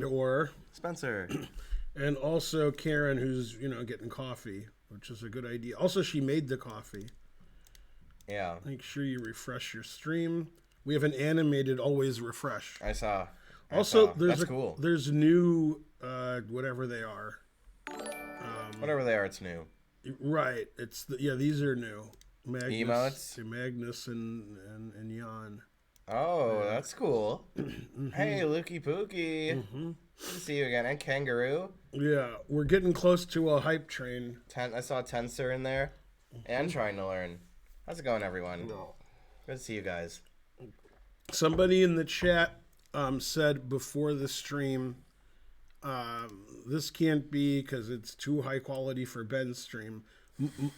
or Spencer. and also Karen, who's getting coffee, which is a good idea. Also, she made the coffee. Yeah. Make sure you refresh your stream. We have an animated always refresh. I saw. Also, That's cool. There's new whatever they are. Whatever they are, it's new. Right. These are new. Emotes? Magnus and Jan. Oh, that's cool. Hey, Lukey Pookie. Good to see you again. And Kangaroo. Yeah, we're getting close to a hype train. I saw Tensor in there. And Trying to Learn. How's it going, everyone? No. Good to see you guys. Somebody in the chat said before the stream, this can't be because it's too high quality for Ben's stream.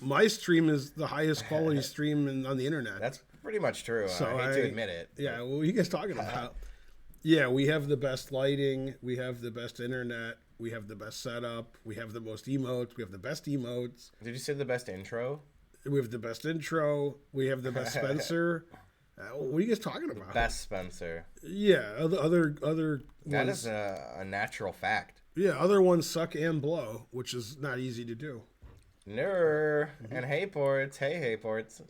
My stream is the highest quality stream on the internet. That's pretty much true. So I hate to admit it. Yeah, what are you guys talking about? Yeah, we have the best lighting. We have the best internet. We have the best setup. We have the most emotes. We have the best emotes. Did you say the best intro? We have the best intro. We have the best Spencer. What are you guys talking about? Best Spencer. Yeah, other That ones. is a natural fact. Yeah, other ones suck and blow, which is not easy to do. Ner and Hey Ports. Hey Ports.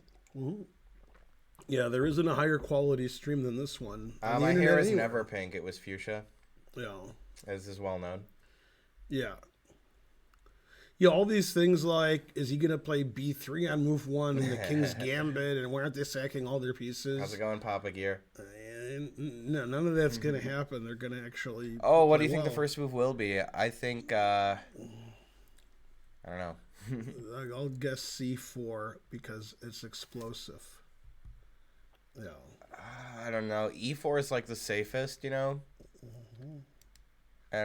Yeah, there isn't a higher quality stream than this one. My hair is never pink. It was fuchsia. Yeah. As is well known. Yeah. Yeah, all these things like, is he going to play B3 on move 1 and the King's Gambit, and why aren't they sacking all their pieces? How's it going, Papa Gear? No, none of that's going to happen. They're going to actually... Oh, what do you think the first move will be? I think, I don't know. I'll guess C4 because it's explosive. Yeah. I don't know. E4 is like the safest, And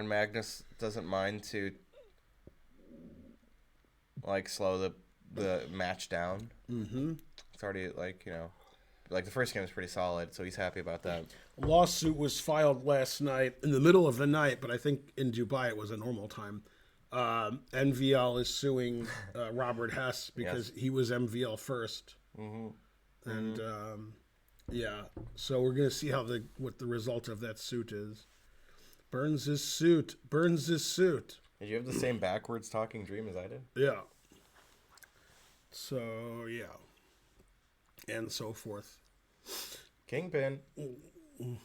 Magnus doesn't mind to like slow the match down. It's already like the first game is pretty solid, so he's happy about that. A lawsuit was filed last night in the middle of the night, but I think in Dubai it was a normal time. NVL is suing Robert Hess because he was MVL first, and yeah. So we're gonna see what the result of that suit is. Burns his suit. Burns his suit. Did you have the same backwards talking dream as I did? Yeah. So yeah, and so forth. Kingpin. The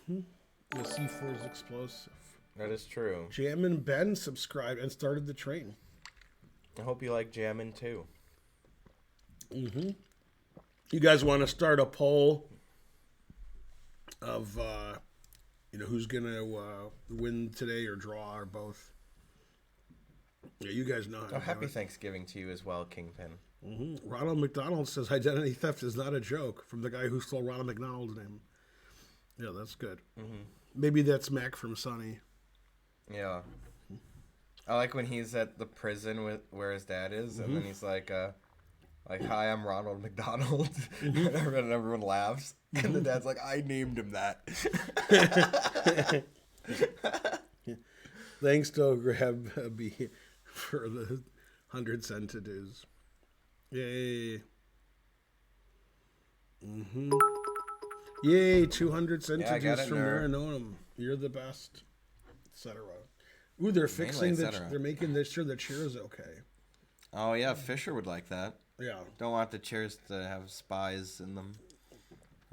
C4 is explosive. That is true. Jammin' Ben subscribed and started the train. I hope you like jamming too. You guys want to start a poll of who's gonna win today or draw or both? Yeah, you guys know how to do happy it. Thanksgiving to you as well, Kingpin. Ronald McDonald says identity theft is not a joke from the guy who stole Ronald McDonald's name. Yeah, that's good. Maybe that's Mac from Sunny. Yeah. I like when he's at the prison where his dad is, and then he's like, hi, I'm Ronald McDonald. And everyone laughs. And the dad's like, I named him that. Thanks to Grab B for the 100 centidues. Yay. Yay, 200 centidues from Maranonum. You're the best. Etc. Ooh, they're fixing they're making sure the chair is okay. Oh yeah, Fisher would like that. Yeah. Don't want the chairs to have spies in them.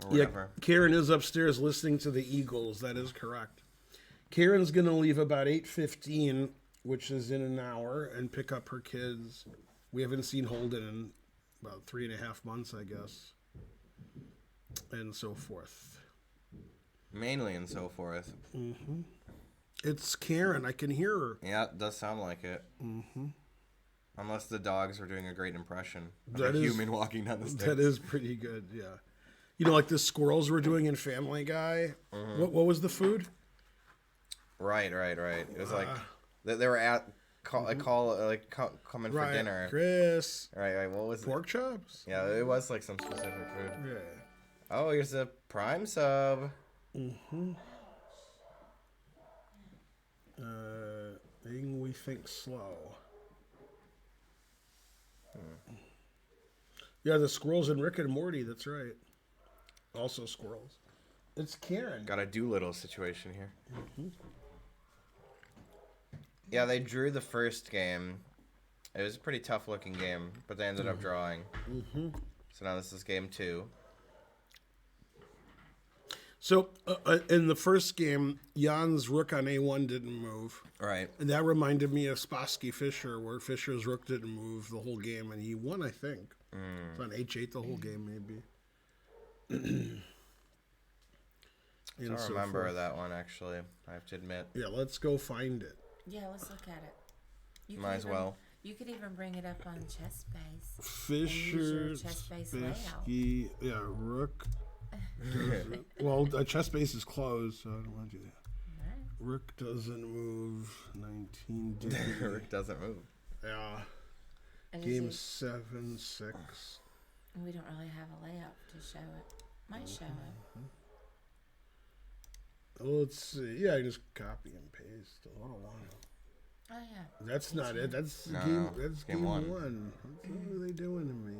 Or whatever. Yeah, Karen is upstairs listening to the Eagles. That is correct. Karen's gonna leave about 8:15, which is in an hour, and pick up her kids. We haven't seen Holden in about 3.5 months, I guess. And so forth. Mainly and so forth. It's Karen. I can hear her. Yeah, it does sound like it. Unless the dogs are doing a great impression of That a is- human walking down the stairs. That is pretty good, yeah. Like the squirrels were doing in Family Guy. What was the food? Right. It was like they were at coming for dinner. Chris. Right. What was Pork chops? it? Yeah, it was like some specific food. Yeah. Oh, here's a Prime sub. Thing we think slow. Yeah, the squirrels in Rick and Morty. That's right. Also squirrels. It's Karen. Got a Doolittle situation here. Yeah, they drew the first game. It was a pretty tough looking game, but they ended up drawing. Mm-hmm. So now this is game 2. So in the first game, Jan's rook on A1 didn't move. Right. And that reminded me of Spassky Fischer, where Fischer's rook didn't move the whole game, and he won, I think. It's on H8 the whole game, maybe. I don't remember that one, actually. I have to admit. Yeah, let's go find it. Yeah, let's look at it. You Might as well. You could even bring it up on ChessBase. Fischer, ChessBase layout. Spassky, yeah, rook. Well, ChessBase is closed, so I don't want to do that. Right. Rook doesn't move. 19 D. Rick doesn't move. Yeah. And Game is 7, 6. we don't really have a layout to show it. Might show it. Let's see. Yeah, I just copy and paste. Hold on. Oh yeah. That's not it. That's No, game. That's game game one. one. What are they doing to me?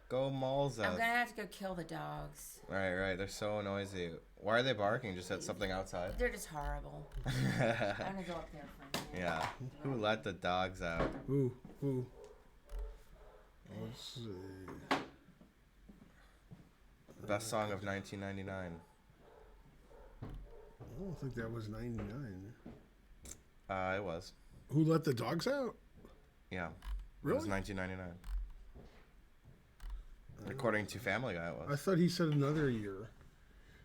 Go Malza. I'm gonna have to go kill the dogs. Right. They're so noisy. Why are they barking? Just at something outside? They're just horrible. I'm gonna go up there for a minute. Yeah. Who let the dogs out? Who? Let's see. Best song of 1999. I don't think that was 99. It was. Who let the dogs out? Yeah. Really? It was 1999. According to Family Guy, it I was. thought he said another year.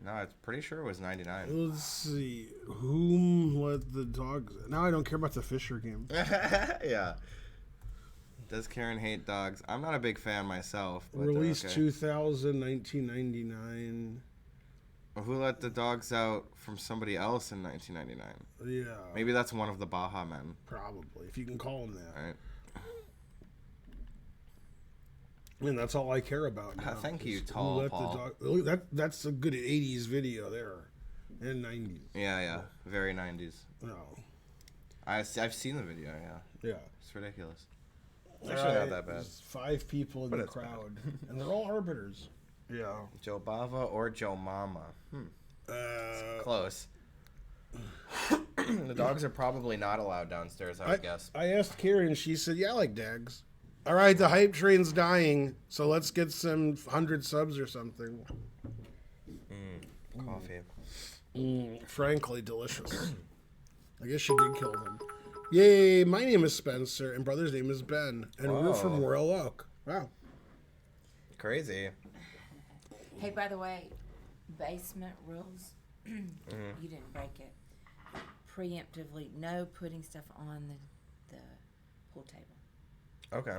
No, I'm pretty sure it was 99. Let's see. Whom let the dogs out? Now I don't care about the Fischer game. Yeah. Does Karen hate dogs? I'm not a big fan myself. But Released okay. 2000, 1999. Who let the dogs out from somebody else in 1999? Yeah. Maybe that's one of the Baja Men, Probably, if you can call him that. right? And that's all I care about now. Thank you, is who Tall let Paul. the dog. That's a good 80s video there. And 90s. Yeah. Very 90s. No. I've seen the video, yeah. Yeah. It's ridiculous. It's actually not that bad. There's 5 people in But the it's bad. crowd. And they're all arbiters. Yeah. Joe Bava or Joe Mama? Close. The dogs are probably not allowed downstairs, I would guess. I asked Karen, she said, yeah, I like dags. All right, the hype train's dying, so let's get some 100 subs or something. Coffee. Frankly, delicious. I guess she did kill them. Yay, my name is Spencer, and brother's name is Ben, and we're from Whoa. Royal Oak. Wow. Crazy. Hey, by the way, basement rules. You didn't break it. Preemptively, no putting stuff on the pool table Okay.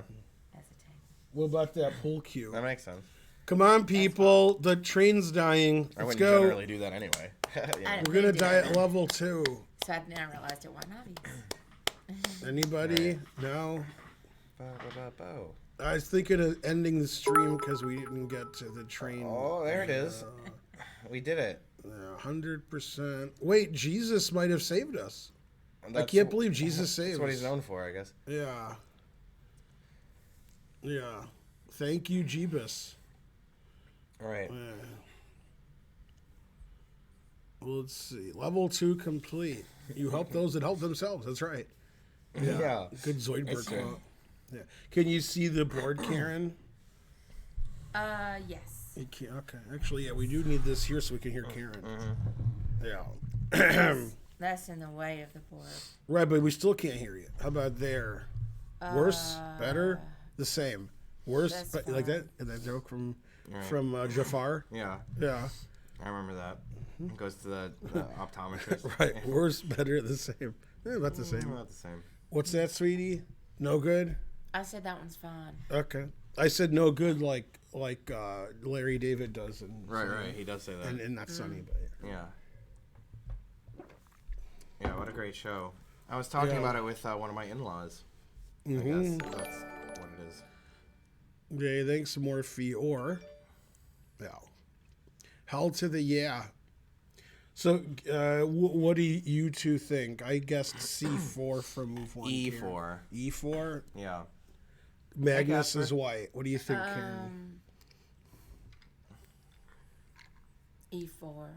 as a table. What about that pool cue? That makes sense. Come on, people. The train's dying. I Let's wouldn't go. generally do that anyway. Yeah. I We're going to did die it. at level 2. So I now realized it. Why not? Anybody? No? Bo. I was thinking of ending the stream because we didn't get to the train. Oh, there it is. We did it. 100%. Wait, Jesus might have saved us. I That's- can't believe Jesus saved That's what us. he's known for, I guess. Yeah. Yeah. Thank you, Jeebus. All right. Yeah. Let's see. Level 2 complete. You help those that help themselves. That's right. Yeah. Good Zoidberg That's true. quote. Yeah. Can you see the board, Karen? Yes. You can't, okay. Actually, yeah, we do need this here so we can hear Karen. Yeah. That's in the way of the board. Right, but we still can't hear you. How about there? Worse? Better? The same. Worse? That's But, like fine. that joke from Jafar? Yeah. Yeah. I remember that. It goes to the optometrist. Right. Worse, better, the same. About the same. About the same. What's that, sweetie? No good? I said that one's fine. Okay. I said no good like Larry David does. Right. He does say that. And not Sunny, but yeah. Yeah, what a great show. I was talking Yeah. about it with one of my in-laws. I guess that's what it is. Okay, thanks, Morphe. Or, yeah. Hell to the yeah. So, what do you two think? I guessed C4 from move 1. E4. Karen. E4? Yeah. Magnus Casper. is white. What do you think, Karen? E4.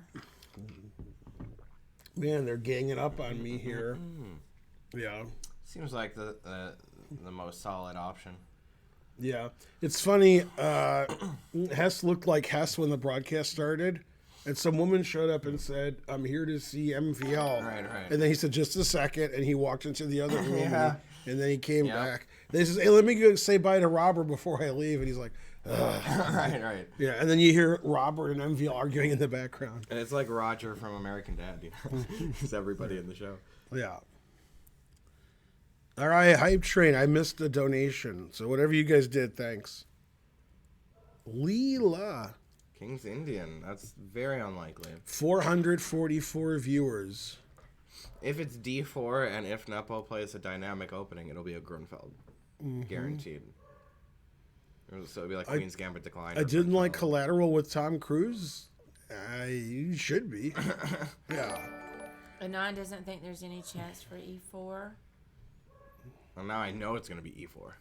Man, they're ganging up on me here. Yeah. Seems like the most solid option. Yeah. It's funny. Hess looked like Hess when the broadcast started. And some woman showed up and said, "I'm here to see MVL." Right. And then he said, "Just a second," and he walked into the other room. Yeah. And then he came back. They says, "Hey, let me go say bye to Robert before I leave." And he's like, ugh. Right. Yeah. And then you hear Robert and MVL arguing in the background. And it's like Roger from American Dad. You know? It's everybody in the show. Yeah. All right, Hype Train. I missed the donation. So whatever you guys did, thanks. Leela. King's Indian. That's very unlikely. 444 viewers. If it's D4 and if Nepo plays a dynamic opening, it'll be a Grunfeld. Guaranteed. So it'll be like Queen's Gambit Decline. I didn't like Collateral with Tom Cruise. You should be. Yeah. Anon doesn't think there's any chance for E4. Well, now I know it's going to be E4.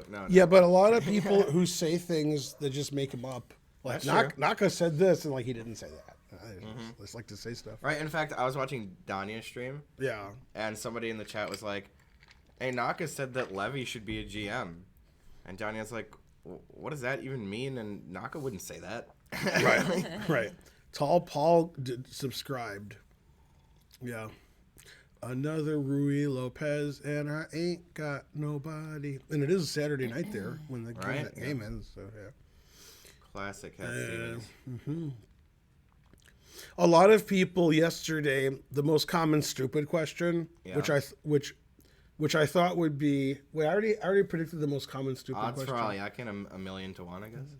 No. Yeah, but a lot of people who say things that just make them up. Like That's true. Naka said this, and like he didn't say that. I just like to say stuff. Right. In fact, I was watching Danya's stream, Yeah. and somebody in the chat was like, "Hey, Naka said that Levy should be a GM," and Danya's like, "What does that even mean?" And Naka wouldn't say that. Right. Right. Tall Paul subscribed. Yeah. Another Rui Lopez, and I ain't got nobody. And it is a Saturday night there when the game ends. So yeah. Classic Head Stevens. A lot of people yesterday, the most common stupid question, Yeah. which I thought would be. Wait, I already predicted the most common stupid Odds question. for Alyakin 1,000,000 to 1, I guess.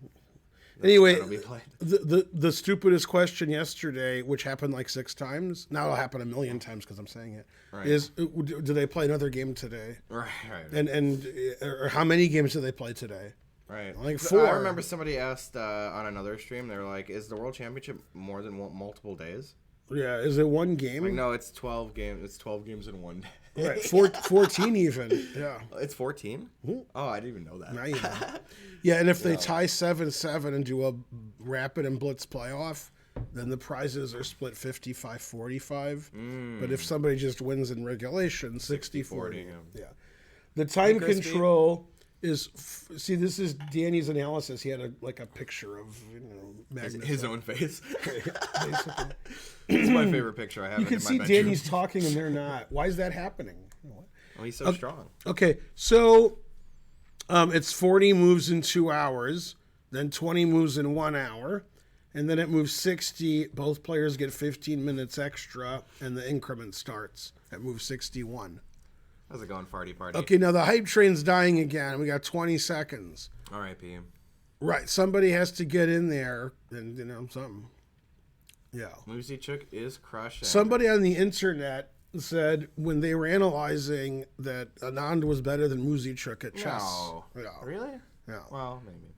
Anyway, That'll be played. the stupidest question yesterday, which happened like 6 times, now it'll happen 1,000,000 times because I'm saying it, Right. is do they play another game today? Right. And or how many games do they play today? Right. Like So 4. I remember somebody asked on another stream, they were like, "Is the World Championship more than multiple days?" Yeah, is it one game? Like, no, it's 12 games. It's 12 games in one day. Right, 14 even. Yeah. It's 14? Oh, I didn't even know that. Now you know. Yeah, and if they tie 7-7 and do a rapid and blitz playoff, then the prizes are split 55-45. But if somebody just wins in regulation, 60-40. Yeah. The time control is see, this is Danny's analysis. He had a picture of Magnus. His own face. Basically. It's my favorite picture I have. You can in my see bedroom. Danny's talking and they're not. Why is that happening? Oh, he's so strong. Okay, so it's 40 moves in 2 hours, then 20 moves in 1 hour, and then it moves 60. Both players get 15 minutes extra, and the increment starts at move 61. How's it going, farty party? Okay, now the hype train's dying again. We got 20 seconds. R.I.P. Right, somebody has to get in there and, something. Yeah. Musicchuk is crushing. Somebody on the internet said when they were analyzing that Anand was better than Musicchuk at chess. No. Yeah. Really? Yeah. Well, maybe.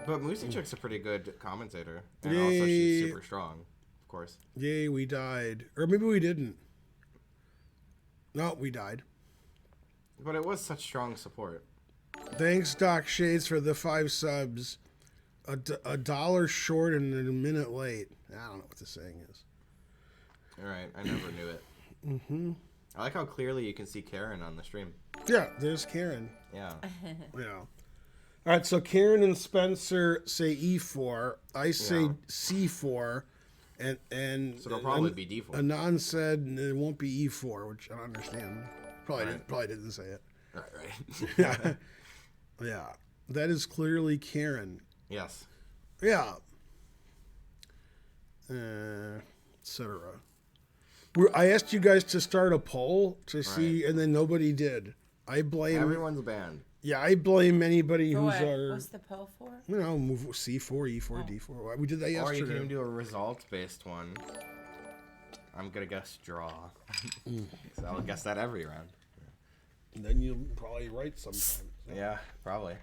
But Musicchuk's a pretty good commentator. And also she's super strong, of course. Yay, we died. Or maybe we didn't. No, we died. But it was such strong support. Thanks, Doc Shades, for the 5 subs. A dollar short and a minute late. I don't know what the saying is. All right, I never knew it. I like how clearly you can see Karen on the stream. Yeah, there's Karen. Yeah. Yeah. All right, so Karen and Spencer say E4. I say C4. And So it'll probably be D4. Anand said it won't be E4, which I don't understand. Probably didn't say it. Right. Yeah. That is clearly Karen. Yes. Yeah. Etc. I asked you guys to start a poll to see, and then nobody did. I blame Everyone's banned. Yeah, I blame anybody For who's what? What's the poll for? move C4, E4, D4. We did that yesterday. Or you can even do a results-based one. I'm gonna guess draw. So I'll guess that every round. And then you'll probably write sometime. Yeah, probably.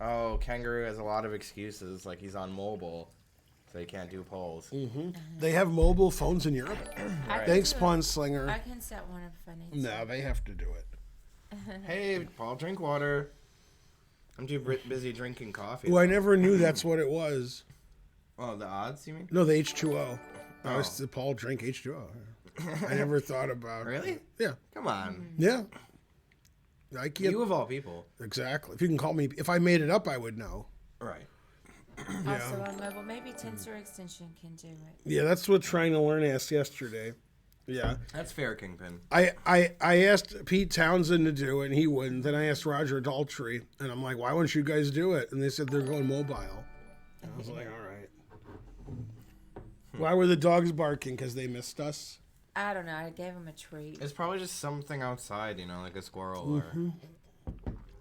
Oh, Kangaroo has a lot of excuses, like he's on mobile, so he can't do polls. They have mobile phones in Europe. Right. Thanks, Pawn Slinger. I can set one if I need No, they have to do it. Hey, Paul, drink water. I'm too busy drinking coffee. Oh, I never knew that's what it was. Oh, the odds, you mean? No, the H2O. I Oh. used to Paul drink H2O. I never thought about. Really? Yeah. Come on. Yeah. I can't. You of all people. Exactly. If you can call me, if I made it up, I would know. Right. Also on mobile, maybe tensor extension can do it. Yeah, that's what Trying to Learn asked yesterday. Yeah. That's fair, Kingpin. I asked Pete Townsend to do it, and he wouldn't. Then I asked Roger Daltrey, and I'm like, why won't you guys do it? And they said they're going mobile. And I was like, all right. Why were the dogs barking? Because they missed us? I don't know. I gave him a treat. It's probably just something outside, you know, like a squirrel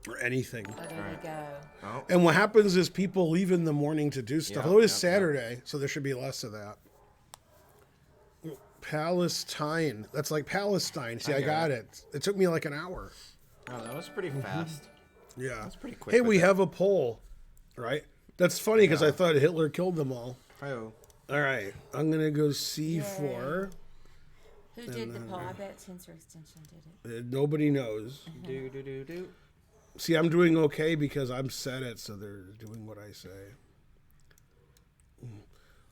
Or anything. Oh, there we go. Oh, And what happens is people leave in the morning to do stuff. Yeah, Although it's yeah, yeah. Saturday, so there should be less of that. Palestine. That's like Palestine. See, I get got it. It took me like an hour. oh, that was pretty fast. Yeah. That's pretty quick. Hey, with we it. have a poll, right? That's funny because I thought Hitler killed them all. Oh. All right. I'm going to go C4. Who did the poll? I bet tensor extension did it. Nobody knows. Do. See, I'm doing okay because I'm set it, so they're doing what I say.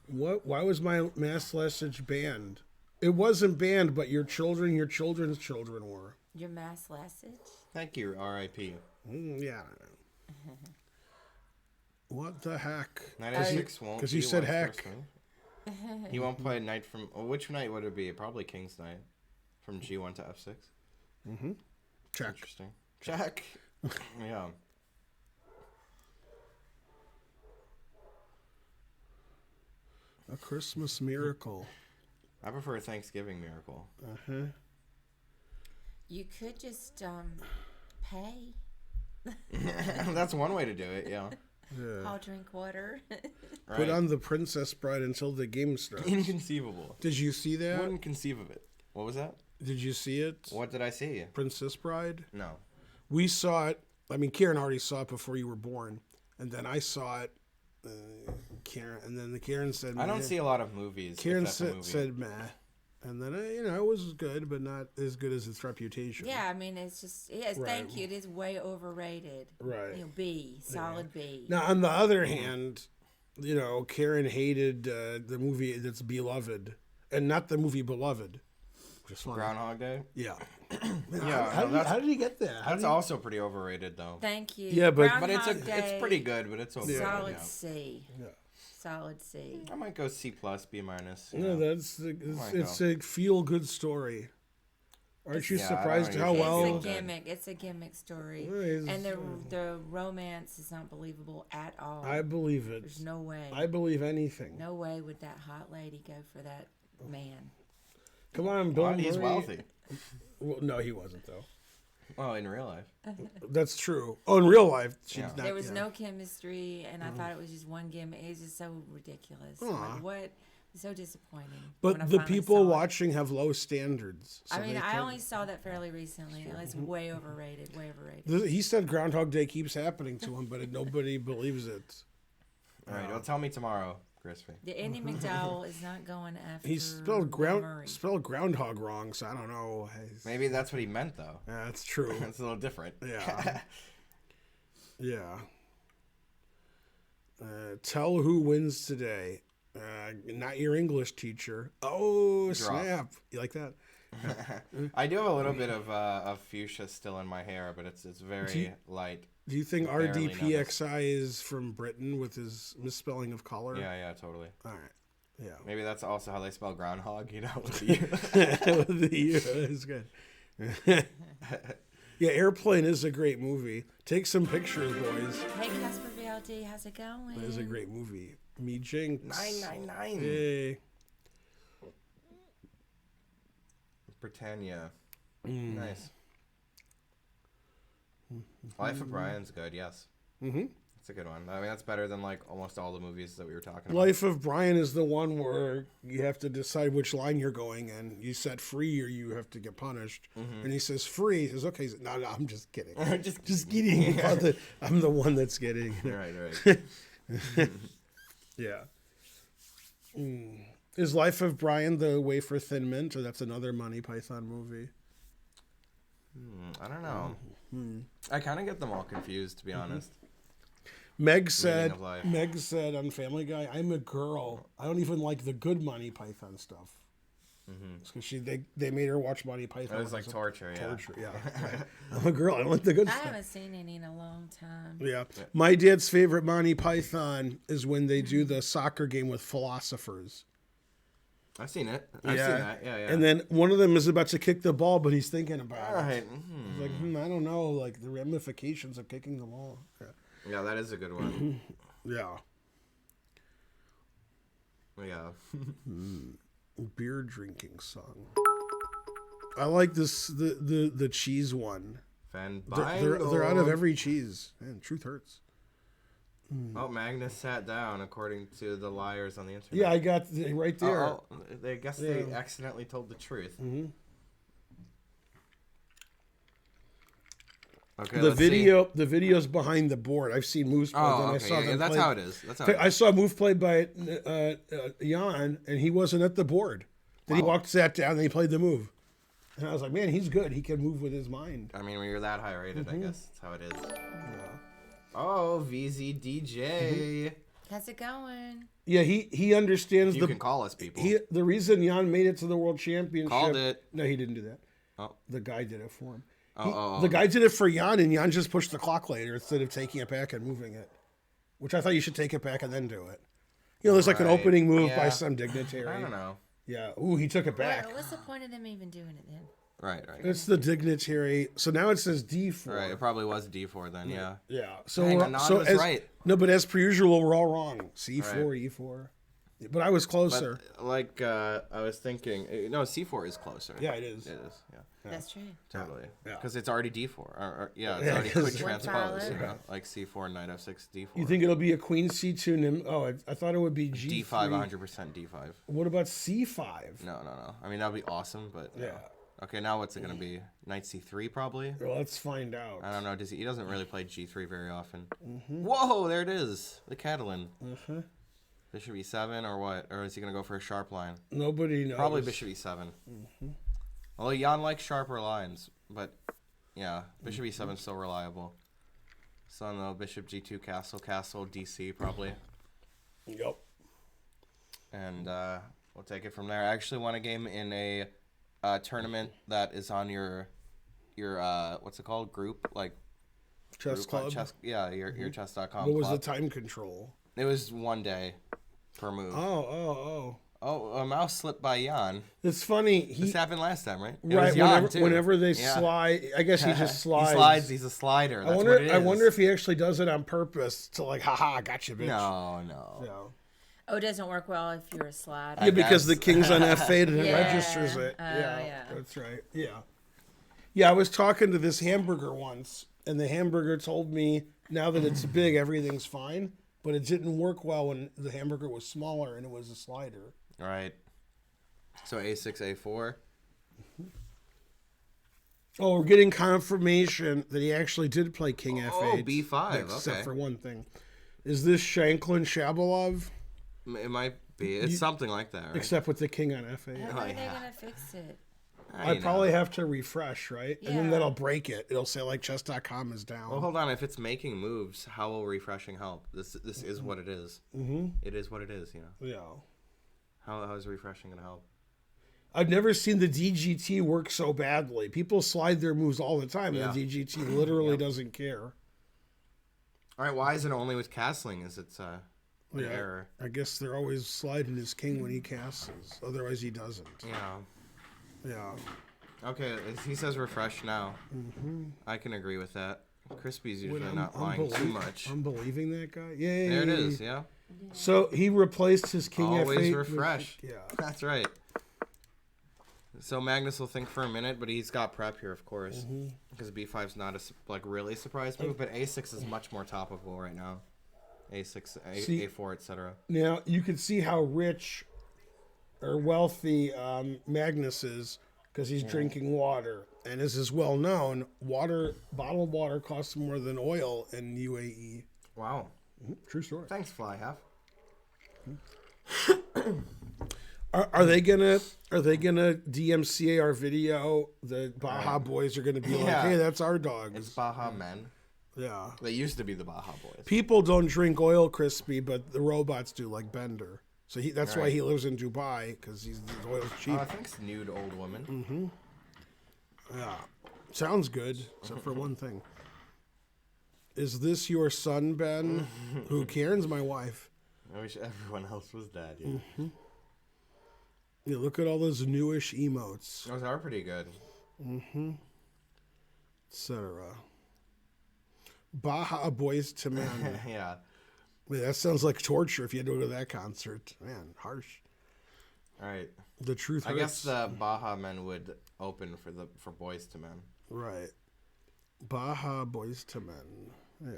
What? Why was my mass message banned? It wasn't banned, but your children's children were. Your mass message? Thank you, R.I.P. Yeah. What the heck? Knight A6 won't. 'cause you be said White's heck. first move. He won't play knight from. Oh, which knight would it be? Probably King's Knight. From G1 to F6. Check. Interesting. Check. Yeah. A Christmas miracle. I prefer a Thanksgiving miracle. You could just pay. That's one way to do it, yeah. I'll drink water. Right. Put on the Princess Bride until the game starts. Inconceivable. Did you see that? Wouldn't conceive of it. What was that? Did you see it? What did I see? Princess Bride? No. We saw it. I mean, Karen already saw it before you were born, and then I saw it. Karen, and then Karen said, I don't "Meh." see a lot of movies. if Karen that's a movie. said, "Meh," and then it was good, but not as good as its reputation. Yeah, I mean, it's just, yes, Right. thank you. It is way overrated. Right. You know, B, solid B. Now, on the other hand, Karen hated the movie that's Beloved, and not the movie Beloved. Which is funny. Groundhog Day. Yeah. Yeah, How did he get that? That's also pretty overrated, though. Thank you. Yeah, but Groundhog It's Day, pretty good, but it's overrated. Solid Yeah. C. Yeah. Solid C. I might go C plus, B minus. you No, know. it's a feel good story. Aren't you Yeah, I surprised don't how usually well? It's a gimmick. It's a gimmick story. Well, And the romance is not believable at all. I believe it. There's no way. I believe anything. No way would that hot lady go for that man. Come on, Bill He's Murray. wealthy. Well, no, he wasn't though. Well, in real life. That's true. Oh, in real life, she's Yeah. not. There was yeah. no chemistry, and I thought it was just one gimmick. It was just so ridiculous. Aw. Like, what? It's so disappointing. when I But the finally people saw it. watching have low standards. so I mean, they I can't- only saw that fairly recently. It's way overrated. Way overrated. He said Groundhog Day keeps happening to him, but nobody believes it. All right, well, tell me tomorrow, Crispy. The Andy McDowell is not going after. He spelled Bill Murray. groundhog wrong, so I don't know. Maybe that's what he meant, though. Yeah, that's true. It's a little different. Yeah. Yeah. Tell who wins today. Not your English teacher. Oh, Drop. snap. You like that? I do have a little bit of fuchsia still in my hair, but it's very light. Do you think Barely RDPXI is from Britain with his misspelling of color? Yeah, totally. All right. Yeah. Maybe that's also how they spell groundhog, you know? With the With the U, that's good. Yeah, Airplane is a great movie. Take some pictures, boys. Hey, Casper VLD, how's it going? That is a great movie. Me Jinx. 999. Hey. Britannia. Nice. Life of Brian's good, yes. Mm-hmm. It's a good one. I mean, that's better than like almost all the movies that we were talking about. Life of Brian is the one where you have to decide which line you're going in. You said free or you have to get punished. And he says free. He says, okay. He says, no, I'm just kidding. Just kidding. I'm the one that's getting. Right. Yeah. Is Life of Brian the way for Thin Mint, or that's another Monty Python movie? I don't know. I kind of get them all confused, to be honest. Meg said of life. on Family Guy, I'm a girl. I don't even like the good Monty Python stuff. Because they made her watch Monty Python. It was like torture, yeah. Torture, yeah. Right. I'm a girl. I don't like the good I stuff. haven't seen any in a long time. Yeah. My dad's favorite Monty Python is when they do the soccer game with philosophers. I've seen it. I've seen that. Yeah, yeah. And then one of them is about to kick the ball, but he's thinking about All right. it. He's like, I don't know, like the ramifications of kicking the ball. Yeah, that is a good one. Yeah. Yeah. Beer drinking song. I like this the cheese one. Van They're out of every cheese. Man, truth hurts. Oh, Magnus sat down, according to the liars on the internet. Yeah, I got right there. I guess they accidentally told the truth. Okay, The video's behind the board. I've seen moves played. Oh, and I okay. saw Yeah, them that's play. how it is. That's how it I is. saw a move played by Jan, and he wasn't at the board. Then he sat down, and he played the move. And I was like, man, he's good. He can move with his mind. I mean, when you're that high rated, I guess that's how it is. Oh, VZDJ. How's it going? Yeah, he understands You can call us, people. the reason Jan made it to the World Championship. Called it. No, he didn't do that. Oh. The guy did it for him. Oh. The guy did it for Jan, and Jan just pushed the clock later instead of taking it back and moving it. Which I thought you should take it back and then do it. You know, there's like an Right. opening move by Yeah. some dignitary. I don't know. Yeah. Ooh, he took it back. Well, what's the point of them even doing it then? Right. It's the dignitary. So now it says D4. Right. It probably was D4 then, yeah. Yeah. So Dang, we're Anand so was as, right. No, but as per usual, we're all wrong. C4, E4. But I was closer. But, like, I was thinking, no, C4 is closer. Yeah, it is. It is, yeah. That's true. Totally. Yeah. Because it's already D4. Or it's Yeah, already 'cause- quick One transpose. file You over. know? Like C4, knight F6, D4. You think it'll be a queen C2 nim? Oh, I thought it would be G3. D5, 100% D5. What about C5? No. I mean, that would be awesome, but... Yeah. Okay, now what's it going to be? Knight C3, probably? Well, let's find out. I don't know. He doesn't really play G3 very often. Whoa, there it is. The Catalan. Bishop E7 or what? Or is he going to go for a sharp line? Nobody knows. Probably Bishop E7. Although Jan likes sharper lines, but yeah, Bishop E7 is still reliable. So no, Bishop G2, castle, DC probably. Yep. And we'll take it from there. I actually won a game in a tournament that is on your what's it called? Group? Like Chess group, club. chess, yeah, your chess.com. What was club. the time control? It was 1 day per move. Oh. Oh, a mouse slipped by Jan. It's funny. This happened last time, right? It Right. was Jan, too. Whenever they Yeah. slide, I guess he just slides. He slides. He's a slider. That's what it is. I wonder if he actually does it on purpose to like, haha, gotcha, bitch. No. Yeah. Oh, it doesn't work well if you're a slider. Yeah, because the guess. king's on F8 and it Yeah. registers it. Yeah. That's right. Yeah. Yeah, I was talking to this hamburger once, and the hamburger told me now that it's big, everything's fine, but it didn't work well when the hamburger was smaller and it was a slider. Right. So A6, A4. Oh, we're getting confirmation that he actually did play King F8. Oh, B5. Except Okay. for one thing. Is this Shanklin Shabalov? It might be. It's something like that, right? Except with the king on F8. How are they yeah. gonna fix it? I know. probably have to refresh, right? And then Yeah. that'll break it. It'll say like chess.com is down. Well, hold on. If it's making moves, how will refreshing help? This is what it is. It is what it is, you know. Yeah. How is refreshing going to help? I've never seen the DGT work so badly. People slide their moves all the time, Yeah. and the DGT literally doesn't care. All right, why is it only with castling? Is it an error? I guess they're always sliding his king when he castles. Otherwise, he doesn't. Yeah. Yeah. Okay, he says refresh now. I can agree with that. Crispy's usually Wait, not lying too much. I'm believing that guy. Yay. There it is, yeah. So he replaced his king Always F8 refresh. With, yeah. That's right. So Magnus will think for a minute, but he's got prep here, of course, because B5's not a really surprise move, but A6 is much more topical right now. A6, See- A4, etc. Now you can see how rich or wealthy Magnus is because he's drinking water, and as is well known, bottled water costs more than oil in UAE. Wow. True story. Thanks, Fly Half. Are they gonna DMCA our video? The Baja Boys are gonna be like, Yeah. hey, that's our dog. It's Baja Men. Yeah. They used to be the Baja Boys. People don't drink oil crispy, but the robots do, like Bender. So that's why Right. he lives in Dubai, because his oil's cheap. Thanks, nude old woman. Yeah. Sounds good, except for one thing. Is this your son, Ben? Who Karen's my wife. I wish everyone else was dead. Yeah. Yeah, look at all those newish emotes, Those are pretty good. etc. Baja Boys to Men. Yeah. Man, that sounds like torture if you had to go to that concert. Man, harsh. All right. The truth I hurts. guess the Baja Men would open for Boys to Men. Right. Baja Boys to Men. Yeah.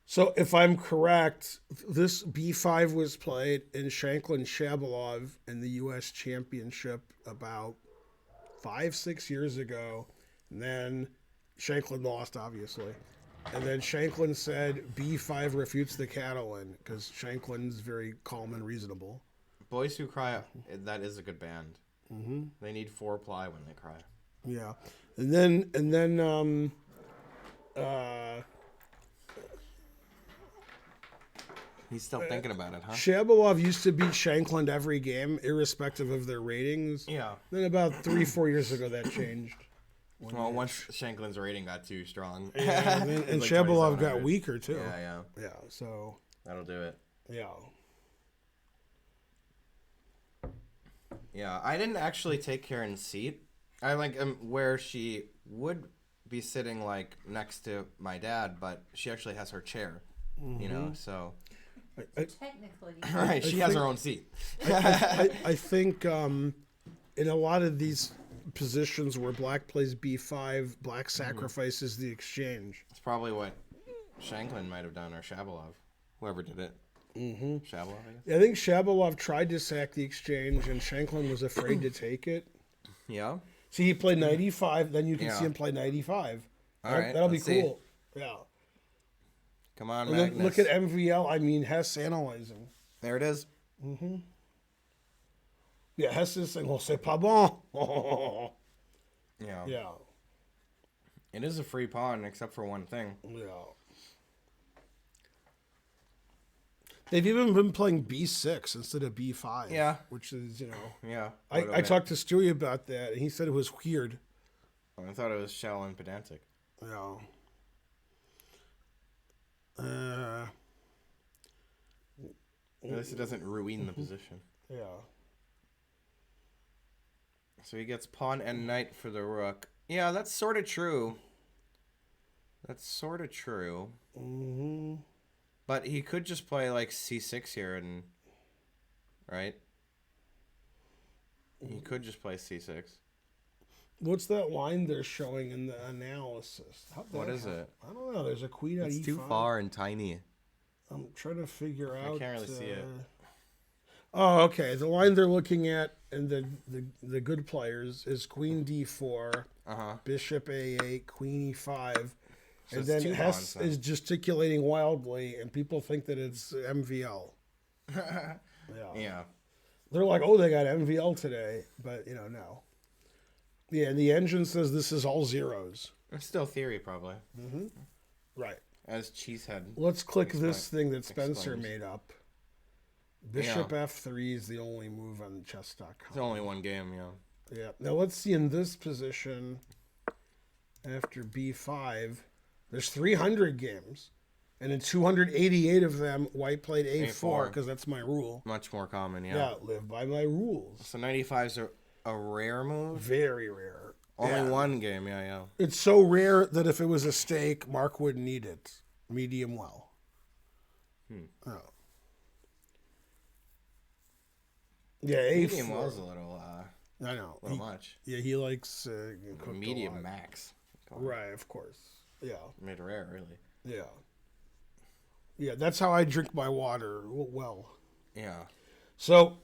So if I'm correct, this B5 was played in Shanklin Shabalov in the U.S. Championship about 5-6 years ago. And then Shanklin lost, obviously. And then Shanklin said B5 refutes the Catalan because Shanklin's very calm and reasonable. Boys Who Cry, that is a good band. Mm-hmm. They need 4-ply when they cry. Yeah. And then He's still thinking about it, huh? Shabalov used to beat Shanklin every game, irrespective of their ratings. Yeah. Then about 3-4 years ago, that changed. Well, once Shanklin's rating got too strong. Yeah, and Like Shabalov got 2,700. weaker, too. Yeah. Yeah, so, That'll do it. yeah. Yeah, I didn't actually take Karen's seat. I like where she would be sitting like next to my dad, but she actually has her chair. You know, so Technically, right, she has her own seat. I think in a lot of these positions where black plays B5, black sacrifices the exchange. It's probably what Shanklin might have done, or Shabalov, whoever did it. Mm-hmm. Shabalov, I guess. I think Shabalov tried to sack the exchange, and Shanklin was afraid to take it. Yeah. See, he played 95, then you can Yeah. see him play 95. All right, That'll be let's see. cool. Yeah. Come on, And Magnus. look at MVL. I mean, Hess analyzing. There it is. Yeah, Hess is saying, well, c'est pas bon. Yeah. Yeah. It is a free pawn, except for one thing. Yeah. They've even been playing B6 instead of B5. Yeah. Which is, Yeah. I talked to Stewie about that, and he said it was weird. I thought it was shallow and pedantic. Yeah. At least it doesn't ruin the position. Yeah. So he gets pawn and knight for the rook. Yeah, that's sort of true. That's sort of true. Mm-hmm. But he could just play like c6 here and... Right? He could just play c6. What's that line they're showing in the analysis? What is it? I don't know. There's a queen at It's E5. too far and tiny. I'm trying to figure out. I can't really see it. Oh, okay. The line they're looking at in the good players is queen D4, Uh-huh. bishop A8, queen E5, So and it's then two Hess pawns, then. is gesticulating wildly, and people think that it's MVL. Yeah. Yeah. They're like, oh, they got MVL today, but no. Yeah, and the engine says this is all zeros. It's still theory, probably. Right. As Cheesehead. Let's click this Explain- thing that Spencer explains. made up. Bishop F3 is the only move on chess.com. It's only one game, yeah. Yeah. Now let's see in this position after B5, there's 300 games. And in 288 of them, white played A4 because that's my rule. Much more common, yeah. Yeah, live by my rules. So 95's a rare move? Very rare. Only Yeah. one game, yeah. It's so rare that if it was a steak, Mark wouldn't eat it. Medium well. Oh. Yeah, A4. Medium well's a little I know. much. Yeah, he likes cooked a Medium lot. max. Right, of course. Yeah, Made rare, really. yeah. Yeah, that's how I drink my water. Well. Yeah. So,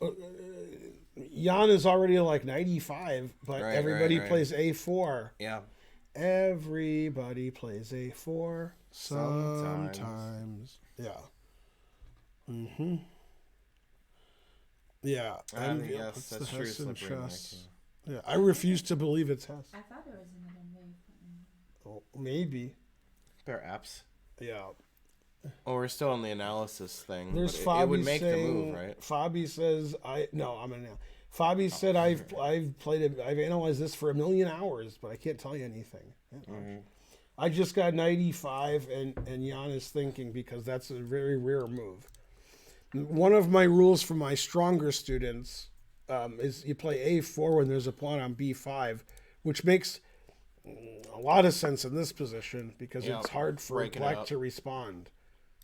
Jan is already like 95, but Right, everybody right. plays A4. Yeah. Everybody plays A4 Sometimes. sometimes. Yeah. Mm-hmm. Yeah. And Yes, puts that's the true. Hess in Slippery Mike, chess. Yeah, I refuse to believe it's Hess. I thought it was another move. Oh, maybe. They're apps. Yeah. Oh, we're still on the analysis thing. There's But it would Fabi make saying, the move, right? Fabi says, I'm in now. Fabi said, I've played it, I've analyzed this for 1 million hours, but I can't tell you anything. I just got 95, and Jan is thinking because that's a very rare move. One of my rules for my stronger students is you play A4 when there's a pawn on B5, which makes a lot of sense in this position because it's hard for black to respond.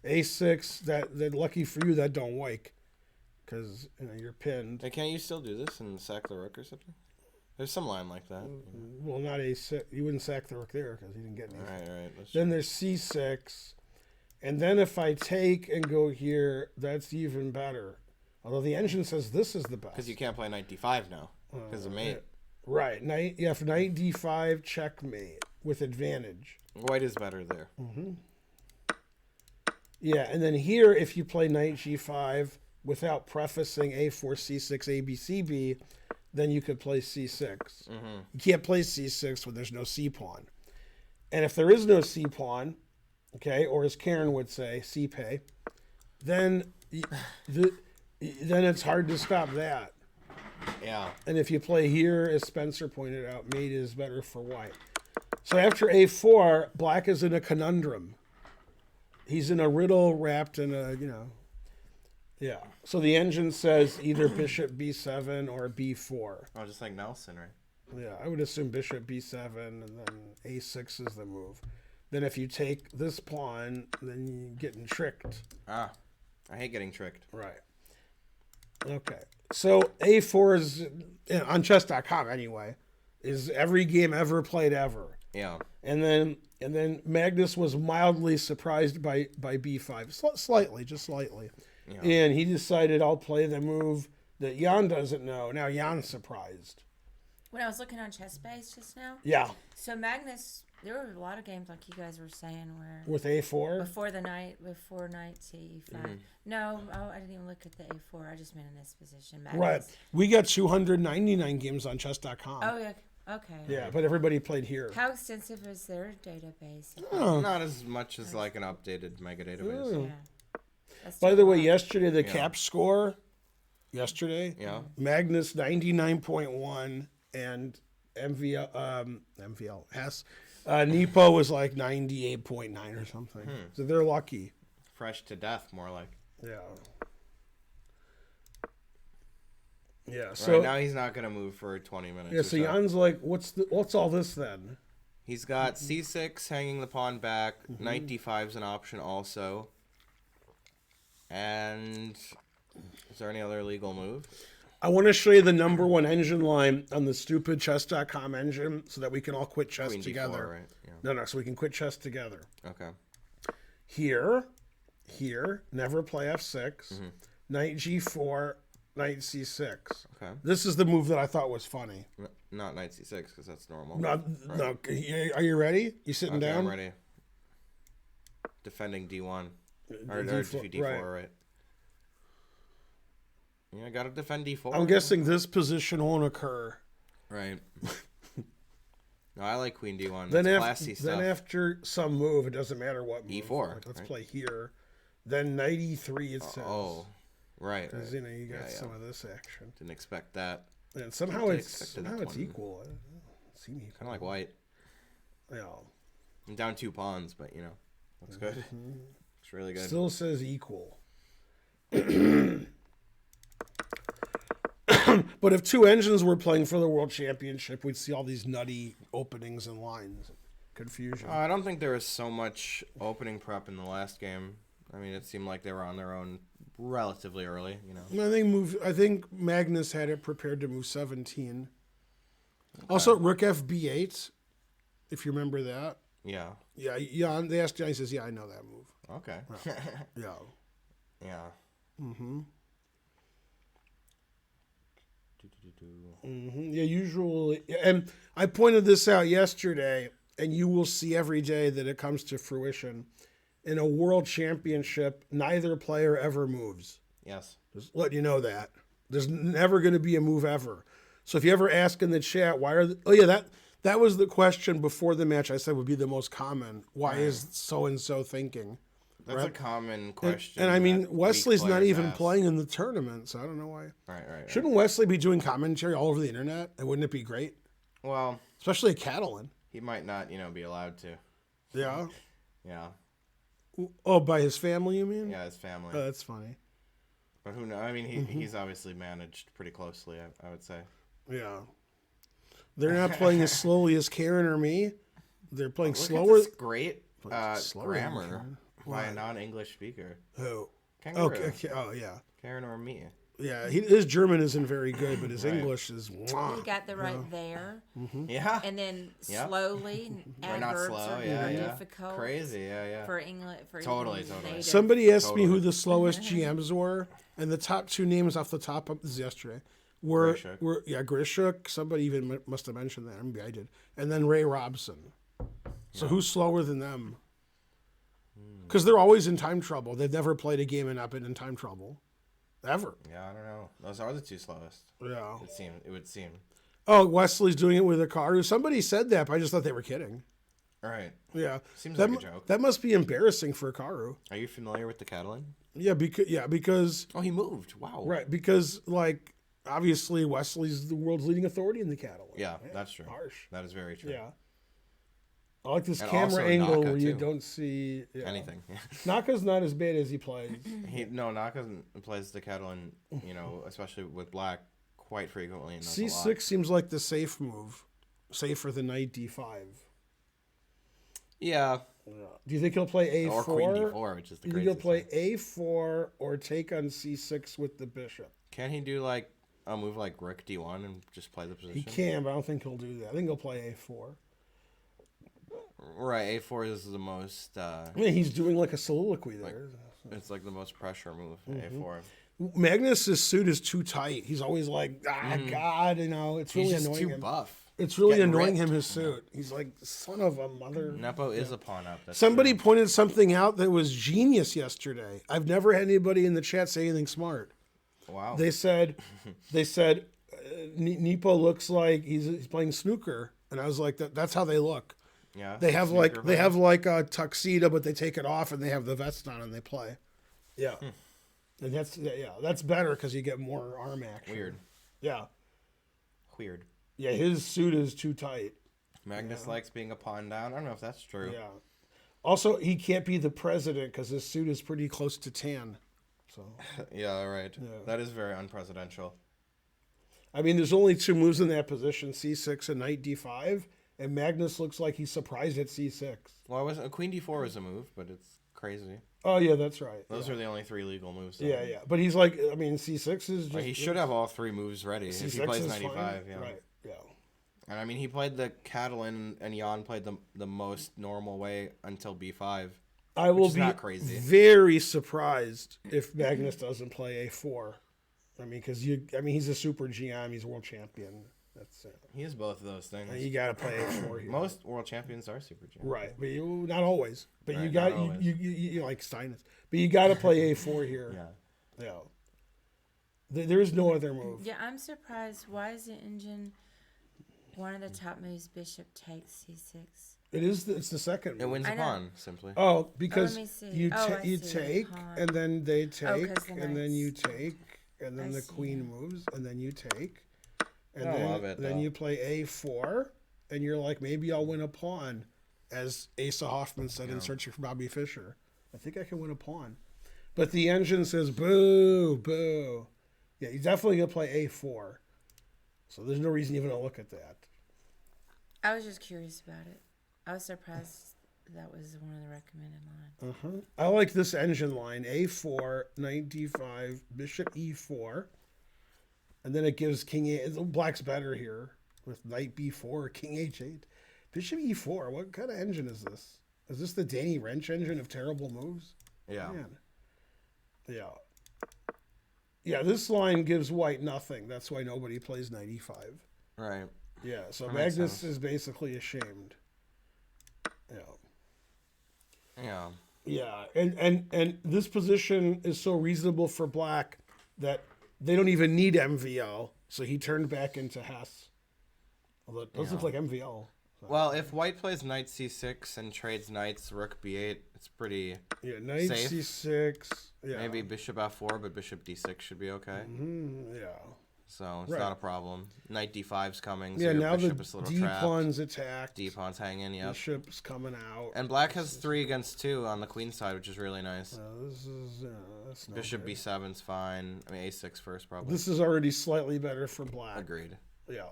A6, that lucky for you, that don't wake because you're pinned. Hey, can't you still do this and sack the rook or something? There's some line like that. Well, not A6. You wouldn't sack the rook there because you didn't get anything. Right. Then there's C6. And then if I take and go here, that's even better. Although the engine says this is the best. Because you can't play knight d5 now because of mate. Right. For knight d5, checkmate with advantage. White is better there. Yeah, and then here, if you play knight g5 without prefacing a4, c6, a, b, c, b, then you could play c6. You can't play c6 when there's no c pawn. And if there is no c pawn, okay, or as Karen would say, c pay, then it's hard to stop that. Yeah. And if you play here, as Spencer pointed out, mate is better for white. So after a4, black is in a conundrum. He's in a riddle wrapped in a, yeah. So the engine says either bishop b7 or b4. Oh, just like Nelson, right? Yeah, I would assume bishop b7 and then a6 is the move. Then if you take this pawn, then you're getting tricked. I hate getting tricked. Right. Okay. So a4 is, on chess.com anyway, is every game ever played ever. Yeah. And then Magnus was mildly surprised by b5, slightly, just slightly. Yeah. And he decided I'll play the move that Jan doesn't know. Now Jan's surprised. When I was looking on ChessBase just now. Yeah. So Magnus, there were a lot of games like you guys were saying where with a4 before knight to e5. No, I didn't even look at the a4. I just meant in this position. Magnus. Right. We got 299 games on chess.com. Oh yeah. Okay. Yeah, but everybody played here. How extensive is their database? Not as much as like an updated mega database. Yeah. By the way, yesterday the cap score. Yesterday, Magnus 99.1 and MVL Hess. Nepo was like 98.9 or something. So they're lucky. Fresh to death, more like. Yeah. Yeah. So right now he's not gonna move for 20 minutes. Yeah. So Jan's like, what's all this then? He's got c6 hanging the pawn back. Knight d5 is an option also. And is there any other legal move? I want to show you the number one engine line on the stupid chess.com engine so that we can all quit chess Queen together. D4, right? Yeah. No, so we can quit chess together. Okay. Here, never play f6, knight g4, knight c6. Okay. This is the move that I thought was funny. Not knight c6 because that's normal. No, are you ready? You sitting down? I'm ready. Defending d1. Or d4, right? Yeah, I gotta defend d4. I'm guessing this position won't occur. Right. No, I like queen d1. Then, classy stuff. Then after some move, it doesn't matter what move. e4. Like, let's play here. Then knight e3, it says. Oh, right. Because, you got some of this action. Didn't expect that. And somehow it's equal. Kind of like white. Yeah. I'm down 2 pawns, but, looks good. It's really good. Still says equal. But if two engines were playing for the world championship, we'd see all these nutty openings and lines. Confusion. I don't think there was so much opening prep in the last game. I mean, it seemed like they were on their own relatively early, I think Magnus had it prepared to move 17. Okay. Also, rook fb8, if you remember that. Yeah. Yeah, they asked Johnny, he says, yeah, I know that move. Okay. Yeah. Yeah. Yeah, usually. And I pointed this out yesterday, and you will see every day that it comes to fruition. In a world championship, neither player ever moves. Yes. Just let you know that. There's never going to be a move ever. So if you ever ask in the chat, why are That was the question before the match I said would be the most common. Why is so-and-so thinking? That's a common question. And I mean, that Wesley's weak not players even ask. playing in the tournament, so I don't know why. Right. Shouldn't Wesley be doing commentary all over the internet? And wouldn't it be great? Well, Especially a Catalan. he might not, be allowed to. Yeah. Yeah. Oh, by his family, you mean? Yeah, his family. Oh, that's funny. But who knows? I mean, he's obviously managed pretty closely, I would say. Yeah. They're not playing as slowly as Karen or me. They're playing Look slower. at this great slower than grammar Karen. by a non-English speaker. Who? Kangaroo. Okay. Oh, yeah. Karen or me. Yeah, his German isn't very good, but his English is. You got the right there, Yeah. and then Yep. slowly We're not adverbs slow. are Yeah, more yeah. difficult Crazy. Yeah. for English. For Totally, even totally. native. Somebody asked me who Totally. the slowest GMs were, and the top two names off the top of this is yesterday were Grishuk. Grishuk. Somebody even must have mentioned that. Maybe I did. And then Ray Robson. So who's slower than them? Because they're always in time trouble. They've never played a game and not been in time trouble, ever. Yeah, I don't know. Those are the two slowest. Yeah. It would seem. Oh, Wesley's doing it with a car. Somebody said that, but I just thought they were kidding. All right. Yeah. Seems that, like a joke. That must be embarrassing for Karu. Are you familiar with the Catalan? Yeah, because Oh, he moved. Wow. right, because like obviously Wesley's the world's leading authority in the Catalan. Yeah, that's true. Harsh. That is very true. Yeah. I like this And camera also angle Naka, where you too. don't see Anything. Naka's not as bad as he plays. Naka plays the Catalan, especially with black, quite frequently. And that's a lot. C6 seems like the safe move, safer than knight D5. Yeah. Do you think he'll play A4? Or Queen D4, which is the Do you think he'll craziest play thing. A4 or take on C6 with the bishop? Can he do like a move like Rook D1 and just play the position? He can, but I don't think he'll do that. I think he'll play A4. Right, A4 is the most. I mean, he's doing like a soliloquy there. It's like the most pressure move. Mm-hmm. A4. Magnus's suit is too tight. He's always like, God, it's really He's just annoying too him. buff. It's really Getting annoying ripped. him, his suit. He's like, son of a mother. Nepo is a pawn up. That's Somebody true. pointed something out that was genius yesterday. I've never had anybody in the chat say anything smart. Wow. They said, Nepo looks like he's playing snooker, and I was like, that's how they look. Yeah. They have snooker player. like a tuxedo, but they take it off and they have the vest on and they play. Yeah, and that's better because you get more arm action. Weird. Yeah, Weird. yeah. His suit is too tight. Magnus likes being a pawn down. I don't know if that's true. Yeah. Also, he can't be the president because his suit is pretty close to tan. So, Yeah, right. Yeah. That is very unpresidential. I mean, there's only two moves in that position: C6 and Knight D5. And Magnus looks like he's surprised at C6. Well, Queen D4 was a move, but it's crazy. Oh yeah, that's right. Those are the only three legal moves. though. Yeah. But he's like, I mean, C6 is just. Like, he should have all three moves ready if he C6 plays is 95. fine. Yeah. Right. Yeah. And I mean, he played the Catalan, and Jan played the most normal way until B5. I will is be not crazy. very surprised if Magnus doesn't play A4. I mean, because he's a super GM. He's a world champion. That's it. He is both of those things. You got to play A4 here. Most world champions are super G. Right, but not always. But you Right, got not always. you like Steinitz. But you got to play A4 here. Yeah. Yeah. There is no other move. Yeah, I'm surprised. Why is the engine one of the top moves? Bishop takes C6. It is. It's the second It move. wins I a know. pawn, simply. Oh, because me see. you Oh, I you see. take Pawn. and then they take 'cause the and then knights- you take and then I the see. queen moves and then you take and I then love it, then though. you play A4 and you're like, maybe I'll win a pawn, as Asa Hoffman said in Searching for Bobby Fischer. I think I can win a pawn, but the engine says boo, boo. Yeah, he's definitely gonna play A4. So there's no reason even to look at that. I was just curious about it. I was surprised that was one of the recommended lines. I like this engine line: A4, Knight D5, Bishop E4, and then it gives King A. Black's better here with Knight B4, King H8, Bishop E4. What kind of engine is this? Is this the Danny Wrench engine of terrible moves? Yeah. Man. Yeah. Yeah, this line gives White nothing. That's why nobody plays Knight E5. Right. Yeah, so That makes Magnus sense. is basically ashamed. Yeah. Yeah. Yeah, and this position is so reasonable for Black that they don't even need MVL. So he turned back into Hess. Although it does look like MVL. So. Well, if white plays knight c6 and trades knights rook b8, it's pretty knight safe. c6. Yeah. Maybe bishop f4, but bishop d6 should be okay. Yeah. So it's not a problem. Knight d5's coming. So Yeah, your now the bishop is a little D trapped. pawn's attacked. D pawn's hanging. Yep. Bishop's coming out. And black has 3 against 2 on the queen side, which is really nice. This is that's no Bishop good. b7's fine. I mean a6 first probably. This is already slightly better for black. Agreed. Yeah.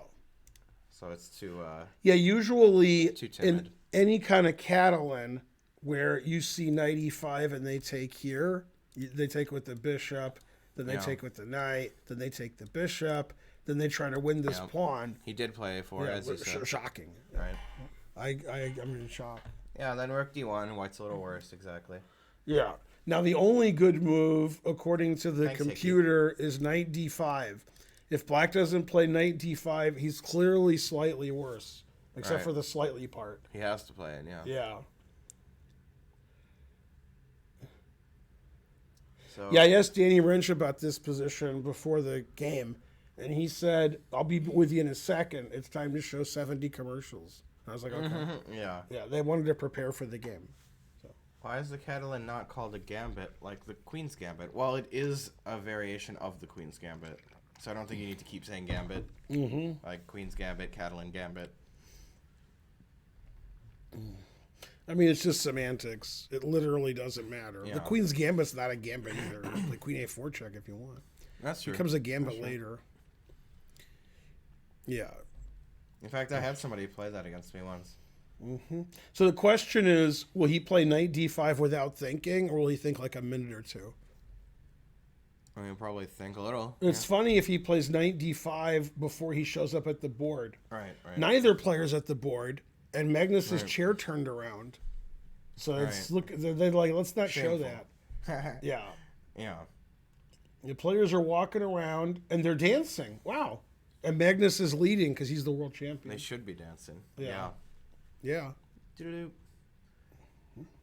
So it's too usually too timid. in any kind of Catalan where you see knight e5 and they take here, they take with the bishop, then they take with the knight, then they take the bishop, then they try to win this pawn. He did play a4 as you said. Shocking. Right. I'm in shock. Yeah, then rook d1, white's a little worse, exactly. Yeah. Now the only good move, according to the Thanks, computer, is knight d5. If black doesn't play knight d5, he's clearly slightly worse, except for the slightly part. He has to play it, yeah. Yeah. So Yeah, I asked Danny Wrench about this position before the game, and he said, I'll be with you in a second. It's time to show 70 commercials. I was like, okay. yeah. Yeah, they wanted to prepare for the game. Why is the Catalan not called a gambit like the Queen's Gambit? Well, it is a variation of the Queen's Gambit. So I don't think you need to keep saying gambit. Like Queen's Gambit, Catalan Gambit. I mean, it's just semantics. It literally doesn't matter. Yeah. The Queen's Gambit's not a gambit either. The Queen A4 check if you want. That's true. It becomes a gambit later. Yeah. In fact, I had somebody play that against me once. So the question is, will he play knight d5 without thinking, or will he think like a minute or two? I mean, probably think a little. It's funny if he plays knight d5 before he shows up at the board. Right. Neither player's at the board, and Magnus's chair turned around. So it's they're like, let's not show that. Yeah. Yeah. The players are walking around and they're dancing. Wow. And Magnus is leading because he's the world champion. They should be dancing. Yeah. Doo-doo-doo.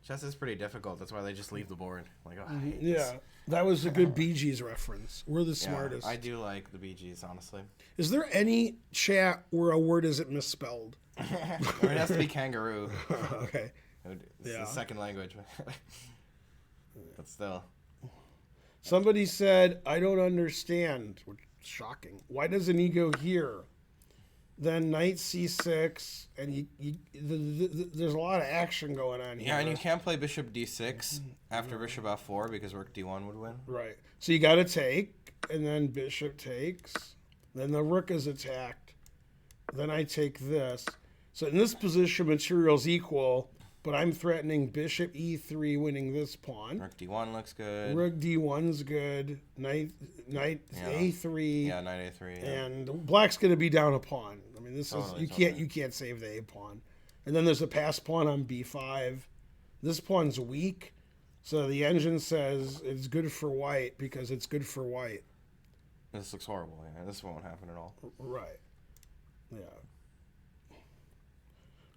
Chess is pretty difficult. That's why they just leave the board. Like, oh, I hate Yeah. this. That was a good Bee Gees reference. We're the smartest. I do like the Bee Gees, honestly. Is there any chat where a word isn't misspelled? Or it has to be kangaroo. Okay. It's the second language. But still. Somebody said, I don't understand. Which is shocking. Why doesn't he go here? Then knight c6, and there's a lot of action going on here. Yeah, and you can't play bishop d6 after bishop f4 because rook d1 would win. Right. So you got to take, and then bishop takes. Then the rook is attacked. Then I take this. So in this position, material's equal, but I'm threatening bishop e3 winning this pawn. Rook d1 looks good. Rook d1's good. Knight a3. Yeah, knight a3. Yeah. And black's going to be down a pawn. I mean, this Totally, is you can't save the a pawn. And then there's a pass pawn on b5. This pawn's weak, so the engine says it's good for white because it's good for white. This looks horrible. Yeah, this won't happen at all. Right. Yeah.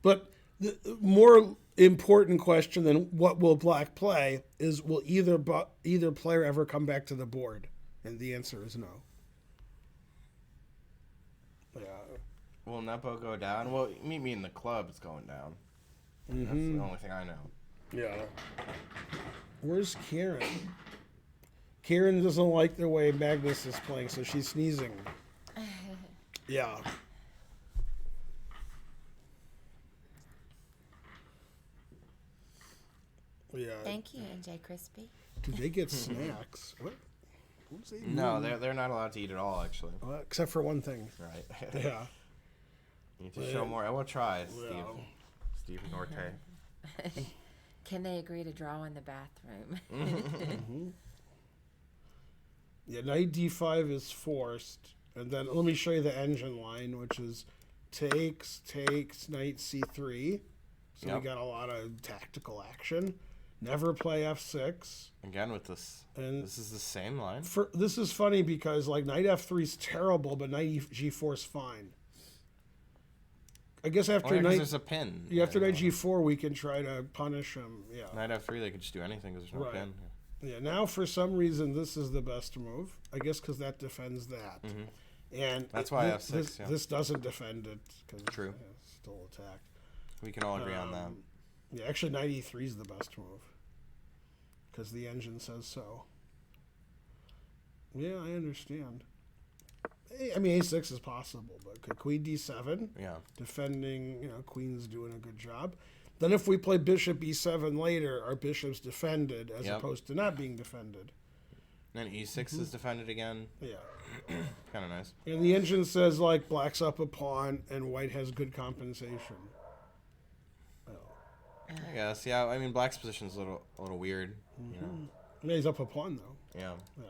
But the more important question than what will black play is, will either player ever come back to the board? And the answer is no. Yeah. Will Nepo go down? Well, meet me in the club. It's going down. That's the only thing I know. Yeah. Where's Karen? Karen doesn't like the way Magnus is playing, so she's sneezing. Yeah. Yeah. Thank you, NJ Crispy. Do they get snacks? What? No, they're not allowed to eat at all, actually. Except for one thing. Right. Yeah. You need to show more. I will try, Steve. Well. Steve Norte. Can they agree to draw in the bathroom? Yeah, knight d5 is forced. And then let me show you the engine line, which is takes, knight c3. So we got a lot of tactical action. Never play f6. Again with this. And this is the same line. This is funny because like knight f3 is terrible, but knight g4 is fine. I guess after knight, there's a pin. Yeah, after knight g4, we can try to punish him. Yeah. Knight f3, they could just do anything because there's no pin. Yeah. Now for some reason this is the best move. I guess because that defends that. And That's why I have 6, This doesn't defend it because True. it's still attacked. We can all agree on that. Yeah, actually 93 is the best move because the engine says so. Yeah, I understand. I mean, A6 is possible, but could Queen D7? Yeah. Defending, Queen's doing a good job. Then if we play Bishop E7 later, our bishop's defended as opposed to not being defended. Then E6 is defended again. Yeah. Kind of nice. And the engine says, like, black's up a pawn and white has good compensation. I guess. Yeah. I mean, black's position's a little weird. Yeah, he's up a pawn, though. Yeah. Yeah.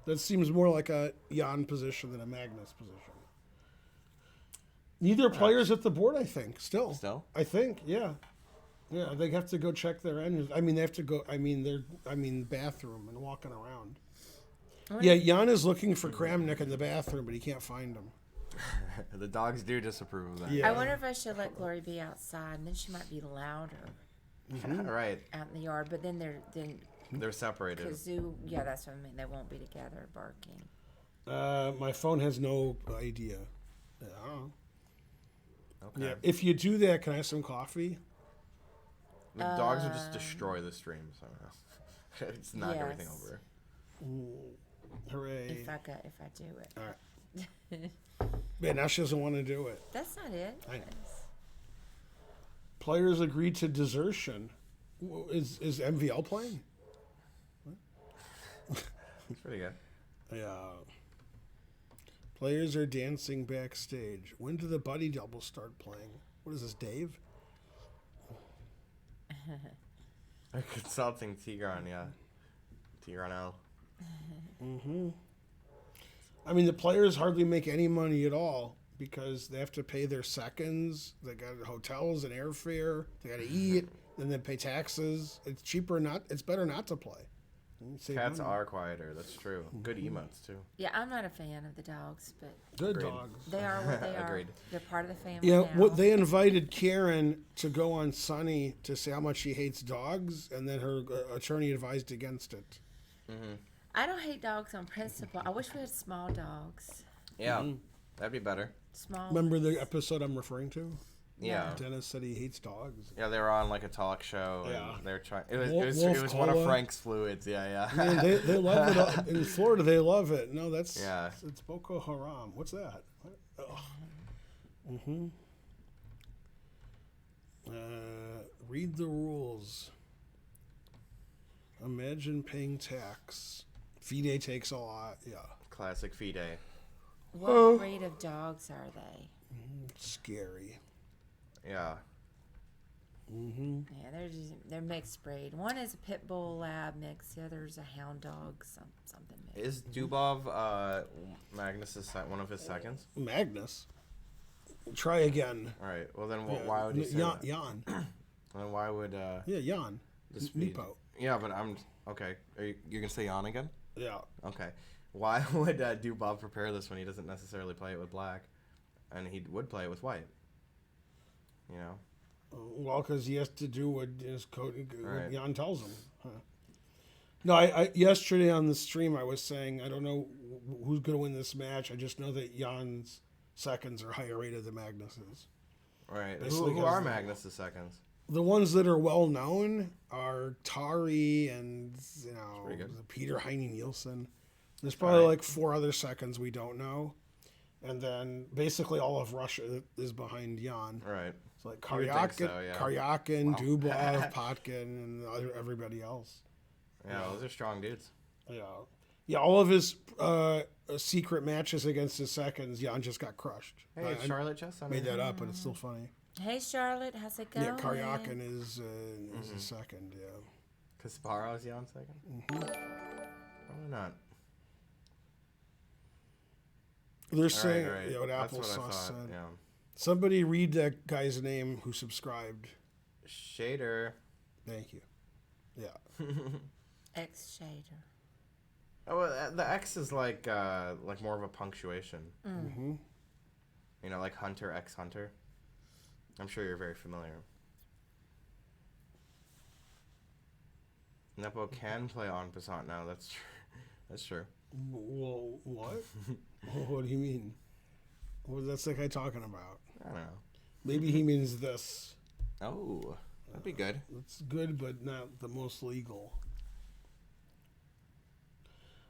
That seems more like a Jan position than a Magnus position. Neither player's at the board, I think, still. Still? I think, yeah. Yeah, they have to go check their engines. I mean, they have to go, bathroom and walking around. Yeah, Jan is looking for Kramnik in the bathroom, but he can't find him. The dogs do disapprove of that. Yeah. I wonder if I should let Glory be outside, and then she might be louder Right. out in the yard. But then They're separated. Kazoo, yeah, that's what I mean. They won't be together barking. My phone has no idea. Yeah, I don't know. Okay. Yeah, if you do that, can I have some coffee? The dogs would just destroy the stream somehow. It's not everything Yes. over. Hooray. If I do it. All right. Yeah, now she doesn't want to do it. That's not it. I know. Players agreed to desertion. Is MVL playing? It's pretty good. Yeah. Players are dancing backstage. When do the buddy doubles start playing? What is this, Dave? Consulting Tigran, yeah. Tigran L. I mean, the players hardly make any money at all because they have to pay their seconds. They got hotels and airfare. They got to eat, and then pay taxes. It's cheaper not. It's better not to play. Save Cats money. are quieter, that's true. Good emotes, too. Yeah, I'm not a fan of the dogs, but Good Agreed. dogs. they are what they are. Agreed. They're part of the family Yeah, now. what they invited Karen to go on Sunny to say how much she hates dogs, and then her attorney advised against it. I don't hate dogs on principle. I wish we had small dogs. Yeah, that'd be better. Small. Remember the episode I'm referring to? Yeah. Dennis said he hates dogs. Yeah, they were on like a talk show. And Yeah. they were trying. It Wolf was one of Cola. Frank's fluids. Yeah, yeah. Man, they love it. In Florida, they love it. No, that's Yeah. it's Boko Haram. What's that? Read the rules. Imagine paying tax. FIDE takes a lot. Yeah. Classic FIDE. What breed of dogs are they? Scary. Yeah. Yeah, they're mixed breed. One is a pit bull lab mix. The other's a hound dog, something mixed. Is Dubov Magnus's one of his seconds? Magnus. Try again. All right. Well, then Yeah. why would he say that? Jan. Then why would Yeah, Jan. this be? Nepo. Yeah, but I'm okay. You're gonna say Jan again? Yeah. Okay. Why would Dubov prepare this when he doesn't necessarily play it with black, and he would play it with white? You know. Well, because he has to do what his coach, Right. what Jan tells him. Huh. No, I yesterday on the stream I was saying I don't know who's going to win this match. I just know that Jan's seconds are higher rated than Magnus's. Right. Basically Who goes are the- Magnus's seconds? The ones that are well known are Tari and pretty good. Peter Heine Nielsen. There's probably Right. like 4 other seconds we don't know, and then basically all of Russia is behind Jan. Right. It's like You would think so, Karyakin, Wow. Dubov, Potkin, and everybody else. Yeah, those are strong dudes. Yeah. All of his secret matches against his seconds, Jan just got crushed. Hey, it's I Charlotte Chess. made that up, but it's still funny. Hey, Charlotte, how's it going? Yeah, Karyakin is his second. Yeah. Kasparov's Jan second. Probably not. They're saying, Right. what That's what I Applesauce thought. said. Yeah. Somebody read that guy's name who subscribed. Shader. Thank you. Yeah. X shader. Oh, well, the X is like more of a punctuation. You know, like Hunter X Hunter. I'm sure you're very familiar. Nepo can play en passant now. That's true. That's true. Well, what? What do you mean? What's that guy talking about? I don't know. Maybe he means this. Oh, that'd be good. It's good, but not the most legal.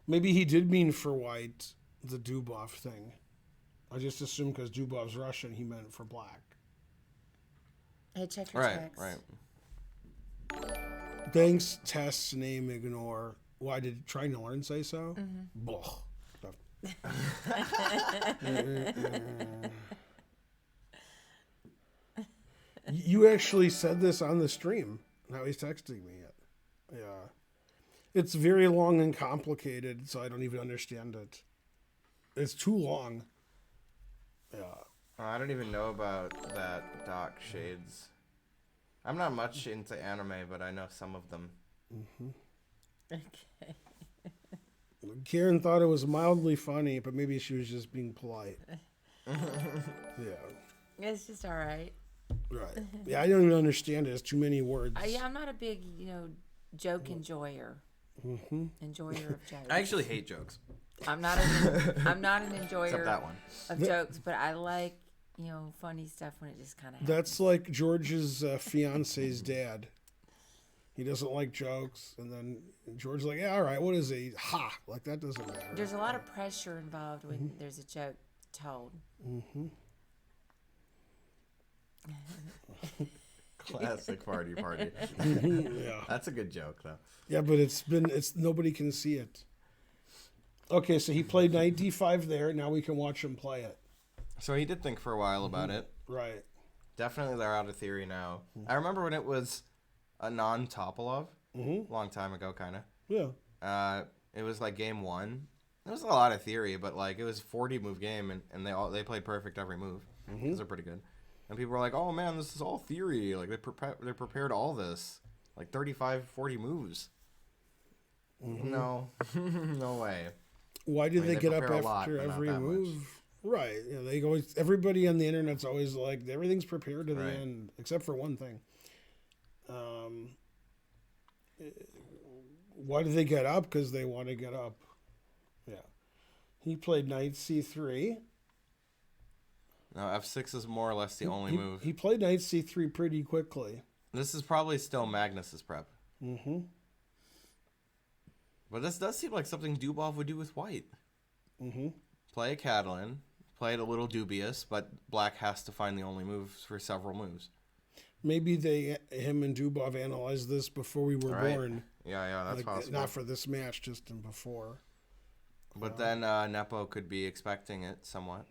Maybe he did mean for white, the Dubov thing. I just assumed because Dubov's Russian, he meant for black. Hey, check your Right, text. right. Thanks, test, name, ignore. Why did trying to learn say so? Blah. You actually said this on the stream. Now he's texting me it. Yeah. It's very long and complicated, so I don't even understand it. It's too long. Yeah. I don't even know about that Doc Shades. I'm not much into anime, but I know some of them. Okay. Karen thought it was mildly funny, but maybe she was just being polite. Yeah. It's just all right. Right. Yeah, I don't even understand it. It's too many words. Yeah, I'm not a big, joke enjoyer. Enjoyer of jokes. I actually hate jokes. I'm not an enjoyer Except that one. of jokes, but I like, funny stuff when it just kind of happens. That's like George's fiance's dad. He doesn't like jokes, and then George's like, yeah, all right, what is it? Ha! Like, that doesn't matter. There's a lot of pressure involved when there's a joke told. Classic party. Yeah. That's a good joke, though. Yeah, but it's nobody can see it. Okay, so he played knight d5 there. Now we can watch him play it. So he did think for a while about it. Right. Definitely they're out of theory now. I remember when it was a non-Topolov, long time ago, kind of. Yeah. It was like game one. There was a lot of theory, but like it was a 40-move game, and they played perfect every move. Those are pretty good. And people were like, "Oh man, this is all theory. Like they prepared all this, like 35, 40 moves." No, no way. Why did they get up prepare a lot, after but not every that move? much. Right. You know, they always. Everybody on the internet's always like everything's prepared to the Right. end, except for one thing. Why did they get up? Because they want to get up. Yeah. He played knight c3. No, f6 is more or less the only move. He played knight c3 pretty quickly. This is probably still Magnus's prep. But this does seem like something Dubov would do with white. Play a Catalan, play it a little dubious, but black has to find the only moves for several moves. Maybe him and Dubov analyzed this before we were born. Yeah, that's possible. Not for this match, just in before. But then Nepo could be expecting it somewhat.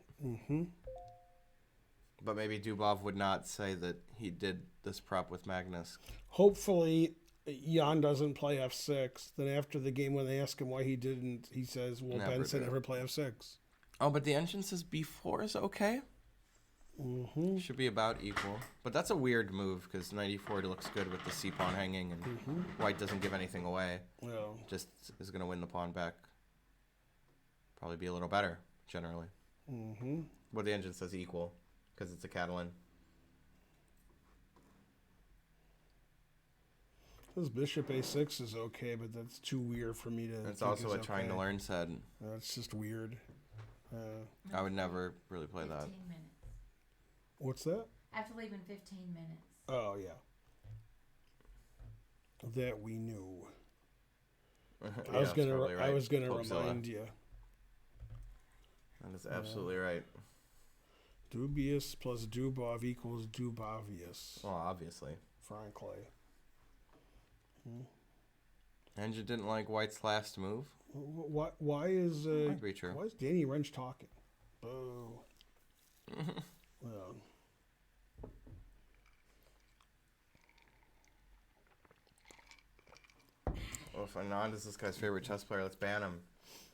But maybe Dubov would not say that he did this prep with Magnus. Hopefully, Jan doesn't play f6. Then after the game, when they ask him why he didn't, he says, well, Ben said never play f6. Oh, but the engine says b4 is okay? Should be about equal. But that's a weird move, because knight e4 looks good with the c-pawn hanging, and white doesn't give anything away. Well, Just is going to win the pawn back. Probably be a little better, generally. But the engine says equal, because it's a Catalan. this bishop a6 is okay, but that's too weird for me to. It's also what Trying to Learn said. That's just weird. I would never really play that. 15 minutes. What's that? I have to leave in 15 minutes. Oh yeah. That we knew. I was gonna remind you. That is absolutely right. Dubious plus Dubov equals Dubovious. Well, obviously. Frankly. Engine didn't like white's last move. Why is Might be true. why is Danny Wrench talking? Boo. Well. Well, if Anand is this guy's favorite chess player, let's ban him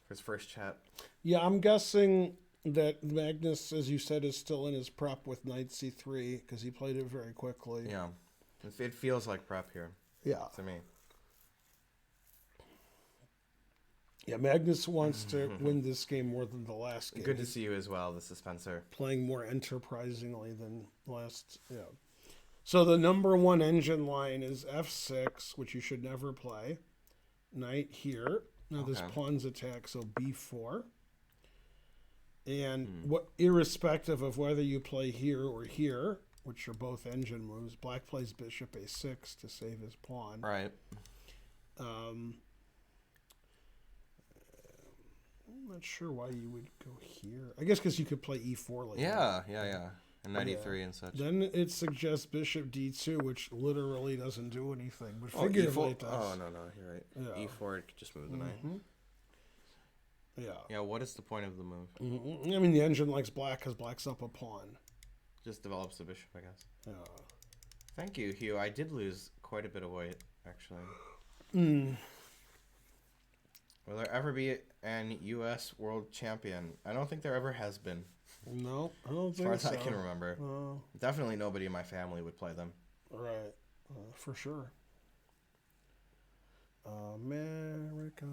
for his first chat. Yeah, I'm guessing that Magnus, as you said, is still in his prep with knight c3 because he played it very quickly. Yeah. It feels like prep here. Yeah. To me. Yeah, Magnus wants to win this game more than the last game. Good to see you as well, the Suspensor. Playing more enterprisingly than last. Yeah. So the number one engine line is f6, which you should never play. Knight here. Now this pawn's attack, so b4. And what, irrespective of whether you play here or here, which are both engine moves, black plays bishop a6 to save his pawn. Right. I'm not sure why you would go here. I guess because you could play e4 later. Yeah. And knight e3 and such. Then it suggests bishop d2, which literally doesn't do anything, but Oh, figuratively e4. it does. Oh, no, you're right. Yeah. E4, it could just move the knight. Yeah. Yeah, what is the point of the move? I mean, the engine likes black because black's up a pawn. Just develops the bishop, I guess. Yeah. Thank you, Hugh. I did lose quite a bit of weight, actually. Will there ever be an U.S. world champion? I don't think there ever has been. No, I don't As think far as so. I can remember. Definitely nobody in my family would play them. Right. For sure. America.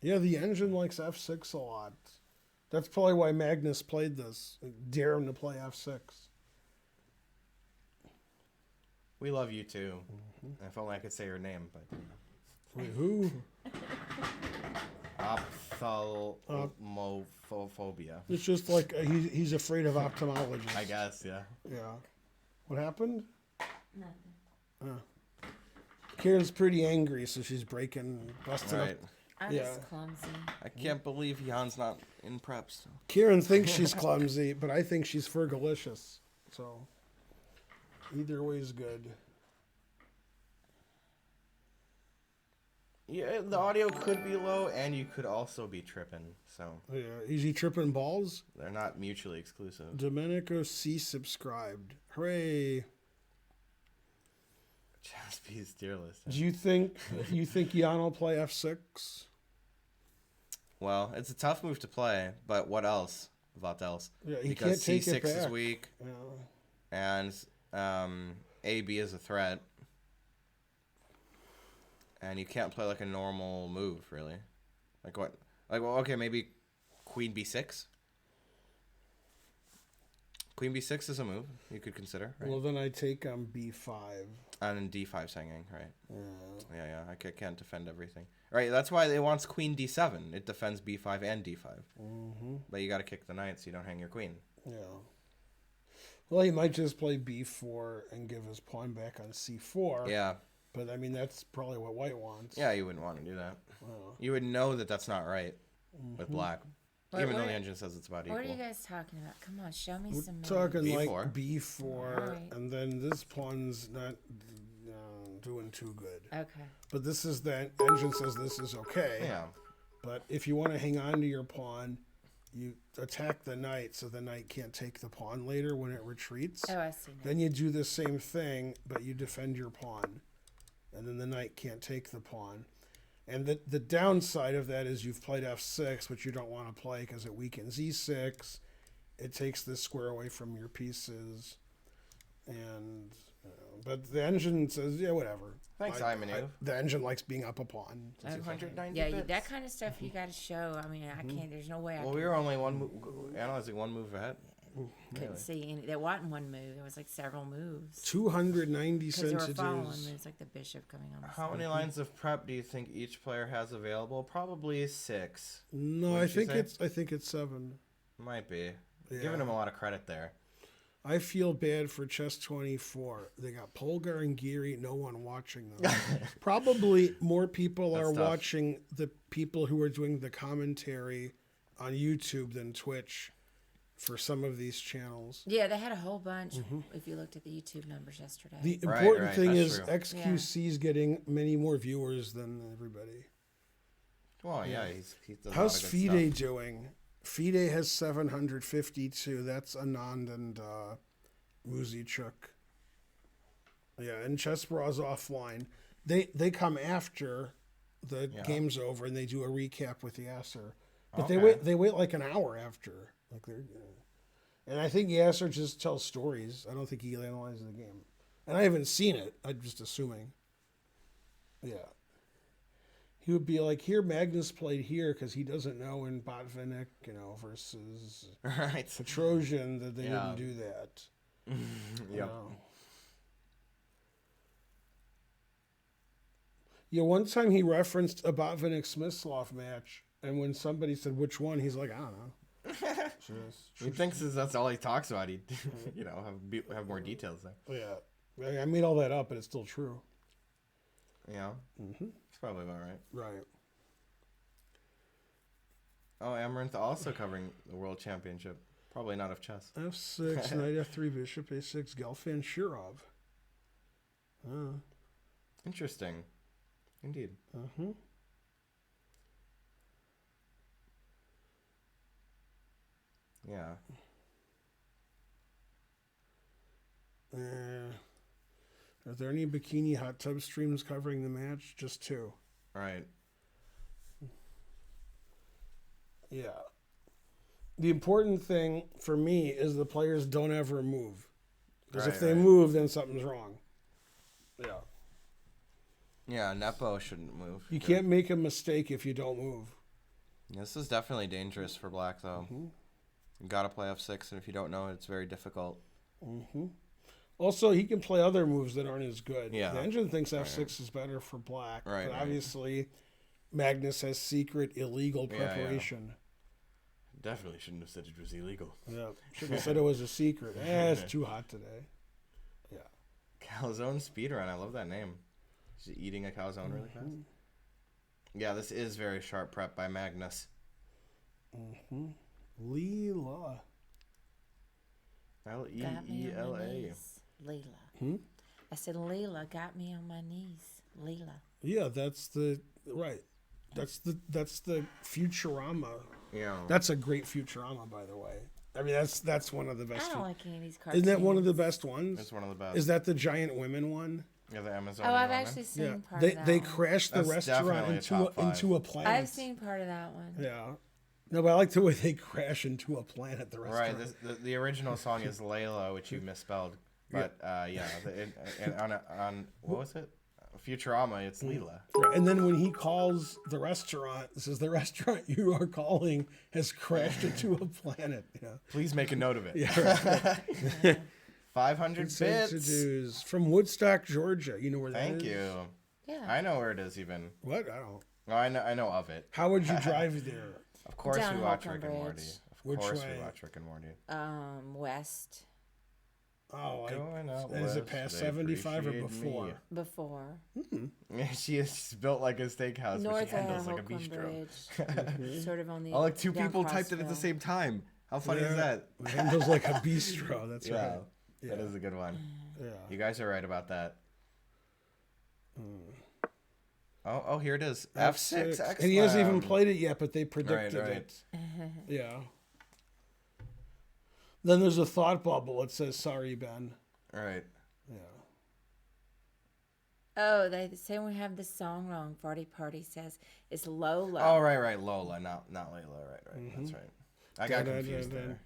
Yeah, the engine likes f6 a lot. That's probably why Magnus played this. Dare him to play f6. We love you too. If only I could say your name, but Wait, who? ophthalmophobia. It's just like he's afraid of ophthalmologists. I guess, yeah. Yeah. What happened? Nothing. Karen's pretty angry, so she's busting Right. up. I'm Yeah. just clumsy. I can't believe Jan's not in preps. Kieran thinks she's clumsy, but I think she's fergalicious. So either way's good. Yeah, the audio could be low, and you could also be tripping. So Yeah, is he tripping balls? they're not mutually exclusive. Domenico C subscribed. Hooray! Jaspy's tier list. Do you think Jan will play f6? Well, it's a tough move to play, but what else? What else? Yeah, he Because can't take C6 it back. is weak, Yeah. and AB is a threat. And you can't play like a normal move, really. Like what? Like, well, okay, maybe Queen B6? Queen B6 is a move you could consider, right? Well, then I take on b5. And then D5's hanging, right? Yeah. Yeah, I can't defend everything. Right, that's why it wants Queen D7. It defends B5 and D5. But you got to kick the knight so you don't hang your queen. Yeah. Well, he might just play b4 and give his pawn back on c4. Yeah. But, I mean, that's probably what white wants. Yeah, you wouldn't want to do that. Well, You would know that that's not right with black. What- Even though what- the engine says it's about What are you equal. guys talking about? Come on, show me we're some moves. talking like B4. b4, Alright. and then this pawn's not doing too good. Okay. But this is the engine says this is okay. Yeah. But if you want to hang on to your pawn, you attack the knight so the knight can't take the pawn later when it retreats. Oh, I see now. Then you do the same thing, but you defend your pawn. And then the knight can't take the pawn. And the downside of that is you've played f6, which you don't want to play because it weakens e6. It takes this square away from your pieces. And but the engine says, yeah, whatever. Thanks, Imanu. The engine likes being up a pawn. Okay. 290 Yeah, bits. that kind of stuff you got to show. I mean, I can't. There's no way I Well, we were only analyzing one move ahead. couldn't see any. There wasn't one move. There was like several moves. 290 Because there were following centimeters. moves, like the bishop coming on the How side. many lines of prep do you think each player has available? Probably 6. No, What I did you say? think it's 7. Might be. Yeah. Giving him a lot of credit there. I feel bad for Chess 24. They got Polgar and Geary, no one watching them. Probably more people That's are tough. watching the people who are doing the commentary on YouTube than Twitch for some of these channels. Yeah, they had a whole bunch. If you looked at the YouTube numbers yesterday. The Right, important right, thing that's is true. XQC's getting many more viewers than everybody. Well, yeah, he does How's a lot of good FIDE stuff. doing? FIDE has 752. That's Anand and Muzichuk. Yeah, and Chessbraw's offline. They come after the Yeah. game's over and they do a recap with Yasser. But Okay. they wait like an hour after. Like they're and I think Yasser just tells stories. I don't think he analyzes the game. And I haven't seen it. I'm just assuming. Yeah. He would be like, here, Magnus played here because he doesn't know in Botvinnik, versus Right. Petrosian that they Yeah. didn't do that. Yep. Yeah, one time he referenced a Botvinnik Smyslov match, and when somebody said which one, he's like, I don't know. He thinks that's all he talks about. He'd, have more details there. Yeah. I made all that up, but it's still true. Yeah. It's probably about right. Right. Oh, Amaranth also covering the World Championship. Probably not of chess. F6, knight F3, bishop A6, Gelfand Shirov. Interesting. Indeed. Yeah. Are there any bikini hot tub streams covering the match? Just 2. Right. Yeah. The important thing for me is the players don't ever move. Because if they move, then something's wrong. Yeah. Yeah, Nepo shouldn't move. You can't make a mistake if you don't move. This is definitely dangerous for black, though. You gotta play F6, and if you don't know it, it's very difficult. Also, he can play other moves that aren't as good. Yeah. The engine thinks F6 is better for black. Right, But obviously, Magnus has secret illegal preparation. Definitely shouldn't have said it was illegal. Yeah. Should have said it was a secret. It's too hot today. Yeah. Calzone speedrun. I love that name. Is he eating a calzone really fast? Yeah, this is very sharp prep by Magnus. Leela. Leela. Leela. I said Leela got me on my knees. Leela. Yeah, that's the right. That's the Futurama. Yeah. That's a great Futurama, by the way. I mean, that's one of the best. I don't like any of these cartoons. Isn't that one of the best ones? It's one of the best. Is that the giant women one? Yeah, the Amazon. Oh, I've actually seen part They of that they one. crashed the That's restaurant definitely into a planet. I've seen part of that one. Yeah. No, but I like the way they crash into a planet. The restaurant. Right. The original song is Layla, which you misspelled. But on what was it? Futurama, it's Leela. Right. And then when he calls the restaurant, it says the restaurant you are calling has crashed into a planet. Yeah. Please make a note of it. Yeah. Right. 500 bits from Woodstock, Georgia. You know where that is? Thank you. Yeah. I know where it is even. What? I don't. Well, I know of it. How would you drive there? Of course Down we watch Holcomb Rick and Morty. Bridge. Of Which course way? we watch Rick and Morty. West. Oh, Going out and is it west, past they 75 or appreciate before? me. Before. She is built like a steakhouse, but North she handles like a Holcomb bistro. Bridge. Sort of on the. Oh, like 2 down people typed it at the Crossville. same time. How funny is that? It handles like a bistro. That's Yeah, right. that is a good one. Yeah. You guys are right about that. Oh, here it is. F6. And he hasn't even played it yet, but they predicted Right. it. Yeah. Then there's a thought bubble. It says, "Sorry, Ben." Right. Yeah. Oh, they say we have this song wrong. Farty Party says it's Lola. Oh, right. Lola, not Layla. Right. That's right. I got confused there.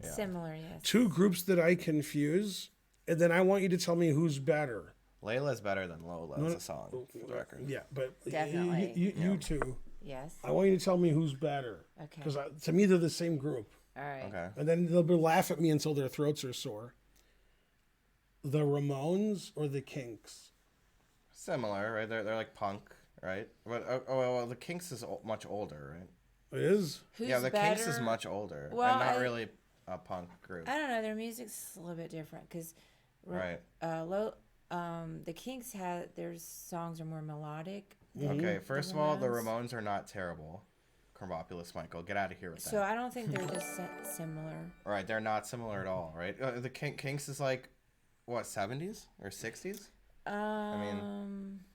Yeah. Similar, yes. 2 groups that I confuse, and then I want you to tell me who's better. Layla's better than Lola as a song, for the record. Yeah, but Definitely. you two. Yes. I want you to tell me who's better. Okay. Because to me, they're the same group. All right. Okay. And then they'll laugh at me until their throats are sore. The Ramones or the Kinks? Similar, right? They're like punk, right? But well, the Kinks is much older, right? It is? Who's Yeah, the better? Kinks is much older. Well, and not really a punk group. I don't know. Their music's a little bit different because, Right. the Kinks their songs are more melodic. Okay, first of all, the Ramones. Ramones are not terrible. Crumbopulous Michael, get out of here with that. So I don't think they're just similar. Right, they're not similar at all, right? The Kinks is like, what, 70s or 60s?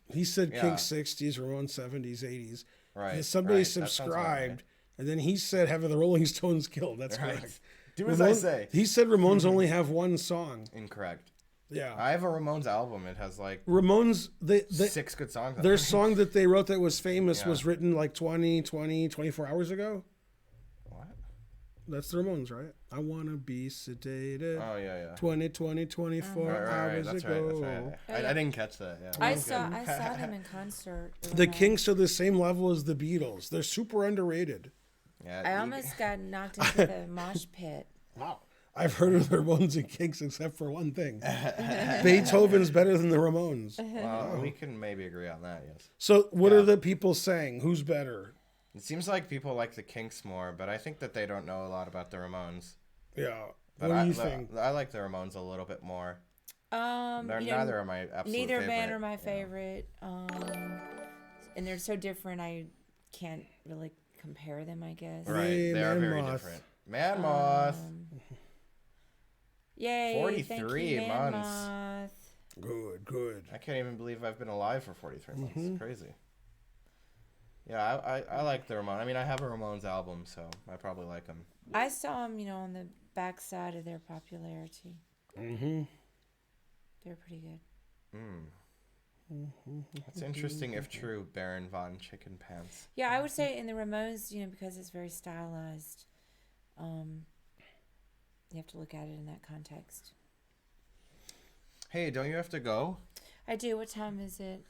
He said Yeah. Kinks 60s, Ramones 70s, 80s. Right. And somebody right, that sounds about subscribed, right. and then he said, "Have the Rolling Stones killed." That's Right. correct. Do as I say. He said Ramones only have one song. Incorrect. Yeah. I have a Ramones album. It has like Ramones, they 6 good songs on their it. song that they wrote that was famous Yeah. was written like 24 hours ago. What? That's the Ramones, right? I want to be sedated. Oh, yeah. 24 Right, hours that's ago. right. I didn't catch that, yeah. I saw them in concert. The Kinks are the same level as the Beatles. They're super underrated. Yeah, I almost got knocked into the mosh pit. Wow. I've heard of the Ramones and Kinks except for one thing. Beethoven's better than the Ramones. Well, we can maybe agree on that, yes. So what are the people saying? Who's better? It seems like people like the Kinks more, but I think that they don't know a lot about the Ramones. Yeah. But What do you think? I like the Ramones a little bit more. Neither are my absolute neither favorite. band are my favorite. And they're so different. I can't really compare them, I guess. Right, Hey, they are Man very Moth. different. Man Moth. Yay! 43 thank you, Man months. Moth. Good. I can't even believe I've been alive for 43 months. It's crazy. Yeah, I like the Ramones. I mean, I have a Ramones album, so I probably like them. I saw them, on the backside of their popularity. Mm-hmm. They're pretty good. It's interesting if true, Baron von Chicken Pants. Yeah, I would say in the Ramones, because it's very stylized. You have to look at it in that context. Hey, don't you have to go? I do. What time is it?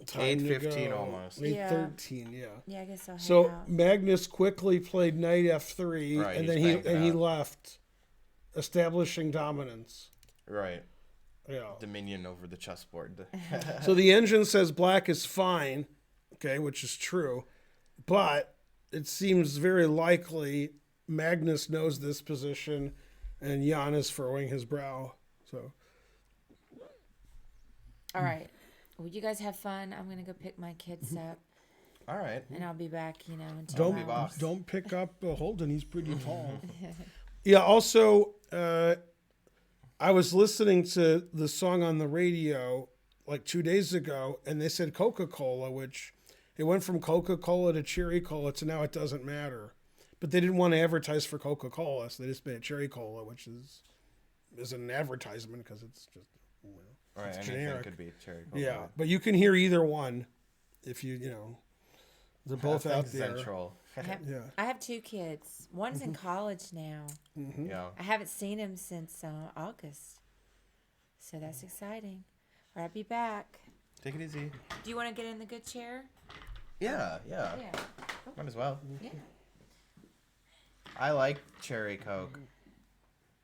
8:15 almost. 8:13, yeah. Yeah, I guess I'll head So out. Magnus quickly played knight f3, Right, and he's then banked he out. left, establishing dominance. Right. Yeah. Dominion over the chessboard. So the engine says black is fine, okay, which is true, but it seems very likely Magnus knows this position, and Jan is furrowing his brow. So All right. Well, you guys have fun. I'm gonna go pick my kids up, All right. and I'll be back. In 2 don't hours. boss. don't pick up Holden. He's pretty tall. Yeah. Also, I was listening to the song on the radio like 2 days ago, and they said Coca-Cola, which it went from Coca-Cola to Cherry Cola to now it doesn't matter. But they didn't want to advertise for Coca-Cola, so they just made it Cherry Cola, which is an advertisement because it's just Right, it's anything generic. could be cherry cola. Yeah, but you can hear either one if they're both out there. Central. Yeah. I have 2 kids. One's in college now. Yeah. I haven't seen him since August, so that's exciting. All right, I'll be back. Take it easy. Do you want to get in the good chair? Yeah. Yeah. Might as well. Yeah. I like cherry Coke.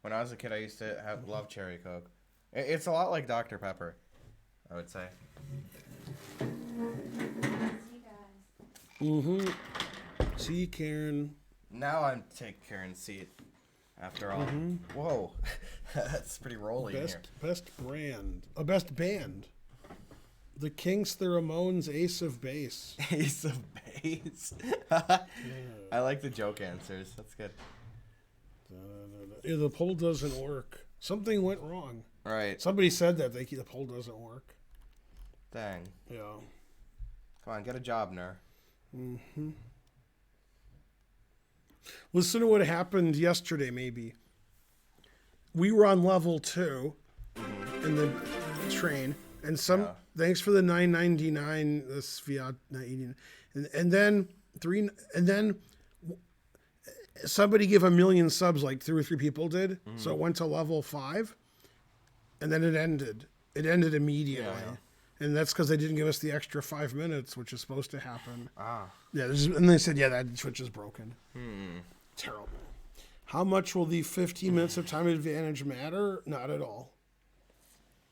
When I was a kid, I used to love cherry Coke. It's a lot like Dr. Pepper, I would say. See, Karen. Now I take Karen's seat. After all. Whoa. That's pretty rolling here. Best best band. The Kinks, the Ramones, Ace of Base. Ace of Base. I like the joke answers. That's good. Yeah, the poll doesn't work. Something went wrong. Right. Somebody said that the poll doesn't work. Dang. Yeah. Come on, get a job, Ner. Listen to what happened yesterday, maybe. We were on level 2 in the train, and thanks for the $9.99 this Fiat 989, and then somebody gave 1 million subs, like 2 or 3 people did, so it went to level 5, and then it ended. It ended immediately. Yeah. And that's because they didn't give us the extra 5 minutes, which is supposed to happen. Yeah, Ah. and they said, yeah, that switch is broken. Terrible. How much will the 15 minutes of time advantage matter? Not at all.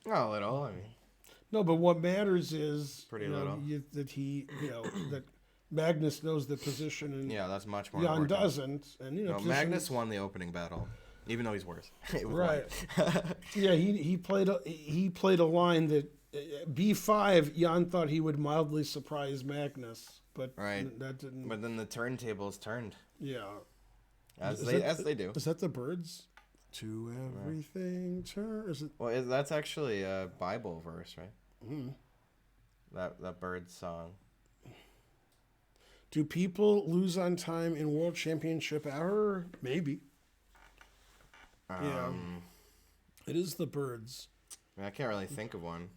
Not a little. I mean, No, but what matters is Pretty little. that Magnus knows the position and yeah, that's much more Jan important. doesn't. And No, positions- Magnus won the opening battle, even though he's worse. It was Right. won. Yeah, he played a line that B5. Jan thought he would mildly surprise Magnus, but Right. that didn't. But then the turntables turned, Yeah. as Is they do. Is that the birds? To everything turn. Is it? Well, that's actually a Bible verse, right? That Birds song. Do people lose on time in World Championship hour? Maybe. Yeah. It is the birds. I mean, I can't really think of one.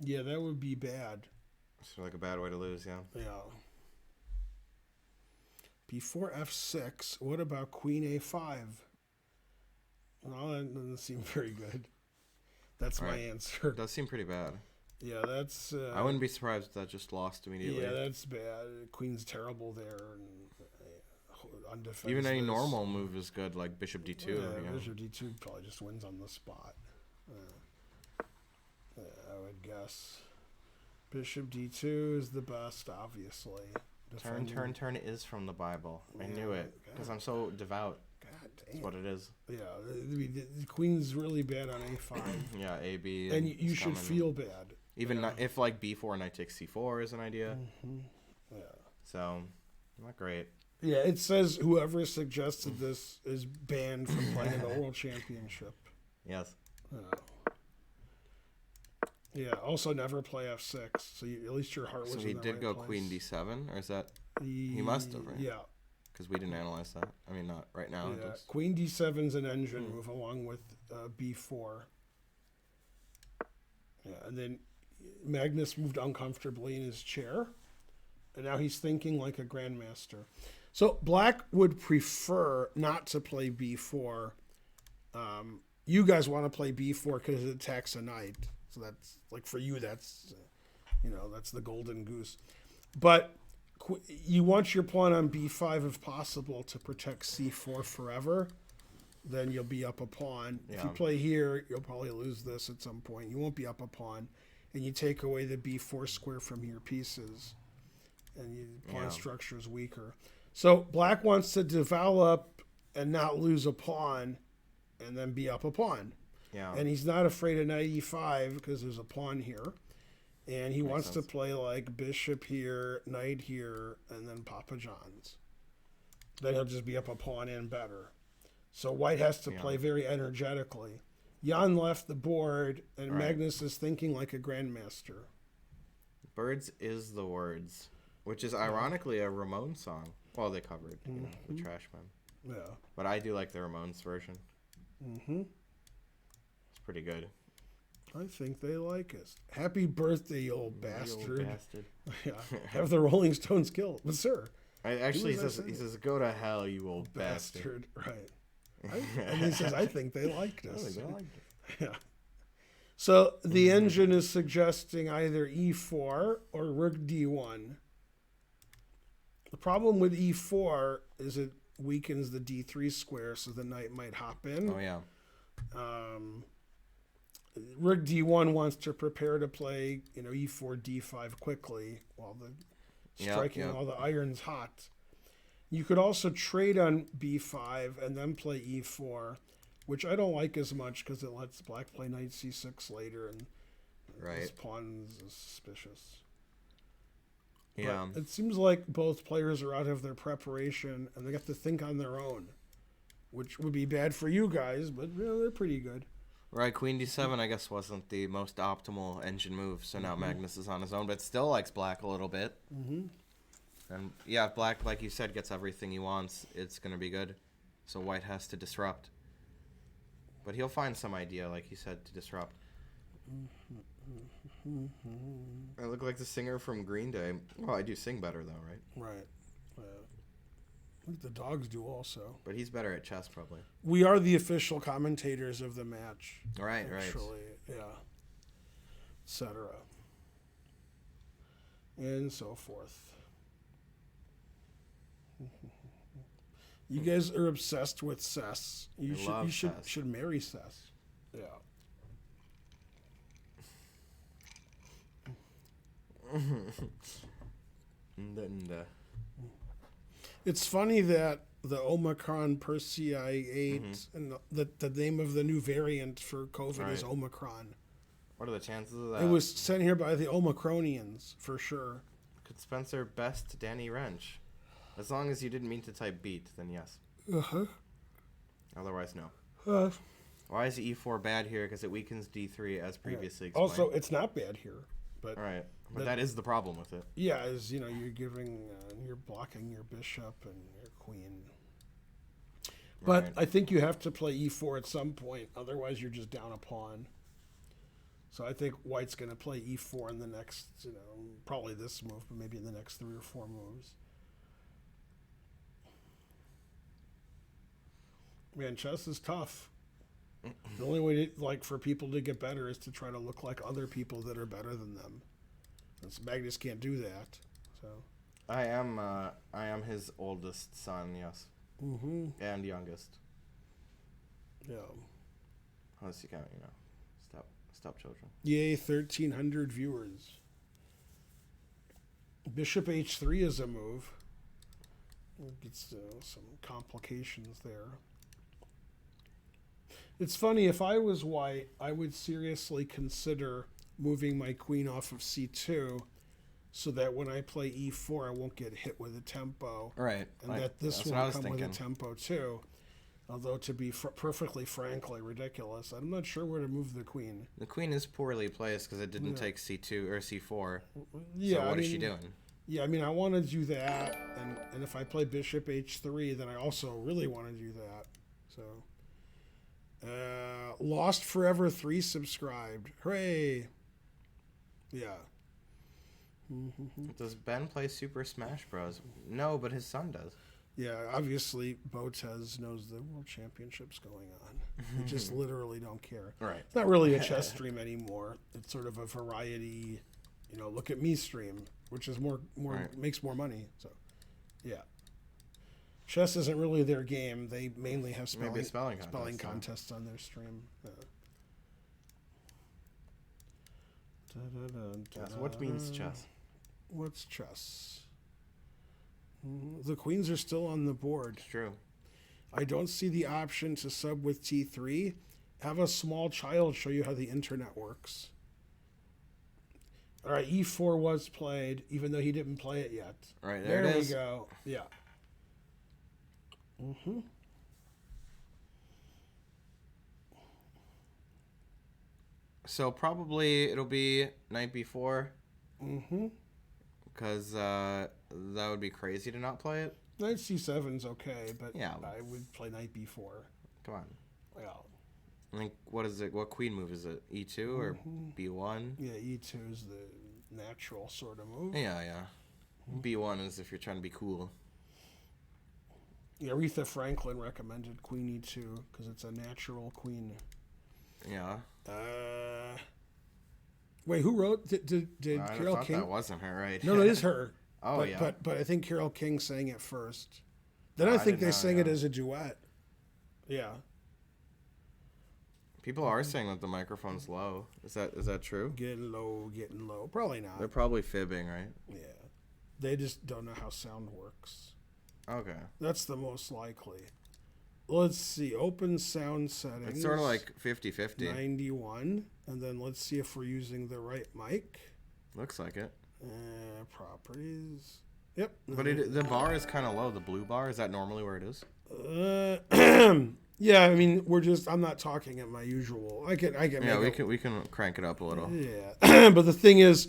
Yeah, that would be bad. It's like a bad way to lose, yeah. Yeah. Before F6, what about Queen A5? Well, that doesn't seem very good. That's my Right. answer. It does seem pretty bad. Yeah, that's. I wouldn't be surprised if that just lost immediately. Yeah, that's bad. Queen's terrible there, and undefended. Even any normal move is good, like Bishop D2. Yeah, you know? Bishop D2 probably just wins on the spot. I would guess. Bishop D2 is the best, obviously. Turn is from the Bible. I knew it because I'm so devout. God damn. That's what it is. Yeah, the queen's really bad on A5. Yeah, A, B. And you should feel bad. Even if like B4 knight takes C4 is an idea. Mm-hmm. Yeah. So, not great. Yeah, it says whoever suggested this is banned from playing in the World Championship. Yes. Yeah, also never play F6, so at least your heart was in the right place. So he did go Queen D7, or is that... He must have, right? Yeah. Because we didn't analyze that. I mean, not right now. Yeah, Queen D7's an engine move along with B4. Yeah, and then Magnus moved uncomfortably in his chair, and now he's thinking like a grandmaster. So black would prefer not to play B4. You guys want to play B4 because it attacks a knight. So that's, like, for you, that's, that's the golden goose. But you want your pawn on B5 if possible to protect C4 forever. Then you'll be up a pawn. Yeah. If you play here, you'll probably lose this at some point. You won't be up a pawn. And you take away the B4 square from your pieces. And your pawn structure is weaker. So black wants to develop and not lose a pawn and then be up a pawn. Yeah. And he's not afraid of knight e5 because there's a pawn here. And he wants to play like bishop here, knight here, and then Papa John's. Then he'll just be up a pawn and better. So white has to play very energetically. Jan left the board, and Magnus is thinking like a grandmaster. Birds is the words, which is ironically a Ramones song. Well, they covered the Trash Men. Yeah. But I do like the Ramones version. Mm-hmm. Pretty good. I think they like us. Happy birthday, you old bastard. You old bastard. Yeah. Have the Rolling Stones killed. But sir. He says, go to hell, you old bastard. Right. And he says, I think they liked us. They liked us. Yeah. So the engine is suggesting either E4 or rook D1. The problem with E4 is it weakens the D3 square, so the knight might hop in. Oh, yeah. Rook D1 wants to prepare to play, E4, D5 quickly while striking all the irons hot. You could also trade on B5 and then play E4, which I don't like as much because it lets black play knight C6 later, and his pawn is suspicious. Yeah. But it seems like both players are out of their preparation and they have to think on their own, which would be bad for you guys, but they're pretty good. Right, Queen D7, I guess, wasn't the most optimal engine move, so now Magnus is on his own, but still likes black a little bit. Mm-hmm. And, yeah, if black, like you said, gets everything he wants, it's going to be good. So white has to disrupt. But he'll find some idea, like you said, to disrupt. I look like the singer from Green Day. Well, I do sing better, though, right? Right. I think the dogs do also. But he's better at chess, probably. We are the official commentators of the match. Right, actually, yeah. Etc. And so forth. You guys are obsessed with Cess. You should marry Cess. Yeah. It's funny that the Omicron Persei 8 and the name of the new variant for COVID is Omicron. What are the chances of that? It was sent here by the Omicronians, for sure. Could Spencer best Danny Wrench? As long as you didn't mean to type beat, then yes. Uh-huh. Otherwise, no. Why is E4 bad here? Because it weakens D3 as previously explained. Also, it's not bad here. But all right. But that is the problem with it. Yeah, as you're giving, you're blocking your bishop and your queen. But I think you have to play E4 at some point. Otherwise, you're just down a pawn. So I think white's going to play E4 in the next, probably this move, but maybe in the next 3 or 4 moves. Man, chess is tough. The only way for people to get better is to try to look like other people that are better than them. And Magnus can't do that. So I am his oldest son, yes. Mm-hmm. And youngest. Yeah. Unless you count, step children. Yay, 1,300 viewers. Bishop h3 is a move. It gets some complications there. It's funny, if I was white, I would seriously consider moving my queen off of c2 so that when I play e4, I won't get hit with a tempo. Right. And that this that's what I will was come thinking. with a tempo too. Although, to be perfectly frankly ridiculous, I'm not sure where to move the queen. The queen is poorly placed because it didn't take c2 or c4. Yeah, So what is she doing? Yeah, I mean, I want to do that, and if I play bishop h3, then I also really want to do that. So, Lost Forever 3 subscribed. Hooray! Yeah. Does Ben play Super Smash Bros? No, but his son does. Yeah, obviously, Botez knows the World Championship's going on. They just literally don't care. Right. It's not really a chess stream anymore. It's sort of a variety, look at me stream, which is more Right. makes more money. So, yeah. Chess isn't really their game. They mainly have Maybe a spelling spelling contest, contests on their stream. Yes, what means chess? What's chess? The queens are still on the board. It's true. I don't see the option to sub with T3. Have a small child show you how the internet works. All right, E4 was played, even though he didn't play it yet. Right, there it is. we go. Yeah. So probably it'll be knight b4. Because that would be crazy to not play it. Knight C7's okay, but Yeah. I would play Knight B4. Come on. Yeah. I think, what is it? What queen move is it? E2 or b1? Yeah, E2 is the natural sort of move. Yeah. B1 is if you're trying to be cool. Yeah, Aretha Franklin recommended Queen E2 because it's a natural queen. Yeah. Wait, who wrote? Did I Carole thought King? that wasn't her, right? No, it is her. Oh, but, yeah. But I think Carole King sang it first. Then Oh, I I think didn't they know, sang it yeah. as a duet. Yeah. People are saying that the microphone's low. Is that true? Getting low. Probably not. They're probably fibbing, right? Yeah. They just don't know how sound works. Okay. That's the most likely. Let's see. Open sound settings. It's sort of like 50-50. 91. And then let's see if we're using the right mic. Looks like it. Properties. Yep. But the bar is kind of low. The blue bar, is that normally where it is? Yeah, I mean, I'm not talking at my usual. I can Yeah, make we can crank it up a little. Yeah. But the thing is,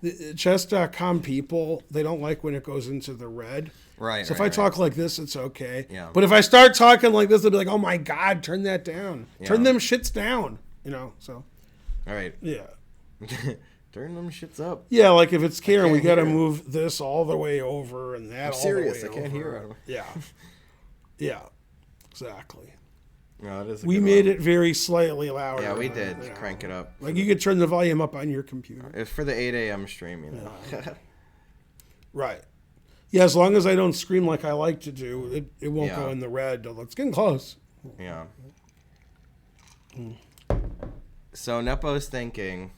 the chess.com people, they don't like when it goes into the red. Right. So if I talk like this, it's okay. Yeah. But if I start talking like this, they'll be like, "Oh my God, turn that down. Yeah. Turn them shits down." So. All right. Yeah. Turn them shits up. Yeah, like if it's Karen, we got to hear it. move this all the way over and that I'm all serious. the way I can't over. hear it. Yeah. Yeah. Exactly. No, it is. We made it very slightly louder. Yeah, we did. Crank it up. Like you could turn the volume up on your computer. It's for the 8 a.m. stream, Right. Yeah, as long as I don't scream like I like to do, it won't Yeah. go in the red. It's getting close. Yeah. So Nepo's thinking,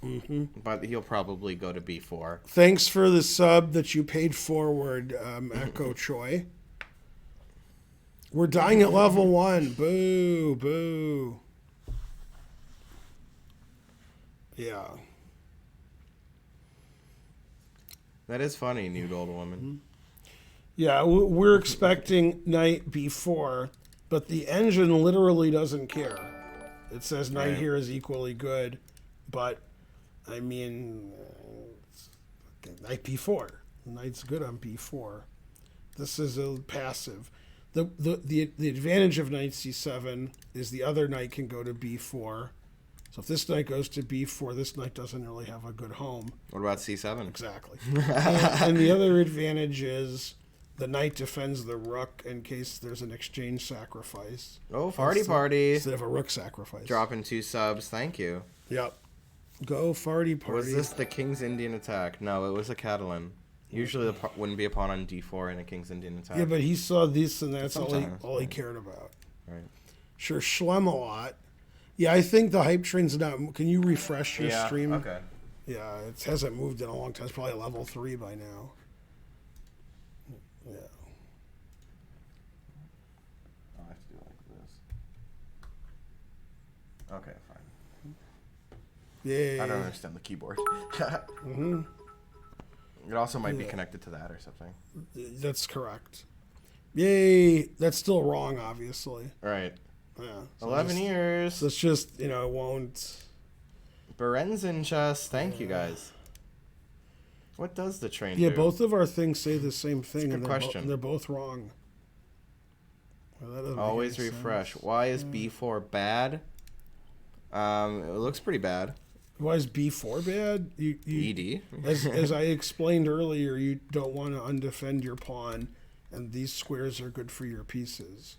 but he'll probably go to b4. Thanks for the sub that you paid forward, Echo Choi. We're dying at level 1. Boo, boo. Yeah. That is funny, nude old woman. Yeah, we're expecting knight b4, but the engine literally doesn't care. It says knight Right. here is equally good, but I mean, knight b4. Knight's good on b4. This is a passive. The advantage of knight c7 is the other knight can go to b4. So if this knight goes to b4, this knight doesn't really have a good home. What about c7? Exactly. And the other advantage is the knight defends the rook in case there's an exchange sacrifice. Oh, party. Instead of a rook sacrifice. Dropping 2 subs. Thank you. Yep. Go farty party. Was this the King's Indian attack? No, it was a Catalan. Usually wouldn't be a pawn on d4 in a King's Indian attack. Yeah, but he saw this and that's all he Sometimes. cared about. Right. Sure, Schlemalot. Yeah, I think the hype train's not... Can you refresh your stream? Okay. Yeah, it hasn't moved in a long time. It's probably level 3 by now. Okay, fine. Yeah. I don't understand the keyboard. It also might be connected to that or something. That's correct. Yay. That's still wrong, obviously. Right. Yeah. 11 years. So it's just, it won't. Berenzen chess. Thank you, guys. What does the train do? Yeah, both of our things say the same thing. That's a good question. They're both wrong. Well, that doesn't make Always any refresh. sense. Why is B4 bad? It looks pretty bad. Why is B4 bad? ED. As I explained earlier, you don't want to undefend your pawn, and these squares are good for your pieces.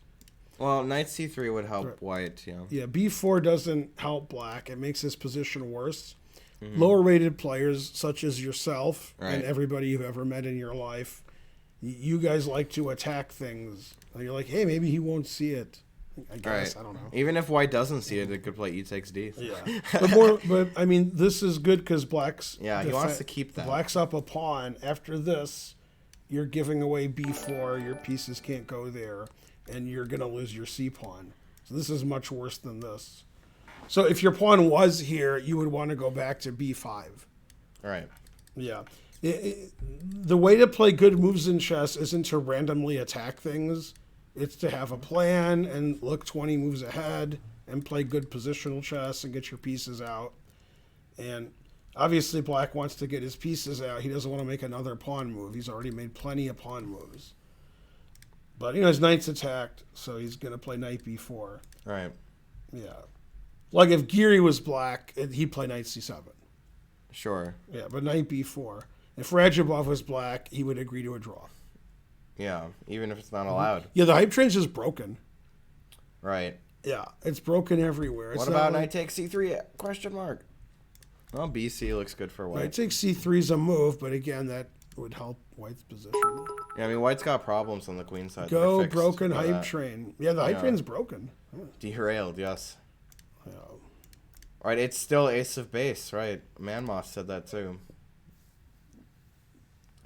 Well, knight C3 would help white, yeah. Yeah, B4 doesn't help black. It makes his position worse. Lower rated players, such as yourself and everybody you've ever met in your life, you guys like to attack things. And you're like, hey, maybe he won't see it. I guess. I don't know. Even if white doesn't see it, it could play e takes d. Yeah. But I mean, this is good because black's. Yeah, he wants to keep that. Black's up a pawn. After this, you're giving away B4. Your pieces can't go there, and you're going to lose your C pawn. So this is much worse than this. So if your pawn was here, you would want to go back to B5. Right. Yeah. The way to play good moves in chess isn't to randomly attack things. It's to have a plan and look 20 moves ahead and play good positional chess and get your pieces out. And obviously black wants to get his pieces out. He doesn't want to make another pawn move. He's already made plenty of pawn moves. But, his knight's attacked, so he's going to play knight b4. Right. Yeah. Like if Geary was black, he'd play knight c7. Sure. Yeah, but knight b4. If Radjabov was black, he would agree to a draw. Yeah, even if it's not allowed. Yeah, the hype train's just broken. Right. Yeah, it's broken everywhere. It's what about knight takes c3? Question mark. Well, BC looks good for white. Knight takes c3 is a move, but again, that would help white's position. Yeah, I mean, white's got problems on the queen side. Go Fixed broken by hype that. train. Yeah, the hype train's broken. Yeah. Derailed, yes. Yeah. Right, it's still ace of base, right? Manmoth said that too.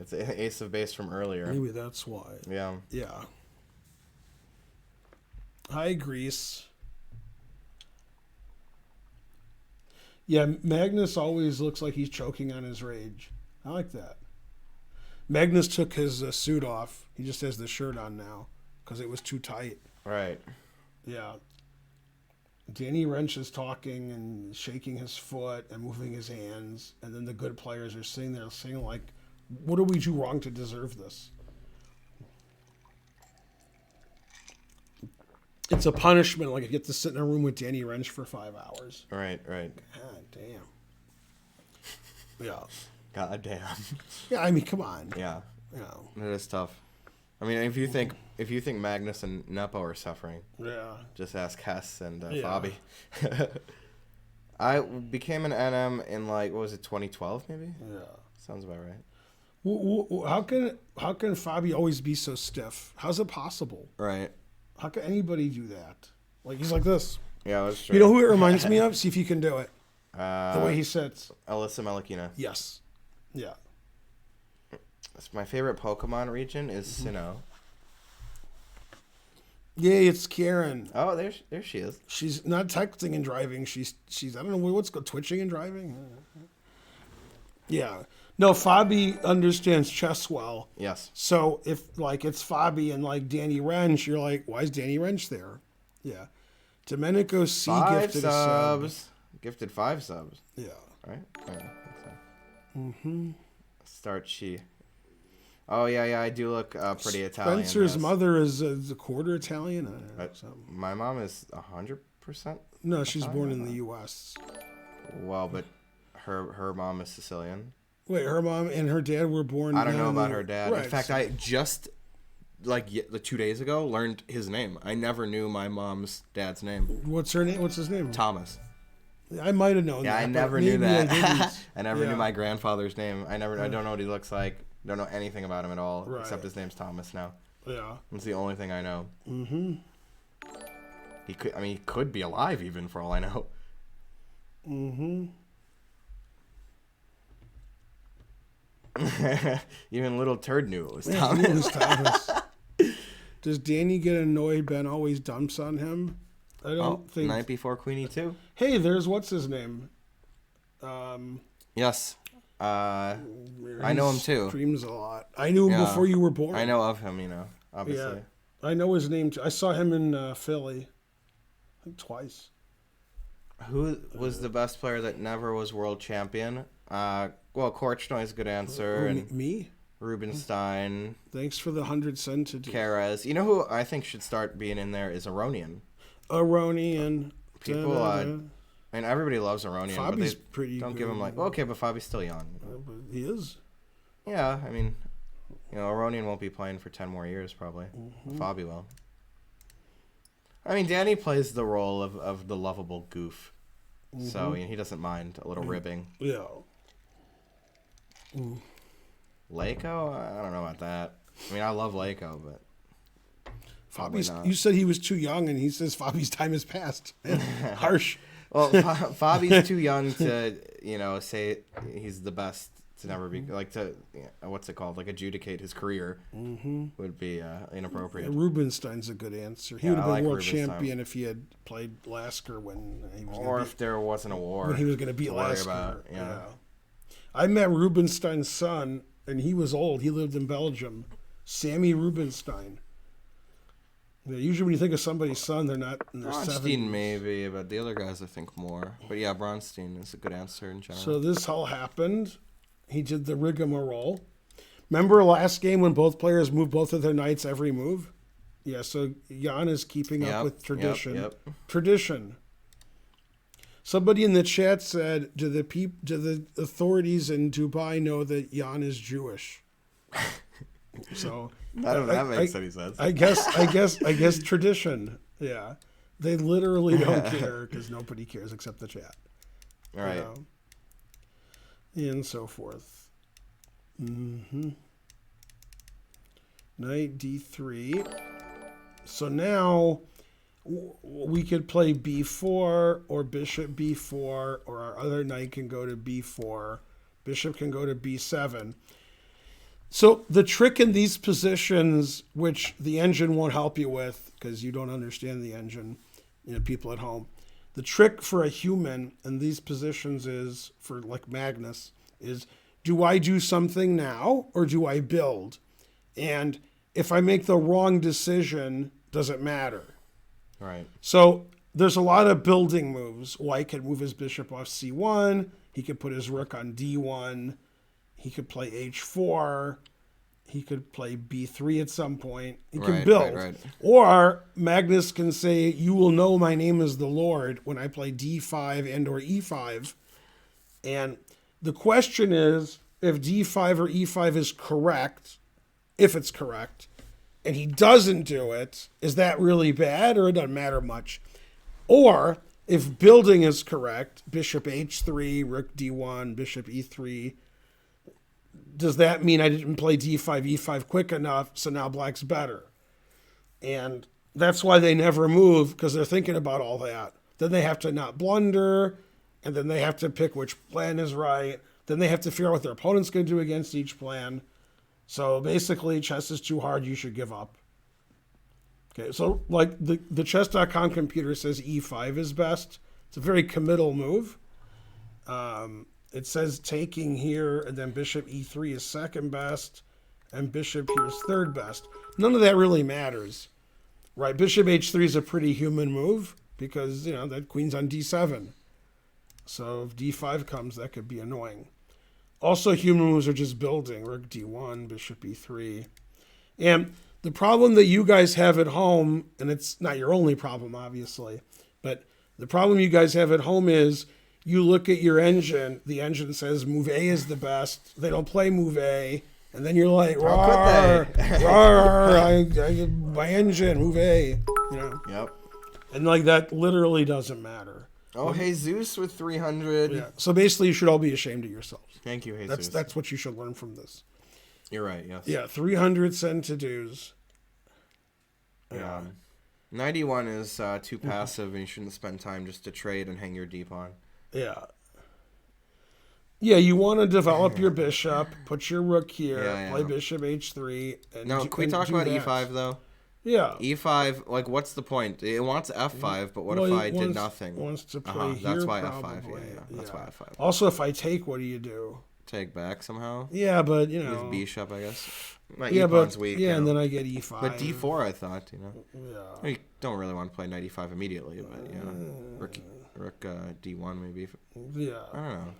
It's ace of base from earlier. Maybe that's why. Yeah. Yeah. Hi, Greece. Yeah, Magnus always looks like he's choking on his rage. I like that. Magnus took his suit off. He just has the shirt on now because it was too tight. Right. Yeah. Danny Wrench is talking and shaking his foot and moving his hands, and then the good players are sitting there saying, like, what do we do wrong to deserve this? It's a punishment, like you get to sit in a room with Danny Wrench for 5 hours. Right, right. God damn. Yeah. God damn. Yeah, I mean, come on. Yeah. You know. It is tough. I mean, if you think Magnus and Nepo are suffering, Yeah. just ask Hess and Yeah. Fabi. I became an NM in what was it, 2012 maybe? Yeah. Sounds about right. How can Fabi always be so stiff? How's it possible? Right. How can anybody do that? Like, he's like this. Yeah, that's true. You know who it reminds me of? See if you can do it. The way he sits. Alyssa Melakina. Yes. Yeah. My favorite Pokemon region is Sinnoh. Yay, it's Karen. Oh, there she is. She's not texting and driving. She's I don't know what's called twitching and driving. Yeah. No, Fabi understands chess well. Yes. So if it's Fabi and Danny Wrench, you're like, why is Danny Wrench there? Yeah. Domenico C 5 gifted subs. a sub. Gifted 5 subs. Yeah. Right? Yeah. Mm-hmm. Start she. Oh, yeah, I do look pretty Italian. Spencer's yes. mother is a quarter Italian. My mom is 100%. No, she's born in the U.S. Well, but her mom is Sicilian. Wait, her mom and her dad were born. I don't know about her dad. Right, in fact, I just 2 days ago learned his name. I never knew my mom's dad's name. What's her name? What's his name? Thomas. I might have known. Yeah, that, I never knew that. I never Yeah. knew my grandfather's name. I don't know what he looks like. Don't know anything about him at all, Right. except his name's Thomas now. Yeah. That's the only thing I know. Mm-hmm. He could be alive even for all I know. Mm-hmm. Even little turd knew it was Yeah, Thomas. he was Thomas. Does Danny get annoyed Ben always dumps on him? I don't think. Knight before queen e2. Hey, there's what's his name? Yes. I know him too. Streams a lot. I knew him before you were born. I know of him, obviously. Yeah, I know his name too. I saw him in Philly, I think twice. Who was the best player that never was world champion? Well, Korchnoi is a good answer. And me? Rubinstein. Thanks for the 100 cents. Keres. You know who I think should start being in there is Aronian. Aronian. People, and everybody loves Aronian. Fabi's but pretty don't good. give him okay, but Fabi's still young. But he is. Yeah, I mean, Aronian won't be playing for 10 more years probably. Fabi will. I mean, Danny plays the role of the lovable goof. So he doesn't mind a little ribbing. Yeah. Leiko? I don't know about that. I mean, I love Leiko, but Fabi's. You said he was too young, and he says Fabi's time has passed. Harsh. Well, Fabi's too young to, say he's the best to never be what's it called? Adjudicate his career would be inappropriate. Rubinstein's a good answer. He would have been world champion if he had played Lasker when he was. If there wasn't a war. When he was going to beat Lasker. Yeah. I met Rubinstein's son, and he was old. He lived in Belgium. Sammy Rubinstein. Usually when you think of somebody's son, they're not in their 70s. Bronstein maybe, but the other guys I think more. But yeah, Bronstein is a good answer in general. So this all happened. He did the rigmarole. Remember last game when both players moved both of their knights every move? Yeah, so Jan is keeping up with tradition. Yep. Tradition. Somebody in the chat said, do the authorities in Dubai know that Jan is Jewish? So that makes any sense. I guess tradition. Yeah. They literally don't care because nobody cares except the chat. All right. And so forth. Knight d3. So now we could play b4 or bishop b4, or our other knight can go to b4. Bishop can go to b7. So the trick in these positions, which the engine won't help you with because you don't understand the engine, people at home, the trick for a human in these positions is, for Magnus, is do I do something now or do I build? And if I make the wrong decision, does it matter? Right. So there's a lot of building moves. White could move his bishop off c1. He could put his rook on d1. He could play h4. He could play b3 at some point. He can build. Right. Or Magnus can say, you will know my name is the Lord when I play d5 and or e5. And the question is, if d5 or e5 is correct, if it's correct, and he doesn't do it, is that really bad or it doesn't matter much? Or if building is correct, bishop h3, rook d1, bishop e3, does that mean I didn't play d5, e5 quick enough, so now black's better? And that's why they never move, because they're thinking about all that. Then they have to not blunder, and then they have to pick which plan is right. Then they have to figure out what their opponent's going to do against each plan. So basically, chess is too hard, you should give up. Okay, so the chess.com computer says e5 is best. It's a very committal move. It says taking here, and then bishop e3 is second best, and bishop here is third best. None of that really matters, right? Bishop h3 is a pretty human move because, that queen's on d7. So if d5 comes, that could be annoying. Also, human moves are just building. Rook d1, bishop e3. And the problem that you guys have at home, and it's not your only problem, obviously, but the problem you guys have at home is you look at your engine, the engine says move A is the best. They don't play move A. And then you're like, rawr, my engine, move A. Yep. And that literally doesn't matter. Oh, Jesus with 300. Yeah. So basically, you should all be ashamed of yourselves. Thank you, Jesus. That's what you should learn from this. You're right, yes. Yeah, 300 send to do's. Yeah. 91 is too passive, and you shouldn't spend time just to trade and hang your d pawn. Yeah. Yeah, you want to develop your bishop, put your rook here, play bishop h3. And can we talk about e5, though? Yeah. E5, like, what's the point? It wants F5, but what if I did nothing? Wants to play here, that's why probably. F5. Yeah. That's why F5. Also, if I take, what do you do? Take back somehow. Yeah, but you know. Use bishop, I guess. My Yeah, E-pawn's but weak. yeah, and then I get E5. But D4, I thought, you know. Yeah. You don't really want to play knight E5 immediately, but yeah, rook D1 maybe. Yeah. I don't know.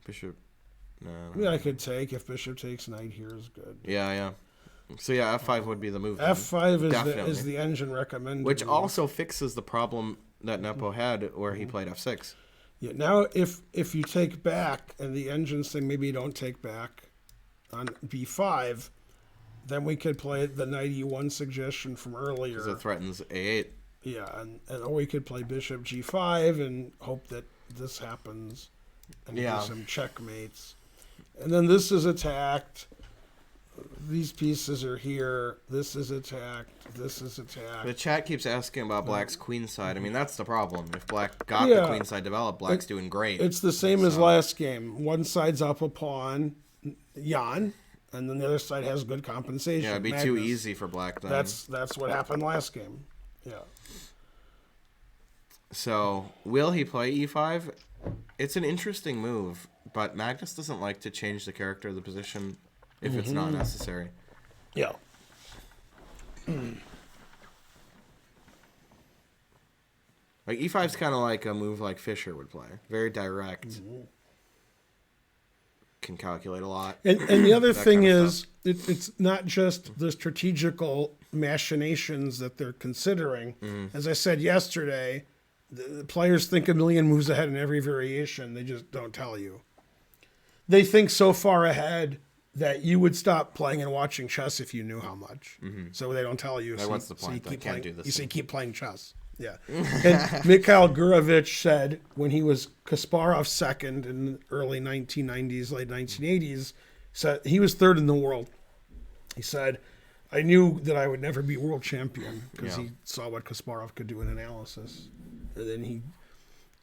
Bishop. No. Yeah, I could take if bishop takes knight here is good. Yeah. So yeah, F5 would be the move. F5 is the engine recommended. Which also fixes the problem that Nepo had where he played F6. Yeah. Now, if you take back and the engine's saying maybe you don't take back on B5, then we could play the knight E1 suggestion from earlier. Because it threatens A8. Yeah, or we could play bishop G5 and hope that this happens and do some checkmates. And then this is attacked. These pieces are here. This is attacked. This is attacked. The chat keeps asking about Black's queen side. I mean, that's the problem. If Black got the queen side developed, Black's doing great. It's the same as last game. One side's up a pawn, Jan, and then the other side has good compensation. Yeah, it'd be too easy for Black then. That's what happened last game. Yeah. So, will he play E5? It's an interesting move, but Magnus doesn't like to change the character of the position if it's not necessary. Yeah. Like E5's kind of like a move like Fischer would play. Very direct. Can calculate a lot. And the other thing is, it's not just the strategical machinations that they're considering. As I said yesterday, the players think a million moves ahead in every variation. They just don't tell you. They think so far ahead that you would stop playing and watching chess if you knew how much. So they don't tell you. Like, what's the point? So you can't do this. You say keep playing chess. Yeah. And Mikhail Gurevich said when he was Kasparov's second in the early 1990s, late 1980s, said he was third in the world. He said, I knew that I would never be world champion because he saw what Kasparov could do in analysis. And then he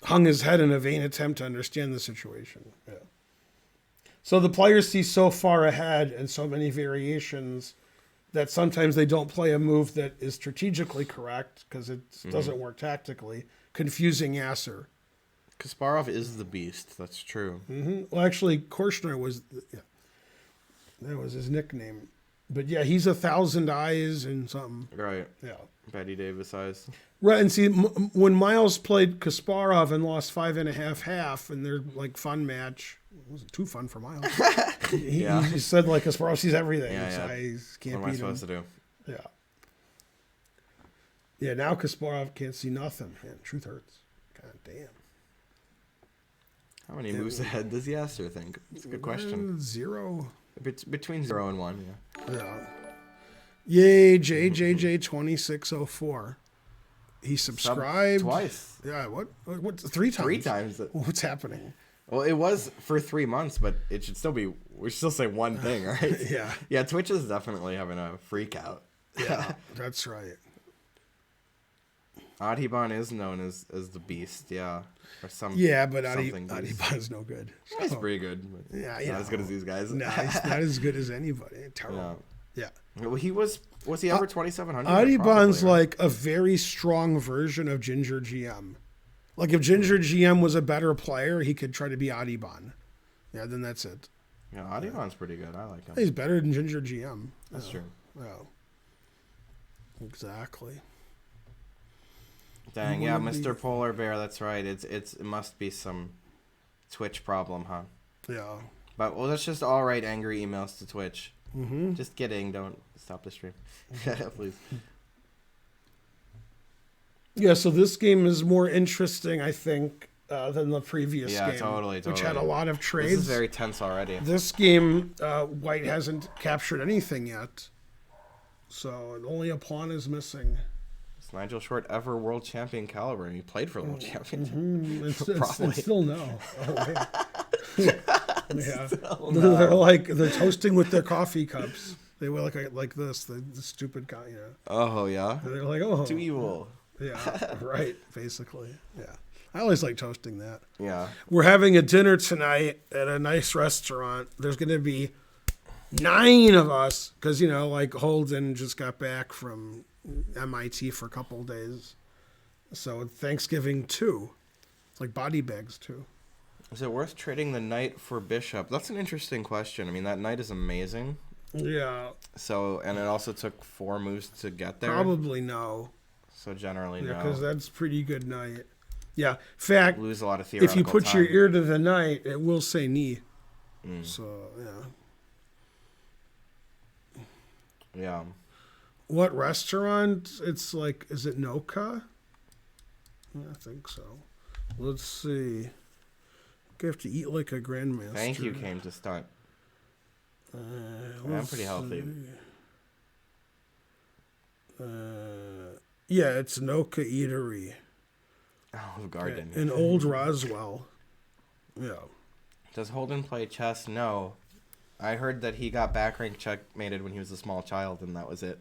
hung his head in a vain attempt to understand the situation. Yeah. So the players see so far ahead and so many variations that sometimes they don't play a move that is strategically correct because it doesn't work tactically, confusing Yasser. Kasparov is the beast. That's true. Well, actually, Korshner was, that was his nickname. But yeah, he's 1,000 eyes and something. Right. Yeah. Betty Davis eyes. Right, and see, when Miles played Kasparov and lost 5.5-half in their like fun match, it wasn't too fun for Miles. he said like Kasparov sees everything. So I can't what am I beat supposed him. to do? Yeah. Yeah, now Kasparov can't see nothing. Man, truth hurts. God damn. How many moves ahead does Yasser think? It's a good question. 0. Between 0 and 1, Yeah. Yay, JJJ2604. He subscribed twice. Yeah, what? 3 times? 3 times. What's happening? Well, it was for 3 months, but it should still be. We should still say one thing, right? Yeah. Yeah, Twitch is definitely having a freak out. Yeah, that's right. Adiban is known as the beast, yeah. Or some. Yeah, but Adiban's no good. He's pretty good. But Yeah, not as good as these guys. No, he's not as good as anybody. Terrible. Yeah. Well, he was he ever 2,700? Adiban's like a very strong version of Ginger GM. Like if Ginger GM was a better player, he could try to be Adiban. Yeah, then that's it. Yeah, Adiban's pretty good. I like him. He's better than Ginger GM. That's true. Yeah. Exactly. Dang, yeah, Mr. Polar Bear, that's right. It must be some Twitch problem, huh? Yeah. But well, let's just all write angry emails to Twitch. Just kidding. Don't stop the stream. Please. Yeah, so this game is more interesting, I think, than the previous game. Yeah, totally. Which had a lot of trades. This is very tense already. This game, White hasn't captured anything yet. So only a pawn is missing. It's Nigel Short, ever world champion caliber, and he played for the world championship. It's still no. Oh, yeah. They're toasting with their coffee cups. They were like this, the stupid guy, you know. Oh yeah. And they're like, oh, too evil. Yeah, right. Basically, yeah. I always like toasting that. Yeah. We're having a dinner tonight at a nice restaurant. There's going to be 9 of us, because, like Holden just got back from MIT for a couple of days. So Thanksgiving, too. It's like body bags, too. Is it worth trading the knight for bishop? That's an interesting question. I mean, that knight is amazing. Yeah. So, and it also took 4 moves to get there. Probably no. So generally, no. Yeah, because that's pretty good knight. Yeah. In fact, Lose a lot of theoretical if you put time. your ear to the knight, it will say knee. So, yeah. Yeah. What restaurant? It's like, is it Noka? Yeah, I think so. Let's see. You have to eat like a grandmaster. Thank you, came to stunt. I'm pretty healthy. Yeah, it's Noka Eatery. Oh, garden. In Old Roswell. Yeah. Does Holden play chess? No. I heard that he got back rank checkmated when he was a small child, and that was it.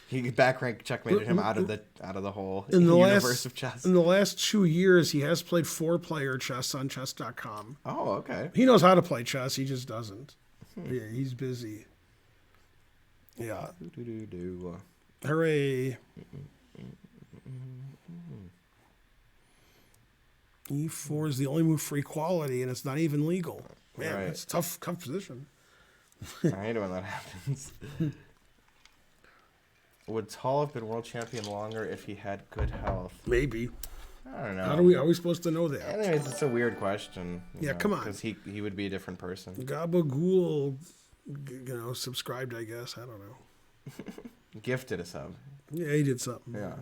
He back rank checkmated him out of the whole universe of chess. In the last 2 years, he has played 4-player chess on chess.com. Oh, okay. He knows how to play chess, he just doesn't. Yeah, he's busy. Yeah. Hooray. E4 is the only move for equality, and it's not even legal. Man, Right. it's a tough position. I hate it when that happens. Would Tall have been world champion longer if he had good health? Maybe. I don't know. How are we supposed to know that? Anyways, it's a weird question. Yeah, come on. Because he would be a different person. Gabagool, subscribed, I guess. I don't know. Gifted a sub. Yeah, he did something. Yeah.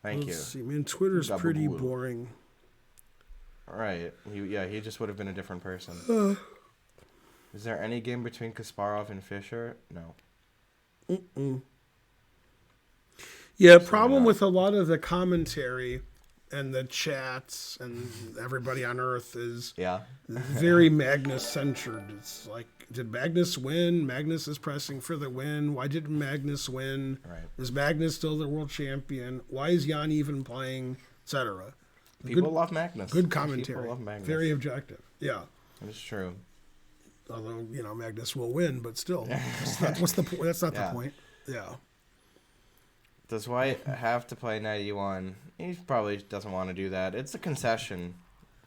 Thank Let's see, man, Twitter's pretty Gabagool. boring. All right. He just would have been a different person. Is there any game between Kasparov and Fischer? No. Yeah, problem with a lot of the commentary and the chats and everybody on Earth is very Magnus-centered. It's like, did Magnus win? Magnus is pressing for the win. Why didn't Magnus win? Right. Is Magnus still the world champion? Why is Jan even playing? Etc. People love Magnus. Good commentary. People love Magnus. Very objective. Yeah. It's true. Although, Magnus will win, but still. What's the point? That's not the point. Yeah. Does White have to play knight e1? He probably doesn't want to do that. It's a concession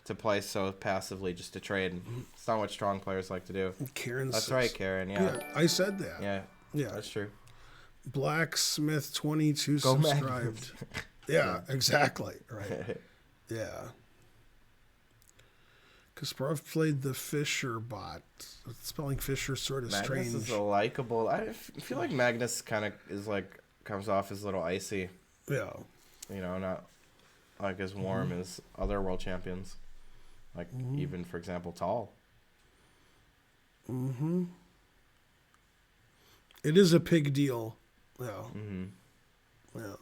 to play so passively just to trade. It's not what strong players like to do. Karen That's says- right, Karen. Yeah. I said that. Yeah. Yeah. That's true. Blacksmith 22 Go subscribed. Magnus. Yeah, exactly. Right. Yeah. Kasparov played the Fischer bot. Spelling Fischer sort of Magnus strange. is a likable. I feel like Magnus kind of is like comes off as a little icy. Yeah. Not like as warm as other world champions. Like even for example, Tall. It is a pig deal. Yeah. Yeah.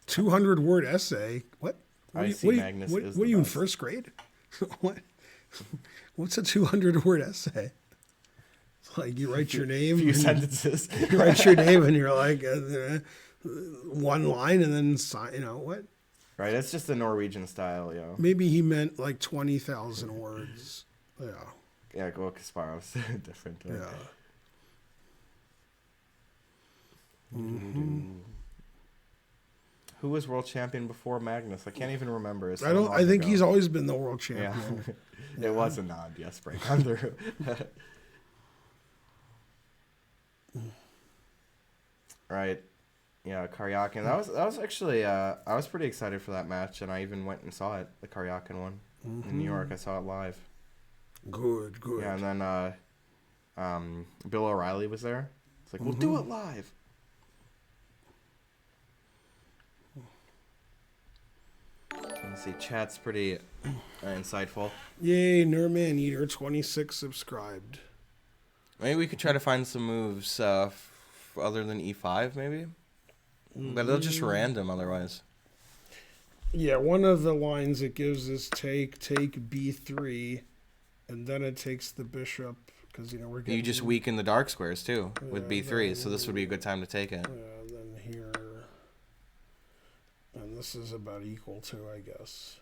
200-word essay. What? Magnus is What are the you in best. first grade? What? What's a 200-word essay? It's like you write your name. Few and sentences. You write your name and you're like one line and then sign. What? Right, it's just the Norwegian style, Maybe he meant like 20,000 words. Yeah. Yeah, well, Kasparov's different. Yeah. Who was world champion before Magnus? I can't even remember. It's so I don't. long I think ago. he's always been the world Yeah. champion. It was a nod, yes, break on through. Right. Yeah, Karyakin. That was actually I was pretty excited for that match, and I even went and saw it, the Karyakin one in New York. I saw it live. Good. Yeah, and then Bill O'Reilly was there. It's like, we'll do it live. Let's see, chat's pretty insightful. Yay, Nerman Eater 26 subscribed. Maybe we could try to find some moves other than E5, maybe. But they're just random otherwise. Yeah, one of the lines it gives is take B3, and then it takes the bishop because we're getting. You just weaken the dark squares too with B3, so this would be a good time to take it. Yeah, then here, and this is about equal to, I guess.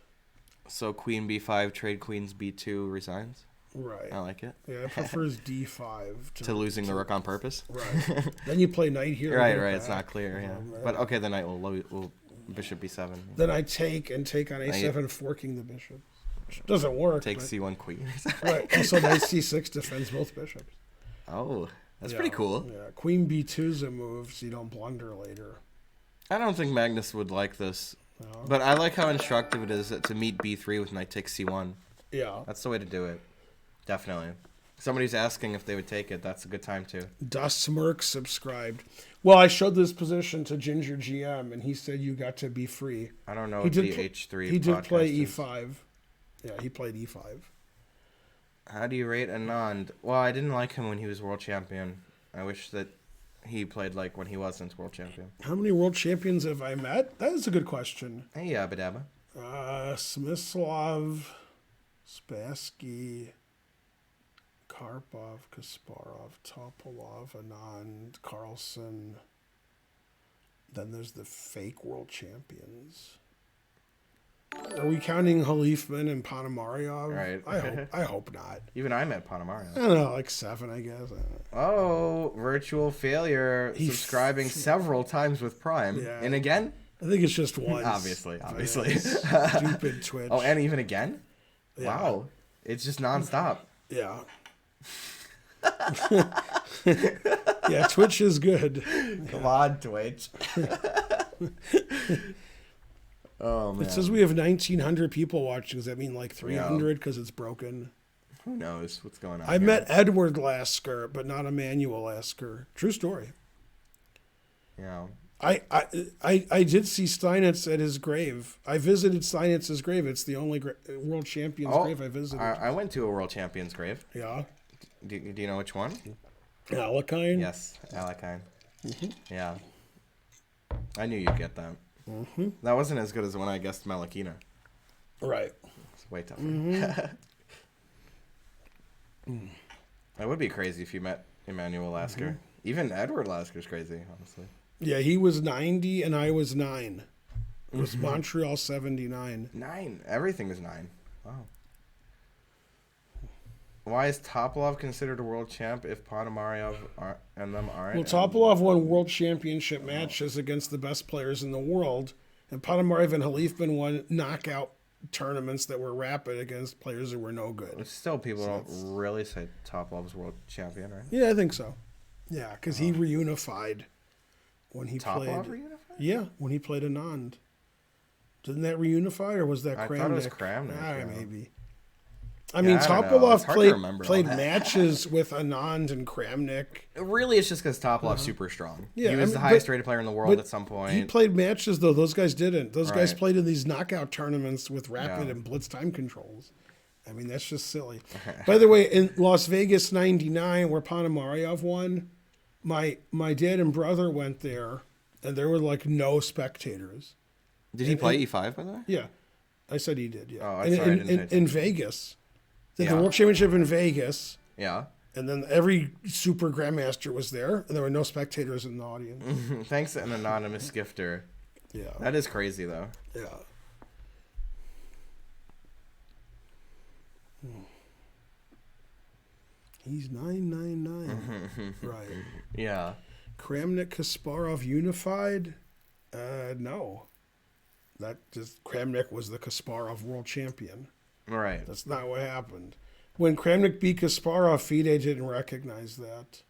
So queen B5, trade queens B2, resigns. Right. I like it. Yeah, it prefers d5 To losing the rook on purpose. Right. Then you play knight here. Right. get Right. it It's back. not clear. Yeah. man. But okay, the knight will bishop b7. Then I take on a7, forking the bishop. Which doesn't work. Take but- c1 queen. Right. Also, knight c6 defends both bishops. Oh, that's Yeah, pretty cool. Yeah. Queen b2 is a move, so you don't blunder later. I don't think Magnus would like this, No? but I like how instructive it is to meet b3 with knight takes c1. Yeah. That's the way to do it. Definitely. Somebody's asking if they would take it. That's a good time too. Dustmerk subscribed. Well, I showed this position to Ginger GM, and he said you got to be free. I don't know He what did the pl- h3 He did play podcast is. e5. Yeah, he played e5. How do you rate Anand? Well, I didn't like him when he was world champion. I wish that he played like when he wasn't world champion. How many world champions have I met? That is a good question. Hey, Yabba Dabba. Smyslov, Spassky, Karpov, Kasparov, Topolov, Anand, Carlsen. Then there's the fake world champions. Are we counting Halifman and Ponomaryov? Right. I hope not. Even I met Ponomaryov. I don't know, like 7, I guess. Oh, virtual failure. He Subscribing several times with Prime. Yeah. And again? I think it's just once. Obviously. Stupid Twitch. Oh, and even again? Yeah. Wow. It's just nonstop. Yeah. Yeah, Twitch is good. Come on, Twitch. Oh, man. It says we have 1,900 people watching. Does that mean like 300 because it's broken? Who knows what's going on I here. met Edward Lasker, but not Emmanuel Lasker. True story. Yeah. I did see Steinitz at his grave. I visited Steinitz's grave. It's the only world champion's grave I visited. I went to a world champion's grave. Yeah. Do you know which one? Alakine? Yes, Alakine. Yeah. I knew you'd get that. Mm-hmm. That wasn't as good as when I guessed Malakina. Right. It's way tougher. Mm-hmm. That would be crazy if you met Emmanuel Lasker. Even Edward Lasker's crazy, honestly. Yeah, he was 90 and I was 9. It was Montreal 79. 9. Everything is 9. Wow. Why is Topolov considered a world champ if Ponomaryov and them aren't? Well, Topolov won world championship matches against the best players in the world, and Ponomarev and Halifman won knockout tournaments that were rapid against players who were no good. But still, people don't really say Topolov's world champion, right? Yeah, I think so. Yeah, because he reunified when he played. Topolov reunified? Yeah, when he played Anand. Didn't that reunify, or was that I Kramnik? thought it was Kramnik, Ah, yeah. maybe. I mean, I don't know. Topolov It's hard to remember played all that. matches with Anand and Kramnik. Really, it's just because Topolov's super strong. Yeah, he I was mean, the but- highest rated player in the world but at some point. He played matches, though. Those guys didn't. Those guys Right. played in these knockout tournaments with rapid Yeah. and blitz time controls. I mean, that's just silly. By the way, in Las Vegas 99, where Ponomaryov won, my dad and brother went there, and there were like no spectators. Did he play E5, by the way? Yeah. I said he did, yeah. Oh, in, sorry, I in, didn't pay in, attention. in Vegas. They had Yeah. the World Championship in Vegas, Yeah. and then every super grandmaster was there, and there were no spectators in the audience. Thanks to an anonymous gifter. Yeah. That is crazy, though. Yeah. He's 999. Right. Yeah. Kramnik Kasparov unified? No. That just Kramnik was the Kasparov world champion. Right. That's not what happened. When Kramnik beat Kasparov, FIDE didn't recognize that.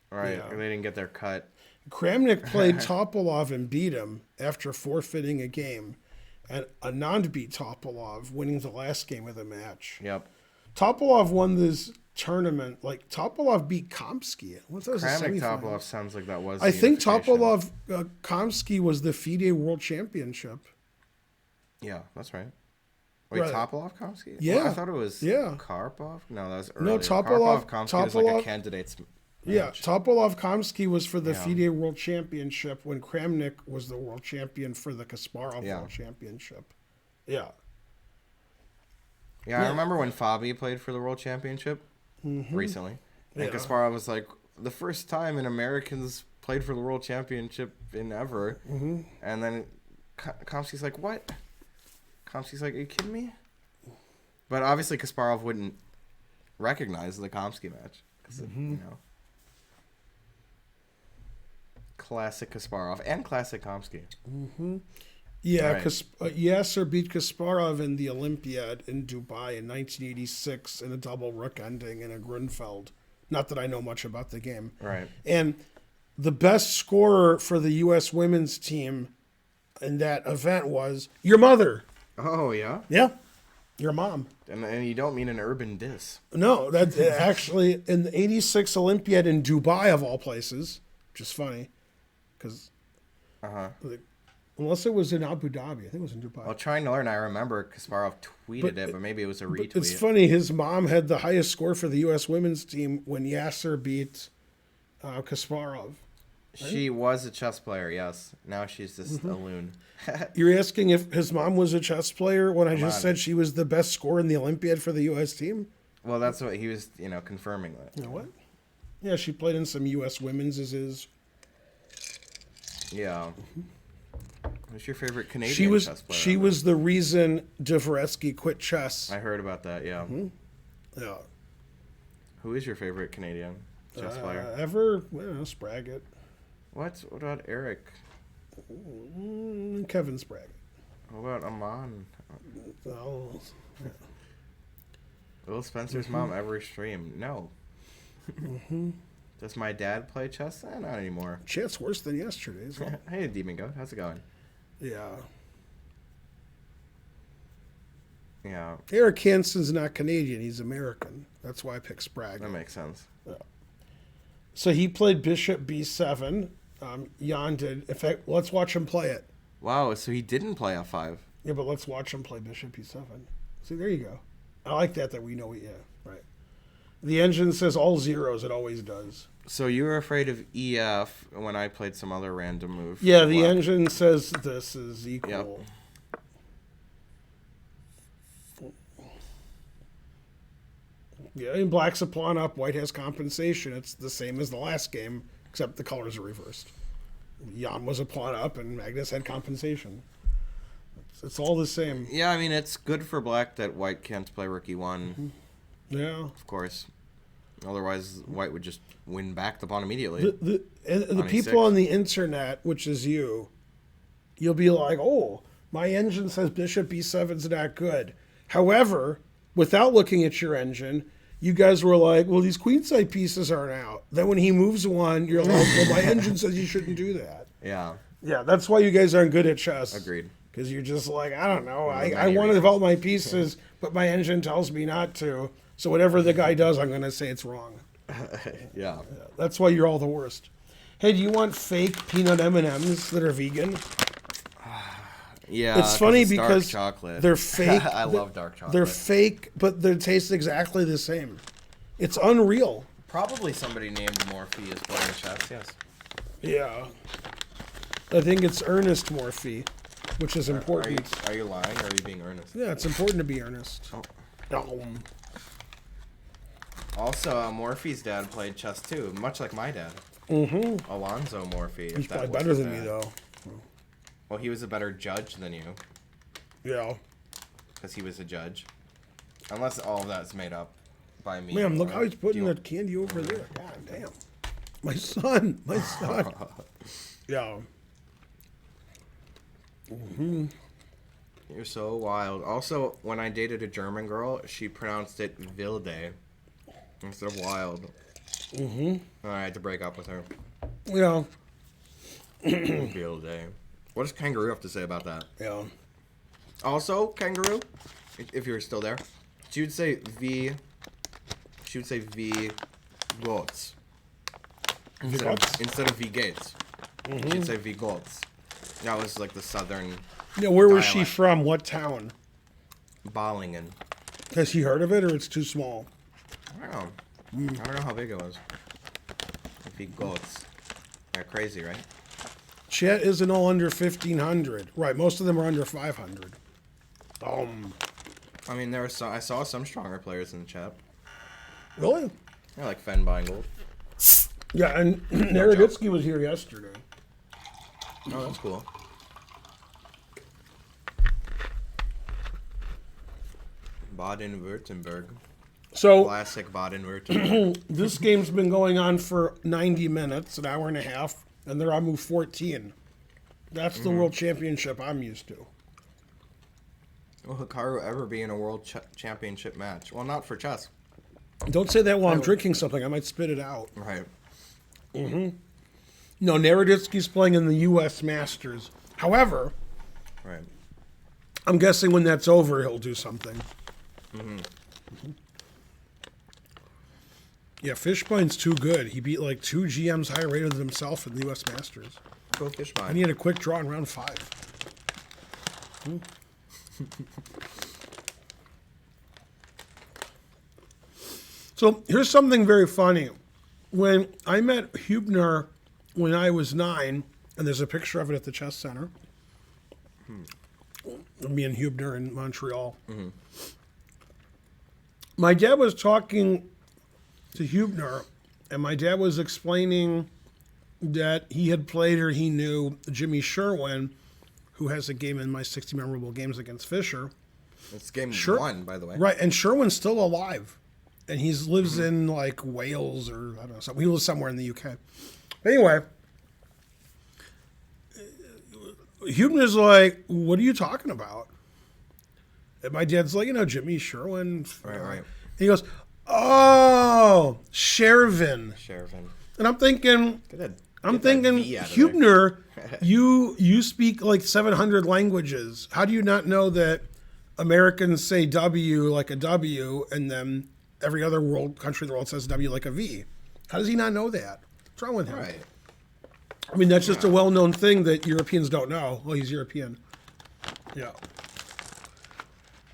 Right. Yeah. They didn't get their cut. Kramnik played Topolov and beat him after forfeiting a game. And Anand beat Topolov, winning the last game of the match. Yep. Topolov won this tournament. Like, Topolov beat Kamsky. What was the Kramnik semifinal? Topolov sounds like that was. I the think unification. Topolov Kamsky was the FIDE World Championship. Yeah, that's right. Wait, Right. Topolov Komsky? Yeah. Well, I thought it was Yeah. Karpov. No, that was earlier. No, Topolov- Komsky was like Topolov- a candidate's. Yeah, match. Topolov Kamsky was for the Yeah. FIDE World Championship when Kramnik was the world champion for the Kasparov Yeah. World Championship. Yeah. Yeah, I Yeah. remember when Fabi played for the World Championship recently. And Yeah. Kasparov was like, the first time an Americans played for the World Championship in ever. And then Komsky's like, what? Komsky's like, are you kidding me? But obviously Kasparov wouldn't recognize the Komsky match. 'Cause it, you know, classic Kasparov and classic Komsky. Yeah, Right. Yasser beat Kasparov in the Olympiad in Dubai in 1986 in a double rook ending in a Grunfeld. Not that I know much about the game. Right. And the best scorer for the U.S. women's team in that event was your mother. Oh, yeah? Yeah, your mom. And you don't mean an urban diss. No, that's actually in the 86 Olympiad in Dubai, of all places, which is funny because Uh-huh. unless it was in Abu Dhabi, I think it was in Dubai. Well, trying to learn, I remember Kasparov tweeted it, but maybe it was a retweet. It's funny, his mom had the highest score for the U.S. women's team when Yasser beat Kasparov. She was a chess player, yes. Now she's just a loon. You're asking if his mom was a chess player when I Come just on. said she was the best scorer in the Olympiad for the U.S. team? Well, that's what he was, confirming that. You know what? Yeah, she played in some U.S. women's as is. Yeah. What's your favorite Canadian She was chess player? she was the reason Dvoretsky quit chess. I heard about that, yeah. Yeah. Who is your favorite Canadian chess player? Ever? I don't know, Spraggett. What about Eric? Kevin Spraggett. What about Aman? Oh, Will Spencer's mom ever stream? No. Does my dad play chess? Not anymore. shit's worse than yesterday's. Hey, Demon Goat, how's it going? Yeah. Yeah, Eric Hansen's not Canadian. He's American. That's why I picked Spraggett. that makes sense. So he played Bishop B7. Jan did. In fact, let's watch him play it. Wow, so he didn't play F5. Yeah, but let's watch him play Bishop E7. See, there you go. I like that we know it. Yeah, right. The engine says all zeros. It always does. So you were afraid of EF when I played some other random move. Yeah, the Wow. engine says this is equal. Yeah, and black's a pawn up, white has compensation. It's the same as the last game, except the colors are reversed. Jan was a pawn up, and Magnus had compensation. It's all the same. Yeah, I mean, it's good for black that white can't play rook E1, Yeah. of course. Otherwise, white would just win back the pawn immediately. The On people E6. on the internet, which is you'll be like, oh, my engine says bishop e7's not good. However, without looking at your engine, you guys were like, well, these queenside pieces aren't out. Then when he moves one, you're like, well, my engine says you shouldn't do that. Yeah, Yeah, that's why you guys aren't good at chess. agreed. Because you're just like, I don't know. I many want to reasons. develop my pieces, but my engine tells me not to. So whatever the guy does, I'm going to say it's wrong. Yeah. That's why you're all the worst. Hey, do you want fake peanut M&Ms that are vegan? Yeah, It's funny dark because chocolate. they're fake. I love dark chocolate. They're fake, but they taste exactly the same. It's unreal. Probably somebody named Morphe is playing chess, yes. Yeah. I think it's Ernest Morphe, which is important. Are you lying or are you being earnest? Yeah, it's important to be earnest. Oh. Also, Morphe's dad played chess too, much like my dad. Mm-hmm. Alonzo Morphe. He's probably better than me, though. Well, he was a better judge than you, Yeah. because he was a judge. Unless all of that's made up by me. Man, look how he's putting You- that candy over there. God damn. My son. My son. Yeah. You're so wild. Also, when I dated a German girl, she pronounced it Wilde instead of wild. Mm-hmm. I had to break up with her. Yeah. Wilde. What does Kangaroo have to say about that? Yeah. Also, Kangaroo, if you're still there, she would say V Goats. Instead of V Gates. She'd say V Goats. That was like the southern Yeah, where was she Dialect. from? What town? Ballingen. Has he heard of it, or it's too small? I don't know. I don't know how big it was. V Goats. They're crazy, right? Chet isn't all under 1,500. Right, most of them are under 500. I mean, there was I saw some stronger players in the chat. Really? Yeah, like Fen Beingold. Yeah, and Naroditsky was here yesterday. Oh, that's cool. Baden-Württemberg. So Classic Baden-Württemberg. this game's been going on for 90 minutes, an hour and a half, and they're on move 14. That's the world championship I'm used to. Will Hikaru ever be in a world championship match? Well, not for chess. Don't say that while I'm drinking something. I might spit it out. Right. No, Naroditsky's playing in the U.S. Masters. However, Right. I'm guessing when that's over, he'll do something. Yeah, Fishbine's too good. He beat like 2 GMs higher rated than himself in the U.S. Masters. Go Fishbine. And he had a quick draw in round 5. So here's something very funny. When I met Hubner when I was 9, and there's a picture of it at the Chess Center, me and Hubner in Montreal. My dad was talking to Hubner, and my dad was explaining that he had played or he knew Jimmy Sherwin, who has a game in my 60 memorable games against Fischer. It's game 1, by the way. Right, and Sherwin's still alive. And he lives in like Wales or I don't know, something. He lives somewhere in the UK. Anyway, Hubner's like, what are you talking about? And my dad's like, Jimmy Sherwin. Right. He goes, oh, Shervin. Shervin. And I'm thinking, V out of Hubner, you speak like 700 languages. How do you not know that Americans say W like a W, and then every other country in the world says W like a V? How does he not know that? What's wrong with him? Right. I mean, that's just a well-known thing that Europeans don't know. Well, he's European. Yeah.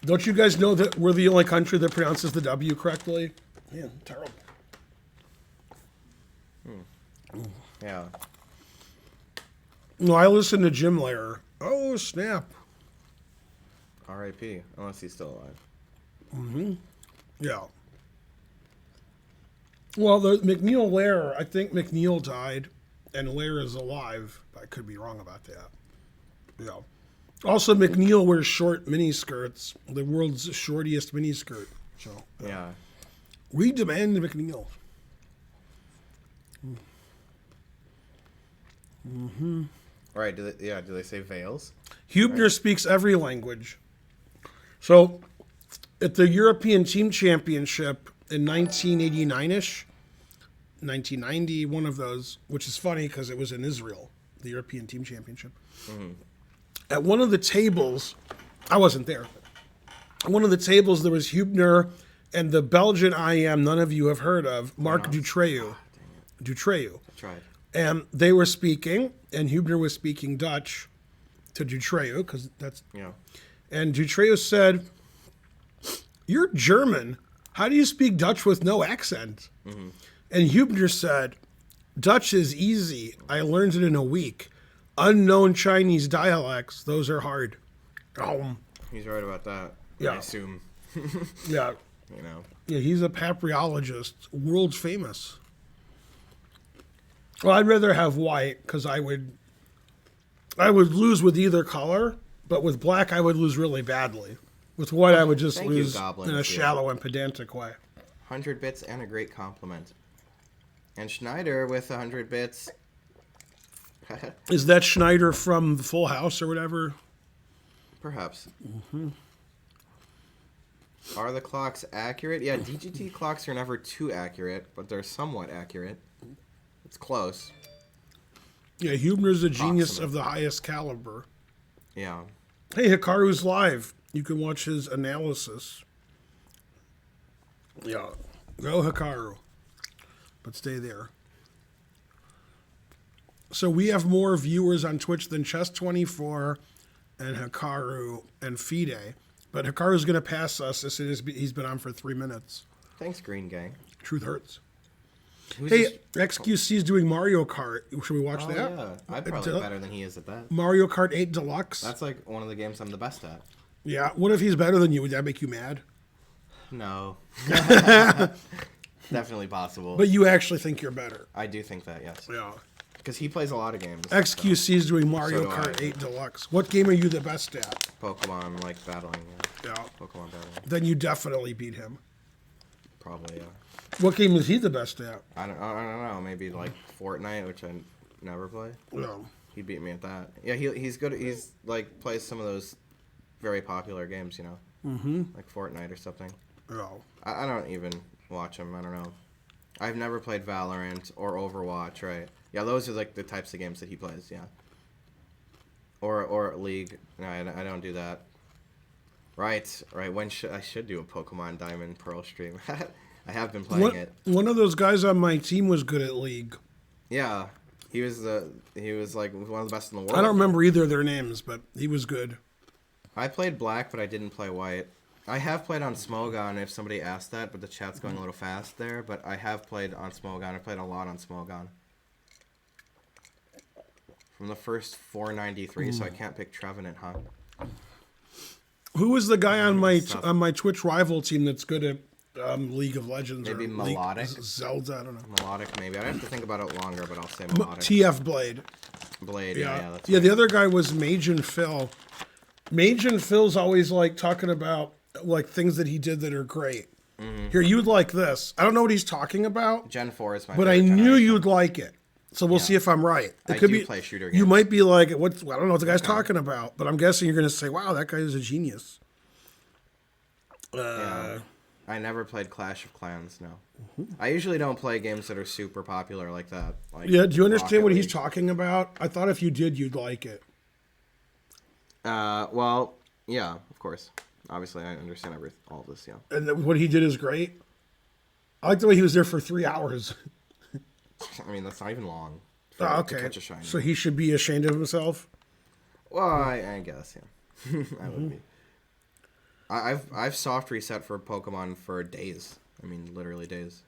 Don't you guys know that we're the only country that pronounces the W correctly? Man, terrible. Yeah. No, I listen to Jim Lehrer. Oh, snap. R.I.P. Unless he's still alive. Yeah. Well, the McNeil Lehrer, I think McNeil died and Lehrer is alive. I could be wrong about that. Yeah. Also, McNeil wears short miniskirts, the world's shortiest miniskirt. So, Yeah. we demand McNeil. Right. Do they say veils? Hubner speaks every language. So, at the European Team Championship in 1989-ish, 1990, one of those, which is funny because it was in Israel, the European Team Championship. At one of the tables, I wasn't there. At one of the tables, there was Hubner and the Belgian IM none of you have heard of, Marc Dutreuil. Dutreuil. That's right. And they were speaking, and Hubner was speaking Dutch to Dutreuil, because that's... Yeah. And Dutreuil said, "You're German. How do you speak Dutch with no accent?" And Hubner said, "Dutch is easy. I learned it in a week. Unknown Chinese dialects, those are hard." He's right about that. Yeah. I assume. Yeah. You know. Yeah, he's a papyrologist, world famous. Well, I'd rather have white because I would lose with either color, but with black I would lose really badly. With white I would just Thank you, lose Goblin. in a shallow and pedantic way. 100 bits and a great compliment. And Schneider with 100 bits. Is that Schneider from Full House or whatever? Perhaps. Are the clocks accurate? Yeah, DGT clocks are never too accurate, but they're somewhat accurate. It's close. Yeah, Hubner's a genius Awesome. of the highest caliber. Yeah. Hey, Hikaru's live. You can watch his analysis. Yeah, go Hikaru. But stay there. So we have more viewers on Twitch than Chess24 and Hikaru and Fide. But Hikaru's going to pass us as soon as he's been on for 3 minutes. Thanks, Green Gang. Truth hurts. Who's Hey, this- XQC's doing Mario Kart. Should we watch Oh, that? yeah. I'm probably better than he is at that. Mario Kart 8 Deluxe. That's like one of the games I'm the best at. Yeah. What if he's better than you? Would that make you mad? No. Definitely possible. But you actually think you're better. I do think that, yes. Yeah. Because he plays a lot of games. XQC's doing Mario So do Kart I. 8 Deluxe. What game are you the best at? Pokemon, like battling. Yeah. Pokemon battling. Then you definitely beat him. probably, yeah. What game is he the best at? I don't know. Maybe like Fortnite, which I never play. No. He beat me at that. Yeah, he's good. He's like plays some of those very popular games, you know, like Fortnite or something. No. I don't even watch him. I don't know. I've never played Valorant or Overwatch, right? Yeah, those are like the types of games that he plays. Yeah. Or League. No, I don't do that. Right. When I should do a Pokemon Diamond Pearl stream. I have been playing it. One of those guys on my team was good at League. Yeah, he was like one of the best in the world. I don't remember either of their names, but he was good. I played Black, but I didn't play White. I have played on Smogon if somebody asked that, but the chat's going a little fast there. But I have played on Smogon. I played a lot on Smogon. From the first 493, so I can't pick Trevenant, huh? Who was the guy on my Twitch rival team that's good at League of Legends? Maybe or Melodic? Zelda, I don't know. Melodic, maybe. I'd have to think about it longer, but I'll say Melodic. TF Blade. Blade, yeah, that's yeah. The other guy was Mage and Phil. Mage and Phil's always like talking about like things that he did that are great. Here, you'd like this. I don't know what he's talking about. Gen 4 is my but favorite I knew generation. you'd like it. So we'll see if I'm right. It I could do be play shooter You games. might be like, I don't know what the guy's talking about, but I'm guessing you're going to say, "Wow, that guy is a genius." Yeah. I never played Clash of Clans, no. I usually don't play games that are super popular like that. Like Yeah, do you understand Rocket what he's League. talking about? I thought if you did, you'd like it. Well, yeah, of course. Obviously, I understand all of this, yeah. And what he did is great. I like the way he was there for 3 hours. I mean, that's not even long. Oh, To okay, catch a shiny. so he should be ashamed of himself. Well, I guess, yeah. I would be. I've soft reset for Pokemon for days. I mean, literally days.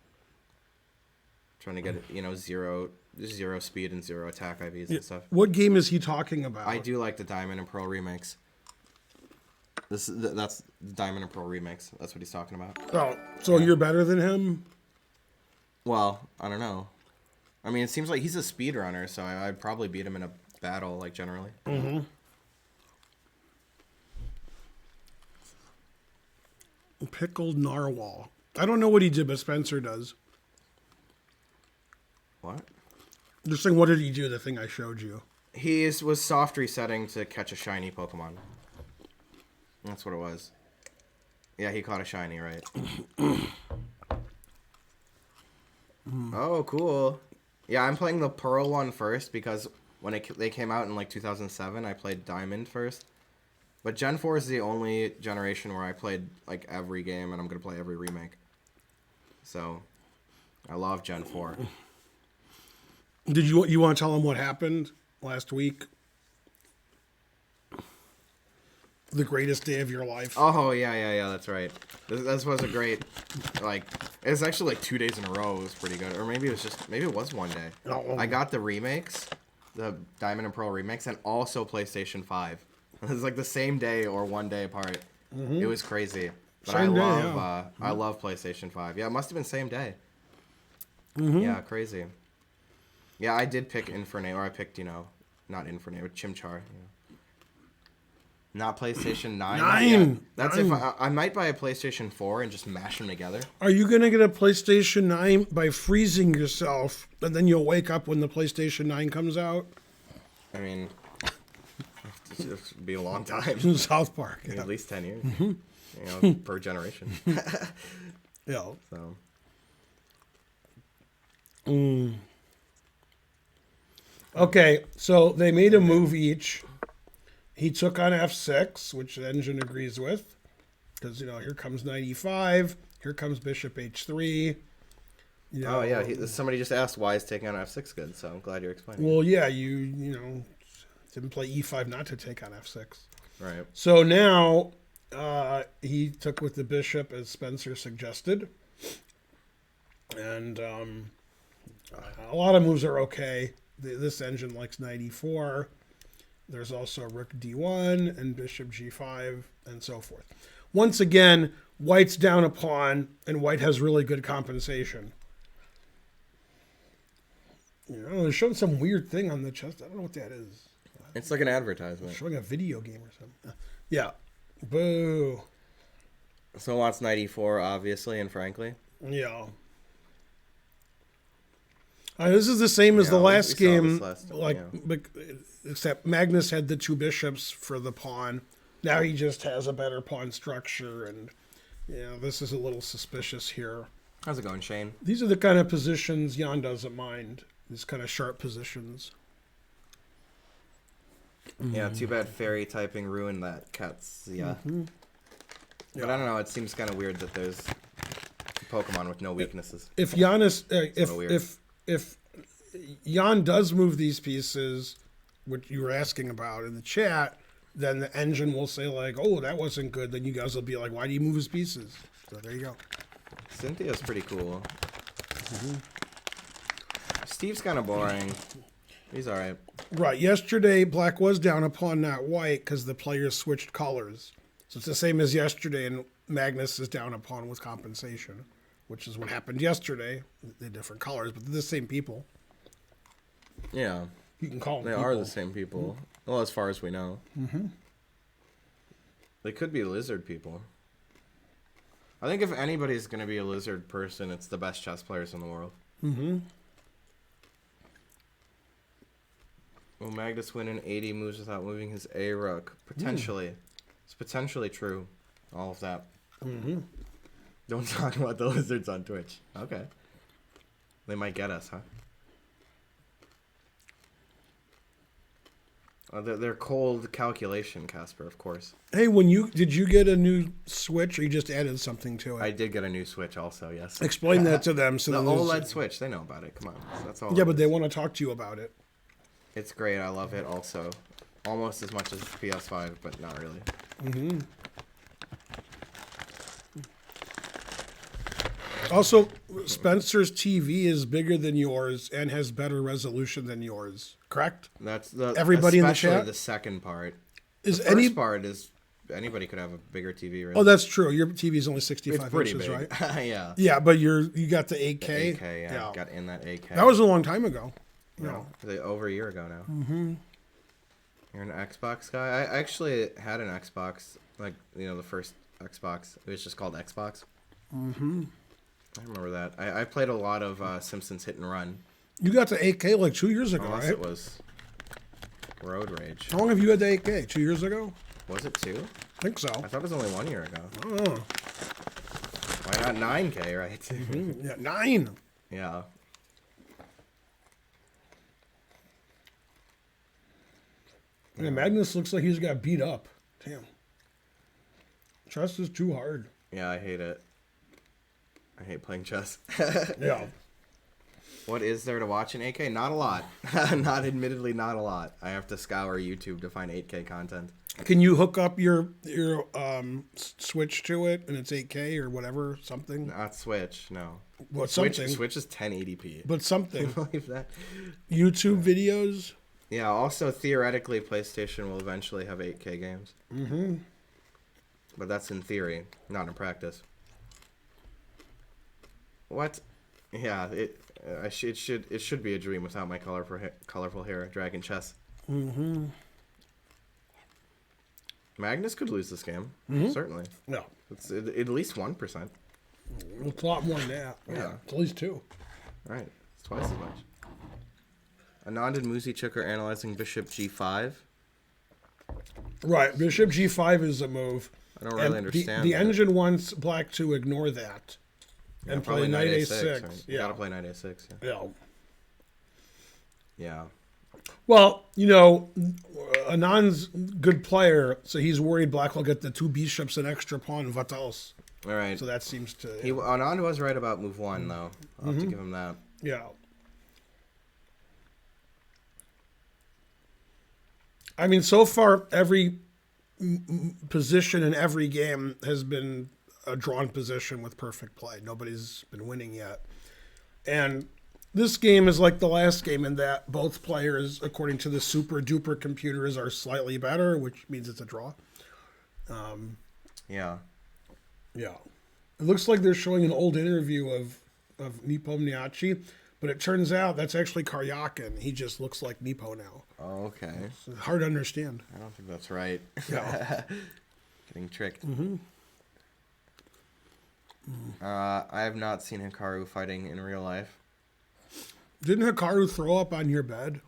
Trying to get zero speed and zero attack IVs and stuff. What game is he talking about? I do like the Diamond and Pearl remakes. That's the Diamond and Pearl remakes. That's what he's talking about. Oh, so you're better than him? Well, I don't know. I mean, it seems like he's a speedrunner, so I'd probably beat him in a battle, like, generally. Pickled narwhal. I don't know what he did, but Spencer does. What? Just saying, what did he do? The thing I showed you. He was soft resetting to catch a shiny Pokemon. That's what it was. Yeah, he caught a shiny, right? Oh, cool. Yeah, I'm playing the Pearl one first because when they came out in like 2007, I played Diamond first. But Gen 4 is the only generation where I played like every game, and I'm gonna play every remake. So, I love Gen 4. Did you want to tell him what happened last week? The greatest day of your life. Oh yeah, that's right. This was a great, like, it was actually like 2 days in a row. It was pretty good, or maybe it was one day. Oh. I got the remakes, the Diamond and Pearl remakes, and also PlayStation 5. It was like the same day or 1 day apart. It was crazy, but Same day, I love PlayStation 5. Yeah, it must have been same day. Yeah, crazy. Yeah, I did pick Infernape, or I picked not Infernape, but Chimchar. Not PlayStation 9. 9. Yeah, that's 9. if I might buy a PlayStation 4 and just mash them together. Are you going to get a PlayStation 9 by freezing yourself, and then you'll wake up when the PlayStation 9 comes out? I mean, it'll be a long time. South Park. I mean, Yeah. at least 10 years. Per generation. Yeah. So. Okay, so they made a move each. He took on F6, which the engine agrees with. Because, here comes 95. Here comes Bishop H3. Oh, yeah. Somebody just asked why is taking on F6 good, so I'm glad you're explaining. Well, yeah, you didn't play E5 not to take on F6. Right. So now he took with the bishop as Spencer suggested. And a lot of moves are okay. This engine likes 94. There's also Rook D1 and Bishop G5 and so forth. Once again, White's down a pawn, and White has really good compensation. They're showing some weird thing on the chest. I don't know what that is. It's like an advertisement. Showing a video game or something. Yeah. Boo. So wants 94, obviously and frankly. Yeah. This is the same as the Yeah, last we saw game, this last time, like, yeah. except Magnus had the 2 bishops for the pawn. Now he just has a better pawn structure, and this is a little suspicious here. How's it going, Shane? These are the kind of positions Jan doesn't mind. These kind of sharp positions. Yeah, too bad fairy typing ruined that cat's. Yeah. But I don't know. It seems kind of weird that there's Pokemon with no weaknesses. If Jan is, kinda weird. if Jan does move these pieces, which you were asking about in the chat, then the engine will say like, "Oh, that wasn't good." Then you guys will be like, "Why do you move his pieces?" So there you go. Cynthia's pretty cool. Steve's kind of boring. He's all right. Right. Yesterday, black was down a pawn, not white, because the players switched colors. So it's the same as yesterday, and Magnus is down a pawn with compensation, which is what happened yesterday. They're different colors, but they're the same people. Yeah, You can call them they people. are the same people. Well, as far as we know. They could be lizard people. I think if anybody's going to be a lizard person, it's the best chess players in the world. Will Magnus win in 80 moves without moving his A rook? Potentially. It's potentially true. All of that. Don't talk about the lizards on Twitch. Okay. They might get us, huh? They're cold calculation, Casper, of course. Hey, did you get a new Switch, or you just added something to it? I did get a new Switch also, yes. Explain that to them. So The that OLED Switch, they know about it. Come on. That's all. Yeah, it but is. they want to talk to you about it. It's great. I love it also. Almost as much as PS5, but not really. Also, Spencer's TV is bigger than yours and has better resolution than yours. Correct? That's the Everybody in the especially chat? the second part. Is The first any? part is anybody could have a bigger TV. Really. Oh, that's true. Your TV is only it's 65 pretty inches, big. right? Yeah. Yeah, but you got the 8K. 8K, yeah. Got in that 8K. That was a long time ago. no, over a year ago now. You're an Xbox guy. I actually had an Xbox, like the first Xbox. It was just called Xbox. I remember that. I played a lot of Simpsons Hit and Run. You got the 8K like 2 years ago, Unless right? it was Road Rage. How long have you had the 8K? 2 years ago? Was it 2? I think so. I thought it was only 1 year ago. Oh, Why not 9K, right? yeah, 9. Yeah. Yeah, Magnus looks like he's got beat up. Damn. Chess is too hard. Yeah, I hate it. I hate playing chess. Yeah. What is there to watch in 8K? Not a lot. Admittedly, not a lot. I have to scour YouTube to find 8K content. Can you hook up your Switch to it and it's 8K or whatever, something? Not Switch, no. What, Switch something? is 1080p. But something. Believe that. YouTube videos? Yeah, also theoretically PlayStation will eventually have 8K games. But that's in theory, not in practice. What? Yeah, it should be a dream without my colorful hair, Dragon Chess. Magnus could lose this game, certainly. No. It's at least 1%. It's a lot more than that. Yeah. It's at least 2. Right, it's twice as much. Anand and Musi Chuk are analyzing Bishop G5. Right. Bishop G5 is a move. I don't really understand. The that. engine wants black to ignore that and play probably knight A6. A6. Right? Yeah. Gotta play knight A6. Yeah. Yeah. Yeah. Well, Anand's good player, so he's worried black will get the 2 bishops and extra pawn. What else? All right. So that seems to. Anand was right about move 1, though. I'll have to give him that. Yeah. I mean, so far, every position in every game has been a drawn position with perfect play. Nobody's been winning yet. And this game is like the last game in that both players, according to the super duper computers, are slightly better, which means it's a draw. Yeah. Yeah. It looks like they're showing an old interview of Nepomniachtchi, but it turns out that's actually Karyakin. He just looks like Nepo now. Oh, okay. It's hard to understand. I don't think that's right. Yeah. Getting tricked. I have not seen Hikaru fighting in real life. Didn't Hikaru throw up on your bed?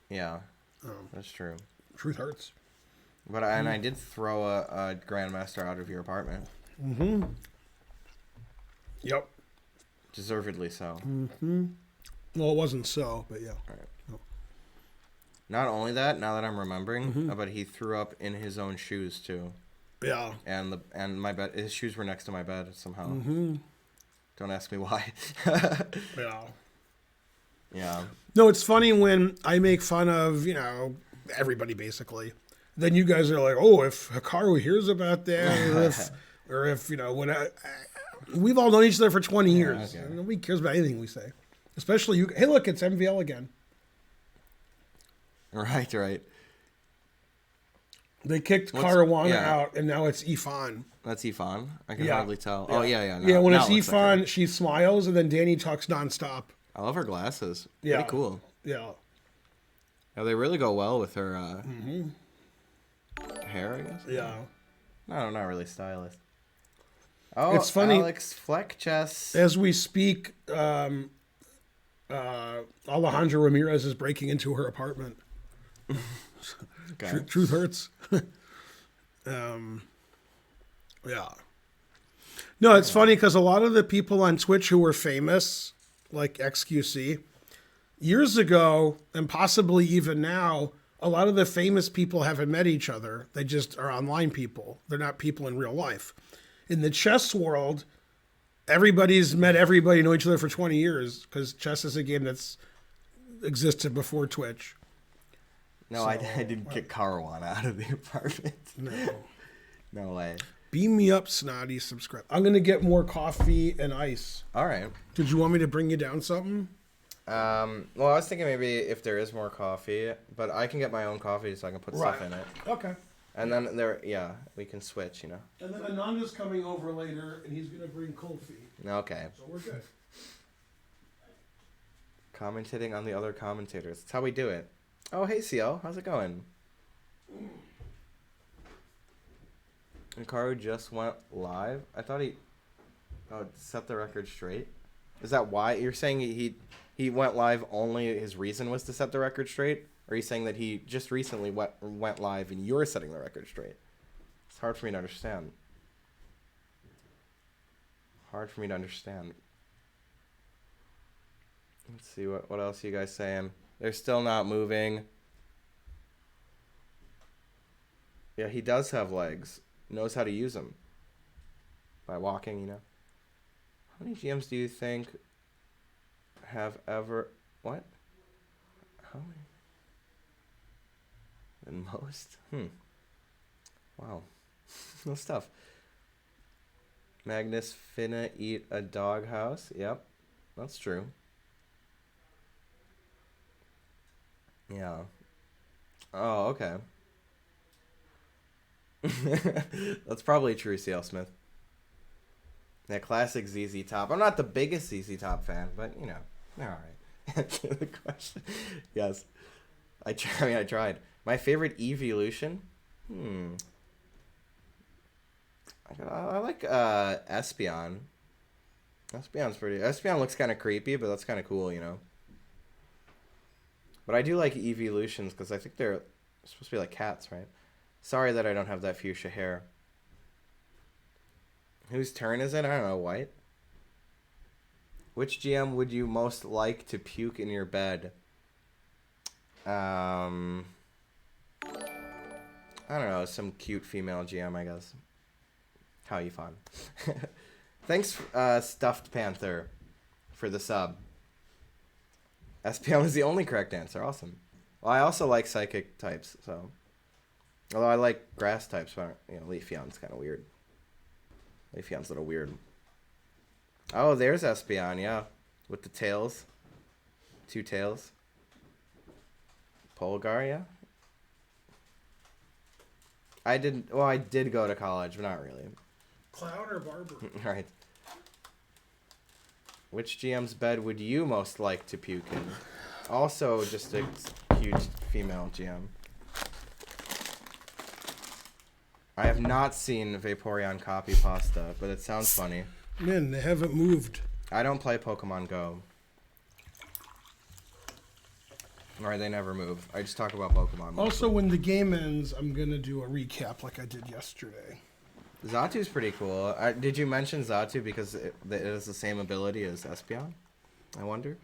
Yeah, Oh, that's true. truth hurts. But I did throw a Grandmaster out of your apartment. Mm-hmm. Yep. Deservedly so. Mm-hmm. Well, it wasn't so, but yeah. All right. No. Not only that, now that I'm remembering, Mm-hmm. but he threw up in his own shoes too. Yeah. And my bed, his shoes were next to my bed somehow. Mm-hmm. Don't ask me why. Yeah. Yeah. No, it's funny when I make fun of, everybody basically. Then you guys are like, oh, if Hikaru hears about that, or if we've all known each other for 20 years. Okay. Nobody cares about anything we say. Especially you. Hey, look, it's MVL again. Right. They kicked Caruana out, and now it's Ifan. That's Ifan. I can Yeah. hardly tell. Yeah. Oh, yeah. Yeah, when now it's it looks like Ifan, her. she smiles, and then Danny talks nonstop. I love her glasses. Yeah. Pretty cool. Yeah. Yeah, they really go well with her hair, I guess. Yeah. No, not really stylish. Oh, It's funny. Alex Fleckchess. As we speak, Alejandra Ramirez is breaking into her apartment. Okay. Truth hurts. Yeah. No, it's funny because a lot of the people on Twitch who were famous, like XQC, years ago, and possibly even now, a lot of the famous people haven't met each other. They just are online people. They're not people in real life. In the chess world, everybody's met everybody, know each other for 20 years because chess is a game that's existed before Twitch. No, I didn't kick Caruana out of the apartment. No. No way. Beam me up, Snotty. Subscribe. I'm going to get more coffee and ice. All right. Did you want me to bring you down something? Well, I was thinking maybe if there is more coffee, but I can get my own coffee so I can put stuff in it. Okay. And then we can switch, And then Ananda's coming over later, and he's going to bring Kofi. Okay. So we're good. Commentating on the other commentators. That's how we do it. Oh, hey, CL. How's it going? Hikaru just went live? I thought set the record straight. Is that why? You're saying he went live only his reason was to set the record straight? Or are you saying that he just recently went live and you're setting the record straight? It's hard for me to understand. Let's see, what else are you guys saying? They're still not moving. Yeah, he does have legs. Knows how to use them. By walking, How many GMs do you think have ever... What? How many? The most? Wow. No stuff. Magnus finna eat a doghouse. Yep. That's true. Yeah. Oh, okay. That's probably true, CL Smith. That classic ZZ Top. I'm not the biggest ZZ Top fan, but they're alright. Answer the question. Yes. I tried. My favorite evolution? I like Espeon. Espeon looks kind of creepy, but that's kind of cool, But I do like evolutions because I think they're supposed to be like cats, right? Sorry that I don't have that fuchsia hair. Whose turn is it? I don't know, White. Which GM would you most like to puke in your bed? I don't know, some cute female GM, I guess. How you fun. Thanks, Stuffed Panther, for the sub. Espeon was the only correct answer. Awesome. Well, I also like psychic types, so... Although I like grass types, but, Leafeon's kind of weird. Leafeon's a little weird. Oh, there's Espeon, yeah. With the tails. 2 tails. Polgar, yeah. I did go to college, but not really. Clown or barber? Right. Which GM's bed would you most like to puke in? Also, just a huge female GM. I have not seen Vaporeon copy pasta, but it sounds funny. Man, they haven't moved. I don't play Pokemon Go. Or they never move. I just talk about Pokemon. Also, when the game ends, I'm going to do a recap like I did yesterday. Zatu's pretty cool. Did you mention Zatu because it has the same ability as Espeon? I wonder.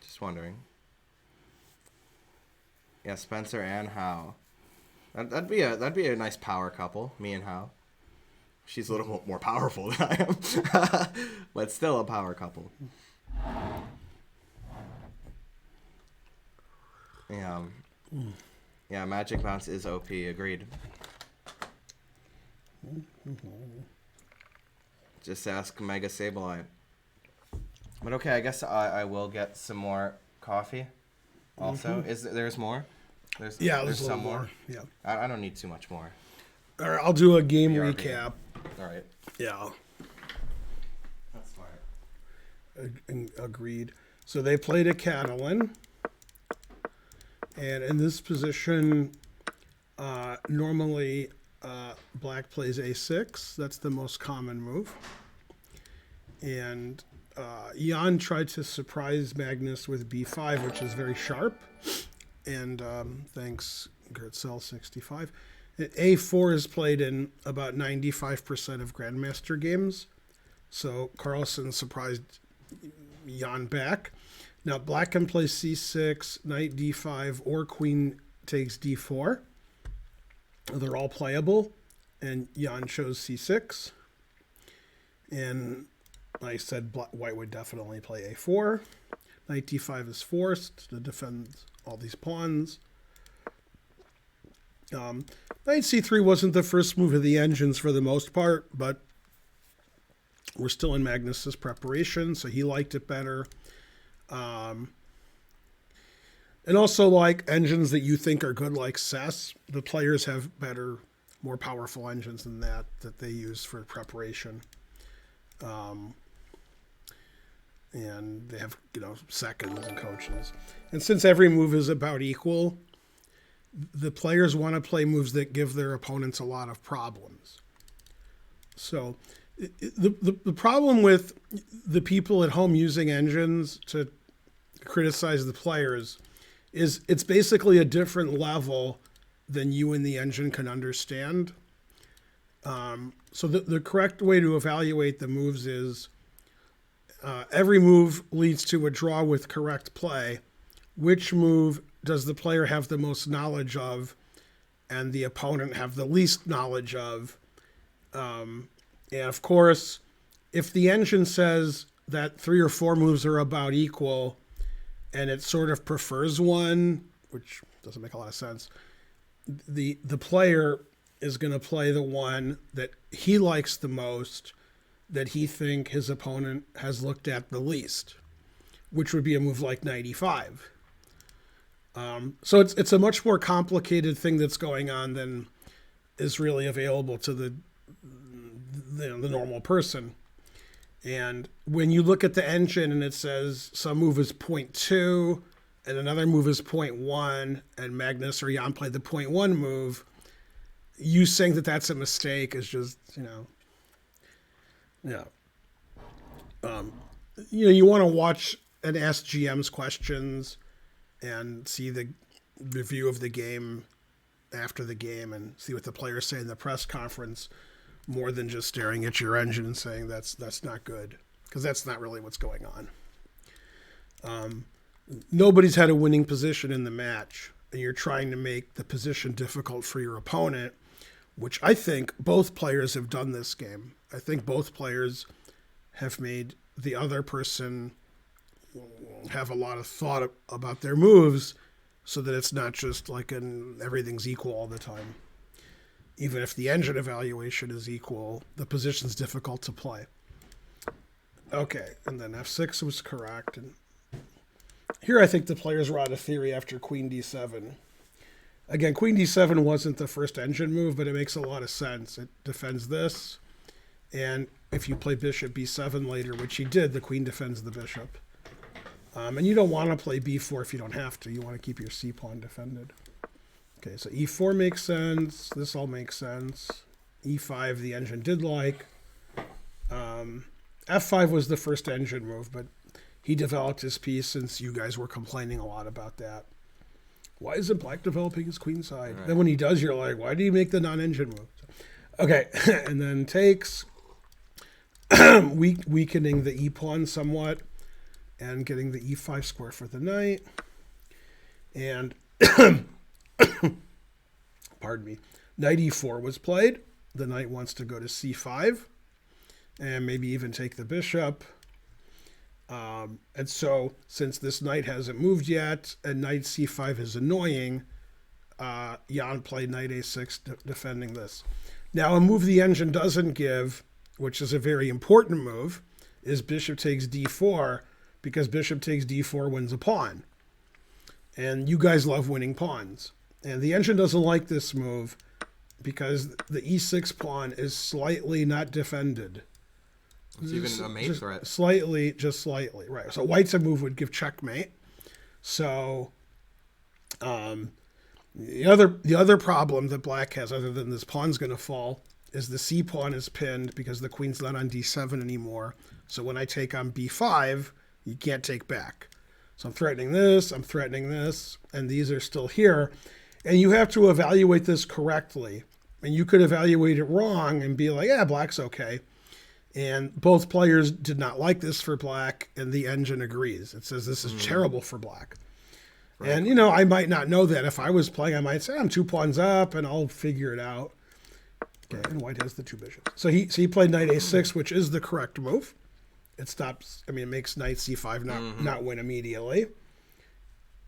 Just wondering. Yeah, Spencer and Hao. That'd be a nice power couple. Me and Hao. She's a little more powerful than I am, but still a power couple. Yeah. Yeah, Magic Bounce is OP. Agreed. Just ask Mega Sableye. But okay, I guess I will get some more coffee. Also, there's more? There's some more. Yeah. I don't need too much more. All right, I'll do a game BRB. recap. All right. Yeah. That's smart. Agreed. So they played a Catalan. And in this position, normally black plays a6. That's the most common move. And Jan tried to surprise Magnus with b5, which is very sharp. And thanks, Gertzel65. A4 is played in about 95% of Grandmaster games. So Carlsen surprised Jan back. Now black can play c6, knight d5, or queen takes d4. They're all playable. And Jan chose c6. And I said white would definitely play a4. Knight d5 is forced to defend all these pawns. Knight c3 wasn't the first move of the engines for the most part, but we're still in Magnus's preparation, so he liked it better. And also, like engines that you think are good, like Cess, the players have better, more powerful engines than that they use for preparation. And they have, seconds and coaches. And since every move is about equal, the players want to play moves that give their opponents a lot of problems. So the problem with the people at home using engines to criticize the players is it's basically a different level than you and the engine can understand. So the correct way to evaluate the moves is every move leads to a draw with correct play. Which move does the player have the most knowledge of and the opponent have the least knowledge of? And of course, if the engine says that 3 or 4 moves are about equal and it sort of prefers one, which doesn't make a lot of sense, the player is going to play the one that he likes the most, that he think his opponent has looked at the least, which would be a move like knight e5. So it's a much more complicated thing that's going on than is really available to the normal person. And when you look at the engine and it says some move is 0.2 and another move is 0.1 and Magnus or Jan played the 0.1 move, you saying that that's a mistake is just, yeah. You want to watch and ask GMs questions and see the review of the game after the game and see what the players say in the press conference more than just staring at your engine and saying that's not good, because that's not really what's going on. Nobody's had a winning position in the match, and you're trying to make the position difficult for your opponent, which I think both players have done this game. I think both players have made the other person have a lot of thought about their moves so that it's not just like everything's equal all the time. Even if the engine evaluation is equal, the position's difficult to play. Okay, and then f6 was correct. And here I think the players were out of theory after queen d7. Again, queen d7 wasn't the first engine move, but it makes a lot of sense. It defends this, and if you play bishop b7 later, which he did, the queen defends the bishop. And you don't want to play b4 if you don't have to. You want to keep your c-pawn defended. Okay, so e4 makes sense. This all makes sense. e5 the engine did like. F5 was the first engine move, but he developed his piece since you guys were complaining a lot about that. Why isn't black developing his queen side? Right. Then when he does, you're like, why do you make the non-engine move? Okay, and then takes, weakening the e-pawn somewhat, and getting the e5 square for the knight. And, pardon me, knight e4 was played. The knight wants to go to c5, and maybe even take the bishop. And so, since this knight hasn't moved yet, and knight c5 is annoying, Jan played knight a6, defending this. Now, a move the engine doesn't give, which is a very important move, is bishop takes d4, because bishop takes d4 wins a pawn. And you guys love winning pawns. And the engine doesn't like this move because the e6 pawn is slightly not defended. It's even a mate threat. Slightly, just slightly, right. So white's a move would give checkmate. So the other problem that black has, other than this pawn's going to fall, is the c pawn is pinned because the queen's not on d7 anymore. So when I take on b5, you can't take back. So I'm threatening this, and these are still here. And you have to evaluate this correctly. And you could evaluate it wrong and be like, yeah, black's okay. And both players did not like this for black, and the engine agrees. It says this is terrible for black. Right. And, you know, I might not know that. If I was playing, I might say, I'm 2 pawns up, and I'll figure it out. Okay, right. And white has the 2 bishops. So he played knight a6, which is the correct move. It stops, I mean, it makes knight c5 not win immediately.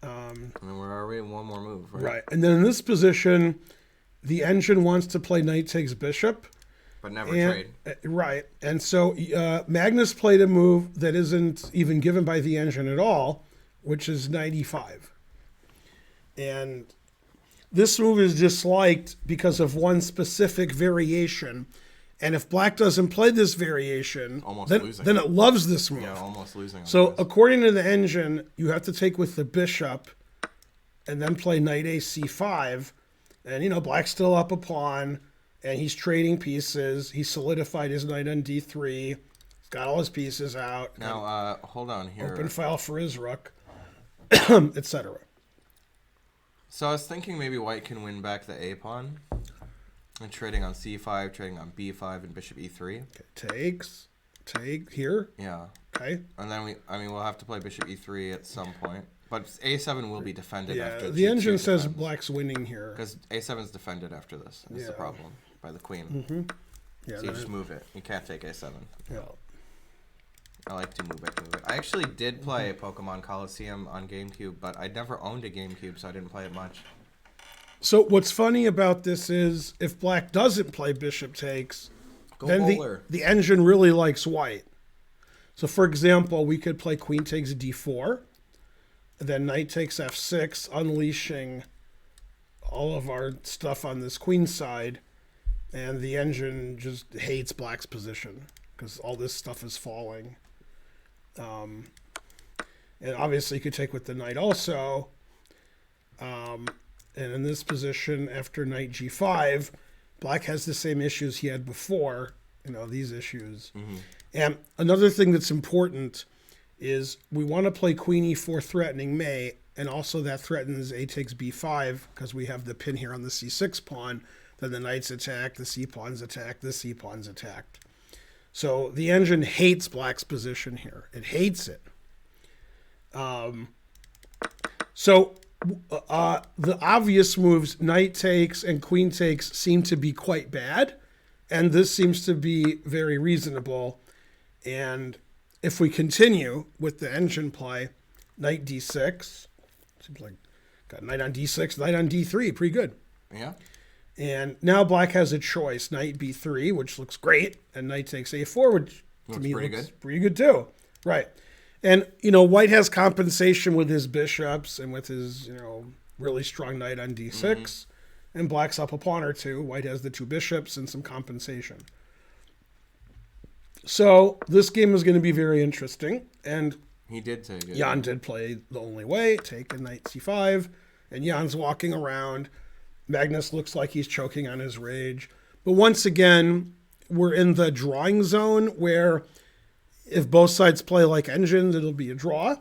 And where are we? One more move, right? Right. And then in this position, the engine wants to play knight takes bishop. But never trade. Right. And so Magnus played a move that isn't even given by the engine at all, which is knight e5. And this move is disliked because of one specific variation. And if black doesn't play this variation, then it loves this move. Yeah, almost losing. So according to the engine, you have to take with the bishop and then play knight a c5. And, you know, black's still up a pawn. And he's trading pieces. He solidified his knight on d3. He's got all his pieces out. Now, hold on here. Open file for his rook, etc. So I was thinking maybe white can win back the a-pawn. And trading on c5, trading on b5, and bishop e3. Okay, take here. Yeah. Okay. And then we'll have to play bishop e3 at some point. But a7 will be defended after. The engine says black's winning here. Because a7 is defended after this. That's the problem. By the queen. Mm-hmm. Yeah, so you just move it. You can't take a7. Yeah. I like to move it. I actually did play Pokemon Coliseum on GameCube, but I never owned a GameCube, so I didn't play it much. So what's funny about this is if black doesn't play bishop takes, then the engine really likes white. So for example, we could play queen takes d4, then knight takes f6, unleashing all of our stuff on this queen side. And the engine just hates black's position because all this stuff is falling. And obviously you could take with the knight also. And in this position, after knight g5, black has the same issues he had before, you know, these issues. Mm-hmm. And another thing that's important is we want to play queen e4 threatening mate, and also that threatens a takes b5 because we have the pin here on the c6 pawn. Then the knight's attacked, the c-pawn's attacked, the c-pawn's attacked. So the engine hates black's position here. It hates it. So the obvious moves, knight takes and queen takes, seem to be quite bad. And this seems to be very reasonable. And if we continue with the engine play, knight d6, seems like got knight on d6, knight on d3, pretty good. Yeah. And now black has a choice, knight b3, which looks great, and knight takes a4, which to me looks pretty good too. Right. And, you know, white has compensation with his bishops and with his, you know, really strong knight on d6. Mm-hmm. And black's up a pawn or two. White has the 2 bishops and some compensation. So this game is going to be very interesting. And he did take it. Jan did play the only way, take a knight c5. And Jan's walking around. Magnus looks like he's choking on his rage. But once again, we're in the drawing zone where if both sides play like engines, it'll be a draw.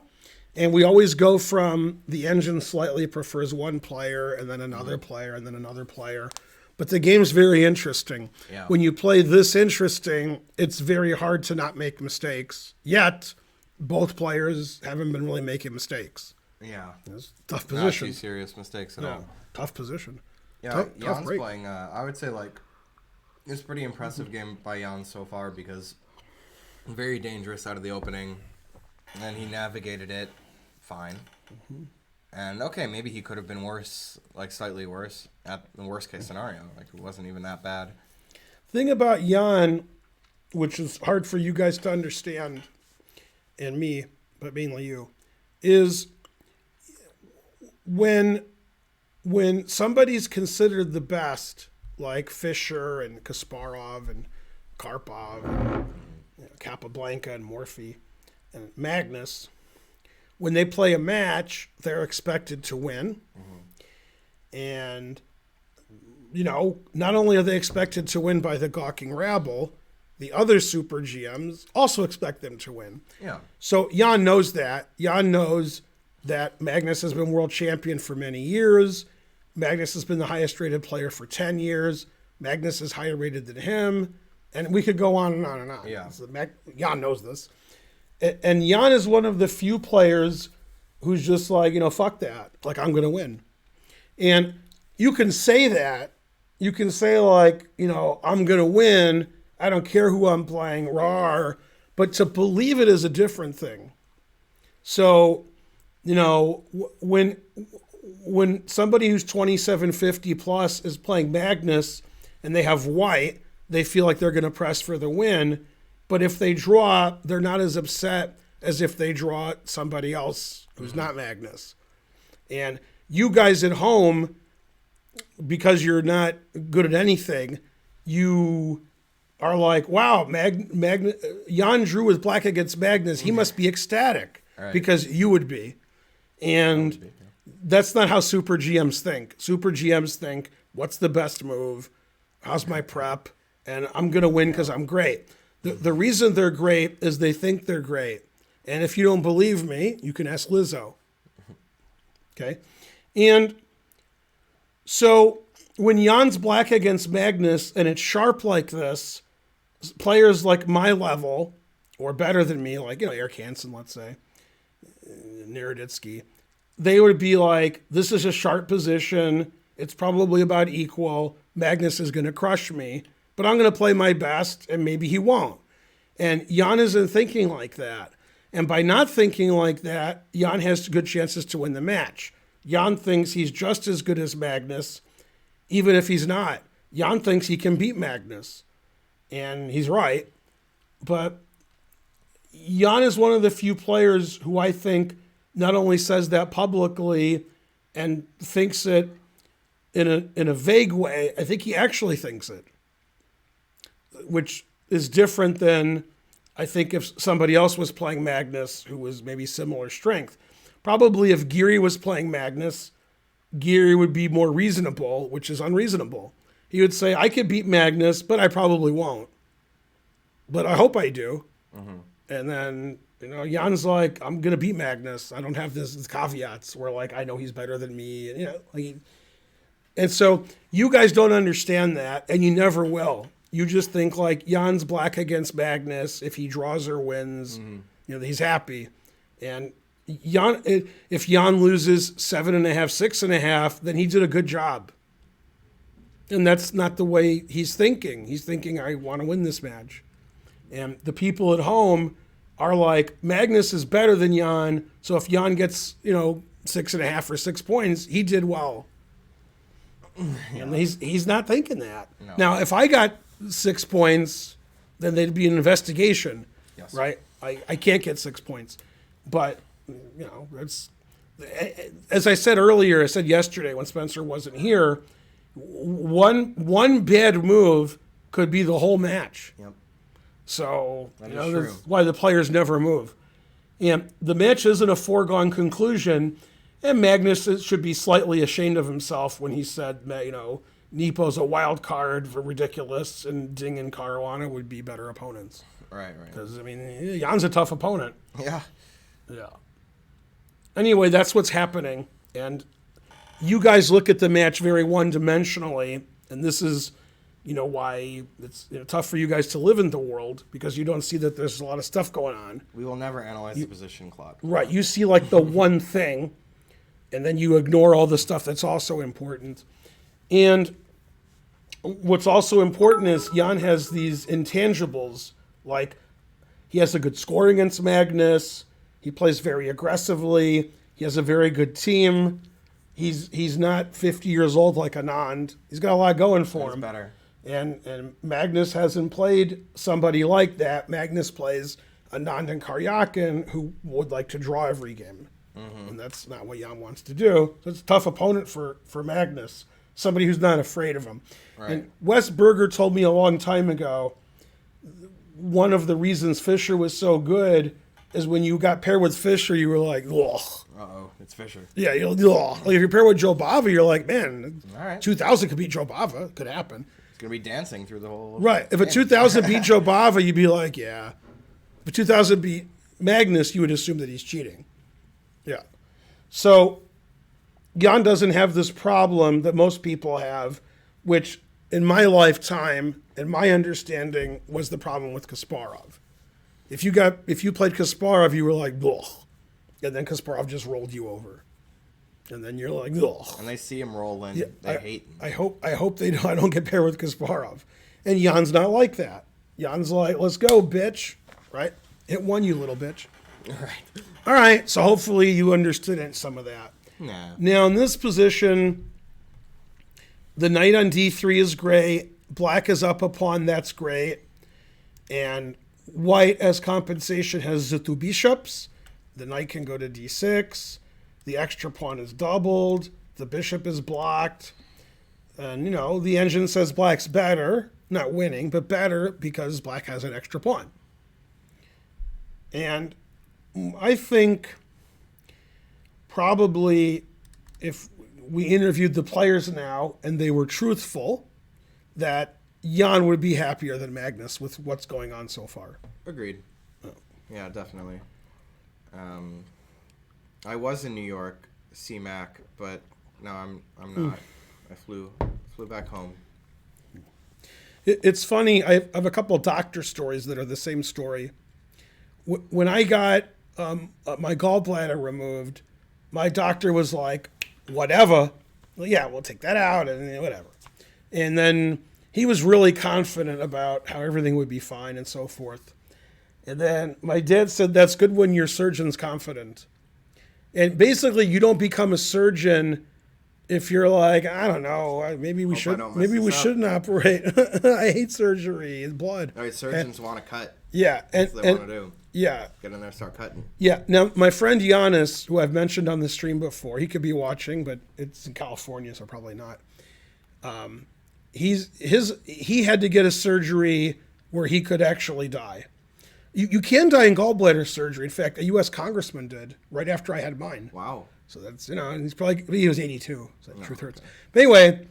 And we always go from the engine slightly prefers one player and then another player and then another player. But the game's very interesting. Yeah. When you play this interesting, it's very hard to not make mistakes. Yet, both players haven't been really making mistakes. Yeah. It's a tough Not position. too serious mistakes at Yeah, all. tough position. Yeah, Tough Jan's break. playing, I would say, like, it's a pretty impressive game by Jan so far because very dangerous out of the opening. And then he navigated it fine. And, okay, maybe he could have been worse, like, slightly worse at the worst case scenario. Like, it wasn't even that bad. Thing about Jan, which is hard for you guys to understand, and me, but mainly you, is when somebody's considered the best, like Fischer and Kasparov and Karpov and Capablanca and Morphy and Magnus, when they play a match, they're expected to win. And, not only are they expected to win by the gawking rabble, the other super GMs also expect them to win. Yeah. So Jan knows that. Jan knows that Magnus has been world champion for many years. Magnus has been the highest rated player for 10 years. Magnus is higher rated than him. And we could go on and on and on. Yeah. So Jan knows this. And Jan is one of the few players who's just like, fuck that. Like, I'm going to win. And you can say that. You can say, like, I'm going to win. I don't care who I'm playing, rawr. But to believe it is a different thing. So, when somebody who's 2750 plus is playing Magnus and they have white, they feel like they're going to press for the win. But if they draw, they're not as upset as if they draw somebody else who's not Magnus. And you guys at home, because you're not good at anything, you are like, wow, Jan drew with black against Magnus. He must be ecstatic, Right. because you would be. And that's not how super GMs think. Super GMs think, what's the best move? How's my prep? And I'm going to win because I'm great. The reason they're great is they think they're great. And if you don't believe me, you can ask Lizzo. Okay? And so when Jan's black against Magnus and it's sharp like this, players like my level, or better than me, like, Eric Hansen, let's say, Naroditsky, they would be like, this is a sharp position. It's probably about equal. Magnus is going to crush me, but I'm going to play my best, and maybe he won't. And Jan isn't thinking like that. And by not thinking like that, Jan has good chances to win the match. Jan thinks he's just as good as Magnus, even if he's not. Jan thinks he can beat Magnus. And he's right. But Jan is one of the few players who I think not only says that publicly and thinks it in a vague way, I think he actually thinks it, which is different than, I think, if somebody else was playing Magnus who was maybe similar strength. Probably if Geary was playing Magnus, Geary would be more reasonable, which is unreasonable. He would say, I could beat Magnus, but I probably won't. But I hope I do. And then, Jan's like, I'm going to beat Magnus. I don't have this caveats where, like, I know he's better than me. And, and so you guys don't understand that, and you never will. You just think, like, Jan's black against Magnus. If he draws or wins, he's happy. And Jan, if Jan loses 7.5, 6.5, then he did a good job. And that's not the way he's thinking. He's thinking, I want to win this match. And the people at home are like, Magnus is better than Jan, so if Jan gets, 6.5 or 6 points, he did well. And he's not thinking that. No. Now, if I got 6 points, then there'd be an investigation, Yes. right? I can't get 6 points. But, it's, as I said earlier, I said yesterday when Spencer wasn't here, one bad move could be the whole match. Yep. So, That is that's true. why the players never move. And the match isn't a foregone conclusion, and Magnus should be slightly ashamed of himself when he said, Nepo's a wild card for ridiculous, and Ding and Caruana would be better opponents. Right. Because, I mean, Jan's a tough opponent. Yeah. Yeah. Anyway, that's what's happening. And you guys look at the match very one-dimensionally, and this is, why it's tough for you guys to live in the world, because you don't see that there's a lot of stuff going on. We will never analyze the position, Claude. Right. You see, like, the one thing, and then you ignore all the stuff that's also important. And what's also important is Jan has these intangibles, like he has a good score against Magnus. He plays very aggressively. He has a very good team. He's not 50 years old like Anand. He's got a lot going for him. Better. And Magnus hasn't played somebody like that. Magnus plays Anand and Karyakin, who would like to draw every game. And that's not what Jan wants to do. So it's a tough opponent for Magnus, somebody who's not afraid of him. Right. And Wes Berger told me a long time ago, one of the reasons Fischer was so good is when you got paired with Fischer, you were like, ugh. Uh-oh, it's Fischer. Yeah, you're ugh. Like if you're paired with Joe Bava, you're like, man, All right. 2000 could beat Joe Bava. Could happen. It's going to be dancing through the whole... Right. If a game. 2000 beat Joe Bava, you'd be like, yeah. If a 2000 beat Magnus, you would assume that he's cheating. Yeah. So Jan doesn't have this problem that most people have, which in my lifetime, in my understanding, was the problem with Kasparov. If you played Kasparov, you were like, ugh. And then Kasparov just rolled you over. And then you're like, ugh. And they see him rolling. Yeah, they hate him. I hope I don't get paired with Kasparov. And Jan's not like that. Jan's like, let's go, bitch. Right? Hit one, you little bitch. Right. All right. So hopefully you understood some of that. Nah. Now, in this position, the knight on d3 is great. Black is up a pawn. That's great. And white, as compensation, has the two bishops. The knight can go to d6. The extra pawn is doubled. The bishop is blocked. And, the engine says black's better. Not winning, but better because black has an extra pawn. And I think probably if we interviewed the players now and they were truthful, that Jan would be happier than Magnus with what's going on so far. Agreed. Yeah, definitely. I was in New York, CMAC, but no, I'm not. I flew back home. It's funny. I have a couple of doctor stories that are the same story. When I got my gallbladder removed, my doctor was like, whatever. Well, yeah, we'll take that out and whatever. And then he was really confident about how everything would be fine and so forth. And then my dad said, that's good when your surgeon's confident. And basically, you don't become a surgeon if you're like, I don't know, maybe we shouldn't operate. I hate surgery. It's blood. All right, surgeons want to cut. Yeah. That's what they want to do. Yeah. Get in there, start cutting. Yeah. Now, my friend Giannis, who I've mentioned on the stream before, he could be watching, but it's in California, so probably not. He had to get a surgery where he could actually die. You can die in gallbladder surgery. In fact, a U.S. congressman did right after I had mine. Wow. So that's, and he was 82. So truth hurts. But anyway,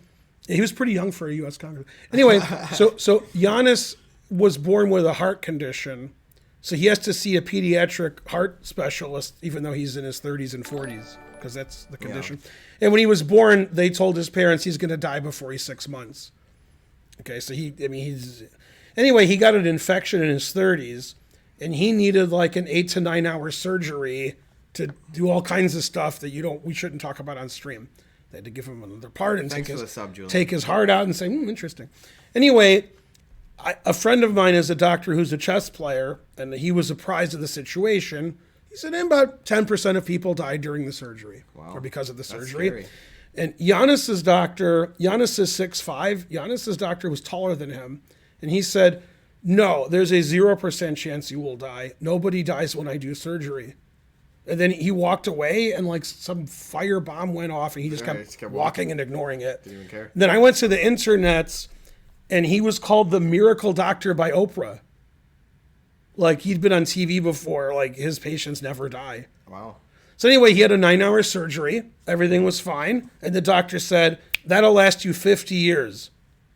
he was pretty young for a U.S. congressman. Anyway, so Giannis was born with a heart condition. So he has to see a pediatric heart specialist, even though he's in his 30s and 40s, because that's the condition. Yeah. And when he was born, they told his parents he's going to die before he's 6 months. Okay, so he got an infection in his 30s, and he needed like an 8 to 9 hour surgery to do all kinds of stuff that we shouldn't talk about on stream. They had to give him another part and take his heart out and say, interesting. Anyway, a friend of mine is a doctor who's a chess player, and he was surprised at the situation. He said about 10% of people died during the surgery or because of the surgery. Scary. And Giannis is 6'5". Giannis's doctor was taller than him. And he said, no, there's a 0% chance you will die. Nobody dies when I do surgery. And then he walked away, and like some fire bomb went off, and he just kept walking and ignoring it. Didn't even care. Then I went to the internets, and he was called the miracle doctor by Oprah. Like, he'd been on TV before, like his patients never die. Wow. So anyway, he had a 9-hour surgery. Everything was fine. And the doctor said, That'll last you 50 years.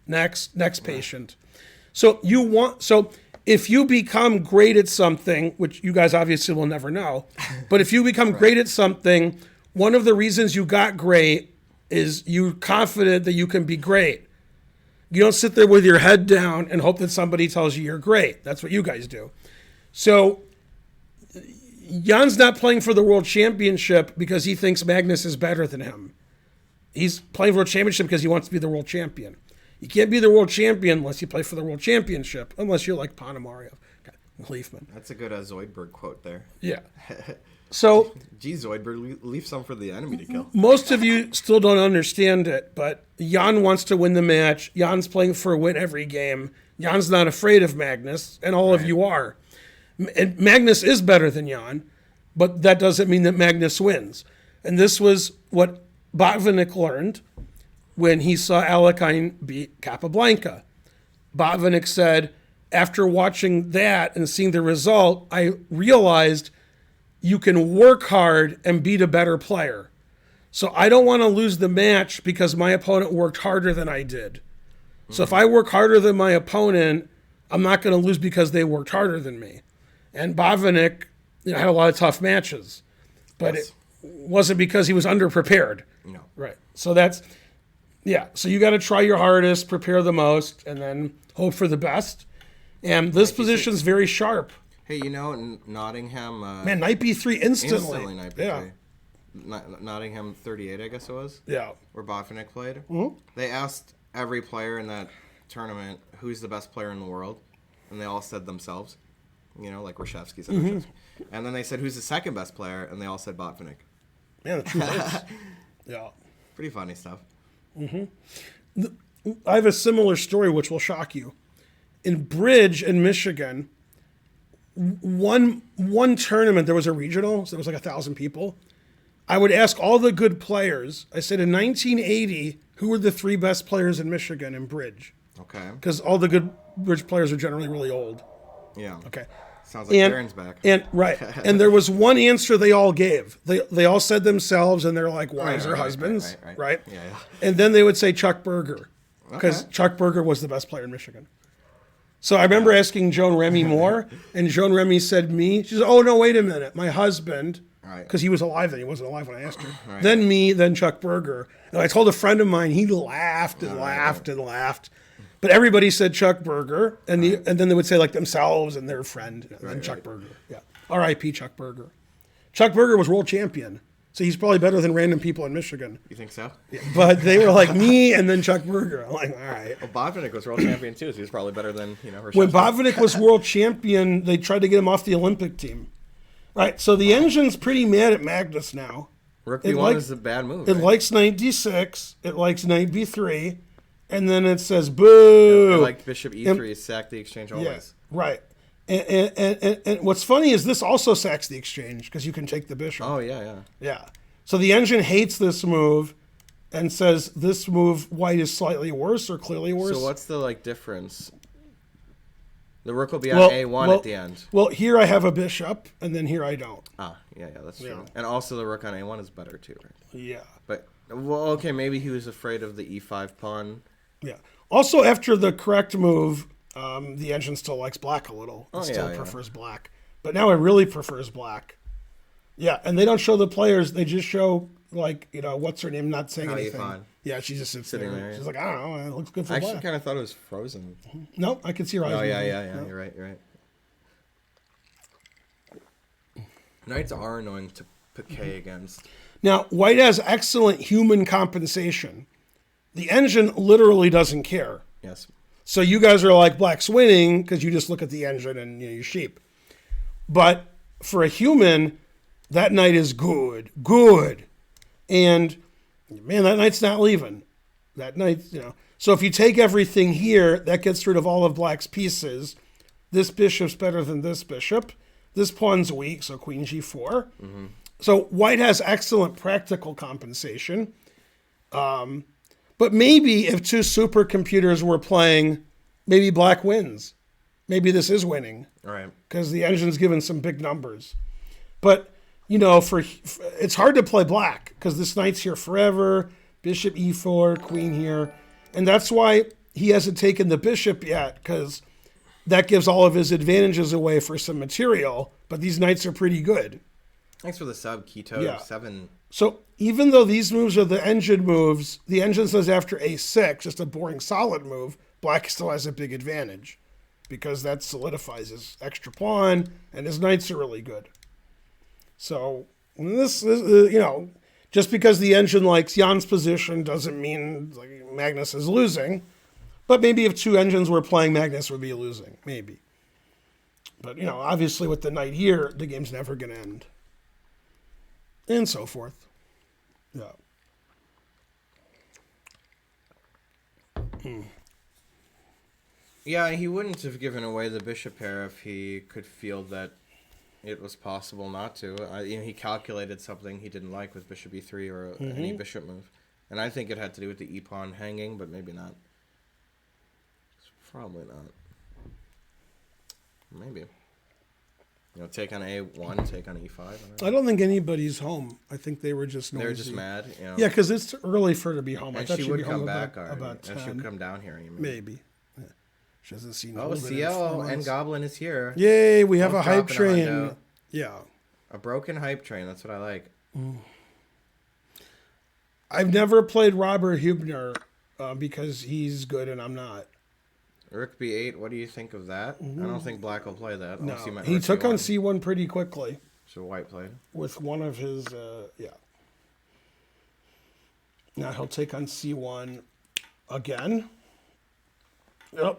Next patient. So if you become great at something, which you guys obviously will never know, but if you become great at something, one of the reasons you got great is you're confident that you can be great. You don't sit there with your head down and hope that somebody tells you you're great. That's what you guys do. So Jan's not playing for the world championship because he thinks Magnus is better than him. He's playing for a championship because he wants to be the world champion. You can't be the world champion unless you play for the world championship, unless you're like Ponomarev, Leafman. That's a good Zoidberg quote there. Yeah. So, gee, Zoidberg, leave some for the enemy to kill. Most of you still don't understand it, but Jan wants to win the match. Jan's playing for a win every game. Jan's not afraid of Magnus, and all of you are. And Magnus is better than Jan, but that doesn't mean that Magnus wins. And this was what Botvinnik learned when he saw Alekhine beat Capablanca. Botvinnik said, after watching that and seeing the result, I realized you can work hard and beat a better player. So I don't want to lose the match because my opponent worked harder than I did. So if I work harder than my opponent, I'm not going to lose because they worked harder than me. And Botvinnik had a lot of tough matches, but it wasn't because he was underprepared. No. Right. So that's, so you got to try your hardest, prepare the most, and then hope for the best. And this position's very sharp. Hey, you know, Nottingham... Man, knight b3 instantly. Instantly knight b3. Nottingham 38, I guess it was? Yeah. Where Botvinnik played. Mm-hmm. They asked every player in that tournament who's the best player in the world, and they all said themselves. You know, like Reshevsky said Reshevsky. And then they said, who's the second best player? And they all said Botvinnik. Man, the truth is. Yeah. Pretty funny stuff. I have a similar story which will shock you. In Bridge in Michigan, one tournament, there was a regional, so there was like 1,000 people. I would ask all the good players, I said in 1980, who were the 3 best players in Michigan in Bridge? Okay. Because all the good Bridge players are generally really old. Yeah. Okay. Sounds like Darren's back. And there was one answer they all gave. They all said themselves, and they're like wives or husbands, right? Yeah. And then they would say Chuck Berger, because Chuck Berger was the best player in Michigan. So I remember asking Joan Remy Moore, and Joan Remy said me. She said, "Oh no, wait a minute, my husband." Because he was alive then. He wasn't alive when I asked her. Then me, then Chuck Berger. And I told a friend of mine, he laughed and laughed and laughed. But everybody said Chuck Berger, and then they would say like themselves and their friend, and Chuck Berger. Yeah, R.I.P. Chuck Berger. Chuck Berger was world champion, so he's probably better than random people in Michigan. You think so? Yeah, but they were like me and then Chuck Berger. I'm like, all right. Well, Botvinnik was world champion too, so he's probably better than Reshevsky. When Botvinnik was world champion, they tried to get him off the Olympic team. Right, so the engine's pretty mad at Magnus now. Rook b1 is a bad move. It likes knight d6. It likes knight b3. And then it says, boo. Like bishop e3 is sack the exchange always. Yeah, right. And what's funny is this also sacks the exchange because you can take the bishop. Oh, yeah. Yeah. So the engine hates this move and says this move, white is slightly worse or clearly worse. So what's the difference? The rook will be on a1 at the end. Well, here I have a bishop, and then here I don't. Ah, yeah, that's true. And also the rook on a1 is better too, right? Yeah. But, well, okay, maybe he was afraid of the e5 pawn. Yeah. Also, after the correct move, the engine still likes black a little. It still prefers black. But now it really prefers black. Yeah, and they don't show the players. They just show, what's her name not saying anything. Fine. Yeah, she just sits sitting there. She's like, I don't know, it looks good for black. I actually kind of thought it was frozen. No, I can see her eyes. Oh, yeah. No. You're right. Knights are annoying to piquet against. Now, white has excellent human compensation. The engine literally doesn't care. Yes. So you guys are like, black's winning because you just look at the engine and you sheep. But for a human, that knight is good. And man, that knight's not leaving. That knight, So if you take everything here, that gets rid of all of black's pieces. This bishop's better than this bishop. This pawn's weak, so queen g4. Mm-hmm. So white has excellent practical compensation. But maybe if 2 supercomputers were playing, maybe black wins. Maybe this is winning. Right. Because the engine's given some big numbers. But, it's hard to play black because this knight's here forever. Bishop e4, queen here. And that's why he hasn't taken the bishop yet, because that gives all of his advantages away for some material. But these knights are pretty good. Thanks for the sub, Keto. Yeah. 7. So even though these moves are the engine moves, the engine says after a6, just a boring solid move, black still has a big advantage because that solidifies his extra pawn, and his knights are really good. So this just because the engine likes Jan's position doesn't mean like Magnus is losing. But maybe if two engines were playing, Magnus would be losing. Maybe. But, obviously with the knight here, the game's never going to end. And so forth. Yeah. Yeah, he wouldn't have given away the bishop pair if he could feel that it was possible not to. He calculated something he didn't like with bishop e3 or any bishop move. And I think it had to do with the e-pawn hanging, but maybe not. Probably not. Maybe. Take on a1, take on e5. I don't think anybody's home. I think they were just noisy. They were just mad. Yeah, because it's early for her to be home. And I thought she she'd would be come home back. about 10. And she would come down here. Maybe. Yeah. She hasn't seen. Oh, CL and Goblin is here. Yay! We have Both a hype dropping train. Yeah. A broken hype train. That's what I like. I've never played Robert Hubner because he's good and I'm not. Rook b8. What do you think of that? I don't think Black will play that. No, he took on c1 pretty quickly. So White played with one of his. Now he'll take on c1 again. Yep.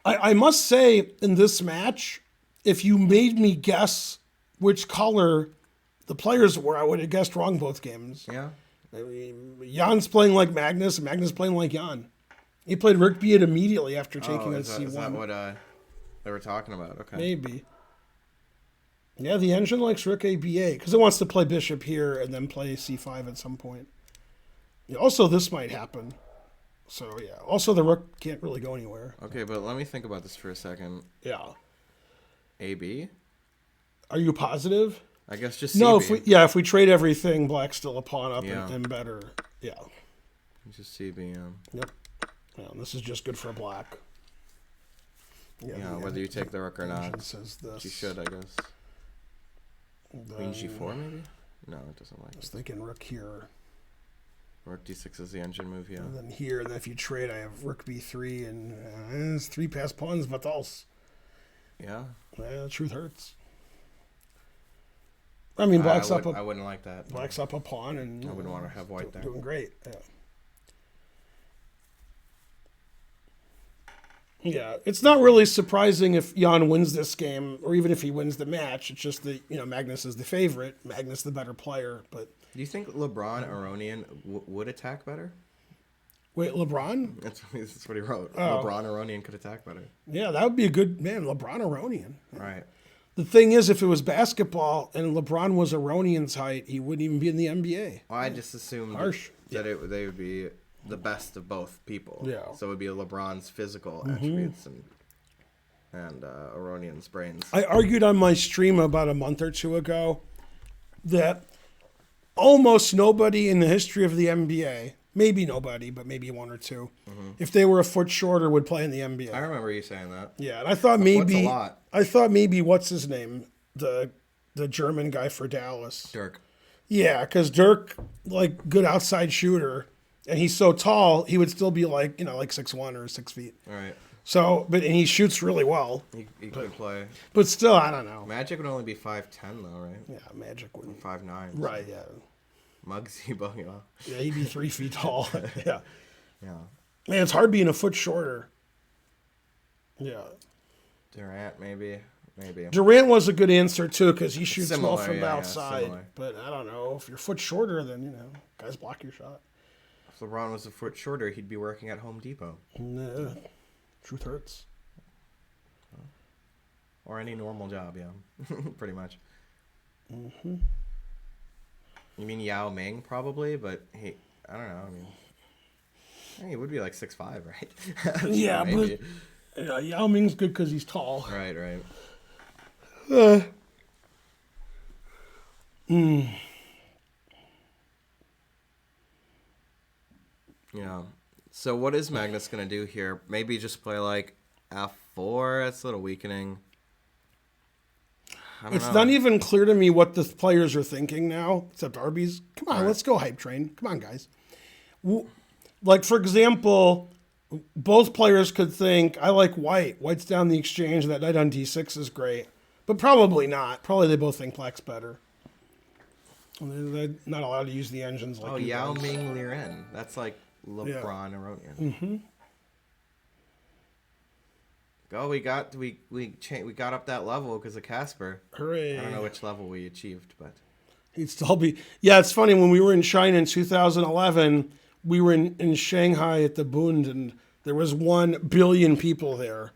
I must say, in this match, if you made me guess which color the players were, I would have guessed wrong both games. Yeah. I mean, Jan's playing like Magnus, and Magnus playing like Jan. He played Rook b8 immediately after taking on c1. Is that what they were talking about? Okay. Maybe. Yeah, the engine likes Rook a b8 because it wants to play bishop here and then play c5 at some point. Yeah, also, this might happen. So, yeah. Also, the rook can't really go anywhere. Okay, but let me think about this for a second. Yeah. AB? Are you positive? I guess just CB. No, if we trade everything, black's still a pawn up and better. Yeah. Just CB, Yep. Yeah, this is just good for black. Yeah, whether you take the rook or not. Says this. You should, I guess. Queen g4, maybe? No, it doesn't like it. I was thinking rook here. Rook d6 is the engine move, yeah. And then here, and then if you trade, I have rook b3, and it's 3 passed pawns, but else. Yeah. The truth hurts. I mean, black's I wouldn't like that. Black's up a pawn, and I wouldn't want to have white there. Doing great. Yeah. Yeah, it's not really surprising if Jan wins this game, or even if he wins the match. It's just that Magnus is the favorite, Magnus the better player. But do you think LeBron Aronian would attack better? Wait, LeBron? That's what he wrote. Oh. LeBron Aronian could attack better. Yeah, that would be a good man. LeBron Aronian. Right. The thing is, if it was basketball and LeBron was Aronian's height, he wouldn't even be in the NBA. Well, I just assumed that they would be the best of both people. Yeah. So it would be LeBron's physical attributes and Aronian's brains. I argued on my stream about a month or two ago that almost nobody in the history of the NBA, maybe nobody, but maybe one or two, if they were a foot shorter, would play in the NBA. I remember you saying that. Yeah, and I thought maybe What's a lot? I thought maybe what's his name, the German guy for Dallas. Dirk. Yeah, because Dirk, like, good outside shooter, and he's so tall, he would still be like 6'1" or 6 feet. All right. So, and he shoots really well. He could play. But still, I don't know. Magic would only be 5'10", though, right? Yeah, Magic would. 5'9". Right, yeah. Muggsy Bogle. Yeah, he'd be 3 feet tall. Yeah. Yeah. Man, it's hard being a foot shorter. Yeah. Durant, maybe. Durant was a good answer, too, because he shoots well from the outside. outside. But I don't know. If you're foot shorter, then, guys block your shot. If LeBron was a foot shorter, he'd be working at Home Depot. Nah. Truth hurts. Or any normal job, yeah. Pretty much. Mm-hmm. You mean Yao Ming, probably? But I don't know. I mean, he would be like 6'5", right? Yeah, maybe. But Yao Ming's good because he's tall. Right. Yeah. So what is Magnus gonna do here? Maybe just play like F4. That's a little weakening. I don't It's know. not even clear to me what the players are thinking now, except Arby's. Come on, Right. let's go hype train. Come on, guys. Like, for example, both players could think, I like white. White's down the exchange. That knight on d6 is great. But probably not. Probably they both think black's better. They're not allowed to use the engines like you Yao guys. Ming Liren. That's like LeBron Iranian. Mm-hmm. Go, we got up that level because of Casper. Hooray. I don't know which level we achieved, but He'd still be. Yeah, it's funny. When we were in China in 2011, we were in Shanghai at the Bund, and there was 1 billion people there.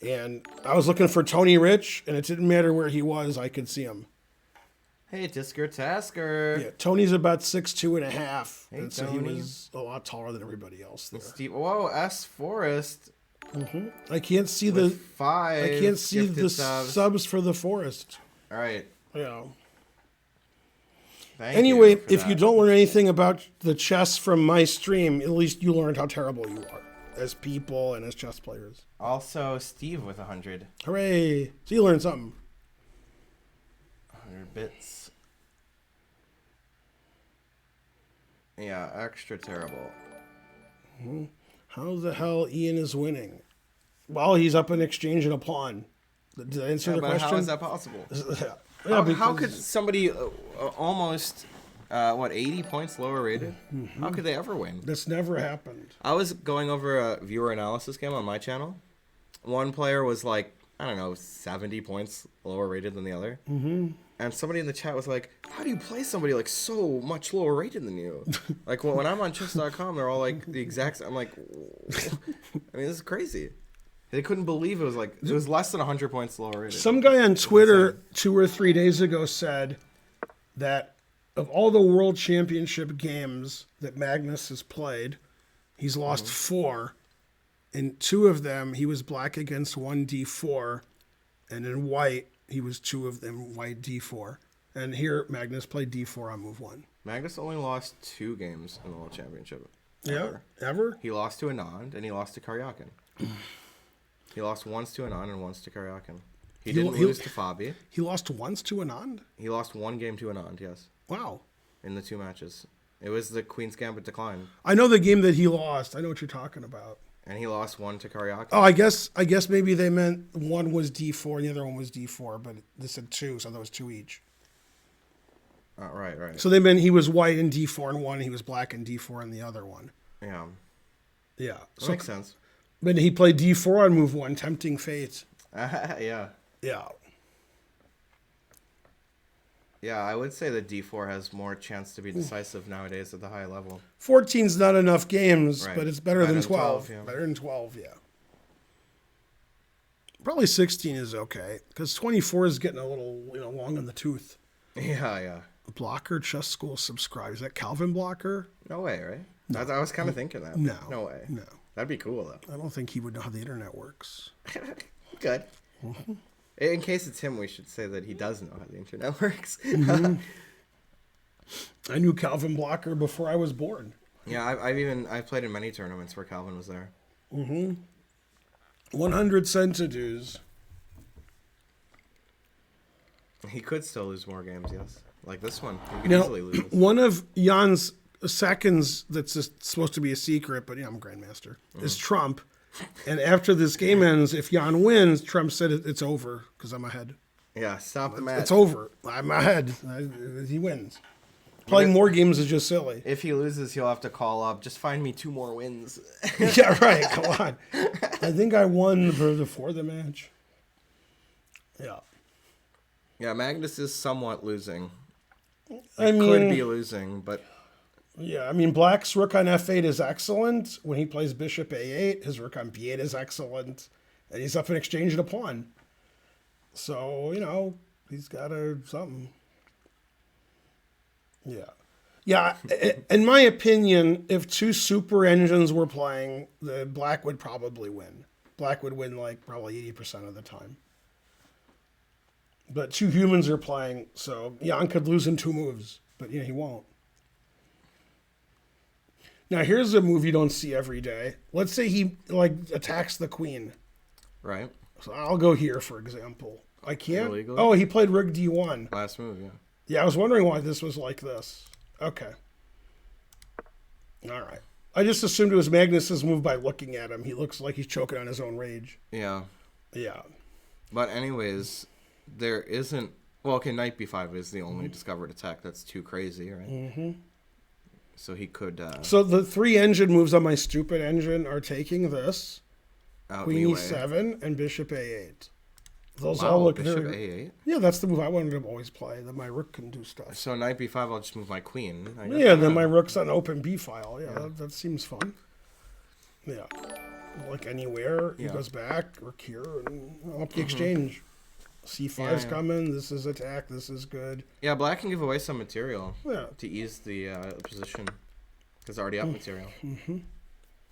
And I was looking for Tony Rich, and it didn't matter where he was, I could see him. hey, Tisker Tasker. Yeah, Tony's about 6'2.5", Hey, and so he Tony. was a lot taller than everybody else there. Steve, whoa, S Forest. I can't see With the 5. I can't see gifted the subs. subs for the forest. All right. Yeah. Thank Anyway, you for if you that. don't learn anything about the chess from my stream, at least you learned how terrible you are as people and as chess players. Also, Steve with 100. Hooray! So you learned something. 100 bits. Yeah, extra terrible. How the hell Ian is winning? Well, he's up in exchange and a pawn. Did I answer the But question? how is that possible? Yeah, How could because- somebody almost 80 points lower rated? How could they ever win? This never happened. I was going over a viewer analysis game on my channel. One player was like, I don't know, 70 points lower rated than the other. Mm-hmm. And somebody in the chat was like, how do you play somebody like so much lower rated than you? Like when I'm on chess.com, they're all like the exact. I'm like, I mean, this is crazy. They couldn't believe it was less than 100 points lower rated. Some guy on Twitter 2 or 3 days ago said that of all the world championship games that Magnus has played, he's lost 4. In 2 of them, he was black against 1 d4, and in white, he was 2 of them white d4. And here, Magnus played d4 on move 1. Magnus only lost 2 games in the world championship. Yeah, ever? He lost to Anand and he lost to Karyakin. He lost once to Anand and once to Karyakin. He didn't lose to Fabi. He lost once to Anand? He lost 1 game to Anand, yes, Wow. in the 2 matches. It was the Queen's Gambit decline. I know the game that he lost. I know what you're talking about. And he lost 1 to Karyakin. Oh, I guess maybe they meant one was d4 and the other one was d4, but they said 2, so that was 2 each. Right. So they meant he was white in d4 in one, and he was black in d4 in the other one. Yeah, Yeah. that makes sense. But he played d4 on move 1, tempting fate. Yeah. Yeah. Yeah, I would say that D4 has more chance to be decisive nowadays at the high level. 14's not enough games, Right. but it's better than 12. yeah. Better than 12, yeah. Probably 16 is okay, because 24 is getting a little long in the tooth. Yeah. Blocker Chess School subscribe. Is that Calvin Blocker? No way, right? I was kind of thinking that. No. No way. No. That'd be cool, though. I don't think he would know how the internet works. Good. In case it's him, we should say that he does know how the internet works. I knew Calvin Blocker before I was born. Yeah, I've played in many tournaments where Calvin was there. 100 centidues. He could still lose more games, yes. Like this one, he could easily lose. One of Jan's seconds that's supposed to be a secret, but I'm a grandmaster, is Trump. And after this game ends, if Jan wins, Trump said it's over because I'm ahead. Yeah, stop the match. It's over. I'm ahead. He wins. Playing more games is just silly. If he loses, he'll have to call up. Just find me 2 more wins. Yeah, right. Come on. I think I won before the match. Yeah. Yeah, Magnus is somewhat losing. I mean, Could be losing, but yeah, I mean, Black's rook on f8 is excellent. When he plays bishop a8, his rook on b8 is excellent. And he's up in exchange and a pawn. So, he's got something. Yeah. Yeah, in my opinion, if 2 super engines were playing, the Black would probably win. Black would win, probably 80% of the time. But 2 humans are playing, so Jan could lose in 2 moves, but he won't. Now here's a move you don't see every day. Let's say he attacks the queen. Right. So I'll go here, for example. I can't. Illegally? Oh, he played Rook D1. Last move, yeah. Yeah, I was wondering why this was like this. Okay. All right. I just assumed it was Magnus's move by looking at him. He looks like he's choking on his own rage. Yeah. Yeah. But anyways, there isn't... Well, okay, knight b5 is the only discovered attack. That's too crazy, right? Mm-hmm. So he could... So the 3 engine moves on my stupid engine are taking this. Queen e7 and bishop a8. Those all look bishop very... a8? Yeah, that's the move I wanted to always play. That my rook can do stuff. So knight b5, I'll just move my queen. Yeah, then my rook's on open b file. Yeah, that seems fun. Yeah. Like anywhere, he goes back, rook here, and up the exchange. C5's coming, this is attack, this is good. Yeah, black can give away some material Yeah. to ease the position. Because already up material. Mm-hmm.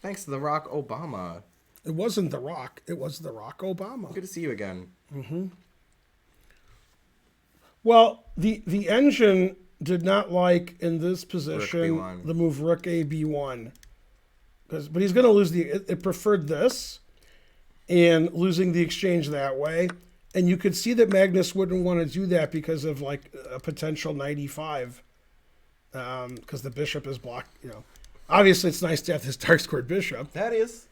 Thanks to the Rock Obama. It wasn't The Rock. It was The Rock Obama. Good to see you again. Mm-hmm. Well, the engine did not like, in this position, the move Rook A B1. But he's going to lose it preferred this, and losing the exchange that way. And you could see that Magnus wouldn't want to do that because of, like, a potential knight e5. Because the bishop is blocked, Obviously, it's nice to have this dark squared bishop. That is.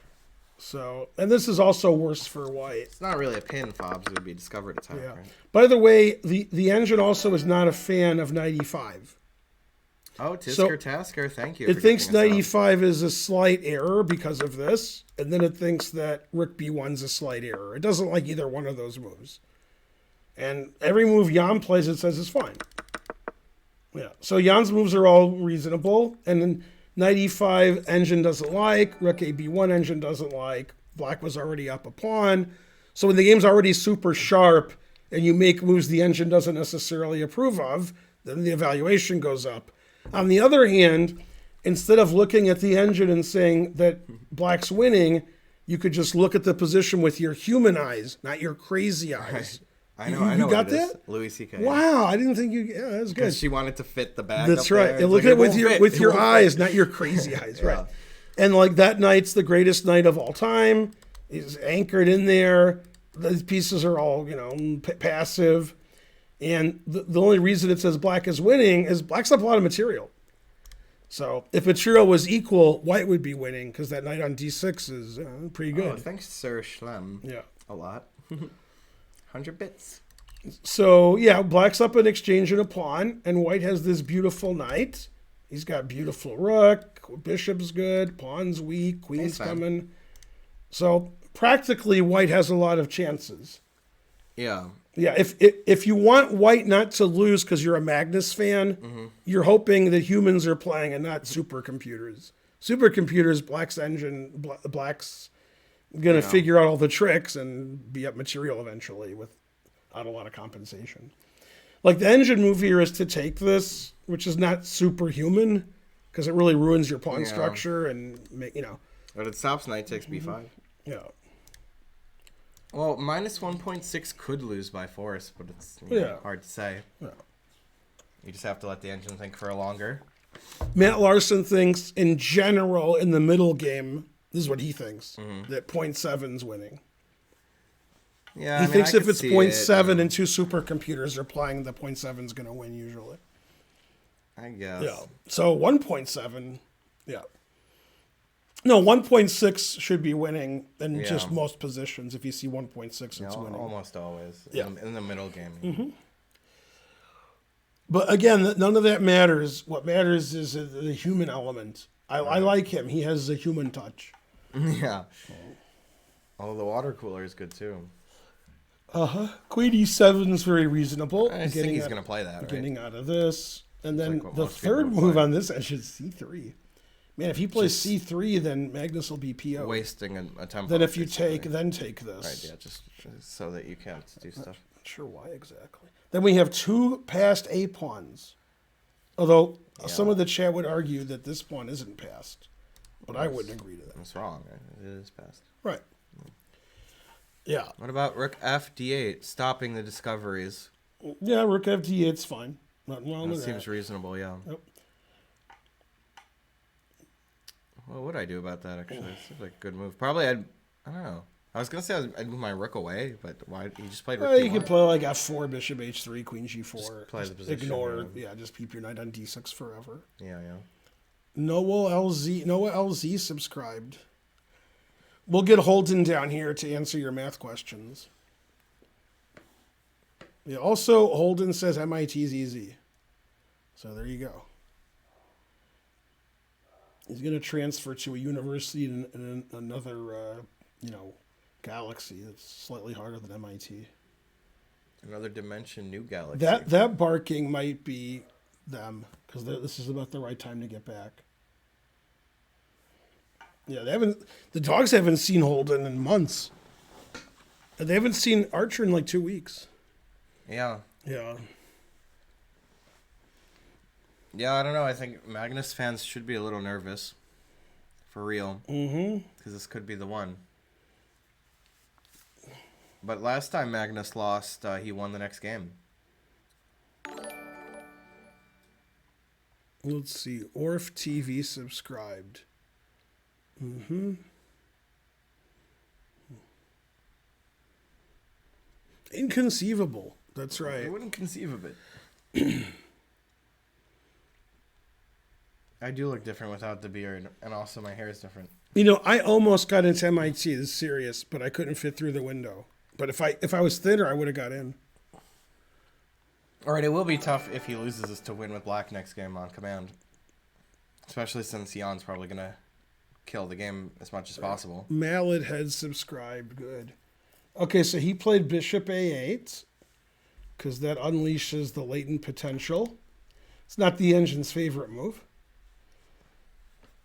So, and this is also worse for white. It's not really a pin, Fobs. It would be a discovered attack, Yeah. right? By the way, the engine also is not a fan of knight e5. Oh, Tasker, thank you. It thinks knight e5 is a slight error because of this, and then it thinks that rook b1 is a slight error. It doesn't like either one of those moves. And every move Jan plays, it says is fine. Yeah. So Jan's moves are all reasonable, and then knight e5 engine doesn't like, rook a b1 engine doesn't like, black was already up a pawn. So when the game's already super sharp and you make moves the engine doesn't necessarily approve of, then the evaluation goes up. On the other hand, instead of looking at the engine and saying that black's winning, you could just look at the position with your human eyes, not your crazy eyes. I know. You got that? Louis C.K. Wow, I didn't think you. Yeah, that's good. She wanted to fit the back. That's up right. There. And look at it with your eyes, fit. not your crazy eyes. Yeah. Right. And like that knight's the greatest knight of all time. He's anchored in there. The pieces are all passive. And the only reason it says black is winning is black's up a lot of material. So if material was equal, white would be winning because that knight on d6 is pretty good. Oh, thanks, Sir Schlem. Yeah. A lot. 100 bits. So, yeah, black's up an exchange and a pawn, and white has this beautiful knight. He's got beautiful rook, bishop's good, pawn's weak, queen's coming. So, practically, white has a lot of chances. Yeah. Yeah, if you want white not to lose because you're a Magnus fan, you're hoping that humans are playing and not supercomputers. Supercomputers, black's engine, black's going to figure out all the tricks and be up material eventually without a lot of compensation. Like the engine move here is to take this, which is not superhuman because it really ruins your pawn structure and But it stops knight takes b5. Yeah. Well, minus 1.6 could lose by force, but it's hard to say. Yeah. You just have to let the engine think for a longer. Matt Larson thinks, in general, in the middle game, this is what he thinks, that 0.7's winning. Yeah, he thinks if it's 0.7 and 2 supercomputers are playing, the 0.7's going to win usually. I guess. Yeah. So 1.7, No, 1.6 should be winning in just most positions. If you see 1.6, it's winning. Almost always. In the middle game. Mm-hmm. But again, none of that matters. What matters is the human element. I like him. He has a human touch. Yeah. Oh, the water cooler is good too. Queen e7 is very reasonable. I think he's going to play that, right? Getting out of this. And then the third move on this edge is c3. Man, if he plays c3, then Magnus will be PO. Wasting a tempo. Then if you take this. Right, yeah, just so that you can't do stuff. Not sure why exactly. Then we have 2 passed A pawns. Although some of the chat would argue that this pawn isn't passed. But I wouldn't agree to that. That's wrong. It is passed. Right. Yeah. What about Rook F D8, stopping the discoveries? Yeah, Rook FD8's fine. Nothing wrong That with seems that. reasonable, yeah. Yep. What would I do about that, actually? It seems like a good move. Probably I don't know. I was going to say I'd move my Rook away, but why? He just played Rook You D1. could play like F4, Bishop H3, Queen G4. Just play the position, Ignore, just keep your knight on D6 forever. Yeah. Noah LZ subscribed. We'll get Holden down here to answer your math questions. Yeah, also, Holden says MIT's easy. So there you go. He's going to transfer to a university in another, galaxy that's slightly harder than MIT. Another dimension, new galaxy. That barking might be them, because this is about the right time to get back. Yeah, the dogs haven't seen Holden in months. And they haven't seen Archer in like 2 weeks. Yeah. Yeah. Yeah, I don't know. I think Magnus fans should be a little nervous. For real. Mm-hmm. Because this could be the one. But last time Magnus lost, he won the next game. Let's see. Orf TV subscribed. Mm-hmm. Inconceivable. That's right. I wouldn't conceive of it. I do look different without the beard, and also my hair is different. I almost got into MIT. This is serious, but I couldn't fit through the window. But if I was thinner, I would have got in. All right, it will be tough if he loses this to win with black next game on command. Especially since Jan's probably going to kill the game as much as possible. Mallet had subscribed. Good. Okay, so he played Bishop A8 because that unleashes the latent potential. It's not the engine's favorite move.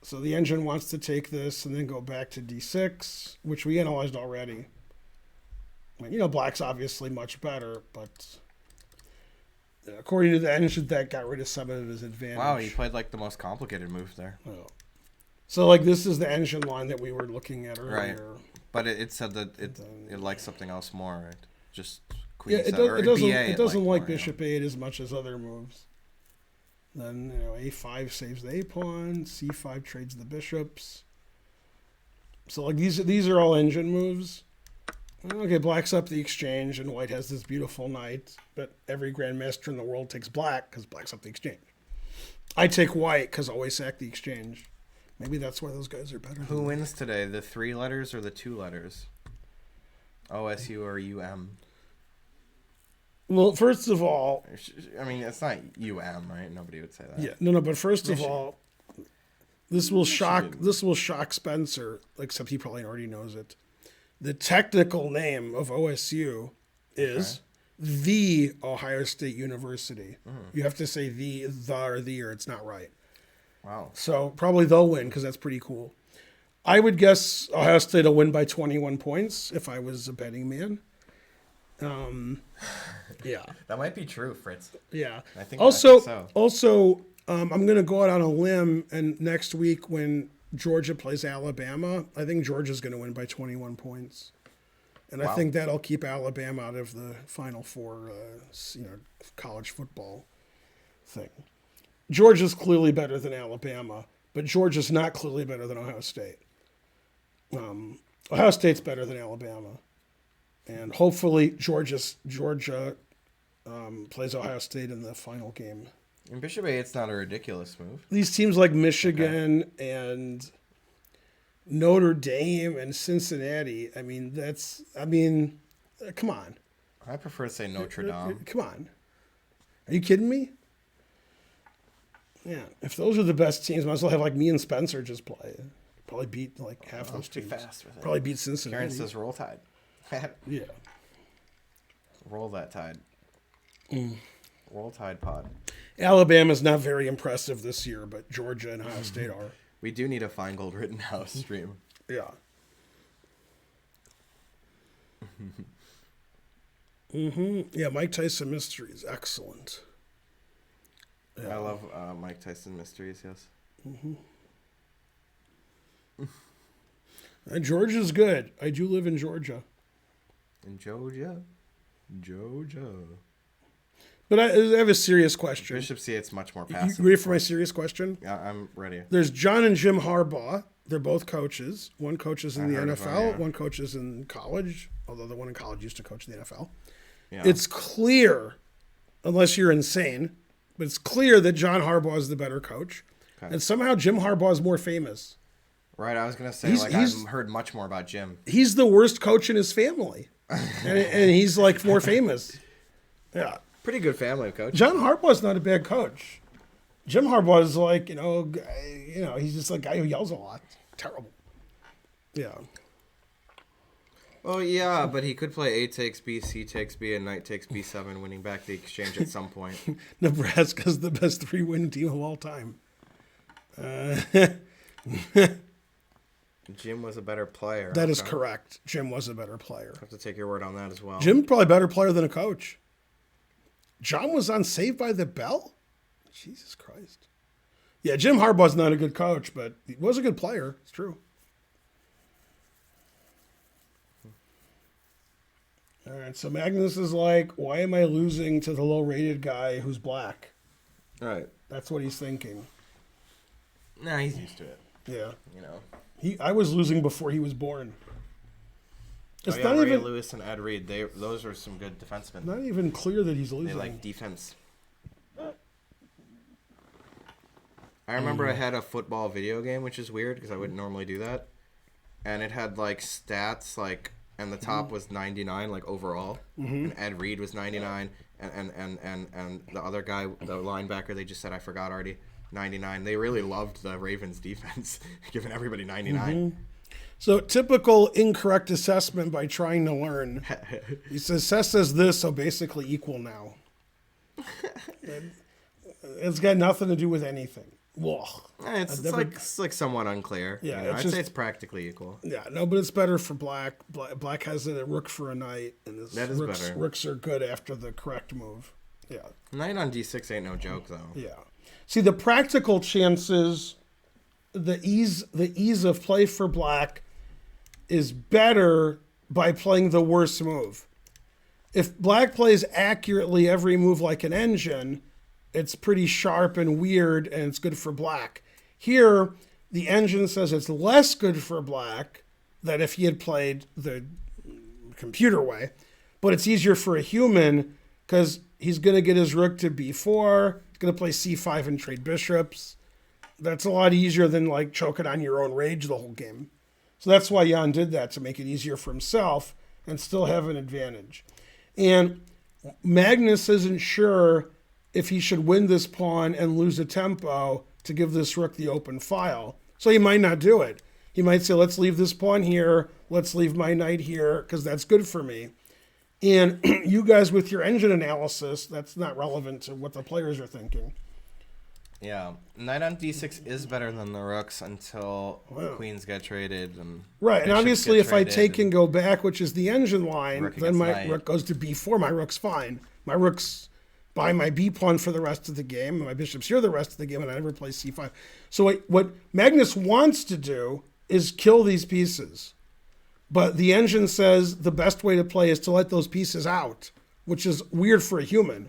So the engine wants to take this and then go back to D6, which we analyzed already. Black's obviously much better, but according to the engine, that got rid of some of his advantage. Wow, he played like the most complicated move there. Oh. So this is the engine line that we were looking at earlier. Right. But it said that it likes something else more, right? Just Queen Queen it doesn't like more, Bishop 8 as much as other moves. Then A5 saves the A pawn, C5 trades the bishops. So these are all engine moves. Okay, black's up the exchange, and white has this beautiful knight, but every grandmaster in the world takes black because black's up the exchange. I take white because I always sack the exchange. Maybe that's why those guys are better. Who wins today, the 3 letters or the 2 letters? OSU or UM? Well, first of all... I mean, it's not UM, right? Nobody would say that. Yeah, no, but first of all, this will shock Spencer, except he probably already knows it. The technical name of OSU is the Ohio State University. You have to say the, or it's not right. Wow. So probably they'll win because that's pretty cool. I would guess Ohio State will win by 21 points if I was a betting man. Yeah. That might be true, Fritz. Yeah. I think Also, so. I'm going to go out on a limb, and next week when Georgia plays Alabama, I think Georgia's going to win by 21 points. And I think that'll keep Alabama out of the Final Four, college football thing. Georgia's clearly better than Alabama, but Georgia's not clearly better than Ohio State. Ohio State's better than Alabama. And hopefully Georgia plays Ohio State in the final game. In Bishop A, it's not a ridiculous move. These teams like Michigan and Notre Dame and Cincinnati, come on. I prefer to say Notre Dame. Come on. Are you kidding me? Yeah. If those are the best teams, might as well have me and Spencer just play. Probably beat half those teams. Fast with it. Probably beat Cincinnati. Karen says roll tide. Yeah. Roll that tide. Roll tide pod. Alabama's not very impressive this year, but Georgia and Ohio State are. We do need a Feingold Rittenhouse stream. Yeah. Yeah, Mike Tyson Mysteries. Excellent. Yeah. I love Mike Tyson Mysteries, yes. And Georgia's good. I do live in Georgia. In Georgia. But I have a serious question. Bishop C8's much more You passive. ready for my serious question? Yeah, I'm ready. There's John and Jim Harbaugh. They're both coaches. One coaches in the heard NFL. of them, yeah. One coaches in college. Although the one in college used to coach in the NFL. Yeah. It's clear, unless you're insane, but it's clear that John Harbaugh is the better coach. Okay. And somehow Jim Harbaugh is more famous. Right, I was going to say, I've heard much more about Jim. He's the worst coach in his family. and he's like more famous. Yeah. Pretty good family coach. John Harbaugh's not a bad coach. Jim Harbaugh is like, he's just like a guy who yells a lot. Terrible. Yeah. Oh, yeah, but he could play A takes B, C takes B, and Knight takes B7, winning back the exchange at some point. Nebraska's the best 3-win team of all time. Jim was a better player. That is correct. Jim was a better player. I have to take your word on that as well. Jim probably a better player than a coach. John was on Saved by the Bell? Jesus Christ. Yeah, Jim Harbaugh's not a good coach, but he was a good player. It's true. All right, so Magnus is like, why am I losing to the low-rated guy who's black? All right. That's what he's thinking. Nah, he's used to it. Yeah. You know. I was losing before he was born. It's not Ray even Lewis and Ed Reed. Those are some good defensemen. not even clear that he's losing. They like defense. I remember I had a football video game, which is weird because I wouldn't normally do that. And it had like stats and the top was 99 like overall, and Ed Reed was 99, and the other guy, the linebacker, they just said I forgot already, 99. They really loved the Ravens defense, giving everybody 99. So typical incorrect assessment by trying to learn. He says, Seth says this, so basically equal now. It's got nothing to do with anything. Whoa. It's like somewhat unclear. Yeah, I'd say it's practically equal. Yeah, no, but it's better for black. Black has a rook for a knight, and that is better. Rooks are good after the correct move. Yeah. Knight on d6 ain't no joke though. Yeah. See, the practical chances, the ease of play for black is better by playing the worst move. If black plays accurately every move like an engine, it's pretty sharp and weird, and it's good for black. Here, the engine says it's less good for black than if he had played the computer way, but it's easier for a human because he's going to get his rook to b4, he's going to play c5 and trade bishops. That's a lot easier than like choking on your own rage the whole game. So that's why Jan did that, to make it easier for himself and still have an advantage. And Magnus isn't sure if he should win this pawn and lose a tempo to give this rook the open file. So he might not do it. He might say, let's leave this pawn here, let's leave my knight here, because that's good for me. And you guys with your engine analysis, that's not relevant to what the players are thinking. Yeah, knight on d6 is better than the rooks until queens get traded. Right, and obviously if I take and go back, which is the engine line, then my rook goes to b4, my rook's fine. My rook's by my b pawn for the rest of the game, and my bishop's here the rest of the game, and I never play c5. So what Magnus wants to do is kill these pieces. But the engine says the best way to play is to let those pieces out, which is weird for a human.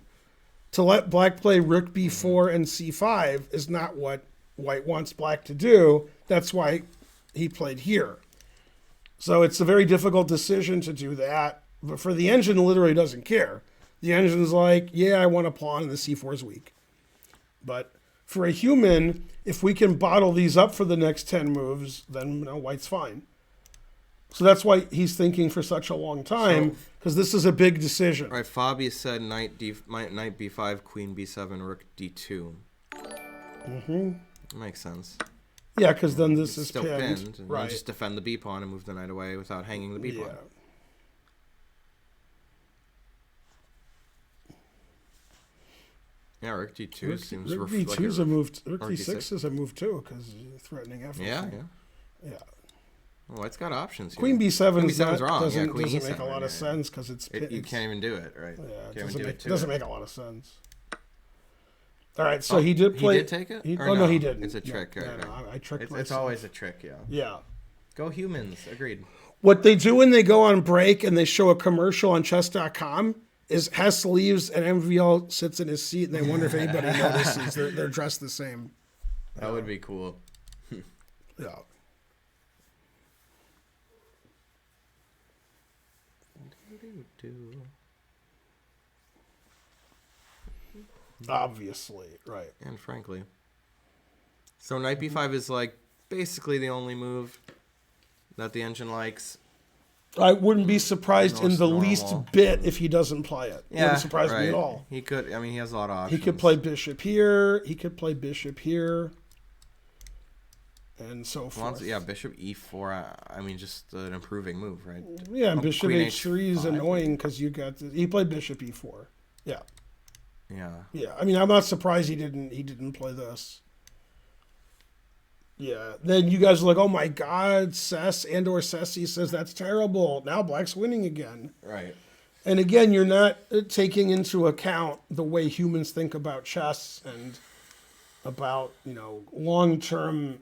To let black play rook b4 and c5 is not what white wants black to do. That's why he played here. So it's a very difficult decision to do that. But for the engine, literally doesn't care. The engine's like, yeah, I want a pawn and the c4 is weak. But for a human, if we can bottle these up for the next 10 moves, then white's fine. So that's why he's thinking for such a long time, because this is a big decision. All right, Fabi said knight b5, queen b7, rook d2. Makes sense. Yeah, because then this is still pinned. And right. you just defend the b pawn and move the knight away without hanging the b pawn. Yeah, rook d2 seems rook d2 is a move. Rook d6 is a move too, because you're threatening f. Yeah. Well, it's got options here. Queen b7 is wrong. doesn't Queen make e7, a lot of sense because it's you can't even do it, right? Yeah, it doesn't make a lot of sense. All right, so he did play. He did take it? No, he didn't. It's a trick. No, I tricked myself. It's always a trick, yeah. Yeah. Go humans. Agreed. What they do when they go on break and they show a commercial on chess.com is Hess leaves and MVL sits in his seat and they wonder if anybody notices. They're dressed the same. That would be cool. Yeah. Obviously, right. And frankly. So knight b5 is like basically the only move that the engine likes. I wouldn't be surprised in Most the normal. least bit if he doesn't play it. It wouldn't surprise me right. at all. He could. I mean, he has a lot of options. He could play bishop here. He could play bishop here. And so forth. Yeah, bishop e4. I mean, just an improving move, right? Yeah, and bishop queen h3 is h5. annoying because you got he played bishop e4. Yeah, Yeah. yeah. I mean, I'm not surprised he didn't play this. Yeah. Then you guys are like, oh my God, Sess and/or Sessi says that's terrible. Now Black's winning again. Right. And again, you're not taking into account the way humans think about chess and about long-term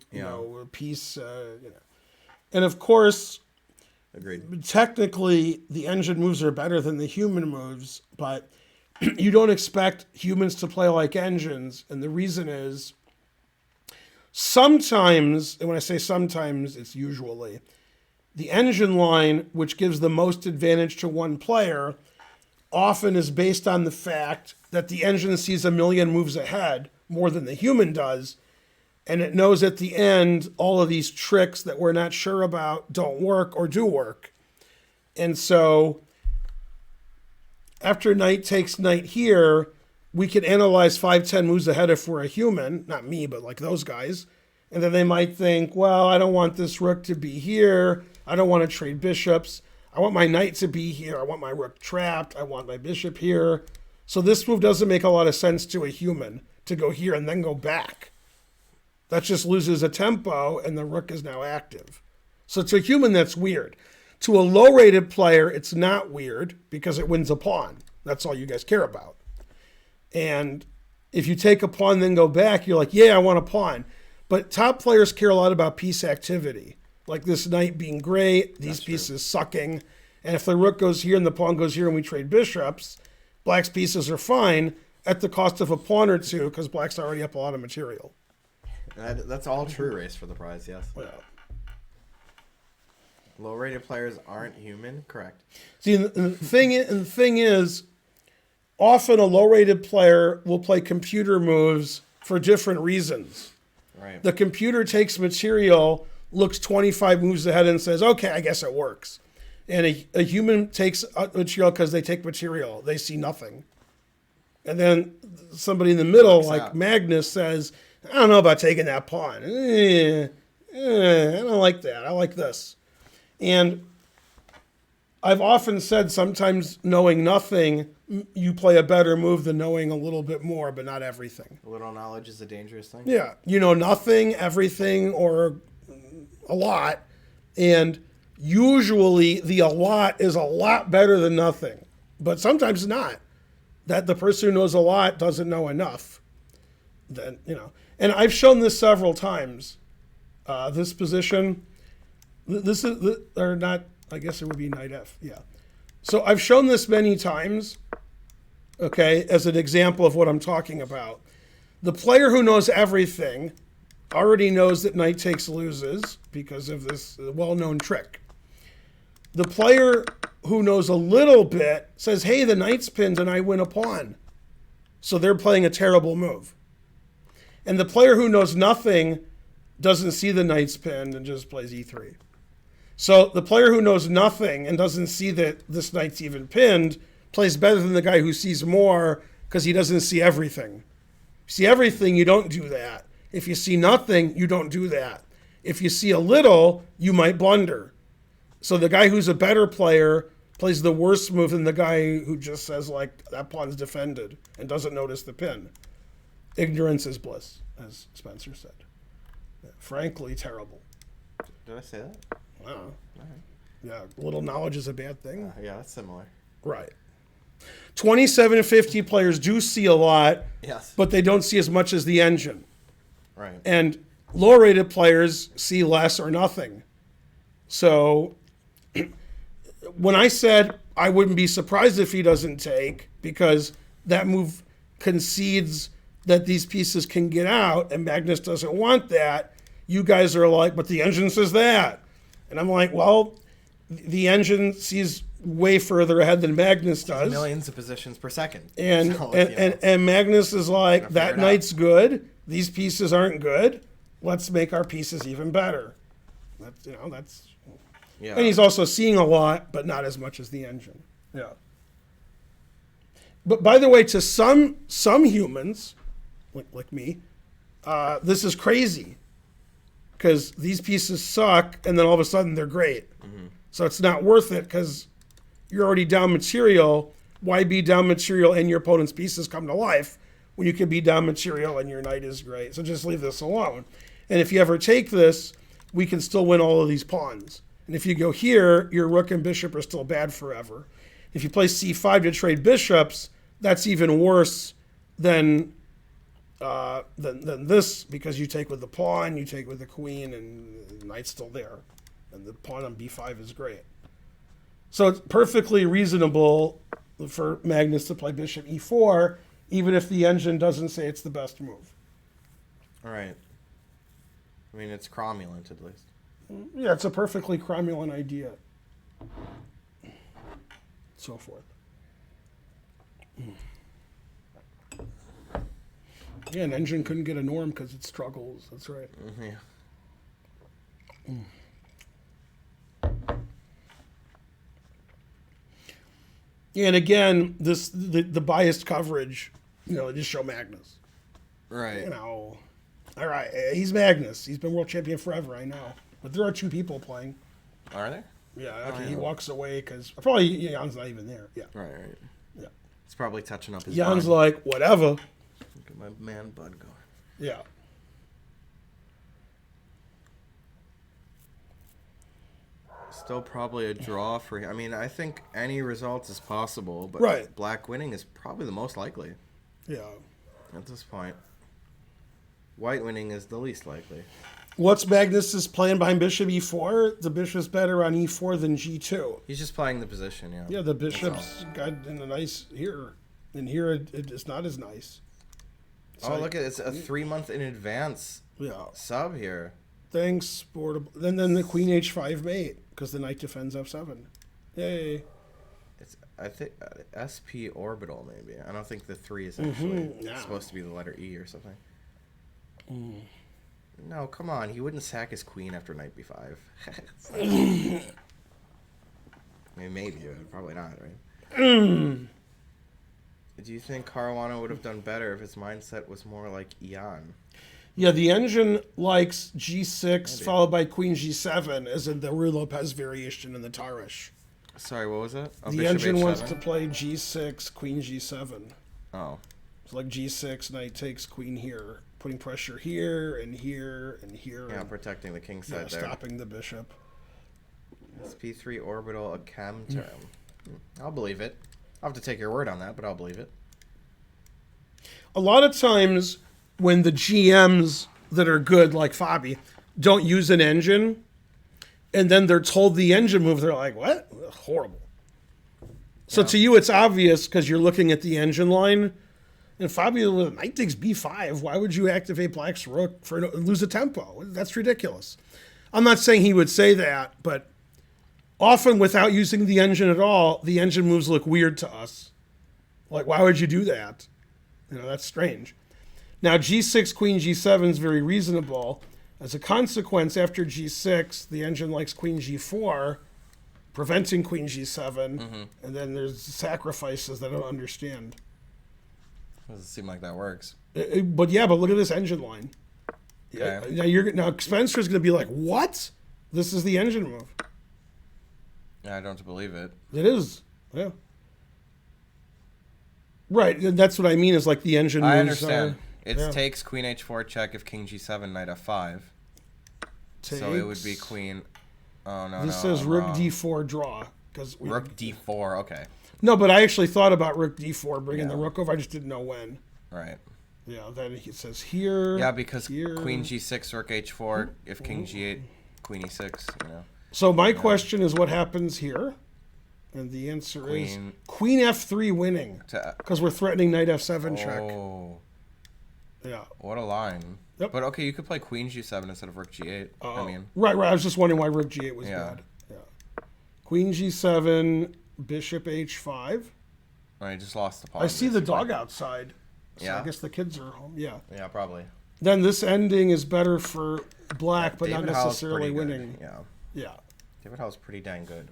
peace. And of course, Agreed. technically the engine moves are better than the human moves, but you don't expect humans to play like engines, and the reason is sometimes, and when I say sometimes, it's usually, the engine line, which gives the most advantage to one player, often is based on the fact that the engine sees a million moves ahead, more than the human does, and it knows at the end all of these tricks that we're not sure about don't work or do work. And so after knight takes knight here, we can analyze 5-10 moves ahead if we're a human, not me, but like those guys. And then they might think, well, I don't want this rook to be here. I don't want to trade bishops. I want my knight to be here. I want my rook trapped. I want my bishop here. So this move doesn't make a lot of sense to a human to go here and then go back. That just loses a tempo and the rook is now active. So to a human, that's weird. To a low-rated player, it's not weird because it wins a pawn. That's all you guys care about. And if you take a pawn then go back, you're like, yeah, I want a pawn. But top players care a lot about piece activity. Like this knight being great, these pieces sucking. And if the rook goes here and the pawn goes here and we trade bishops, Black's pieces are fine at the cost of a pawn or two because Black's already up a lot of material. That's all true race for the prize, yes. Yeah. Low-rated players aren't human, correct. See, and the thing is, often a low-rated player will play computer moves for different reasons. Right. The computer takes material, looks 25 moves ahead and says, okay, I guess it works. And a human takes material because they take material. They see nothing. And then somebody in the middle, Works like out. Magnus, says, I don't know about taking that pawn. I don't like that. I like this. And I've often said sometimes knowing nothing, you play a better move than knowing a little bit more, but not everything. A little knowledge is a dangerous thing. Yeah. You know nothing, everything, or a lot. And usually the a lot is a lot better than nothing. But sometimes not. That the person who knows a lot doesn't know enough. Then, and I've shown this several times. This position, this is, or not, I guess it would be knight F, yeah. So I've shown this many times, okay, as an example of what I'm talking about. The player who knows everything already knows that knight takes loses because of this well-known trick. The player who knows a little bit says, hey, the knight's pinned and I win a pawn. So they're playing a terrible move. And the player who knows nothing doesn't see the knight's pinned and just plays e3. So the player who knows nothing and doesn't see that this knight's even pinned plays better than the guy who sees more because he doesn't see everything. If you see everything, you don't do that. If you see nothing, you don't do that. If you see a little, you might blunder. So the guy who's a better player plays the worst move than the guy who just says, like, that pawn's defended and doesn't notice the pin. Ignorance is bliss, as Spencer said. Frankly, terrible. Did I say that? Wow. Yeah, little knowledge is a bad thing. Yeah, that's similar. Right. 2750 players do see a lot, Yes. but they don't see as much as the engine. Right. And low-rated players see less or nothing. So when I said I wouldn't be surprised if he doesn't take, because that move concedes that these pieces can get out, and Magnus doesn't want that, you guys are like, but the engine says that. And I'm like, well, the engine sees way further ahead than Magnus does. Millions of positions per second. And So, and Magnus is like, Gotta that figure it knight's good. These pieces aren't good. Let's make our pieces even better. That's. yeah. And he's also seeing a lot, but not as much as the engine. Yeah. But by the way, to some humans, like me, this is crazy, because these pieces suck, and then all of a sudden they're great. Mm-hmm. So it's not worth it, because you're already down material. Why be down material and your opponent's pieces come to life when you can be down material and your knight is great? So just leave this alone. And if you ever take this, we can still win all of these pawns. And if you go here, your rook and bishop are still bad forever. If you play c5 to trade bishops, that's even worse than this, because you take with the pawn, you take with the queen, and the knight's still there. And the pawn on b5 is great. So it's perfectly reasonable for Magnus to play bishop e4, even if the engine doesn't say it's the best move. All right. I mean, it's cromulent at least. Yeah, it's a perfectly cromulent idea. So forth. Yeah, an engine couldn't get a norm because it struggles. That's right. Yeah. Yeah, and again, the biased coverage, just show Magnus. Right. All right, he's Magnus. He's been world champion forever, I know. But there are two people playing. Are there? Yeah, okay, yeah. he walks away because probably Jan's not even there. Yeah. Right. Yeah. It's probably touching up his Jan's bud. like, whatever. Look at my man bud going. Yeah. Still probably a draw for him. I mean, I think any result is possible, but Right. black winning is probably the most likely Yeah. at this point. White winning is the least likely. What's Magnus's plan behind bishop e4? The bishop's better on e4 than g2. He's just playing the position, yeah. Yeah, the bishop's got in a nice here. And here it's not as nice. Oh, look at it. It's a 3-month in advance Yeah. sub here. Thanks, portable. Then the queen h5 mate, because the knight defends f7. Yay. It's, I think, SP orbital, maybe. I don't think the 3 is actually yeah. supposed to be the letter E or something. No, come on. He wouldn't sack his queen after knight b5. I mean, maybe, but probably not, right? Do you think Caruana would have done better if his mindset was more like Ian? Yeah, the engine likes g6 Maybe. followed by queen g7, as in the Ruy Lopez variation in the Tarish. Sorry, what was that? Oh, The bishop engine wants H7? to play g6, queen g7. Oh. It's like g6, knight takes queen here, putting pressure here and here and here. Yeah, and, protecting the king yeah, side there. stopping the bishop. SP3 orbital a chem term. I'll believe it. I'll have to take your word on that, but I'll believe it. A lot of times when the GMs that are good, like Fabi, don't use an engine, and then they're told the engine move, they're like, what? Horrible. So to you, it's obvious because you're looking at the engine line. And Fabi with knight takes b5. Why would you activate black's rook for lose a tempo? That's ridiculous. I'm not saying he would say that, but often without using the engine at all, the engine moves look weird to us. Like, why would you do that? That's strange. Now, g6, queen g7 is very reasonable. As a consequence, after g6, the engine likes queen g4, preventing queen g7, and then there's sacrifices that I don't understand. Doesn't seem like that works. But look at this engine line. Okay. Now Spencer's going to be like, what? This is the engine move. Yeah, I don't believe it. It is. Yeah. Right. And that's what I mean is like the engine moves. I understand. It yeah. takes queen h4 check if king g7, knight f5. So it would be queen. Oh, no, This no. says I'm rook wrong. d4 draw. Rook d4, okay. No, but I actually thought about rook d4, bringing Yeah. the rook over. I just didn't know when. Right. Yeah, then it says here. Yeah, because here. queen g6, rook h4, if king g8, queen e6, So my question is what happens here? And the answer Queen. is Queen F3 winning. Because we're threatening Knight F7 check. Oh. Yeah. What a line. Yep. But okay, you could play Queen G7 instead of Rook G8. Right. I was just wondering why Rook G8 was Yeah. bad. Yeah. Queen G7, Bishop H5. I just lost the pawn. I see the dog outside. So Yeah. I guess the kids are home. Yeah. Yeah, probably. Then this ending is better for black, but David not Howe's necessarily pretty good. winning. Yeah. Yeah. David Howe's pretty dang good.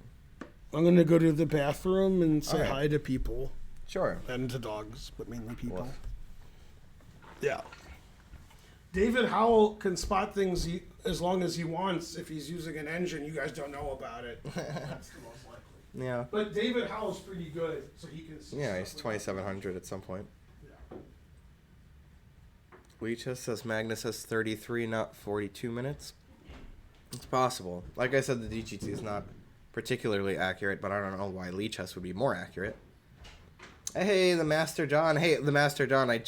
I'm going to go to the bathroom and say All right. hi to people. Sure. And to dogs, but mainly people. Woof. Yeah. David Howell can spot things as long as he wants. If he's using an engine, you guys don't know about it. That's the most likely. Yeah. But David Howell's pretty good, so he can see. Yeah, stuff he's without- 2,700 at some point. Yeah. Leach says Magnus has 33, not 42 minutes. It's possible. Like I said, the DGT is not particularly accurate, but I don't know why Leach would be more accurate. Hey, the Master John. Hey, the Master John. I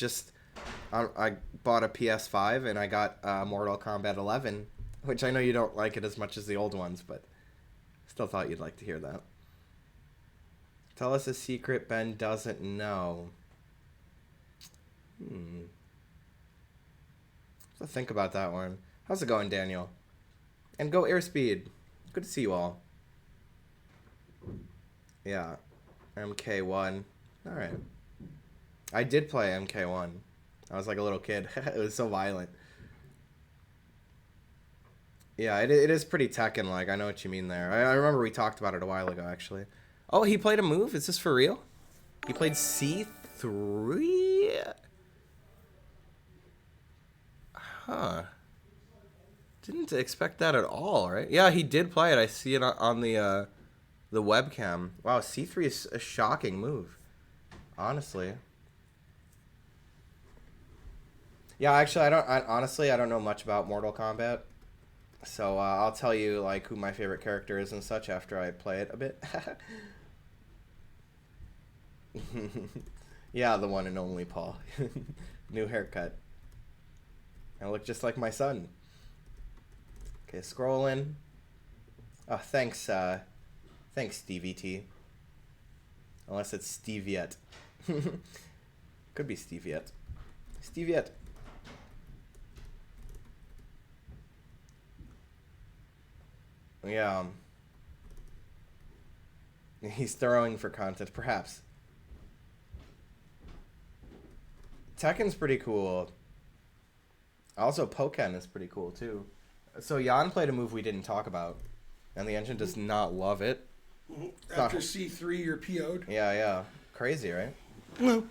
bought a PS5 and I got Mortal Kombat 11, which I know you don't like it as much as the old ones, but still thought you'd like to hear that. Tell us a secret Ben doesn't know. So think about that one. How's it going, Daniel? And go airspeed. Good to see you all. Yeah. MK1. Alright. I did play MK1. I was like a little kid. It was so violent. Yeah, it is pretty Tekken-like. I know what you mean there. I remember we talked about it a while ago, actually. Oh, he played a move? Is this for real? He played C3? Huh. Didn't expect that at all, right? Yeah, he did play it. I see it on the webcam. Wow, C3 is a shocking move. Honestly. Yeah, actually, I don't know much about Mortal Kombat. So I'll tell you like who my favorite character is and such after I play it a bit. Yeah, the one and only Paul. New haircut. I look just like my son. Okay, scrolling. Oh, thanks Stevie T. Unless it's Steviet. Could be Steviet. Steviet. Yeah. He's throwing for content, perhaps. Tekken's pretty cool. Also, Pokken is pretty cool, too. So, Jan played a move we didn't talk about, and the engine does not love it. After C3, you're PO'd. Yeah. Crazy, right? No.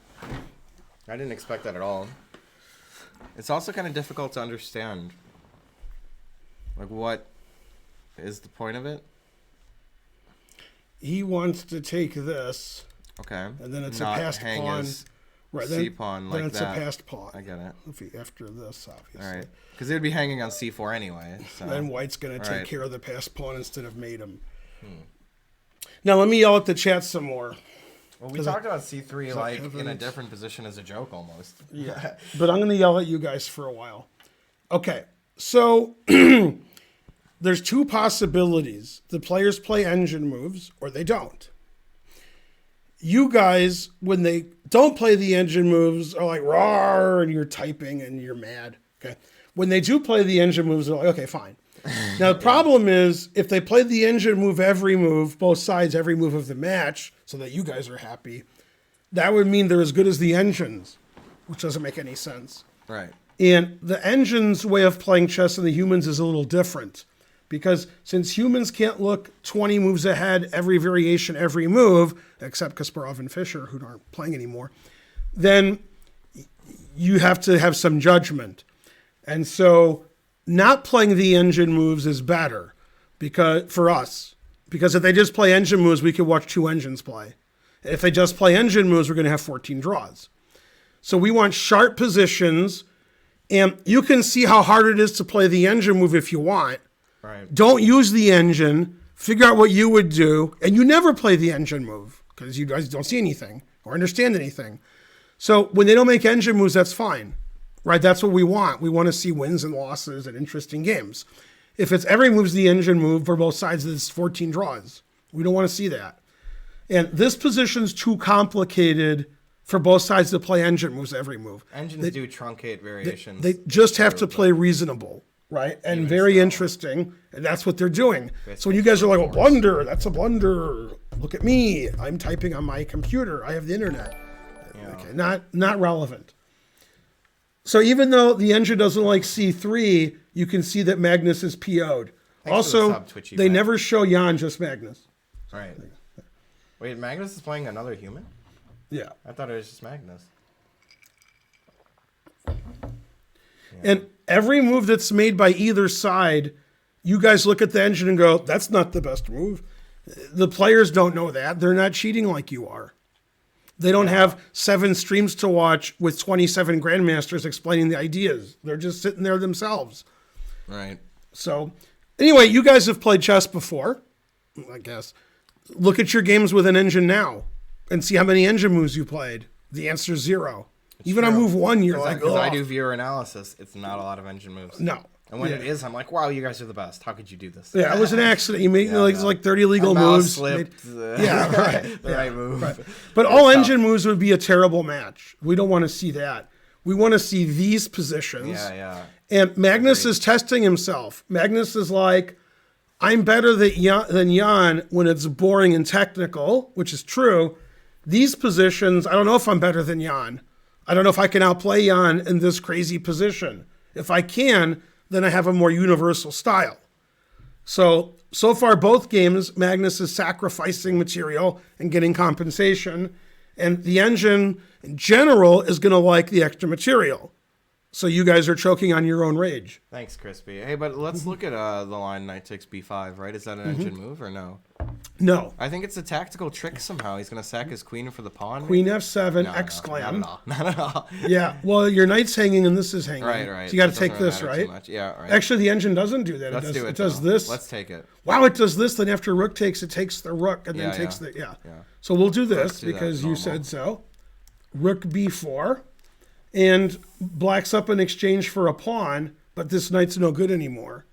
I didn't expect that at all. It's also kind of difficult to understand. Like, what is the point of it? He wants to take this. Okay. And then it's Not a passed hang pawn. his Right, C-pawn like then it's that. a passed pawn. I get it. After this, obviously. All right. Because it would be hanging on C4 anyway. So. Then White's going to take right. care of the passed pawn instead of mate him. Now, let me yell at the chat some more. Well, we talked about C3 like in a evidence? different position as a joke almost. Yeah. But I'm going to yell at you guys for a while. Okay. So, there's two possibilities. The players play engine moves or they don't. You guys, when they don't play the engine moves, are like, rawr, and you're typing and you're mad. Okay. When they do play the engine moves, they're like, okay, fine. Now, the problem is, if they play the engine move every move, both sides, every move of the match, so that you guys are happy, that would mean they're as good as the engines, which doesn't make any sense. Right. And the engine's way of playing chess and the humans is a little different. Because since humans can't look 20 moves ahead, every variation, every move, except Kasparov and Fischer, who aren't playing anymore, then you have to have some judgment. And so not playing the engine moves is better for us. Because if they just play engine moves, we could watch two engines play. If they just play engine moves, we're going to have 14 draws. So we want sharp positions. And you can see how hard it is to play the engine move if you want. Right. Don't use the engine. Figure out what you would do. And you never play the engine move because you guys don't see anything or understand anything. So when they don't make engine moves, that's fine. Right? That's what we want. We want to see wins and losses and interesting games. If it's every move's the engine move for both sides, it's 14 draws. We don't want to see that. And this position's too complicated for both sides to play engine moves every move. Engines do truncate variations. They just have to play reasonable, right? And Even very so. interesting, and that's what they're doing. Basically So when you guys are like, "Oh, force. blunder, that's a blunder. Look at me. I'm typing on my computer. I have the internet." Yeah. Okay, not relevant. So even though the engine doesn't like C3, you can see that Magnus is PO'd. for the Also, sub, Twitchy they Mac. never show Jan, just Magnus. Right. Wait, Magnus is playing another human? Yeah. I thought it was just Magnus. And every move that's made by either side, you guys look at the engine and go, "That's not the best move." The players don't know that. They're not cheating like you are. They don't have 7 streams to watch with 27 grandmasters explaining the ideas. They're just sitting there themselves. Right. So, anyway, you guys have played chess before, I guess. Look at your games with an engine now and see how many engine moves you played. The answer's 0. Even on true. move 1, you're like, Because I "Ugh." do viewer analysis, it's not a lot of engine moves. No. And when Yeah. it is, I'm like, wow, you guys are the best. How could you do this? Yeah, it was an accident. You made like 30 legal My mouse moves. slipped. Yeah, right. The right move. Right. But all engine moves would be a terrible match. We don't want to see that. We want to see these positions. Yeah. And Magnus is testing himself. Magnus is like, "I'm better than Jan when it's boring and technical," which is true. These positions, I don't know if I'm better than Jan. I don't know if I can outplay Jan in this crazy position. If I can, then I have a more universal style. So far, both games, Magnus is sacrificing material and getting compensation. And the engine, in general, is going to like the extra material. So you guys are choking on your own rage. Thanks, Crispy. Hey, but let's look at the line knight takes b5, right? Is that an engine move or no? No. I think it's a tactical trick somehow. He's going to sack his queen for the pawn. Queen f7, No, exclam. Not at all. Yeah, well, your knight's hanging and this is hanging. Right. So you got to It take doesn't this, really matter too right? much. Yeah, right. Actually, the engine doesn't do that. Let's do it. It does though. this. Let's take it. Wow, it does this. Then after rook takes, it takes the rook and then Yeah, takes yeah. the, yeah. Yeah. So we'll do this Let's do that, because you normal. said so. Rook b4. And black's up in exchange for a pawn, but this knight's no good anymore.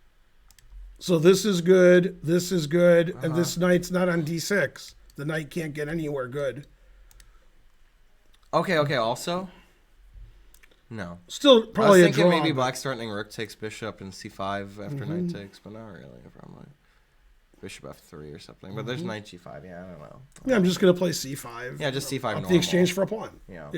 So this is good, and this knight's not on d6. The knight can't get anywhere good. Okay. Also, no. Still I was probably a thinking draw. maybe but- black's threatening rook takes bishop and c5 after knight takes, but not really. Probably bishop f3 or something. But there's knight g5. Yeah, I don't know. Yeah, I'm just going to play c5. Yeah, just c5 Up normal. the exchange for a pawn. Yeah.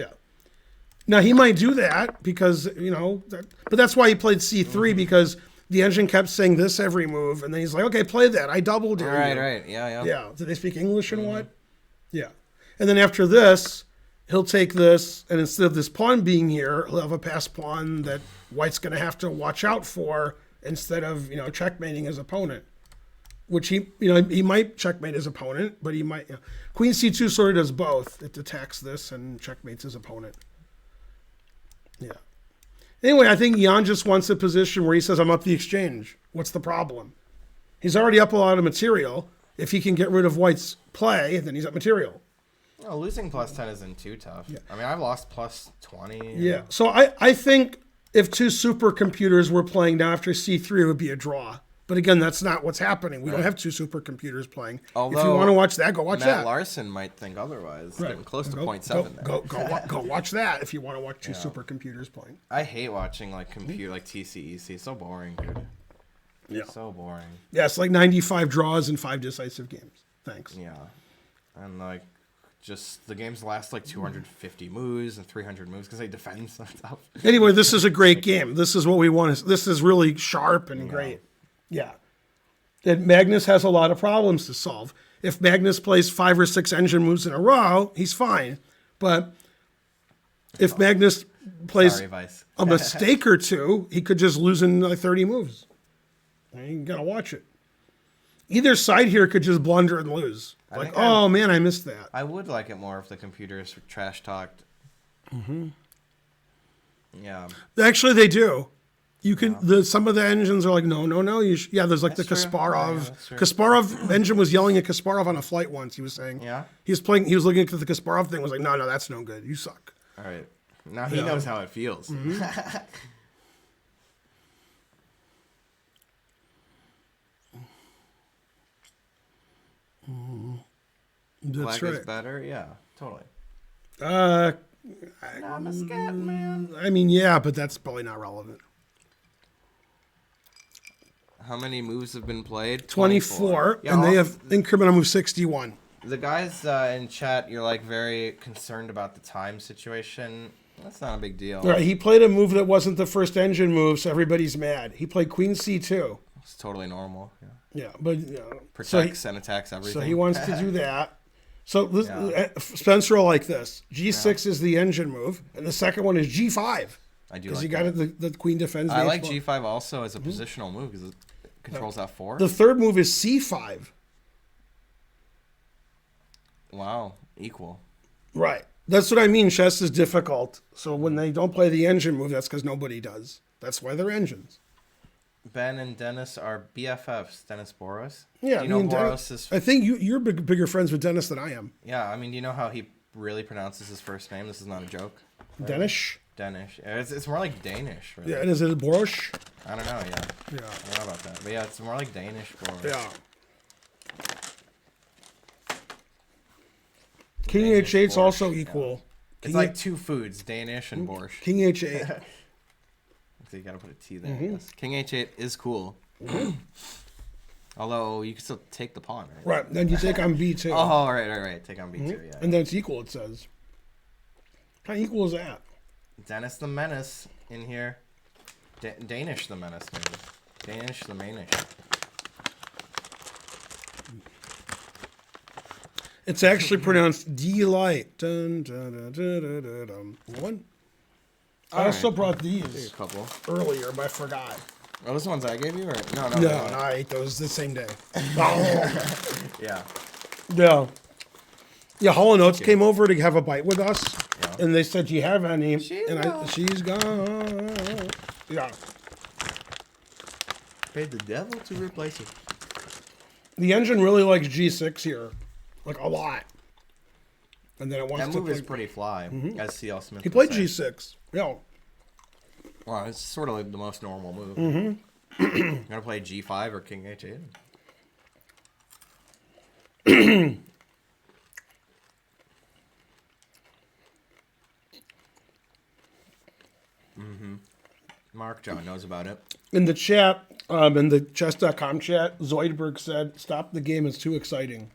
Now, he might do that because, but that's why he played c3 because the engine kept saying this every move. And then he's like, okay, play that. I doubled it. Right. Yeah. Yeah. Do they speak English and what? Yeah. And then after this, he'll take this, and instead of this pawn being here, he'll have a passed pawn that white's going to have to watch out for instead of, checkmating his opponent. Which he might checkmate his opponent, but he might. Queen c2 sort of does both. It attacks this and checkmates his opponent. Yeah. Anyway, I think Jan just wants a position where he says, "I'm up the exchange. What's the problem?" He's already up a lot of material. If he can get rid of white's play, then he's up material. Losing plus 10 isn't too tough. Yeah. I mean, I've lost plus 20. Yeah. So I think if two supercomputers were playing now after c3, it would be a draw. But again, that's not what's happening. We don't have two supercomputers playing. If you Although want to watch that, go watch Matt that. Larson might think otherwise. Right. Getting close to Go- 0.7 go, there. go watch that if you want to watch two supercomputers playing. I hate watching like TCEC. So boring, dude. Yeah. So boring. Yeah, it's like 95 draws and 5 decisive games. Thanks. Yeah. And just the games last 250 moves and 300 moves because they defend stuff. Anyway, this is a great game. This is what we want. This is really sharp and great. Yeah. And Magnus has a lot of problems to solve. If Magnus plays 5 or 6 engine moves in a row, he's fine. But if Magnus plays Sorry, Vice. a mistake or two, he could just lose in 30 moves. And you gotta watch it. Either side here could just blunder and lose. Oh man, I missed that. I would like it more if the computers trash talked. Yeah. Actually, they do. You can. Some of the engines are like, no. There's like That's the true. Kasparov. Yeah, that's true. Kasparov engine was yelling at Kasparov on a flight once. He was saying, Yeah. He was playing. He was looking at the Kasparov thing. Was like, no, that's no good. You suck. All right. Now he knows how it feels. That's Black right. is better. Yeah, totally. I'm a scat man. I mean, yeah, but that's probably not relevant. How many moves have been played? 24, Yeah, and they also, have incremental move 61. the guys in chat, you're like very concerned about the time situation. That's not a big deal. All right, he played a move that wasn't the first engine move, so everybody's mad. He played Queen C2. It's totally normal. Yeah. Yeah, but Protects and attacks everything. So he wants to do that. So this, Yeah. Spencer will like this. G6 is the engine move, and the second one is G5. I do Because like you got that. the queen defends. I the like H1. G5 also as a positional move because it controls F4. The third move is C5. Wow, equal. Right. That's what I mean. Chess is difficult. So when they don't play the engine move, that's because nobody does. That's why they're engines. Ben and Dennis are BFFs. Dennis Boros. Yeah, Do you know me and Boros Dennis, is? I think you're bigger friends with Dennis than I am. Yeah, I mean, do you know how he really pronounces his first name? This is not a joke. Dennis? Danish. It's more like Danish. Really. Yeah, and is it Boros? I don't know. Yeah. Yeah. I don't know about that, but yeah, it's more like Danish. Boros. Yeah. King Danish H8's borscht, also yeah. equal. It's King like two foods, Danish and borscht. King H8. So you gotta put a T there. I guess. King H8 is cool. Although you can still take the pawn, right? Right. Then you take on B2. Oh, right. Take on B2, yeah. And then it's equal, it says. How equal is that? Dennis the Menace in here. Danish the Menace, maybe. Danish the Manish. It's actually pronounced delight. Dun, dun, dun, dun, dun, dun, dun. One. I also brought Take these a couple. earlier, but I forgot. Oh, those ones I gave you? Or no. No, I ate those the same day. Yeah. Yeah. Yeah, Hall & Oates came over to have a bite with us, Yeah. and they said, "Do you have any?" She's and gone. she's gone. Yeah. Paid the devil to replace it. The engine really likes G6 here, like a lot. And then it wants That to move play. is pretty fly, as C.L. Smith He would played say. G6. Yeah. Well, it's sort of like the most normal move. You gonna play G5 or King H8? Mark John knows about it. In the chat, in the chess.com chat, Zoidberg said, "Stop the game, it's too exciting."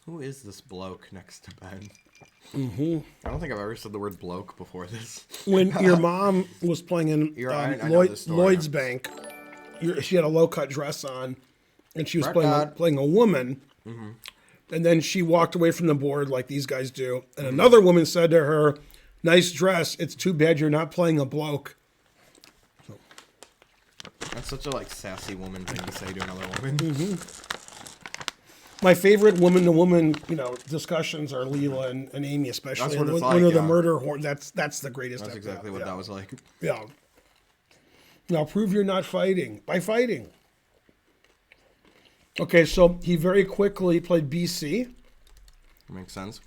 Who is this bloke next to Ben? I don't think I've ever said the word bloke before this. When your mom was playing in I know the story. Lloyd's Bank, she had a low-cut dress on, and she was Record. playing a woman. And then she walked away from the board like these guys do. And another woman said to her, "Nice dress. It's too bad you're not playing a bloke." That's such a like sassy woman thing to say to another woman. My favorite woman-to-woman, discussions are Leela and Amy, especially. That's what And it's when like, they're the yeah. murder horn. That's the greatest. That's ever. exactly what that was like. Yeah. Now prove you're not fighting by fighting. Okay, so he very quickly played BC. Makes sense.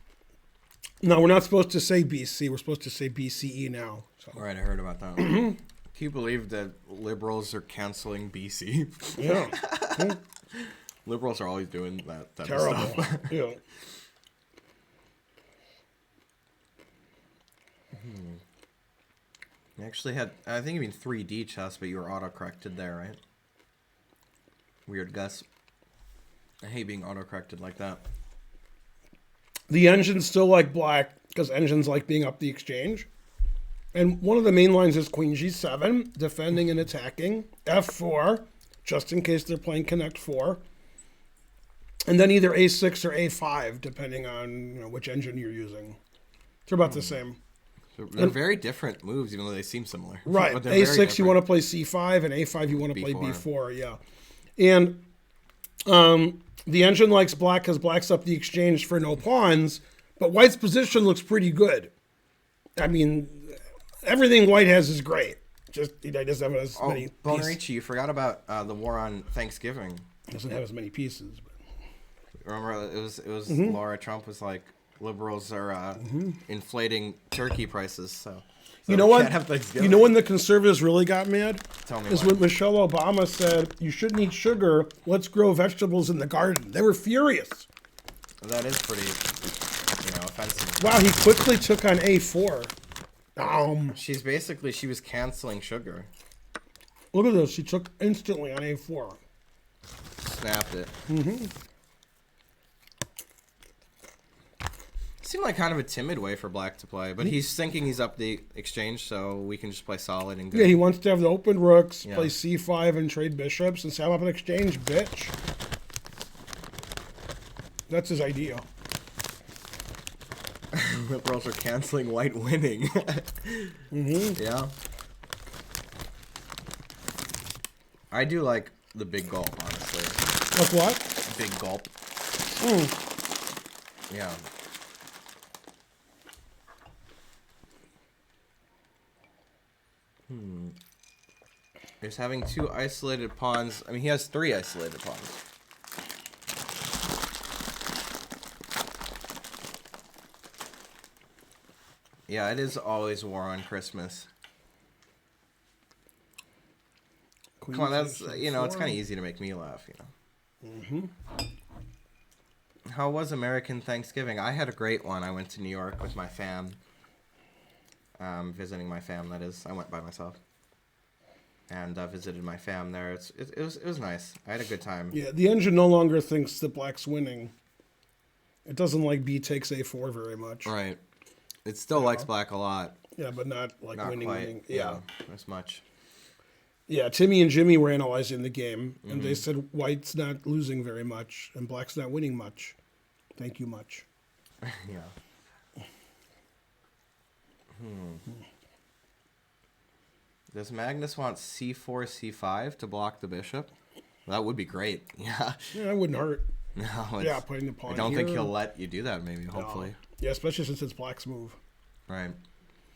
No, we're not supposed to say BC. We're supposed to say BCE now. So. All right, I heard about that. Can you believe that liberals are canceling BC? Yeah. Liberals are always doing that type Terrible. of stuff. Yeah. You actually had, I think you mean 3D chess, but you were auto-corrected there, right? Weird guess. I hate being auto-corrected like that. The engines still like black because engines like being up the exchange. And one of the main lines is Queen G7, defending and attacking. F4, just in case they're playing Connect 4. And then either A6 or A5, depending on which engine you're using. They're about the same. They're very different moves, even though they seem similar. Right. But they're very A6 you different. want to play C5, and A5 you want to play B4. B4. Yeah. And the engine likes black because black's up the exchange for no pawns, but white's position looks pretty good. I mean, everything white has is great. Just he doesn't have as many pieces. Bonarici, you forgot about the war on Thanksgiving. Doesn't have as many pieces. But. Remember, it was Mm-hmm. Laura Trump was like, liberals are inflating turkey prices, so You know we what? can't have Thanksgiving. You know when the conservatives really got mad? Tell me is what. when Michelle Obama said, "You shouldn't eat sugar. Let's grow vegetables in the garden." They were furious. That is pretty, offensive. Wow, he quickly took on A4. She was canceling sugar. Look at this. She took instantly on A4. Snapped it. Mm-hmm. Seemed like kind of a timid way for Black to play, but he's thinking he's up the exchange, so we can just play solid and good. Yeah, he wants to have the open rooks, play C5 and trade bishops, and say, I'm up an exchange, bitch. That's his idea. Liberals are canceling white winning. Mm-hmm. Yeah. I do like the big gulp, honestly. Like what? Big gulp. Yeah. He's having 2 isolated pawns. I mean, he has 3 isolated pawns. Yeah, it is always war on Christmas. Come on, that's, it's kind of easy to make me laugh, Mm-hmm. How was American Thanksgiving? I had a great one. I went to New York with my fam. Visiting my fam, that is. I went by myself. And visited my fam there. It was nice. I had a good time. Yeah, the engine no longer thinks that Black's winning. It doesn't like B takes A4 very much. Right. It still likes Black a lot. Yeah, but not like Not winning. quite. Yeah. As much. Yeah, Timmy and Jimmy were analyzing the game, and they said White's not losing very much, and Black's not winning much. Thank you much. Yeah. Does Magnus want C4, C5 to block the bishop? That would be great. Yeah. Yeah, that wouldn't hurt. No. Yeah, putting the pawn I don't here. think he'll let you do that, maybe, hopefully. Yeah, especially since it's Black's move. Right.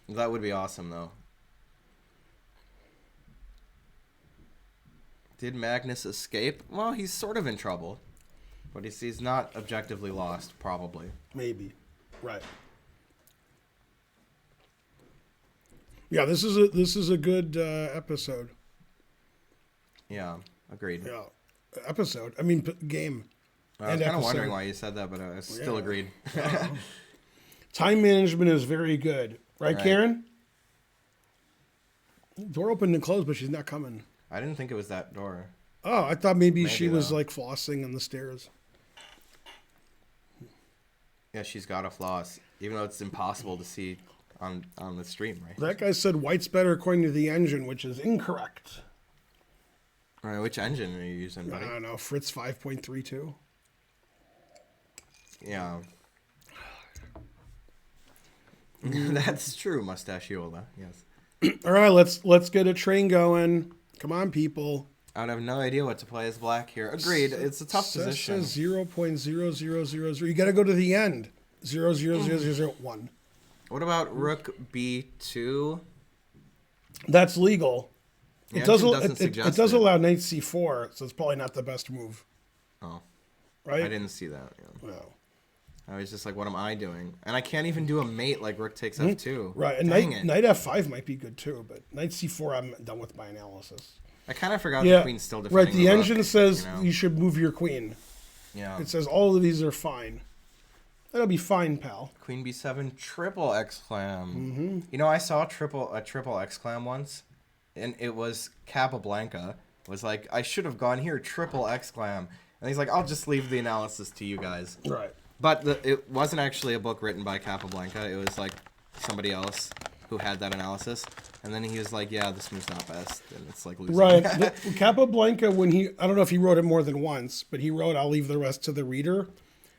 That would be awesome, though. Did Magnus escape? Well, he's sort of in trouble. But he's not objectively lost, probably. Maybe. Right. Yeah, this is a good episode. Yeah, agreed. Yeah. Episode. I mean, game. I was kind of wondering why you said that, but I still agreed. Time management is very good. Right, Karen? Door opened and closed, but she's not coming. I didn't think it was that door. Oh, I thought maybe she was though. like flossing on the stairs. Yeah, she's got to floss, even though it's impossible to see on the stream, right? That guy said White's better according to the engine, which is incorrect. All right, which engine are you using, buddy? I don't know, Fritz 5.32. Yeah. That's true, Mustachiola. Yes. All right, let's get a train going. Come on, people. I would have no idea what to play as Black here. Agreed. It's a tough position. 0.0000. You got to go to the end. 0.00001. What about Rook B2? That's legal. The It does. engine doesn't It suggest does it. allow Knight C4, so it's probably not the best move. Oh, Right? I didn't see that. Yeah. No. I was just like, what am I doing? And I can't even do a mate like Rook takes F2. Right, and Dang Knight it. F5 might be good too, but Knight C4, I'm done with my analysis. I kind of forgot the queen's still defending right. The rook, engine says you know? you should move your queen. Yeah. It says all of these are fine. That'll be fine, pal. Queen B7, triple exclam. You know, I saw a triple exclam once, and it was Capablanca. Was like, I should have gone here, triple exclam. And he's like, I'll just leave the analysis to you guys. Right. But it wasn't actually a book written by Capablanca. It was like somebody else who had that analysis. And then he was like, yeah, this move's not best. And it's like losing. Right. Capablanca, I don't know if he wrote it more than once, but he wrote, I'll leave the rest to the reader.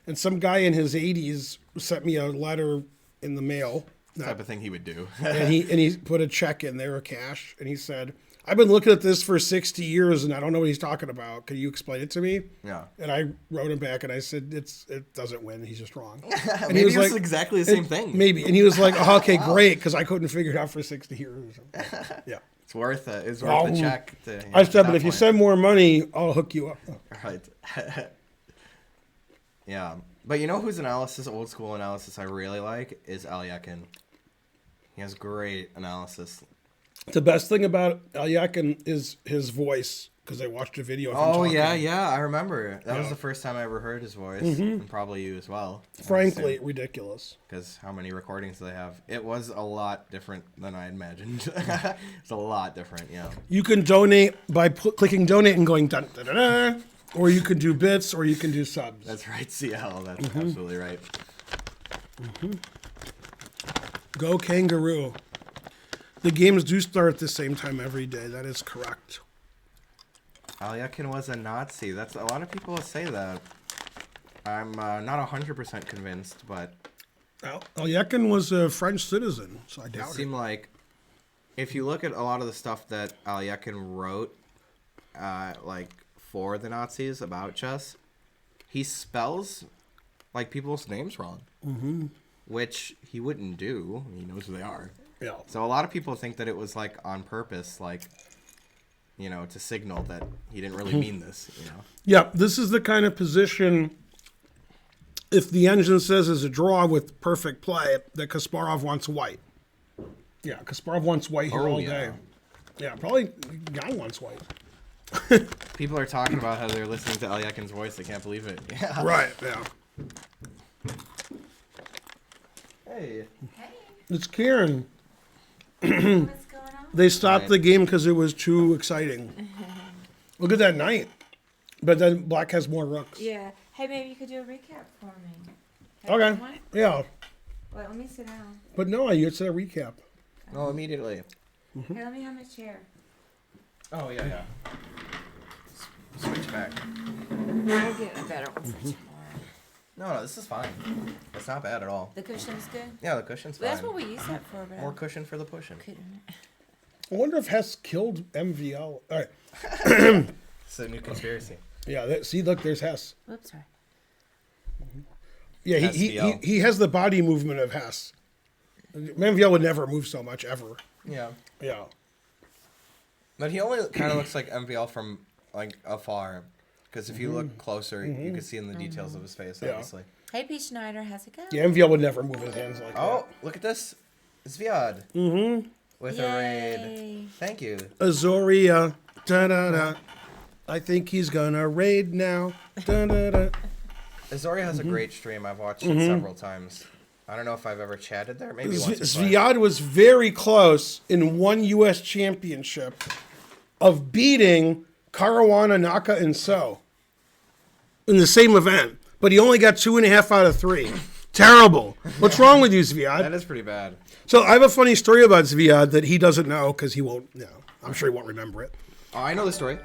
And some guy in his 80s sent me a letter in the mail. Type of thing he would do. and he put a check in there, a cash, and he said, I've been looking at this for 60 years and I don't know what he's talking about. Can you explain it to me? Yeah. And I wrote him back and I said, it doesn't win. He's just wrong. And Maybe it was exactly the same thing. Maybe. And he was like, oh, okay, great, because I couldn't figure it out for 60 years. Yeah. It's worth it. It's worth the check. I said, but if you send more money, I'll hook you up. Right. Yeah. But you know whose analysis, old school analysis I really like, is Alyakin. He has great analysis. The best thing about Alyakin is his voice, because I watched a video of him talking. yeah, I remember. That was the first time I ever heard his voice, and probably you as well. Frankly, ridiculous. Because how many recordings do they have? It was a lot different than I imagined. It's a lot different, yeah. You can donate by clicking donate and going dun da da da, or you can do bits, or you can do subs. That's right, CL. That's absolutely right. Go Kangaroo. The games do start at the same time every day. That is correct. Alyakin was a Nazi. That's a lot of people say that. I'm not 100% convinced, but Alyakin was a French citizen, so I it doubt it. seemed like if you look at a lot of the stuff that Alyakin wrote, like for the Nazis about chess, he spells like people's names wrong, which he wouldn't do. He knows who they are. Yeah. So a lot of people think that it was like on purpose, like, you know, to signal that he didn't really mean this, you know. Yeah, this is the kind of position, if the engine says is a draw with perfect play, that Kasparov wants white. Yeah, Kasparov wants white here all day. Yeah, probably Guy wants white. People are talking about how they're listening to Alyakin's voice. They can't believe it. Yeah. Right, yeah. Hey. It's Kieran. What's going on? They stopped Right. the game because it was too exciting. Look at that knight. But then black has more rooks. Yeah. Hey, maybe you could do a recap for me. Okay. What? Yeah. Wait, let me sit down. But no, it's a recap. No, immediately. Hey, let me have my chair. Oh, yeah. Switch back. I'll get a better one for tomorrow. No, this is fine. It's not bad at all. The cushion's good? Yeah, the cushion's Well, fine. that's what we use that for, but More cushion for the pushing. couldn't. I wonder if Hess killed MVL. All right. It's a new conspiracy. Yeah, see, look, there's Hess. Whoops, sorry. Yeah, he has the body movement of Hess. MVL would never move so much, ever. Yeah. Yeah. But he only kind of looks like MVL from, like, afar. Because if you look closer, you can see in the details of his face, Yeah. obviously. Hey, Pete Schneider, how's it going? Yeah, MVL would never move his hands like Oh, look at this. Zviad. Mm-hmm. With a raid. Yay. Thank you. that. Azoria. Da-da-da. I think he's gonna raid now. Da-da-da. Azori has a great stream. I've watched it several times. I don't know if I've ever chatted there. Maybe once or twice. Zviad was very close in one U.S. championship of beating Caruana, Naka, and So in the same event. But he only got 2.5 out of 3. Terrible. What's wrong with you, Zviad? That is pretty bad. So I have a funny story about Zviad that he doesn't know because he won't, I'm sure he won't remember it. Oh, I know the story.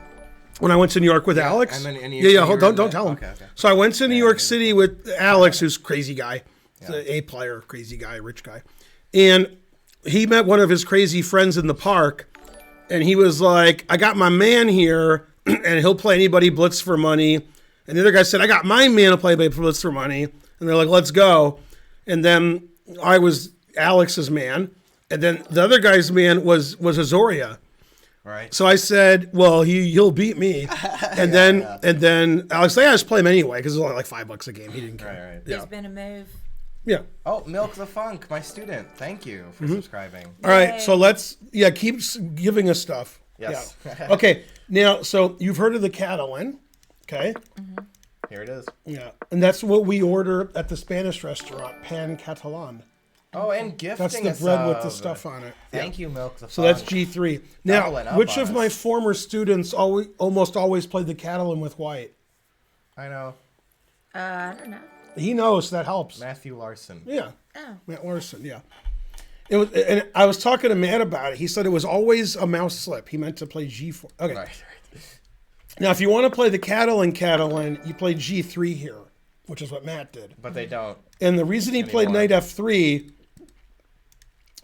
When I went to New York with Alex. and then in New yeah, York yeah, City don't you were tell him. okay. So I went to New York yeah, City with Alex, who's a crazy guy. He's an A player, crazy guy, rich guy. And he met one of his crazy friends in the park. And he was like, I got my man here, and he'll play anybody blitz for money. And the other guy said, I got my man to play blitz for money. And they're like, let's go. And then I was Alex's man. And then the other guy's man was Azoria. Right. So I said, well, he'll beat me. And then Alex said, yeah, just play him anyway, because it was only like $5 a game. He didn't care. Right. There's been a move. Yeah. Oh, Milk the Funk, my student. Thank you for subscribing. All right. Yay. So keep giving us stuff. Yes. Yeah. Okay. Now, so you've heard of the Catalan. Okay. Here it is. Yeah. And that's what we order at the Spanish restaurant, Pan Catalan. Oh, and gifting That's the us bread with the of- stuff on it. Thank you, Milk the Funk. So that's G3. Now, Doubling up which on of my us. former students almost always played the Catalan with white? I know. I don't know. He knows that helps. Matthew Larson. Yeah. Oh. Matt Larson, yeah. It was, and I was talking to Matt about it. He said it was always a mouse slip. He meant to play G4. Okay. Right. Now, if you want to play the Catalan, you play G3 here, which is what Matt did. But they don't. And the reason he played Anymore. Knight F3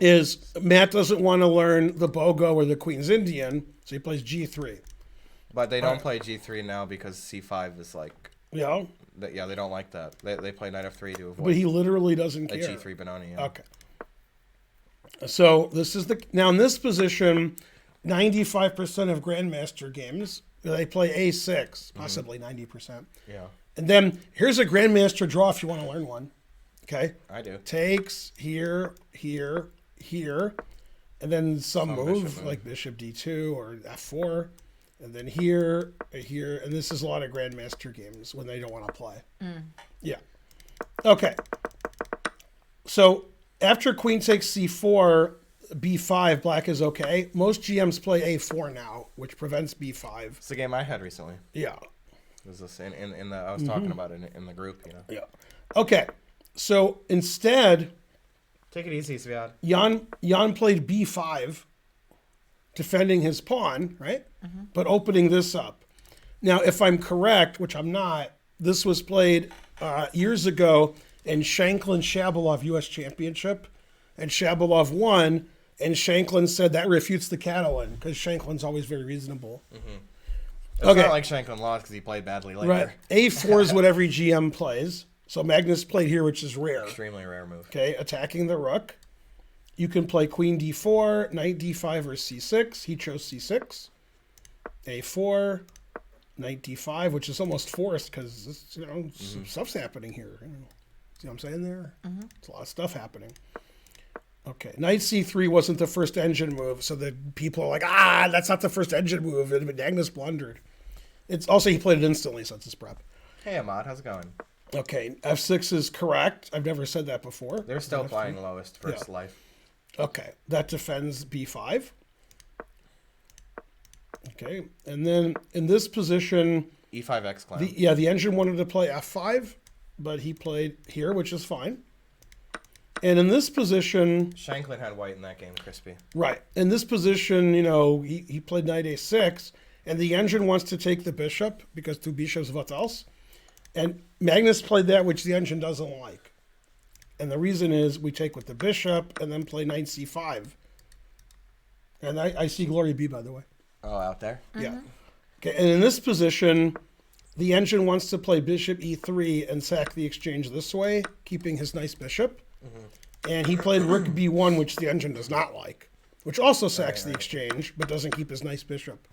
is Matt doesn't want to learn the Bogo or the Queen's Indian, so he plays G3. But they don't play G3 now because C5 is like... You know? Yeah, they don't like that. They play Knight F3 to avoid But he literally doesn't a care. G3 Benoni. Yeah. Okay. So this is now in this position, 95% of Grandmaster games, they play A6, possibly 90%. Yeah. And then here's a Grandmaster draw if you want to learn one. Okay? I do. Takes here, here, here. and then some move bishop move. like bishop d2 or f4, and then here, and this is a lot of grandmaster games when they don't want to play. Yeah. Okay. So after queen takes c4, b5, black is okay. Most GMs play a4 now, which prevents b5. It's the game I had recently. Yeah. It was this in the I was talking about it in the group, you know. Yeah. Okay. So instead, Take it easy, Sviad. Jan played b5, defending his pawn, right? But opening this up. Now, if I'm correct, which I'm not, this was played years ago in Shanklin-Shabalov U.S. Championship, and Shabalov won, and Shanklin said that refutes the Catalan, because Shanklin's always very reasonable. It's not like Shanklin lost because he played badly later. Right. A4 is what every GM plays. So Magnus played here, which is rare. Extremely rare move. Okay, attacking the rook. You can play queen d4, knight d5, or c6. He chose c6. a4, knight d5, which is almost forced because some stuff's happening here. See what I'm saying there? It's a lot of stuff happening. Okay, knight c3 wasn't the first engine move, so the people are like, that's not the first engine move. Magnus blundered. It's also, he played it instantly, so it's his prep. Hey, Ahmad, how's it going? Okay, f6 is correct. I've never said that before. They're still playing lowest first life. Okay, that defends b5. Okay, and then in this position, E5x clown. the engine wanted to play f5, but he played here, which is fine. And in this position, Shanklin had white in that game, crispy. right, in this position, he played knight a6, and the engine wants to take the bishop because two bishops, what else? And Magnus played that, which the engine doesn't like. And the reason is we take with the bishop and then play knight c5. And I see Glory B, by the way. Oh, out there? Yeah. Okay, and in this position, the engine wants to play bishop e3 and sack the exchange this way, keeping his nice bishop. And he played rook b1, which the engine does not like, which also sacks the exchange, but doesn't keep his nice bishop.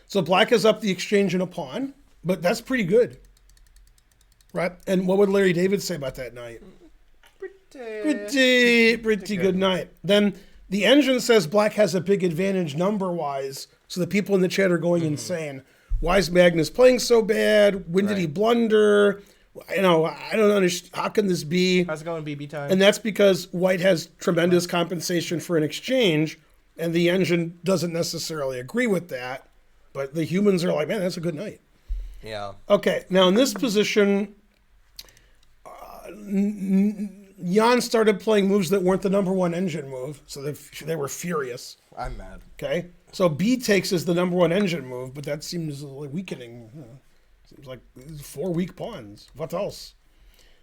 So black is up the exchange in a pawn, but that's pretty good. Right? And what would Larry David say about that knight? Pretty good night. Then the engine says black has a big advantage number-wise, so the people in the chat are going insane. Why is Magnus playing so bad? When did he blunder? I don't understand. How can this be? How's it going, BB time? And that's because white has tremendous compensation for an exchange, and the engine doesn't necessarily agree with that. But the humans are like, man, that's a good night. Yeah. Okay, now in this position, Jan started playing moves that weren't the number one engine move, so they were furious. I'm mad. Okay, so B takes is the number one engine move, but that seems like weakening. Seems like 4 weak pawns. What else?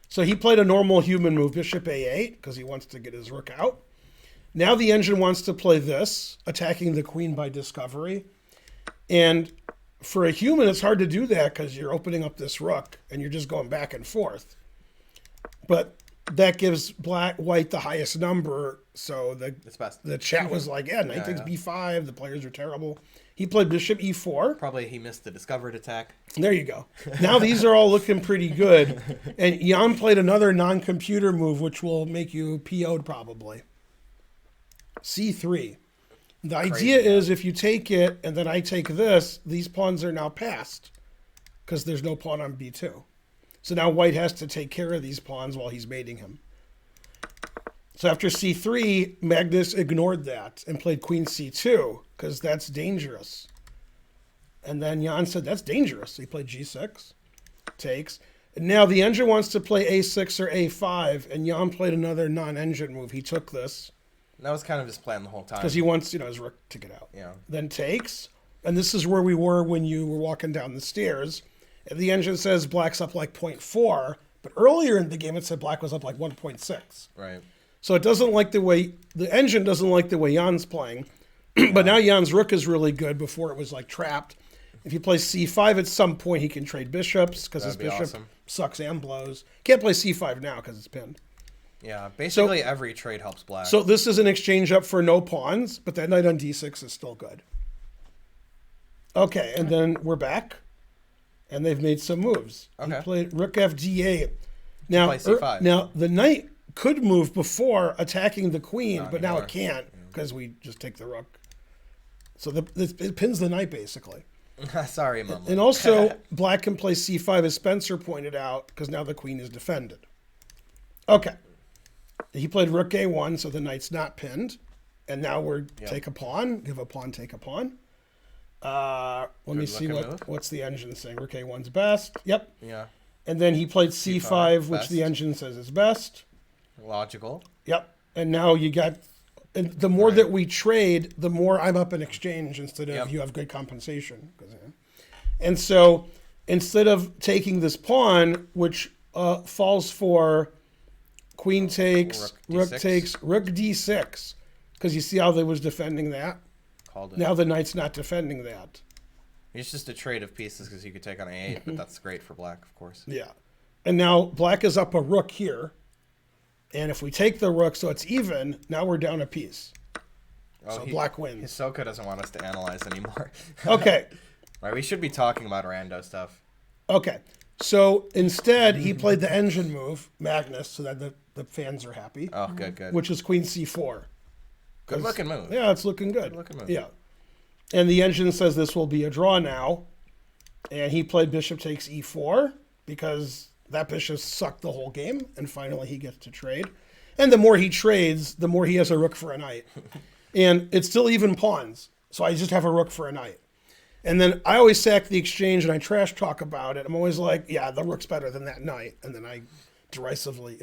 So he played a normal human move, bishop a8, because he wants to get his rook out. Now the engine wants to play this, attacking the queen by discovery. And for a human, it's hard to do that because you're opening up this rook and you're just going back and forth. But that gives white the highest number. So the chat was like, knight takes b5. The players are terrible. He played bishop e4. Probably he missed the discovered attack. There you go. Now these are all looking pretty good. And Jan played another non-computer move, which will make you PO'd probably. c3. The idea is if you take it and then I take this, these pawns are now passed because there's no pawn on b2. So now white has to take care of these pawns while he's mating him. So after c3, Magnus ignored that and played queen c2 because that's dangerous. And then Jan said, that's dangerous. So he played g6, takes. And now the engine wants to play a6 or a5, and Jan played another non-engine move. He took this. That was kind of his plan the whole time. Because he wants, his rook to get out. Yeah. Then takes. And this is where we were when you were walking down the stairs. And the engine says black's up like 0.4. But earlier in the game, it said black was up like 1.6. Right. So it doesn't like the engine doesn't like the way Jan's playing. But now Jan's rook is really good. Before it was like trapped. If he plays c5 at some point, he can trade bishops because his bishop sucks and blows. Can't play c5 now because it's pinned. Yeah, basically every trade helps black. So this is an exchange up for no pawns, but that knight on d6 is still good. Okay, and then we're back, and they've made some moves. Okay. He played rook f d8. Now, play c5. Now the knight could move before attacking the queen, but now it can't because we just take the rook. So it pins the knight, basically. Sorry, Mama. And also, black can play c5, as Spencer pointed out, because now the queen is defended. Okay. He played rook a1, so the knight's not pinned. And now we're take a pawn, give a pawn, take a pawn. Let me see what's the engine saying. Rook a1's best. Yep. Yeah. And then he played c5, which the engine says is best. Logical. Yep. And now you got... And the more that we trade, the more I'm up in exchange instead of you have good compensation. And so instead of taking this pawn, which falls for queen takes, rook takes, rook d6, because you see how they was defending that? Called it. Now the knight's not defending that. It's just a trade of pieces because you could take on a8, but that's great for black, of course. Yeah. And now black is up a rook here. And if we take the rook so it's even, now we're down a piece. So black wins. Hisoka doesn't want us to analyze anymore. Okay. Right, we should be talking about rando stuff. Okay. So instead, he played the engine move, Magnus, so that the fans are happy. Oh, good. Which is queen c4. Good looking move. Yeah, it's looking good. Good looking move. Yeah. And the engine says this will be a draw now. And he played bishop takes e4 because that bishop sucked the whole game. And finally he gets to trade. And the more he trades, the more he has a rook for a knight. And it's still even pawns. So I just have a rook for a knight. And then I always sack the exchange and I trash talk about it. I'm always like, yeah, the rook's better than that knight. And then I derisively.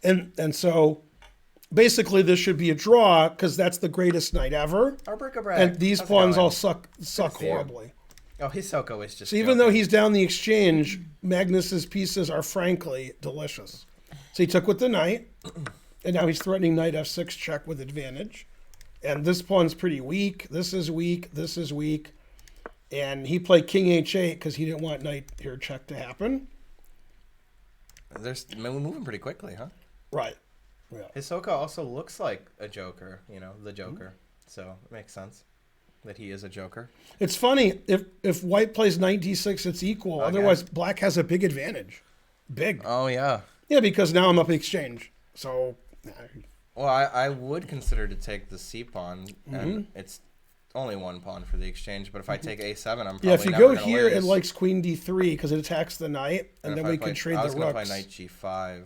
And so basically this should be a draw because that's the greatest knight ever. And these pawns all suck horribly. Oh, Hisoka was just... So even though he's down the exchange, Magnus's pieces are frankly delicious. So he took with the knight. And now he's threatening knight f6 check with advantage. And this pawn's pretty weak. This is weak. This is weak. And he played king h8 because he didn't want knight here check to happen. They're moving pretty quickly, huh? Right. Yeah. Hisoka also looks like a joker, the joker. So it makes sense that he is a joker. It's funny. If white plays knight d6, it's equal. Okay. Otherwise, black has a big advantage. Big. Oh, yeah. Yeah, because now I'm up exchange. So... Well, I would consider to take the c pawn, and it's only one pawn for the exchange. But if I take a7, I'm probably if you never go here, lose. it likes queen d3 because it attacks the knight, and then we can trade the rooks. I was going to play knight g5.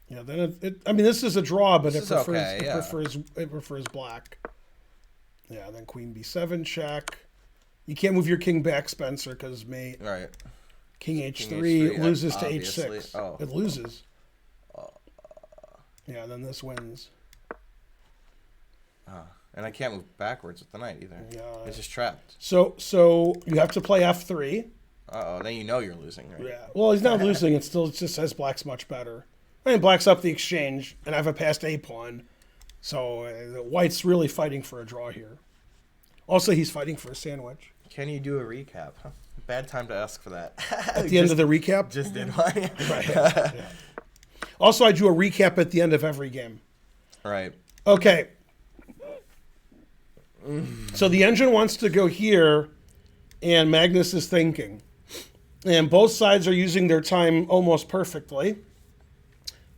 Yeah, then I mean, this is a draw, but it prefers black. Yeah, then queen b7 check. You can't move your king back, Spencer, because mate. Right. King h3 loses to obviously. h6. Oh. It loses. Yeah, then this wins. And I can't move backwards with the knight either. Yeah. It's just trapped. So you have to play f3. Uh-oh, then you know you're losing, right? Yeah. Well, he's not losing. It just says black's much better. I mean, black's up the exchange, and I have a passed a pawn. So white's really fighting for a draw here. Also, he's fighting for a sandwich. Can you do a recap? Huh? Bad time to ask for that. At the end of the recap? Just did one. Right. Yeah. Also, I do a recap at the end of every game. Right. Okay. So the engine wants to go here, and Magnus is thinking. And both sides are using their time almost perfectly,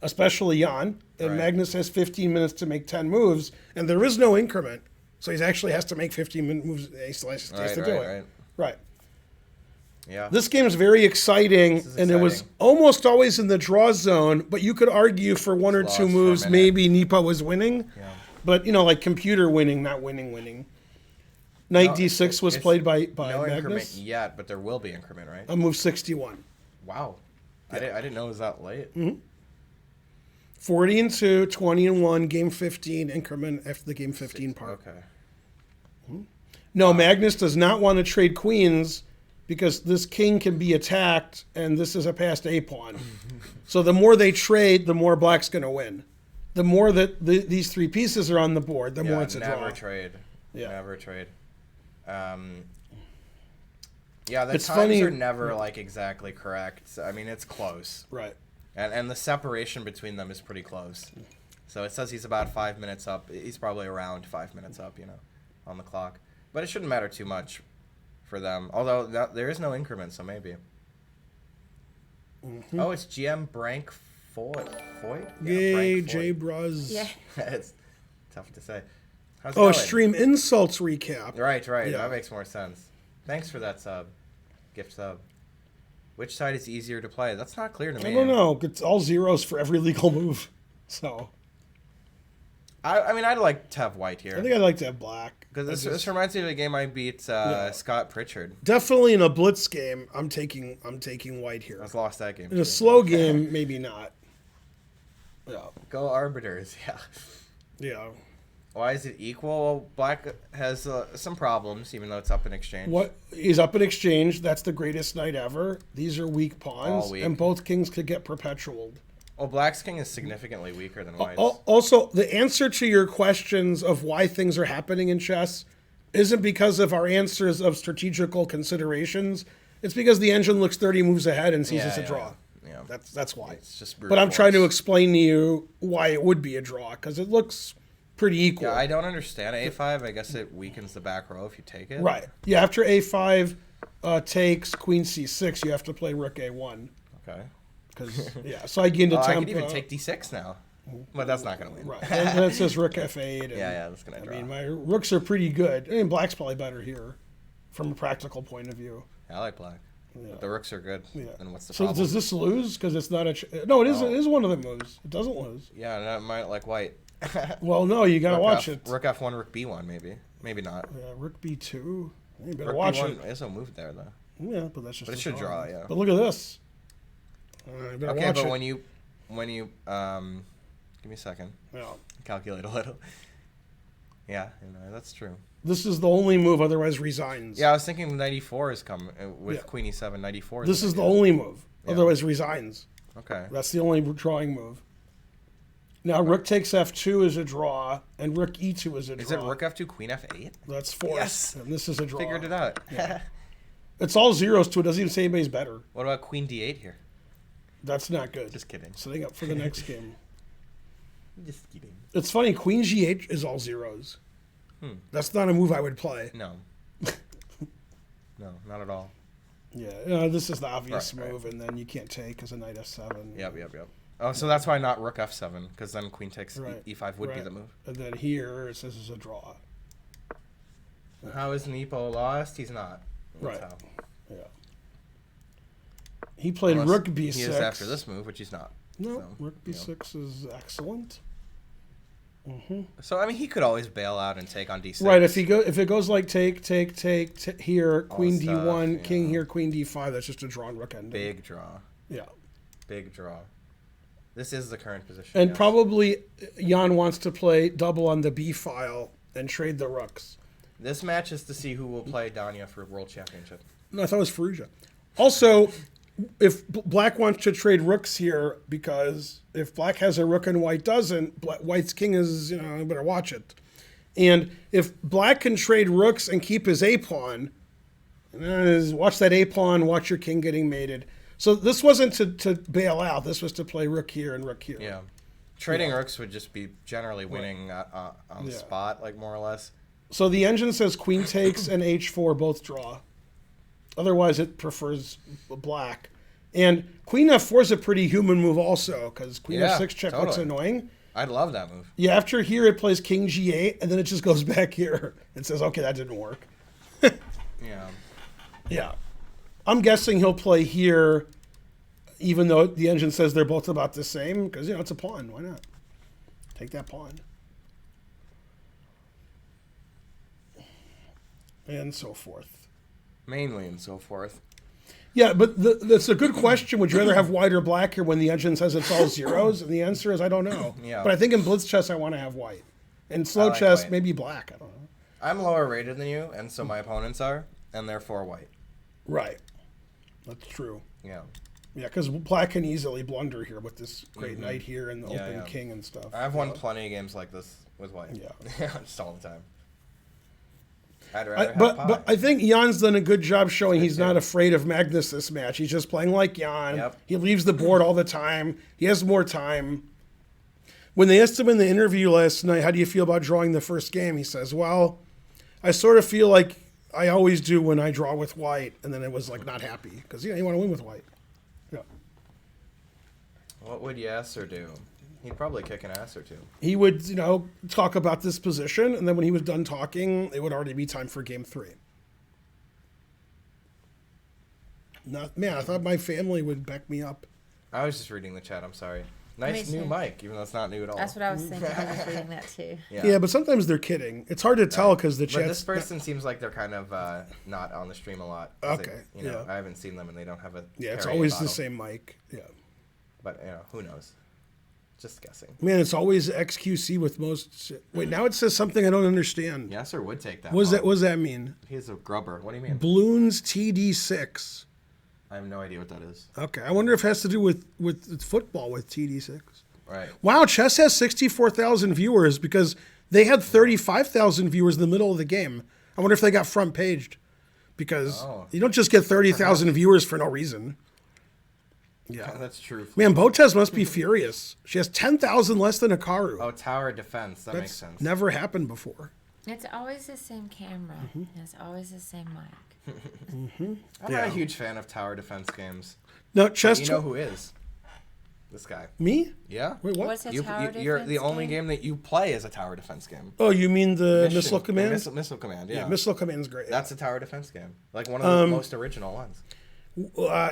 especially Jan. And Magnus has 15 minutes to make 10 moves, and there is no increment. So he actually has to make 15 moves. He still has to do it. Right. Yeah. This game is very exciting, and it was almost always in the draw zone, but you could argue for one or two moves maybe Nepo was winning. Yeah. But, like computer winning, not winning. Knight d6 was played by no Magnus. Increment yet, but there will be increment, right? On move 61. Wow. Yeah. I didn't know it was that late. 40 and 2, 20 and 1, game 15, increment after the game 15 part. Okay. No, Magnus does not want to trade queens because this king can be attacked, and this is a passed a pawn. So the more they trade, the more black's going to win. The more that these three pieces are on the board, the more it's a draw. Never trade. Yeah, the it's times funny. Are never like exactly correct. I mean, it's close. Right. And the separation between them is pretty close. So it says he's about 5 minutes up. He's probably around 5 minutes up, on the clock. But it shouldn't matter too much for them. Although there is no increment, so maybe. Oh, it's GM Brank Foyt? Yay, J Bruz. Yeah. Tough to say. How's it Oh, going? Extreme Insults recap. Right. Yeah. That makes more sense. Thanks for that sub. Gift sub. Which side is easier to play? That's not clear to me. I don't know. It's all zeros for every legal move. So I mean, I'd like to have white here. I think I'd like to have black. Because this reminds me of a game I beat Scott Pritchard. Definitely in a blitz game, I'm taking white here. I've lost that game. In a too. slow game, maybe not. Yeah. Go Arbiters, yeah. Yeah. Why is it equal? Well, black has some problems, even though it's up in exchange. What is up in exchange? That's the greatest knight ever. These are weak pawns, All weak. and both kings could get perpetualed. Well, black's king is significantly weaker than white's. Also, the answer to your questions of why things are happening in chess isn't because of our answers of strategical considerations. It's because the engine looks 30 moves ahead and sees it's a draw. Yeah. That's why. It's just brute But I'm force. trying to explain to you why it would be a draw, because it looks pretty equal. Yeah, I don't understand A5. I guess it weakens the back row if you take it. Right. Yeah, after A5 takes queen C6, you have to play rook A1. Okay. Because, yeah, so I gained a tempo. I could even take D6 now. But that's not going to win. Right. And then it says rook F8. And, Yeah, that's going to draw. I mean, my rooks are pretty good. I mean, black's probably better here from a practical point of view. Yeah, I like black. Yeah. But the rooks are good. Yeah. Then what's the So problem? does this lose? Because it's not a... no, it is, No. it is one of the moves. It doesn't lose. Yeah, no, it might like white. Well, no, you got to watch it. Rook F1, Rook B1, maybe. Maybe not. Yeah, rook B2. You better Rook watch B1 it. is a move there, though. Yeah, but that's just But it a should draw, yeah. But look at this. You better Okay, watch but it. when you give me a second. Yeah. Calculate a little. Yeah, that's true. This is the only move, otherwise resigns. Yeah, I was thinking 94 is coming with Yeah. Queen E7. 94. This is the idea. only move, Yeah. otherwise resigns. Okay. That's the only drawing move. Now, rook takes F2 is a draw, and rook E2 is a draw. Is it Rook F2, Queen F8? That's forced. Yes. And this is a draw. Figured it out. It's all zeros too. It doesn't even say anybody's better. What about Queen D8 here? That's not good. Just kidding. Setting up for the next game. Just kidding. It's funny. Queen G8 is all zeros. That's not a move I would play. No. No, not at all. Yeah, this is the obvious Right. move, and then you can't take because a knight F7. Yep. Oh, so that's why not Rook F7, because then Queen takes Right. E5 would be Right. the move. And then here it says it's a draw. How is Nepo lost? He's not. That's Right. how. Yeah. He played Unless rook B6. He is after this move, which he's not. No, So, rook B6 is excellent. So I mean, he could always bail out and take on D6. Right, if it goes like take here, queen stuff, D1, yeah. king here, queen D5, that's just a drawn rook ending. Big draw. Yeah. Big draw. This is the current position. And yes. probably Jan wants to play double on the B file and trade the rooks. This match is to see who will play Danya for World Championship. No, I thought it was Faruja. Also, if black wants to trade rooks here, because if black has a rook and white doesn't, white's king is, better watch it. And if black can trade rooks and keep his A pawn, watch that A pawn, watch your king getting mated. So this wasn't to bail out. This was to play rook here and rook here. Yeah. Trading rooks would just be generally winning on the Yeah. spot, like more or less. So the engine says queen takes and H4 both draw. Otherwise, it prefers black. And queen F4 is a pretty human move also, because queen Yeah, F6 check looks totally. annoying. I'd love that move. Yeah, after here, it plays king G8, and then it just goes back here and says, okay, that didn't work. Yeah. Yeah. I'm guessing he'll play here, even though the engine says they're both about the same, because, it's a pawn. Why not? Take that pawn. And so forth. Mainly and so forth. Yeah, but that's a good question. Would you rather have white or black here when the engine says it's all zeros? And the answer is I don't know. Yeah. But I think in blitz chess I want to have white. In slow like chess, white. maybe black. I don't know. I'm lower rated than you, and so my opponents are, and therefore white. Right. That's true. Yeah. Yeah, because black can easily blunder here with this great knight here and the Yeah, open yeah. king and stuff. I've won plenty of games like this with white. Yeah. Just all the time. I'd rather have But pie. I think Jan's done a good job showing he's not afraid of Magnus this match. He's just playing like Jan. Yep. He leaves the board all the time. He has more time. When they asked him in the interview last night, how do you feel about drawing the first game? He says, well, I sort of feel like I always do when I draw with white. And then it was like not happy because, you want to win with white. Yeah. What would Yasser do? He'd probably kick an ass or two. He would, talk about this position, and then when he was done talking, it would already be time for game 3. I thought my family would back me up. I was just reading the chat. I'm sorry. Nice new mic, even though it's not new at all. That's what I was thinking. I was reading that too. Yeah, but sometimes they're kidding. It's hard to tell because the chat. But this person seems like they're kind of not on the stream a lot. Okay. I haven't seen them, and they don't have a. Yeah, it's Perrier always bottle. the same mic. Yeah. But who knows? Just guessing. Man, it's always XQC with most. Wait, now it says something I don't understand. Yasser would take that. What does that mean? He's a grubber. What do you mean? Bloons TD6. I have no idea what that is. Okay, I wonder if it has to do with football with TD6. Right. Wow, Chess has 64,000 viewers because they had 35,000 viewers in the middle of the game. I wonder if they got front paged because you don't just get 30,000 viewers for no reason. Yeah, that's true. Man, Botez must be furious. She has 10,000 less than Hikaru. Oh, tower defense. That makes sense. Never happened before. It's always the same camera. It's always the same mic. I'm not a huge fan of tower defense games. No, Chess. You know who is? This guy. Me? Yeah. Wait, what? What's a tower You're defense the only game that you play is a tower defense game. Oh, you mean the Missile Command? Missile Command, yeah. Yeah, Missile Command's great. That's a tower defense game. Like one of the most original ones.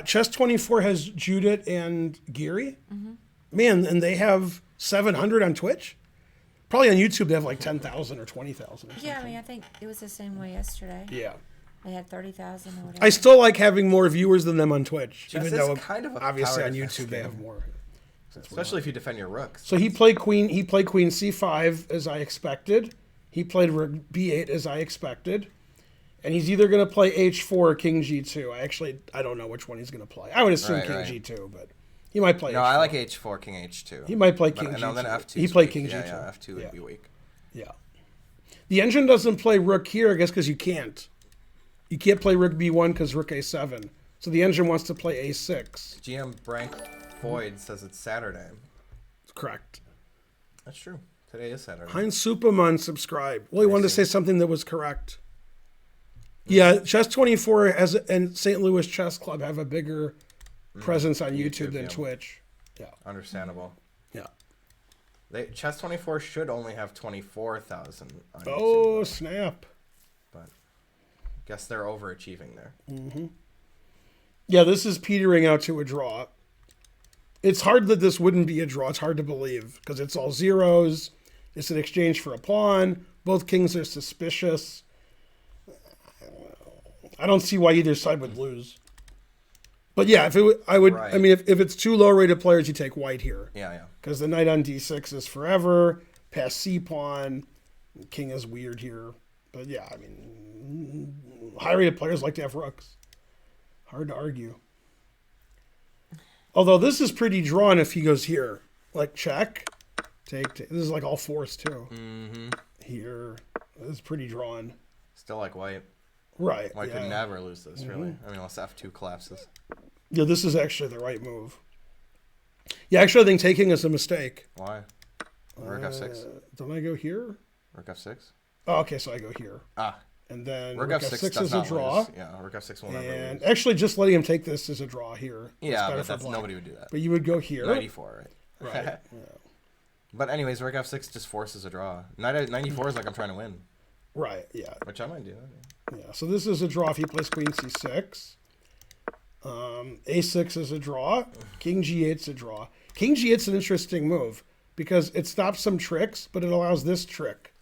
Chess 24 has Judith and Geary. Man, and they have 700 on Twitch. Probably on YouTube they have like 10,000 or 20,000. Yeah, I mean, I think it was the same way yesterday. Yeah. They had 30,000 or whatever. I still like having more viewers than them on Twitch, Chess even is though kind of a obviously tower on defense YouTube they game. have more. Especially if you defend your rooks. So he played queen C5 as I expected. He played rook B8 as I expected. And he's either going to play H4 or King G2. I don't know which one he's going to play. I would assume King G2, but he might play No, H4. I like H4, King H2. He might play King G2. No, then F2. He played King G2. Yeah, F2 would be weak. Yeah. The engine doesn't play rook here, I guess, because you can't. You can't play rook B1 because rook A7. So the engine wants to play A6. GM Brank Void says it's Saturday. Correct. That's true. Today is Saturday. Heinz Superman subscribed. Well, he wanted to say something that was correct. Yeah, Chess 24 and St. Louis Chess Club have a bigger presence on YouTube than Twitch. Yeah. Understandable. Yeah. Chess 24 should only have 24,000 on YouTube. Oh, snap. But guess they're overachieving there. Yeah, this is petering out to a draw. It's hard that this wouldn't be a draw. It's hard to believe because it's all zeros. It's an exchange for a pawn. Both kings are suspicious. I don't see why either side would lose. But yeah, if it's two low-rated players, you take white here. Yeah. Because the knight on d6 is forever. Pass c pawn. King is weird here. But yeah, I mean, high-rated players like to have rooks. Hard to argue. Although this is pretty drawn if he goes here. Like check, take. This is like all fours too. Here, this is pretty drawn. Still like white. Right. White could never lose this, really. I mean, unless F2 collapses. Yeah, this is actually the right move. Yeah, actually, I think taking is a mistake. Why? Rook F6. Don't I go here? Rook F6? Oh, okay, so I go here. And then Rook F6 is a draw. Lose. Yeah, Rook F6 will never lose. And actually, just letting him take this is a draw here. Yeah, but nobody would do that. But you would go here. 94, right? Right. Yeah. But anyways, Rook F6 just forces a draw. 94 is like I'm trying to win. Right, yeah. Which I might do. Yeah, so this is a draw if he plays queen c6. A6 is a draw. King g8 is a draw. King g8 is an interesting move because it stops some tricks, but it allows this trick.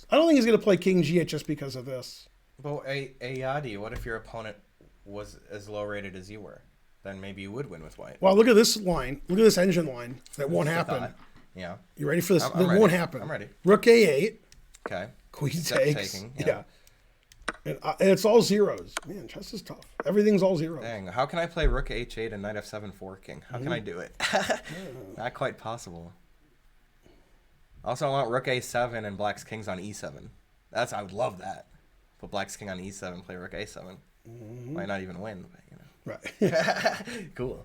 I don't think he's going to play king g8 just because of this. But Yadi, what if your opponent was as low rated as you were? Then maybe you would win with white. Well, look at this line. Look at this engine line. That won't happen. Yeah. You ready for this? That won't happen. I'm ready. Rook a8. Okay. Queen Step takes. taking, Yeah. And it's all zeros. Man, chess is tough. Everything's all zeros. Dang, how can I play Rook H8 and Knight F7 forking? How can I do it? Not quite possible. Also, I want Rook A7 and Black's Kings on E7. I would love that. Put Black's King on E7, play Rook A7. Might not even win, but you know. Right. Cool.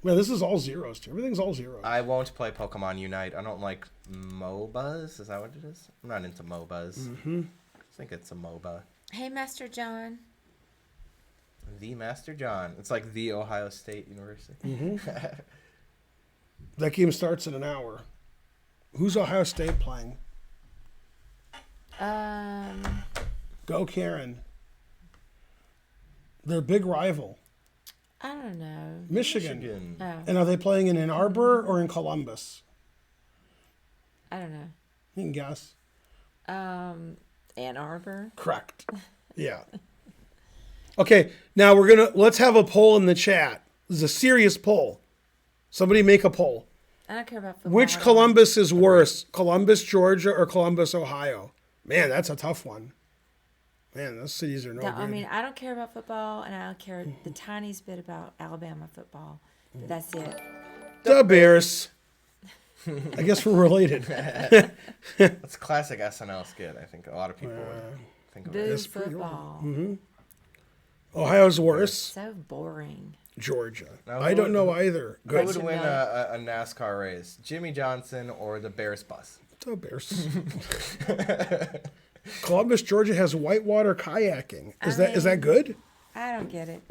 Man, this is all zeros too. Everything's all zeros. I won't play Pokemon Unite. I don't like MOBAs. Is that what it is? I'm not into MOBAs. I think it's a MOBA. Hey, Master John. The Master John. It's like the Ohio State University. That game starts in an hour. Who's Ohio State playing? Um, Go Karen. Their big rival, I don't know. Michigan. Oh, And are they playing in Ann Arbor or in Columbus? I don't know. You can guess. Ann Arbor. Correct. Yeah. Okay, now let's have a poll in the chat. This is a serious poll. Somebody make a poll. I don't care about football. Which at all. Columbus is worse, Columbus, Georgia, or Columbus, Ohio? Man, that's a tough one. Man, those cities are no good. I mean, I don't care about football, and I don't care the tiniest bit about Alabama football. But that's it. The Bears. I guess we're related. That's a classic SNL skit. I think a lot of people would think of Boo it. football. Ohio's worse. So boring. Georgia. Now, I don't know either. Who Good. would win a NASCAR race? Jimmy Johnson or the Bears bus? The Bears. Columbus, Georgia has whitewater kayaking. Is that good? I don't get it.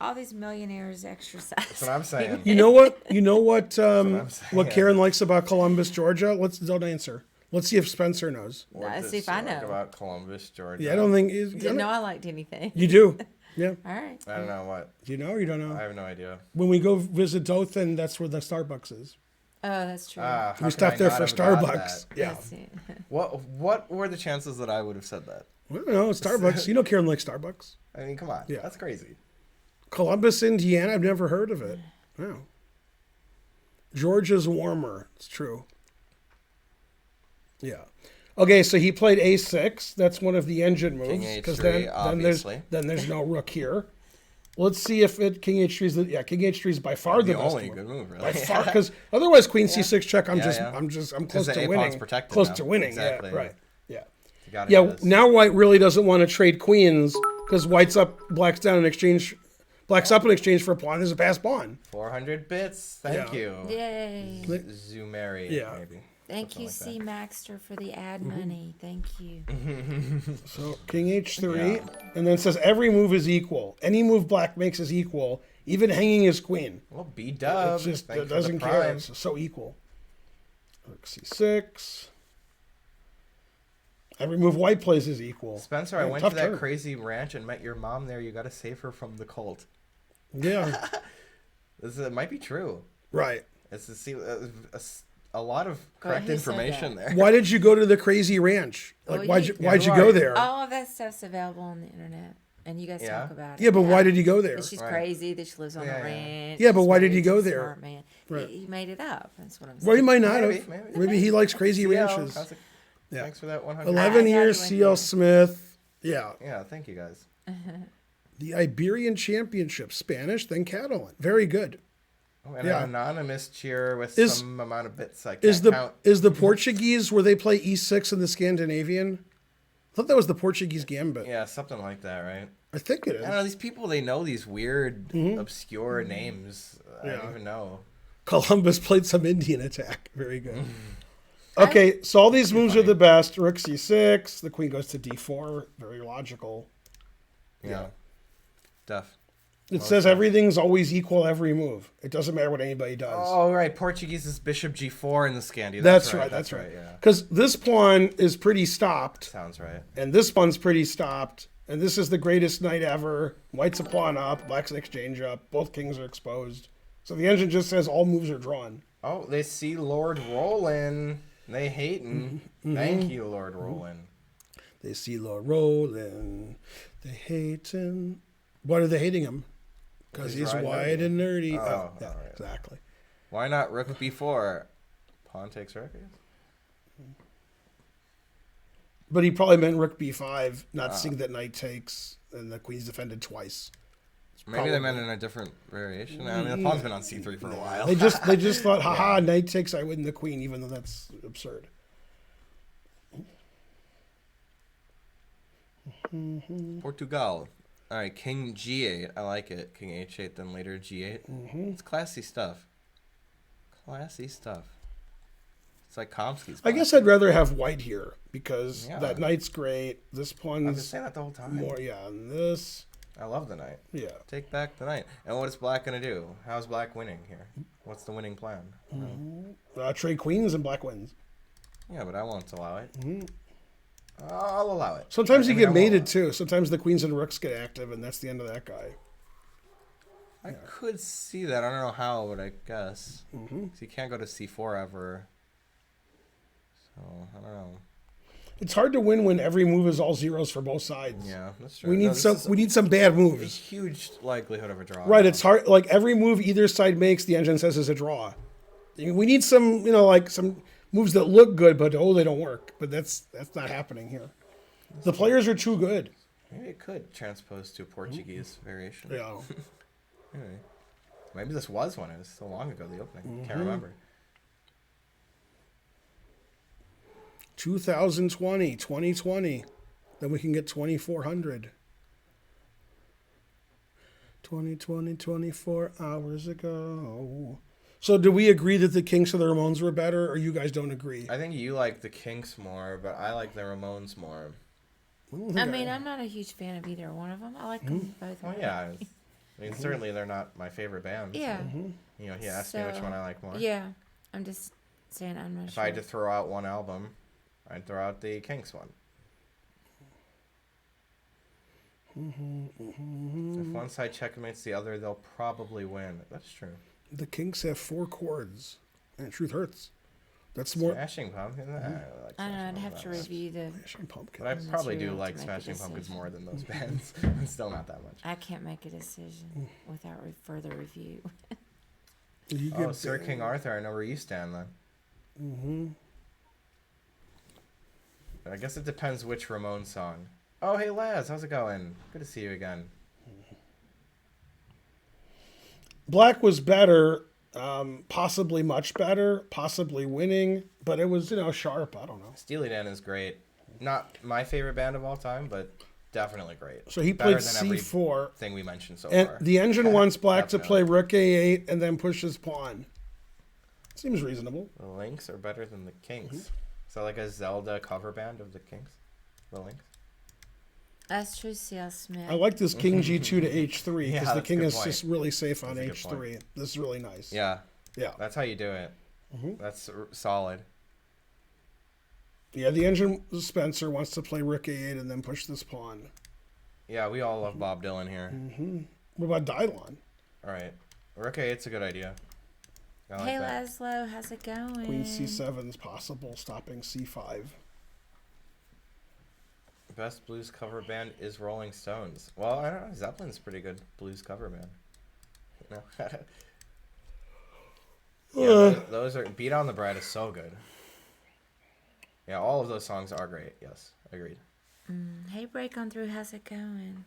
All these millionaires exercise. That's what I'm saying. You know what? What saying. Karen likes about Columbus, Georgia? Don't answer. Let's see if Spencer knows. Let's see if I know. About Columbus, Georgia. Yeah, I don't think Didn't know I liked anything. you do. Yeah. All right. I don't know what. Do you know or you don't I know? have no idea. When we go visit Dothan, that's where the Starbucks is. Oh, that's true. How We could stopped I there not for have got Starbucks. that? Yeah. That's it. What were the chances that I would have said that? I don't know. Starbucks. You know Karen likes Starbucks. I mean, come on. Yeah. That's crazy. Columbus, Indiana. I've never heard of it. No. Georgia's warmer. It's true. Yeah. Okay, so he played A6. That's one of the engine moves. King H3, obviously. then there's no rook here. Let's see if King H3 is King H3 is by far the The best only move. good move, really. By far, because otherwise Queen C6 check. I'm Yeah. close the to A-pawn's winning. protected Close now. to winning. Exactly. Yeah, right. Yeah. You gotta Yeah. do this. Now White really doesn't want to trade queens because White's up, Black's down in exchange. Black's up in exchange for a pawn. There's a passed pawn. 400 bits. Thank Yeah. you. Yay. Zumeri, Yeah. maybe. Thank you, Something C. Maxter, for the ad money. Thank you. So King H3, and then it says every move is equal. Any move Black makes is equal. Even hanging his queen. Well, B-dub. It's just Thank it you for doesn't the care. prime. It's so equal. Rook C6. Every move White plays is equal. Spencer, I Yeah, went tough to that turn. crazy ranch and met your mom there. You got to save her from the cult. Yeah, It might be true. right. It's to see a lot of correct who said information that? there. Why did you go to the crazy ranch? Like, Well, why'd you- you Yeah, go right. there? All of that stuff's available on the internet, and you guys Yeah? talk about it. Yeah, but why did you go there? That she's Right. crazy. That she lives on Yeah, a yeah. ranch. Yeah, but she's why did married he to go a there? smart man. Right. He made it up. That's what I'm saying. Well, he might not Maybe, have. maybe. Maybe he likes crazy CL, ranches. Yeah. Thanks for that 100. 11 I years, went C.L. there. Smith. Yeah. Yeah, thank you guys. The Iberian Championship, Spanish, then Catalan. Very good. Oh, and Yeah. an anonymous cheer with Is- some amount of bits I can't Is the count. Portuguese where they play E6 in the Scandinavian? I thought that was the Portuguese gambit. Yeah, something like that, right? I think it is. I don't know, these people, they know these weird, obscure names. I Yeah. don't even know. Columbus played some Indian attack. Very good. Okay, so all these moves are the best. Rook C6. The queen goes to D4. Very logical. Yeah. Duff. It says everything's always equal every move. It doesn't matter what anybody does. Oh, right. Portuguese is bishop G4 in the Scandi. that's right. That's right. Yeah. Because this pawn is pretty stopped, Sounds right. and this pawn's pretty stopped, and this is the greatest knight ever. White's a pawn up, black's an exchange up. Both kings are exposed. So the engine just says all moves are drawn. Oh, they see Lord Roland. They hating. Thank you, Lord Roland. They see Lord Roland. They hate him. Why are they hating him? Because he's riding wide nerdy. and nerdy. Oh, yeah, alright. exactly. Why not rook B4? Pawn takes rook, I guess. But he probably meant rook b5, not seeing that knight takes, and the queen's defended twice. Maybe they meant in a different variation. I mean, the pawn's been on C3 for a while. They just thought, haha, knight takes, I win the queen, even though that's absurd. Portugal. All right, King G8. I like it. King H8, then later G8. It's classy stuff. Classy stuff. It's like Komsky's. I guess I'd rather have white here because Yeah. that knight's great. This I've been pawn's saying that the whole time. more, yeah, and this. I love the night. Yeah. Take back the night. And what is Black going to do? How's Black winning here? What's the winning plan? Trade queens and black wins. Yeah, but I won't allow it. I'll allow it. Sometimes I you mean, get I won't mated allow too. Sometimes the queens and rooks get active, and that's the end of that guy. I could see that. I don't know how, but I guess. 'Cause you can't go to c4 ever. So, I don't know. It's hard to win when every move is all zeros for both sides. Yeah, that's true. We need this is we need some bad a moves. huge likelihood of a draw. Right, now. it's hard. Like every move either side makes, the engine says is a draw. We need some, like some moves that look good, but they don't work. But that's not happening here. The players are too good. Maybe it could transpose to a Portuguese variation. Yeah. Anyway, maybe this was one. It was so long ago, the opening. Can't remember. 2020. Then we can get 2400. 2020, 24 hours ago. So do we agree that the Kinks or the Ramones were better, or you guys don't agree? I think you like the Kinks more, but I like the Ramones more. I mean, I'm not a huge fan of either one of them. I like them both. Well, yeah. I mean, certainly they're not my favorite band. Yeah. You know, he asked me which one I like more. Yeah. I'm just saying I'm not If sure. I had to throw out one album, I'd throw out the Kinks one. If one side checkmates the other, they'll probably win. That's true. The Kinks have 4 chords, and Truth Hurts. That's more. Smashing Pumpkins. I like I don't know. I'd Smashing have to Pumpkins. review the. Smashing Pumpkins. But I probably do material to like make a Smashing Pumpkins decision. more than those bands. Still not that much. I can't make a decision without further review. You Oh, get Sir King Arthur, I know where you stand then. But I guess it depends which Ramones song. Oh, hey Laz, how's it going? Good to see you again. Black was better, possibly much better, possibly winning, but it was, sharp. I don't know. Steely Dan is great. Not my favorite band of all time, but definitely great. So he Better played than every C4, thing we mentioned so and far. the engine wants Black to play Definitely. Rook A8 and then push his pawn. Seems reasonable. The Lynx are better than the Kinks. So like a Zelda cover band of the Kinks? The Lynx? That's true, C.L. Smith. I like this King G2 to H3 Yeah, because the that's a King good is point. just really safe on That's a good H3. This is really nice. Yeah, Yeah. that's how you do it. That's solid. Yeah, the engine Spencer wants to play Rook A8 and then push this pawn. Yeah, we all love Bob Dylan here. What about Dylon? All right. Okay, it's a good idea. I like Hey, that. Laszlo, how's it going? Queen C7 is possible, stopping C5. Best blues cover band is Rolling Stones. Well, I don't know. Zeppelin's a pretty good blues cover band. No. Yeah, those are. Beat on the Bride is so good. Yeah, all of those songs are great. Yes, agreed. Hey, Break On Through, how's it going?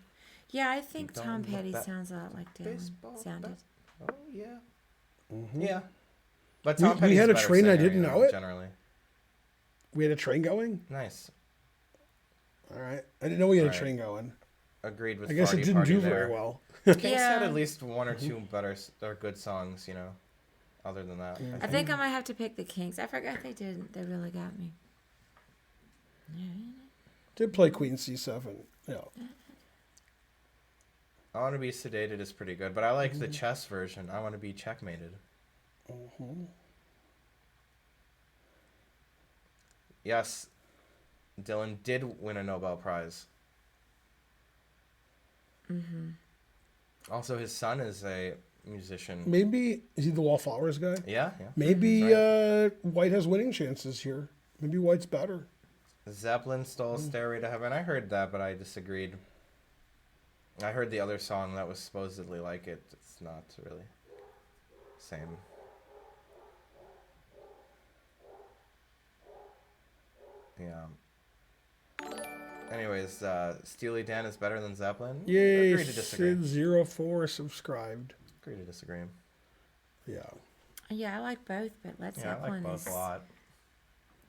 Yeah, I think Don't Tom look Petty that sounds a lot like Dylan baseball sounded. Oh yeah. Yeah. But We- Tom we Petty's had a better train, I singer, didn't know it. Generally. We had a train going? Nice. All right. I didn't know we had a Right. train going. Agreed with. I guess it Farty didn't Party do there. very well. Kings Yeah. had at least one or two better or good songs, other than that. I think I might have to pick the Kinks. I forgot they did. They really got me. Did play Queen C7. Yeah. I Want to Be Sedated is pretty good, but I like the chess version. I Want to Be Checkmated. Yes, Dylan did win a Nobel Prize. Also, his son is a musician. Maybe, is he the Wallflowers guy? Yeah. Maybe That's White has winning chances here. Maybe White's better. Zeppelin stole Stairway to Heaven. I heard that, but I disagreed. I heard the other song that was supposedly like it. It's not really same. Yeah. Anyways, Steely Dan is better than Zeppelin. Yay, Agree to disagree. Sid04 subscribed. Agree to disagree. Yeah. Yeah, I like both, but Led Yeah, I Zeppelin like is both a lot.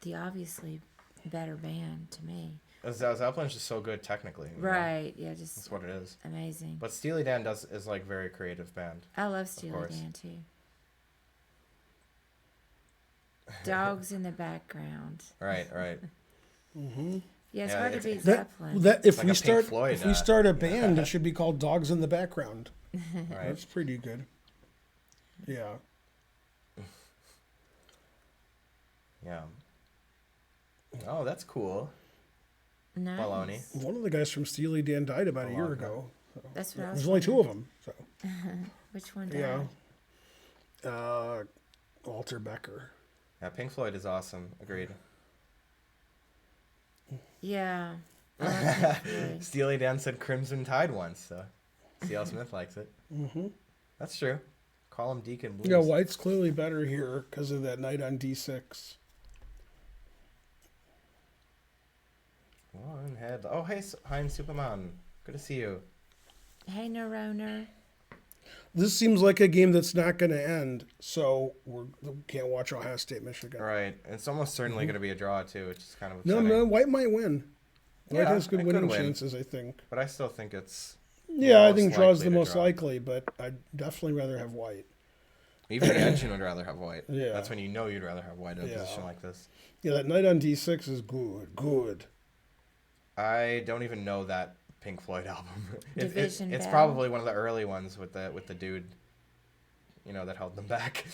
the obviously better band to me. Zeppelin's just so good technically. Right? Yeah, just That's what it is. amazing. But Steely Dan is like very creative band. I love Steely course. Dan too. Dogs in the background. Right. Yeah, it's Yeah, hard to it's- beat That Zeppelin. that if like we a Pink start Floyd, if we start a band, it should be called Dogs in the Background. Right. That's pretty good. Yeah. Yeah. Oh, that's cool. Nice. Baloney. One of the guys from Steely Dan died about a year Baloney. ago. That's what I was There's only two of them. So Which one died? yeah. Walter Becker. Yeah, Pink Floyd is awesome. Agreed. Yeah. I like Pink Floyd. Steely Dan said Crimson Tide once, so C.L. Smith likes it. Mm-hmm. That's true. Call him Deacon Blues. Yeah, White's clearly better here because of that night on D6. One head. Oh, hey, Hein Superman. Good to see you. Hey, Neuroner. This seems like a game that's not going to end, so we can't watch Ohio State, Michigan. Right. It's almost certainly going to be a draw, too, which is kind of No, upsetting. no, White might win. White Yeah, has good it could winning win. chances, I think. But I still think it's... Yeah, I most think draw's likely the to most draw. likely, but I'd definitely rather have White. Even the engine would rather have White. Yeah. That's when you know you'd rather have White in a Yeah. position like this. Yeah, that night on D6 is good. I don't even know that Pink Floyd album. Division it's Bell? probably one of the early ones with the dude, that held them back.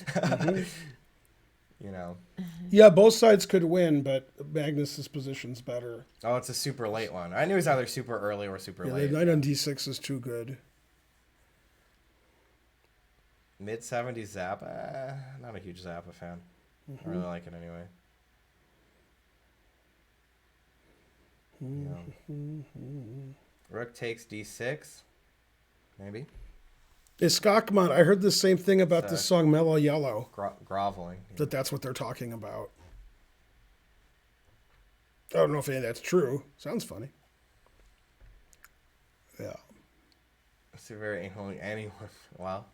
Yeah, both sides could win, but Magnus's position's better. Oh, it's a super late one. I knew it was either super early or super Yeah, late. the night on D6 is too good. Mid 70s Zappa. Not a huge Zappa fan. I really like it anyway. Rook takes D6. Maybe. Is Skakmat, I heard the same thing about this song Mellow Yellow, Groveling. that's what they're talking about. I don't know if any of that's true. Sounds funny. Yeah. It's a very anyone. Wow.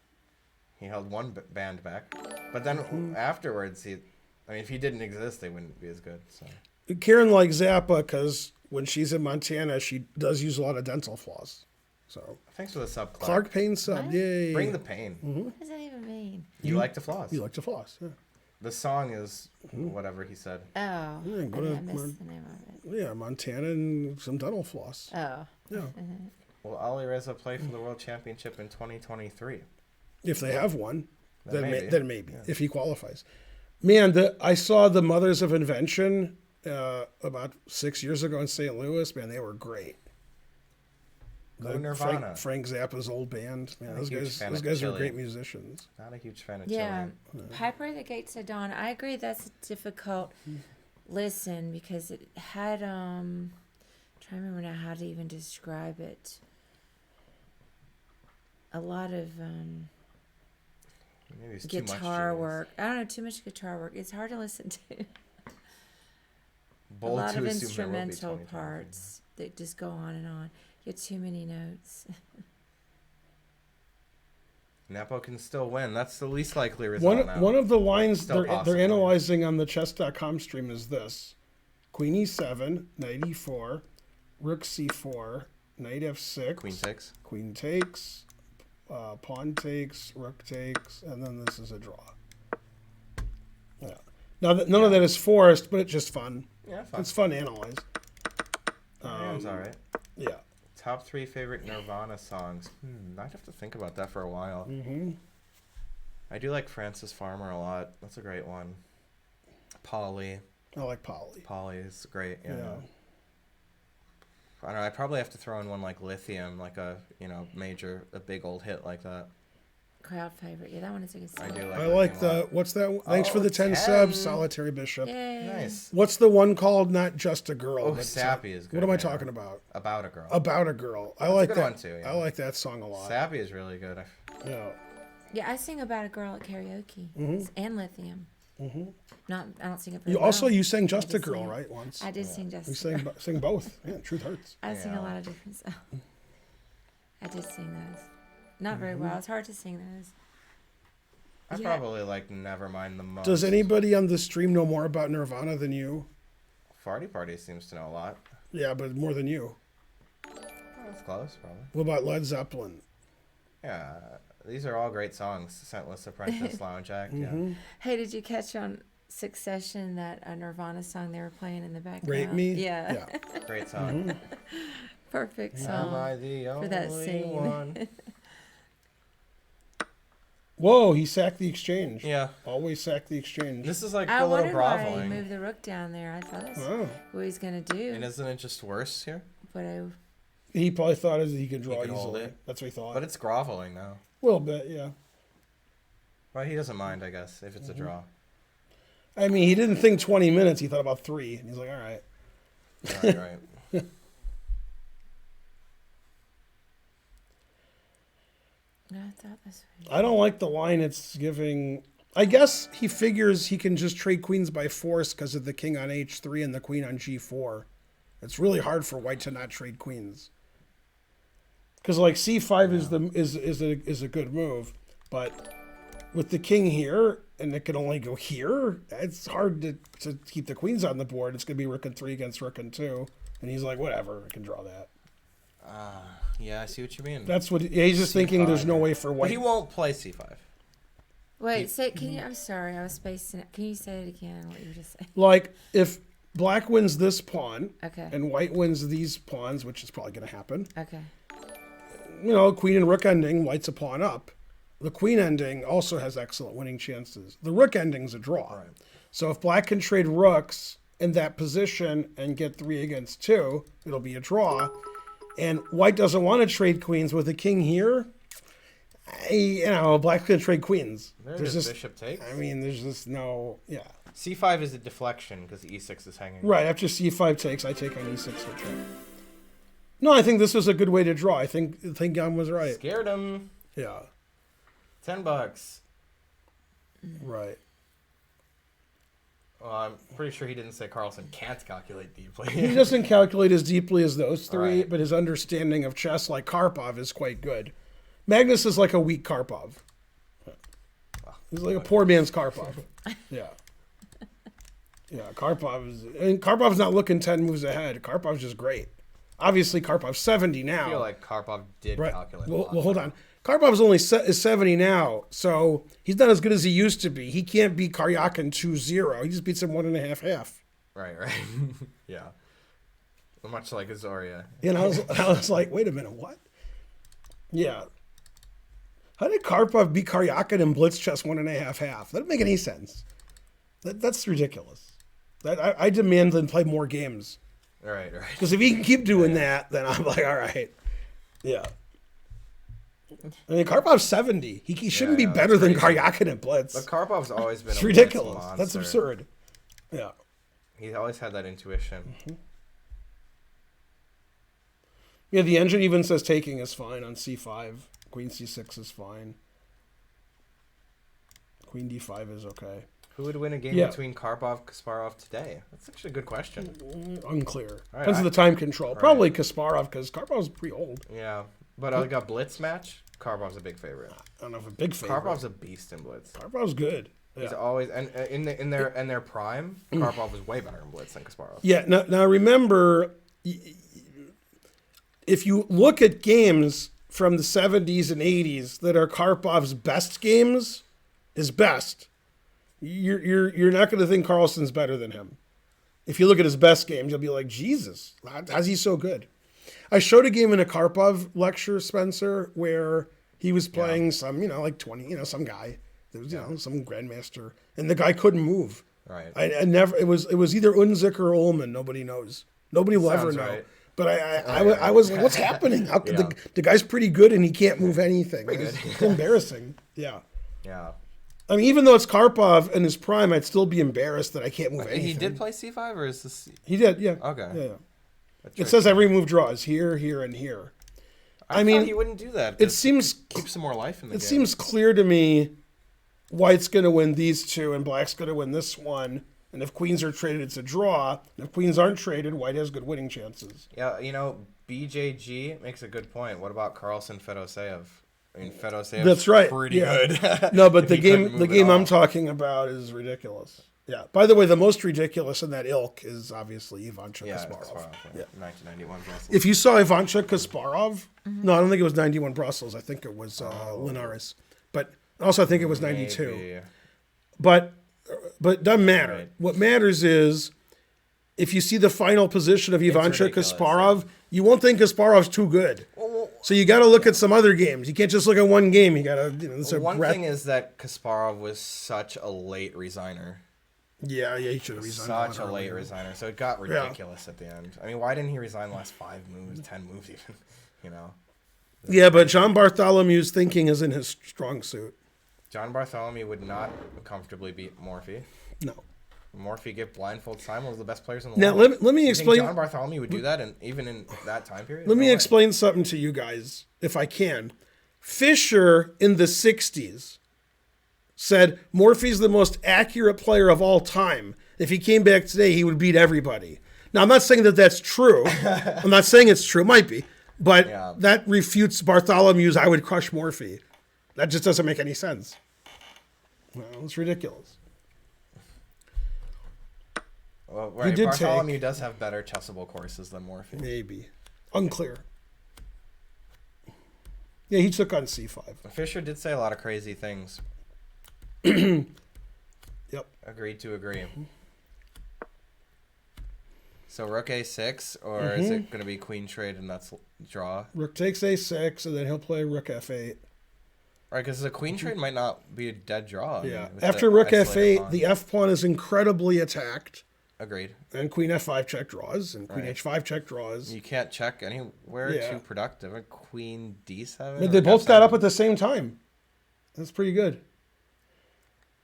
He held one band back. But then afterwards, if he didn't exist, they wouldn't be as good. So. Karen likes Zappa because when she's in Montana, she does use a lot of dental floss. So Thanks for the sub, Clark Payne sub, What? yay. Bring the pain. What does that even mean? You like to floss. You like to floss, yeah. The song is whatever he said. Oh. Yeah, go I to missed the name of it. Yeah, Montana and some dental floss. Oh. Yeah, Will Ali Reza play for the World Championship in 2023? if they have one, Then maybe. then maybe if he qualifies. Man, I saw the Mothers of Invention about 6 years ago in St. Louis. Man, they were great. Go Nirvana. Frank Zappa's old band. Man, I'm a those huge guys, fan those of guys are Chili. great musicians. Not a huge fan of Yeah. Chili. Piper at the Gates of Dawn. I agree that's a difficult listen because it had trying to remember now how to even describe it. A lot of Maybe it's too much guitar genius. work. I don't know, too much guitar work. It's hard to listen to. Bold a lot to of assume there will be instrumental 2023. parts that just go on and on. You have too many notes. Nepo can still win. That's the least likely result now. One of the lines Still they're possible. analyzing on the chess.com stream is this: Queen E7, Knight E4, Rook C4, Knight F6, Queen 6. Queen takes, pawn takes, Rook takes, and then this is a draw. Yeah. Now none of that is forced, but it's just fun. Yeah, fun. It's fun to analyze. It's all right. Yeah. Top 3 favorite Nirvana songs. I'd have to think about that for a while. I do like Francis Farmer a lot. That's a great one. Polly. I like Polly. Polly is great. Yeah. Yeah. I don't know. I probably have to throw in one like Lithium, like a a big old hit like that. Crowd favorite. Yeah, that one is a good I song. do like. I like Lithium a lot. what's that? Thanks for Oh, the 10 10. subs, Solitary Bishop. Yay. Nice. What's the one called? Not Just a Girl. Oh, but Sappy is good. What am I yeah. talking about? About a girl. About a Girl. I That's a like good that one too, yeah. I like that song a lot. Sappy is really good. Yeah. Yeah, I sing about a girl at karaoke and Lithium. Not, I don't sing it very You well. also you sang Just I a just Girl, sing- right? Once. I did sing Just You a sang Girl. sing both. Yeah, Truth Hurts. I sing Yeah. a lot of different songs. I did sing those. Not very well. It's hard to sing those. I Yeah. probably like Nevermind the most. Does anybody on the stream know more about Nirvana than you? Farty Party seems to know a lot. Yeah, but more than you. Oh, that's close, probably. What about Led Zeppelin? Yeah, these are all great songs. Scentless Apprentice, Lounge Act. Yeah. Hey, did you catch on Succession, that Nirvana song they were playing in the background? Rape Me? Yeah. Great song. Perfect Am song I the for that only scene. one? Whoa, he sacked the exchange. Yeah. Always sack the exchange. This is like I a little wondered why he groveling. moved the rook down there. I thought that's Oh. what he's going to do. And isn't it just worse here? But He probably thought he could draw could hold easily. it. That's what he thought. But it's groveling now. A little bit, yeah. Well, he doesn't mind, I guess, if it's a draw. I mean, he didn't think 20 minutes. He thought about 3. And he's like, all right. Right. no, I thought this was... I don't like the line it's giving. I guess he figures he can just trade queens by force because of the king on h3 and the queen on g4. It's really hard for white to not trade queens. Because like c5 is a good move, but with the king here and it can only go here, it's hard to keep the queens on the board. It's gonna be rook and 3 against rook and 2, and he's like, whatever, I can draw that. Yeah, I see what you mean. That's what he's just thinking. There's no way for But white. he won't play c5. Wait, can you... I'm sorry, I was spacing it. Can you say it again, what you were just saying? Like if black wins this pawn, Okay. and white wins these pawns, which is probably going to happen. Okay. You know, queen and rook ending, white's a pawn up. The queen ending also has excellent winning chances. The rook ending's a draw. Right. So if black can trade rooks in that position and get 3 against 2, it'll be a draw. And white doesn't want to trade queens with a king here. Black can trade queens. There's just bishop takes. I mean, there's just no, yeah. c5 is a deflection because e6 is hanging. Right, after c5 takes, I take on e6 to check. No, I think this was a good way to draw. I think Jan was right. Scared him. Yeah, $10. right. Well, I'm pretty sure he didn't say Carlsen can't calculate deeply. He doesn't calculate as deeply as those 3, Right. but his understanding of chess, like Karpov, is quite good. Magnus is like a weak Karpov. He's like a poor man's Karpov. Yeah. Yeah, Karpov's not looking 10 moves ahead. Karpov's just great. Obviously, Karpov's 70 now. I feel like Karpov did Right. calculate. Well, hold on. Karpov's only is 70 now, so he's not as good as he used to be. He can't beat Karyakin 2-0. He just beats him 1.5-1/2. Right. Yeah. Much like Azoria. And I was like, wait a minute, what? Yeah. How did Karpov beat Karyakin in blitz chess 1.5-1/2? That doesn't make any sense. That's ridiculous. I demand them play more games. Right. Because if he can keep doing that, then I'm like, all right. Yeah. I mean, Karpov's 70. He shouldn't be no, better than crazy. Karyakin at blitz. But Karpov's always been It's a ridiculous. blitz That's monster. absurd. Yeah. He's always had that intuition. Yeah, the engine even says taking is fine on c5. Queen c6 is fine. Queen d5 is okay. Who would win a game Yeah. between Karpov and Kasparov today? That's actually a good question. Unclear. Right, Depends on the time control. right. Probably Kasparov, because Karpov's pretty old. Yeah. But like a blitz match, Karpov's a big favorite. I don't know if a big favorite. Karpov's a beast in blitz. Karpov's good. He's Yeah. always and in their prime, Karpov was way better in blitz than Kasparov. Yeah. Now remember, if you look at games from the 70s and 80s that are Karpov's best games, his best, you're not going to think Carlsen's better than him. If you look at his best games, you'll be like, Jesus, how's he so good? I showed a game in a Karpov lecture, Spencer, where he was playing some, like 20, some guy. There was, some grandmaster, and the guy couldn't move. Right. I never. It was either Unzik or Ullman. Nobody knows. Nobody will ever Sounds know. right. But I was like, what's happening? How could the guy's pretty good and he can't move anything? It's embarrassing. Yeah. Yeah. I mean, even though it's Karpov in his prime, I'd still be embarrassed that I can't move anything. He did play c5, or is this? He did. Yeah. Okay. Yeah. That's It right. says every move draws here, here, and here. I mean, thought he wouldn't do that. It seems keep some more life in the game. It seems clear to me white's going to win these two and black's going to win this one. And if queens are traded, it's a draw. And if queens aren't traded, white has good winning chances. Yeah, BJG makes a good point. What about Carlsen Fedoseev? I mean, Fedoseev's That's right. pretty Yeah. good. No, but If the he couldn't game move at I'm all. talking about is ridiculous. Yeah. By the way, the most ridiculous in that ilk is obviously Ivanchuk Yeah, Kasparov. Kasparov, Yeah. 1991 Brussels. If you saw Ivanchuk Kasparov, no, I don't think it was 91 Brussels. I think it was Linares. But also, I think it was 92. Maybe. But but it doesn't matter. Right. What matters is if you see the final position of Ivanchuk ridiculous, Kasparov, you won't think Kasparov's too good. So you got to look at some other games. You can't just look at one game. You got to. One thing is that Kasparov was such a late resigner. Yeah, he should have resigned. Such a late resigner, so it got ridiculous at the end. I mean, why didn't he resign the last 5 moves, 10 moves even? You know. Yeah, but John Bartholomew's thinking is in his strong suit. John Bartholomew would not comfortably beat Morphy. No. Morphy get blindfold Simon was the best players in the Now world. let me You explain. think John Bartholomew would do that, and even in that time period. Let me No way. explain something to you guys, if I can. Fisher in the 60s said Morphy's the most accurate player of all time. If he came back today, he would beat everybody. Now, I'm not saying that that's true. I'm not saying it's true. It might be. But that refutes Bartholomew's I would crush Morphy. That just doesn't make any sense. Well, it's ridiculous. Well, right, did Bartholomew does have better chessable courses than Morphy. Maybe. Unclear. Yeah, he took on C5. Fisher did say a lot of crazy things. Yep. Agreed to agree. So rook a6, or is it going to be queen trade and that's draw? Rook takes a6, and then he'll play rook f8. Right, because the queen trade might not be a dead draw. Yeah. with After the rook isolated f8, pawn. the f pawn is incredibly attacked. Agreed. And queen f5 check draws, and queen Right. h5 check draws. You can't check anywhere Yeah. too productive. A queen d7. But or they both got f7? up at the same time. That's pretty good.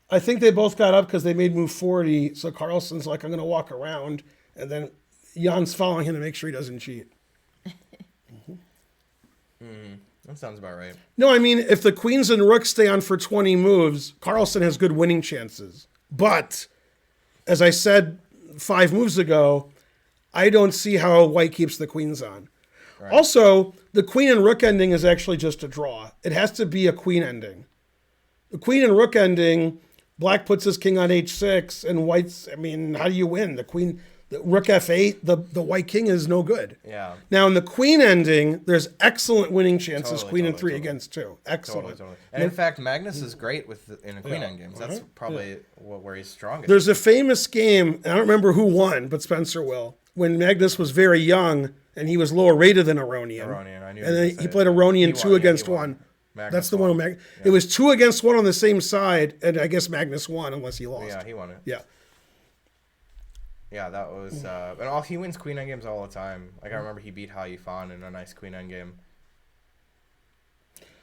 I think they both got up because they made move 40. So Carlsen's like, I'm going to walk around. And then Jan's following him to make sure he doesn't cheat. That sounds about right. No, I mean, if the queens and rooks stay on for 20 moves, Carlsen has good winning chances. But, as I said 5 moves ago, I don't see how white keeps the queens on. Right. Also, the queen and rook ending is actually just a draw. It has to be a queen ending. The queen and rook ending, black puts his king on h6, and white's, I mean, how do you win? The rook f8, the white king is no good. Yeah. Now, in the queen ending, there's excellent winning chances, Totally, queen and totally, 3 totally. against 2. Excellent. Totally. And in fact, Magnus is great in a queen Yeah. endgames. That's probably where he's strongest. There's a famous game, and I don't remember who won, but Spencer will, when Magnus was very young, and he was lower rated than Aronian. Aronian, I knew And you were then gonna he say played it. Aronian He 2 won, against he won. 1. Magnus That's the won. one. It was 2 against 1 on the same side, and I guess Magnus won unless he lost. Yeah, he won it. Yeah. Yeah, that was and he wins queen endgames all the time. Like I remember he beat Hao Yifan in a nice queen endgame.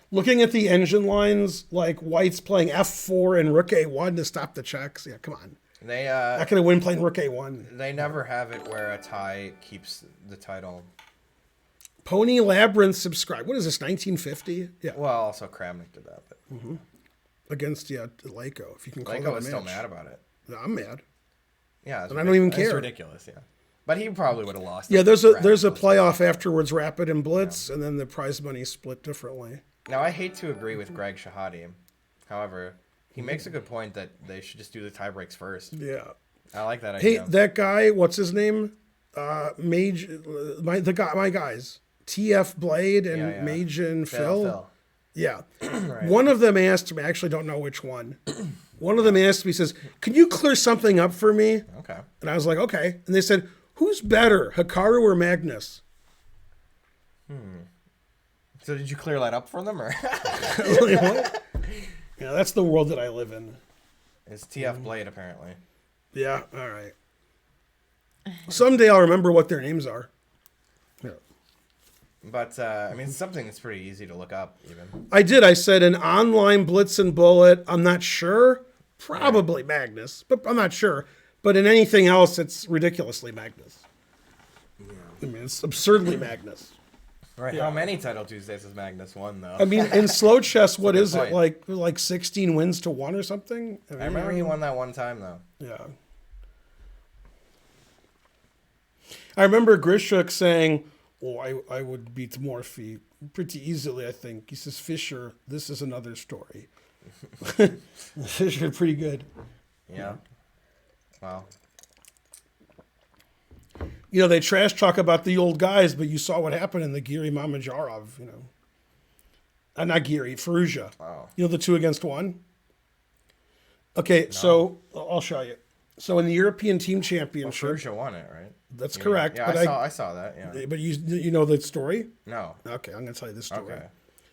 Looking at the engine lines, like White's playing f4 and rook a1 to stop the checks. Yeah, come on. They Not going to win playing rook a1. they never have it where a tie keeps the title. Pony Labyrinth subscribe. What is this, 1950? Yeah. Well, also Kramnik did that, but Against, Leko, if you can call Leko that a was still match. mad about it. No, I'm mad. Yeah, it's And I don't even ridiculous. care. It's ridiculous, yeah. But he probably would have lost. Yeah, if there's a Kramnik was- playoff afterwards, Rapid and Blitz, and then the prize money split differently. Now I hate to agree with Greg Shahadi. However, he makes a good point that they should just do the tie breaks first. Yeah. I like that Hey, idea. that guy, what's his name? Mage, my guys, TF Blade and Yeah, yeah. Mage and Phil. Phil. Yeah. One of them asked me, I actually don't know which one. One of them asked me, says, "Can you clear something up for me?" Okay. And I was like, okay. And they said, "Who's better, Hikaru or Magnus?" So did you clear that up for them, or Like, what? Yeah, that's the world that I live in. it's TF Blade apparently? Yeah, all right. Someday I'll remember what their names are. Yeah. But I mean, it's something that's pretty easy to look up, even. I did. I said an online Blitz and Bullet. I'm not sure. Probably Magnus, but I'm not sure. But in anything else, it's ridiculously Magnus. I mean, it's absurdly Magnus. Right. How many Title Tuesdays has Magnus won, though? I mean, in slow chess, what good is it point. like 16 wins to 1 or something? I remember he won that one time, though. Yeah. I remember Grishuk saying, "Oh, I would beat Morphy pretty easily, I think." He says, "Fischer, this is another story." Fischer, pretty good. Yeah. Wow. They trash talk about the old guys, but you saw what happened in the Giri Mamajarov, Not Giri, Ferrugia. Wow. The 2 against 1? Okay, so I'll show you. So in the European Team Well, Championship, Persia won it, right? that's correct. Yeah, but I saw that. Yeah. But you know the story? No. Okay, I'm going to tell you the story. Okay.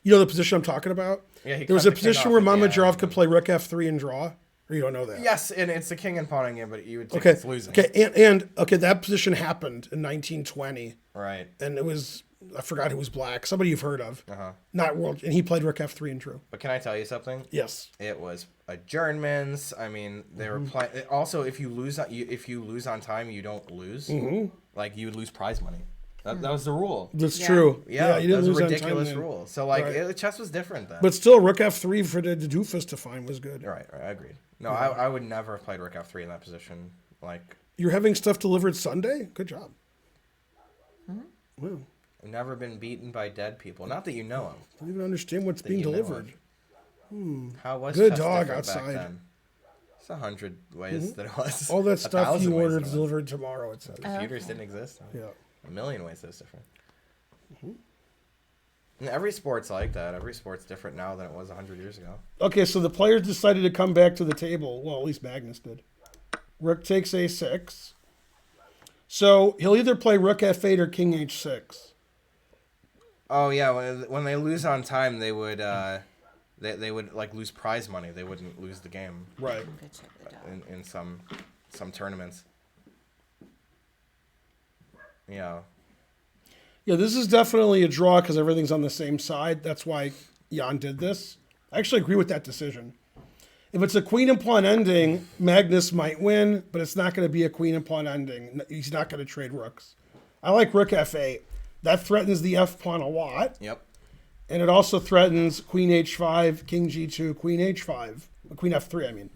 You know the position I'm talking about? Yeah, he there was cut a the king position off where at the Mamadjarov end. could play rook f3 and draw, or you don't know that? Yes, and it's the king and pawn game, but you would think Okay. it's losing. Okay, and okay, that position happened in 1920, Right. and it was I forgot who was black, somebody you've heard of, Uh-huh. not world, and he played rook f3 and drew. But can I tell you something? Yes. It was adjournments. I mean, they were playing. Also, if you lose on time, you don't lose. Like you would lose prize money. That was the rule. That's Yeah. true. Yeah, you that didn't was a lose on time ridiculous then. rule. So like, Right. chess was different then. But still, rook f3 for the doofus to find was good. Right, I agreed. No, I would never have played rook f3 in that position. Like, You're having stuff delivered Sunday? Good job. Wow. I've never been beaten by dead people. Not that you know of. I don't even understand what's being you know delivered. How was Good chess dog different outside. back then? It's 100 ways that it was. All that 1,000 stuff you ways ordered that it was. delivered tomorrow, it says. Computers didn't exist. Yeah. A million ways that it's different. And every sport's like that. Every sport's different now than it was 100 years ago. Okay, so the players decided to come back to the table. Well, at least Magnus did. Rook takes a6. So he'll either play rook f8 or king h6. Oh yeah, when they lose on time, they would they would like lose prize money. They wouldn't lose the game Right. I'm gonna check the dog. in some tournaments. Yeah. Yeah, this is definitely a draw because everything's on the same side. That's why Jan did this. I actually agree with that decision. If it's a queen and pawn ending, Magnus might win, but it's not going to be a queen and pawn ending. He's not going to trade rooks. I like rook f8. That threatens the f pawn a lot, Yep. and it also threatens queen h5, king g2, queen h5, queen f3. I mean,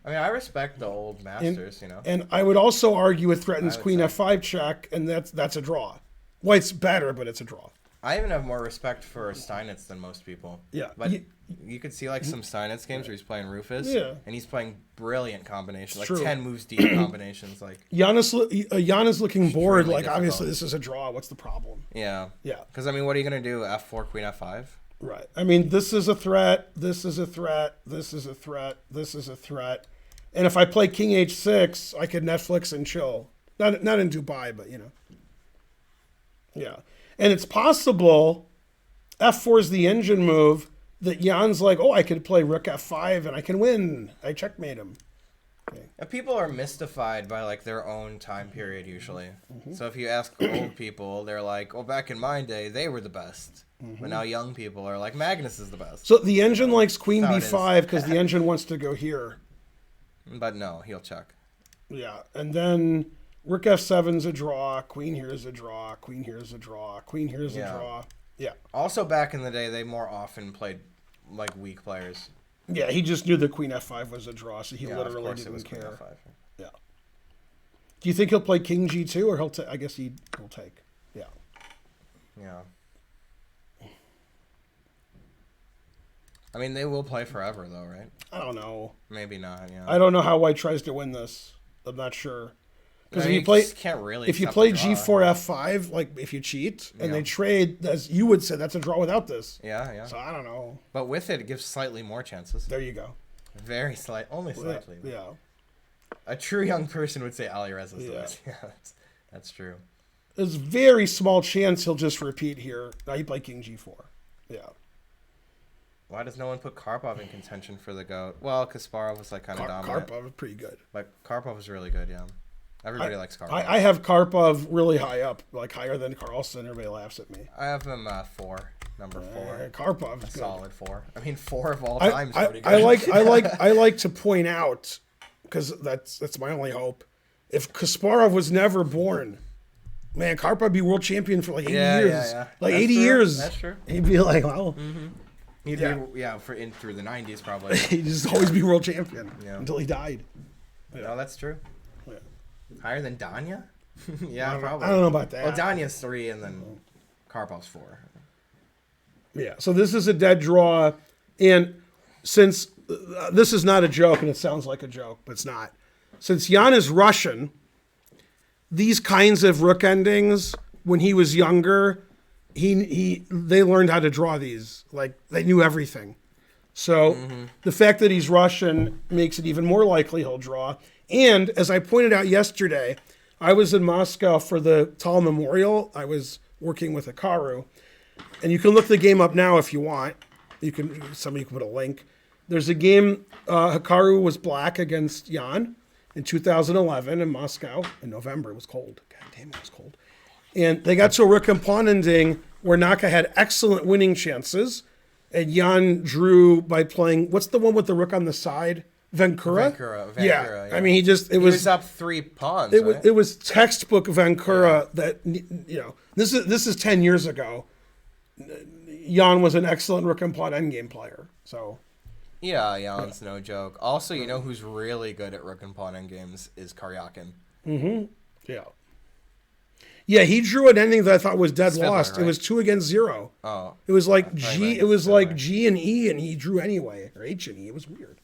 I respect the old masters, you know. and I would also argue it threatens I would queen say. f5 check, and that's a draw. White's better, but it's a draw. I even have more respect for Steinitz than most people. Yeah. But you could see like some Steinitz games where he's playing Rufus. Yeah. And he's playing brilliant combinations, like True. 10 moves deep combinations. Like, Jan is looking bored. Extremely Like, obviously, difficult. this is a draw. What's the problem? yeah. Yeah, Because, what are you going to do? F4, queen F5? right. I mean, this is a threat. This is a threat. This is a threat. This is a threat. And if I play king h6, I could Netflix and chill. Not in Dubai, but, Yeah. And it's possible f4 is the engine move that Jan's like, oh, I could play rook f5 and I can win. I checkmate him. And people are mystified by like their own time period usually. Mm-hmm. So if you ask old people, they're like, "Oh, back in my day, they were the best." But now young people are like, "Magnus is the best." So the engine likes queen That's how b5 because the engine wants to go here. But no, he'll check. Yeah, and then rook f7's a draw, queen here is a draw, queen here is a draw, queen here is a Yeah. draw. Yeah. Also, back in the day, they more often played like weak players. Yeah, he just knew that queen f5 was a draw, so he Yeah, of literally course it didn't was queen care. F5. Yeah. Do you think he'll play king g2 or he'll take? I guess he'll take. Yeah. Yeah. They will play forever though, right? I don't know. Maybe not. Yeah. I don't know how White tries to win this. I'm not sure. Because if you you play, just can't really. if you accept play the draw. g4 f5, like if you cheat and Yeah. they trade, as you would say, that's a draw without this. Yeah. So I don't know. But with it, it gives slightly more chances. There you go. Very slight, only slightly. Yeah. A true young person would say Alirez is the Yeah. best. Yeah, that's true. There's very small chance he'll just repeat here. Now he played king g4. Yeah. Why does no one put Karpov in contention for the GOAT? Well, Kasparov was like kind of dominant. Karpov is pretty good. But Karpov was really good, yeah. Everybody likes Karpov. I have Karpov really high up, like higher than Carlsen. Everybody laughs at me. I have him 4, number 4. Karpov is A good. solid 4. 4 of all time is pretty good. I like to point out, because that's my only hope. If Kasparov was never born, man, Karpov would be world champion for like 80 years. Yeah. Like That's 80 true. years. That's true. He'd be like, well, He'd Yeah. be, through the 90s probably. he'd just always be world champion Yeah. until he died. No, that's true. Yeah. Higher than Danya? Yeah, probably. I don't know about that. Well, Danya's 3 and then Karpov's 4. Yeah, so this is a dead draw, and since this is not a joke, and it sounds like a joke, but it's not. Since Jan is Russian, these kinds of rook endings, when he was younger, they learned how to draw these. Like, they knew everything. So the fact that he's Russian makes it even more likely he'll draw. And as I pointed out yesterday, I was in Moscow for the Tall Memorial. I was working with Hikaru. And you can look the game up now if you want. Somebody can put a link. There's a game, Hikaru was black against Jan in 2011 in Moscow. In November, it was cold. God damn, it was cold. And they got to a rook and pawn ending where Naka had excellent winning chances. And Jan drew by playing, what's the one with the rook on the side? Vankura? Vankura, Yeah. yeah. I mean, he was up 3 pawns, right? It was textbook Vankura that, this is 10 years ago. Jan was an excellent rook and pawn endgame player. So, yeah, Jan's no joke. Also, you know who's really good at rook and pawn endgames is Karyakin. Yeah. Yeah, he drew an ending that I thought was dead Fiddler, lost. right? It was 2-0. Oh. It was like I thought G. it It was like Fiddler. G and E, and he drew anyway, or H and E. It was weird.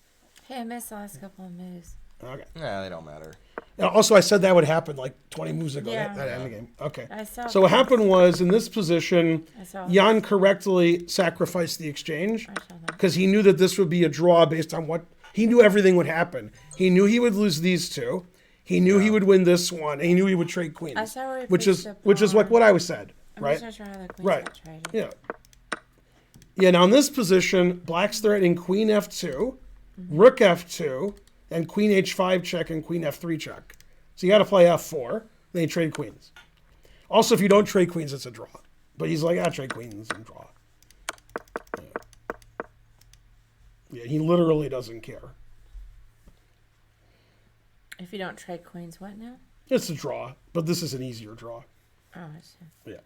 Hey, I missed the last couple of moves. Okay. Yeah, they don't matter. Now, also, I said that would happen like 20 moves ago. Yeah. That ending game. Okay. I saw So what that. happened was in this position, I saw Jan correctly sacrificed the exchange I saw that. because he knew that this would be a draw based on what he knew everything would happen. He knew he would lose these two. He knew he would win this one, and he knew he would trade queens. I saw where he which pushed is the like pawn. what I was said, I'm right? just not sure how the queens Right. got traded. Yeah. Yeah. Now in this position, Black's threatening Queen F2, Rook F2, and Queen H5 check and Queen F3 check. So you got to play F4. Then you trade queens. Also, if you don't trade queens, it's a draw. But he's like, trade queens and draw. Yeah, he literally doesn't care. If you don't trade queens, what now? It's a draw, but this is an easier draw. Oh, I see. Yeah.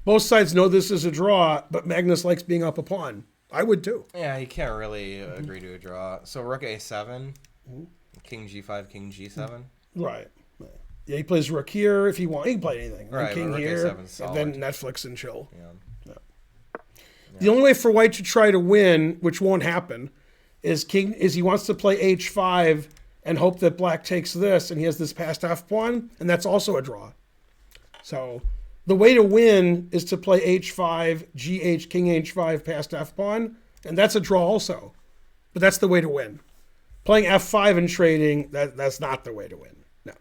Both sides know this is a draw, but Magnus likes being up a pawn. I would too. Yeah, he can't really agree to a draw. So rook A7, king G5, king G7. Right. Yeah, he plays rook here if he wants. He can play anything. And Right, king but rook here, A7 's and then solid. Netflix and chill. Yeah. The only way for White to try to win, which won't happen, is he wants to play H5 and hope that Black takes this, and he has this passed F pawn, and that's also a draw. So the way to win is to play H5, GH, King H5, passed F pawn, and that's a draw also. But that's the way to win. Playing F5 and trading, that's not the way to win. No.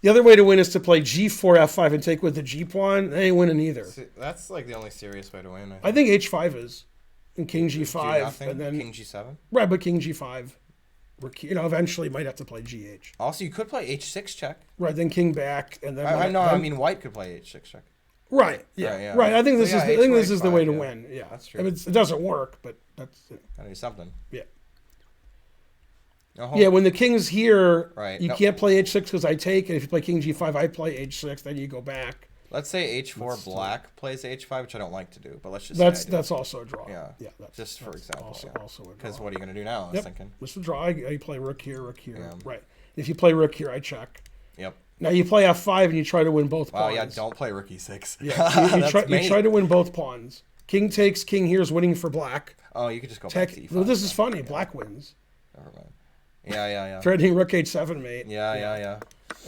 The other way to win is to play G4, F5 and take with the G pawn. They ain't winning either. See, that's like the only serious way to win. I think H5 is. And King Do G5. nothing, And then king G7. right, but King G5. Eventually might have to play GH. Also, you could play H6 check. Right, then King back, and then I mean, White could play H6 check. right, yeah, Right, yeah. right. I think this So, is yeah, I think this H4, is the way to yeah. win. Yeah, That's true. I mean, it doesn't work, but that's Gotta do something. yeah. No, Yeah, when the king's here, Right, you no. can't play H6 because I take, and if you play King G5, I play H6. Then you go back. Let's say H4 Black plays H5, which I don't like to do, but let's just That's say I do. also a draw. Yeah. That's, Just for that's example, Also, yeah. also a draw. Because what are you gonna do now? I was Yep. thinking. What's the draw? I play rook here, Yeah. right. If you play rook here, I check. Yep. Now you play F5 and you try to win both Wow. pawns. Yeah. Don't play rook E6. Yeah, you That's mate. try to win both pawns. King takes, king here is winning for black. Oh, you could just go Tech, back to E5. well, this is then. funny. Black wins. Never mind. Yeah. Threatening rook H7, mate. Yeah.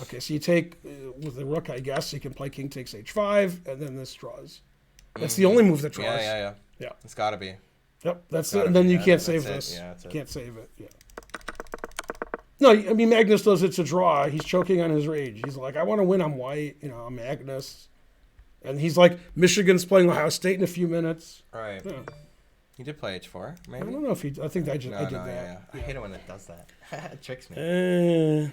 Okay, so you take with the rook, I guess. You can play king takes H5, and then this draws. That's the only move that draws. Yeah. Yeah. It's gotta be. Yep, that's Gotta it. And then be, you yeah, can't that's save it. this. Yeah, that's it. Can't save it. Yeah. No, I mean Magnus does it's a draw. He's choking on his rage. He's like, I want to win. I'm white. I'm Magnus. And he's like, Michigan's playing Ohio State in a few minutes. Right. Yeah. You did play H4, maybe. I don't know if he. I think I did No, that. yeah. I hate it when it does that. It tricks me.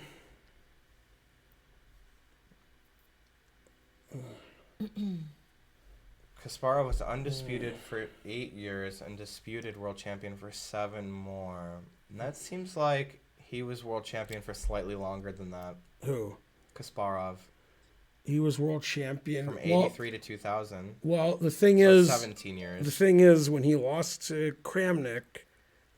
Kasparov was undisputed for 8 years and disputed world champion for 7 more. And that seems like he was world champion for slightly longer than that. Who? Kasparov. He was world champion From 83 to 2000. Well, the thing So is, 17 years. the thing is, when he lost to Kramnik,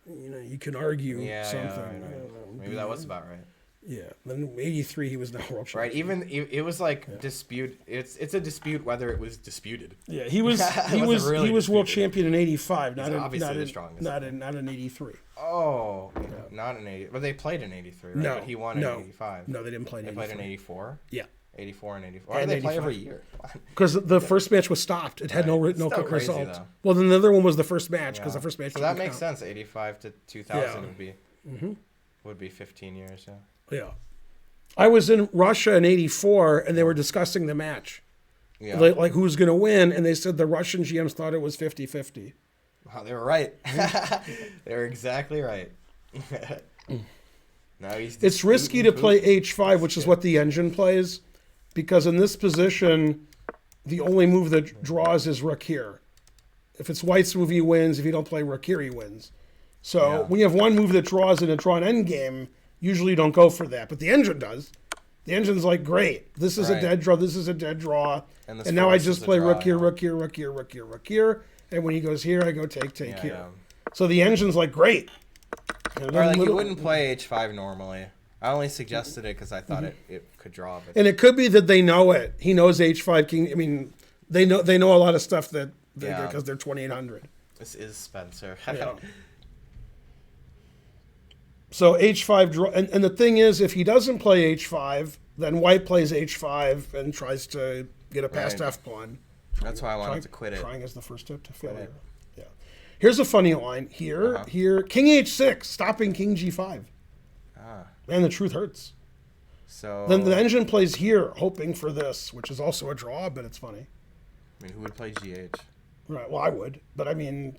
you can argue something. right. I don't know. Maybe that was about right. Yeah. Then 83, he was not world champion. Right, even it was like dispute. It's a dispute whether it was disputed. Yeah, he was It wasn't really he was world disputed. champion in 85, not He's in obviously not the in, strongest. not in 83. Oh, not in 80. But they played in 83, right? No, But he won no, in 85. No, they didn't play in They 83. played in 84. Yeah. 84 and 84. Why And do they play 85. every year? Because the first match was stopped. It had no Still quick crazy, result. though. Well, then the other one was the first match because Yeah. the first match. So that didn't makes count. sense. 85 to 2000 Yeah. would be 15 years. Yeah. Yeah. I was in Russia in '84, and they were discussing the match, Yeah. like who's going to win, and they said the Russian GMs thought it was 50-50. Wow, they were right. They were exactly right. Now It's risky to play H5, which is what the engine plays, because in this position, the only move that draws is rook here. If it's white's move, he wins. If you don't play rook here, he wins. So Yeah. when you have one move that draws in a drawn endgame, usually you don't go for that. But the engine does. The engine's like, great, this is a Right. dead draw, this is a dead draw. And And, this now I forces just a play draw, rook here, yeah. rook here, rook here, rook here, rook here. And when he goes here, I go take Yeah, here. yeah. So the engine's like, great. And Or then like you little- wouldn't play H5 normally. I only suggested it because I thought it could draw. But And it could be that they know it. He knows H5 king. I mean, they know a lot of stuff that Yeah. because they're 2800. this is Spencer. Yeah. So H5 draw, and the thing is, if he doesn't play H5, then White plays H5 and tries to get a passed Right. F pawn. That's why I wanted to quit it. Trying is the first step to Quit failure. it. Yeah. Here's a funny line. Here, King H6, stopping King G5. Ah, Man, the truth hurts. so Then the engine plays here, hoping for this, which is also a draw, but it's funny. I mean, who would play GH? Right. Well, I would, but I mean,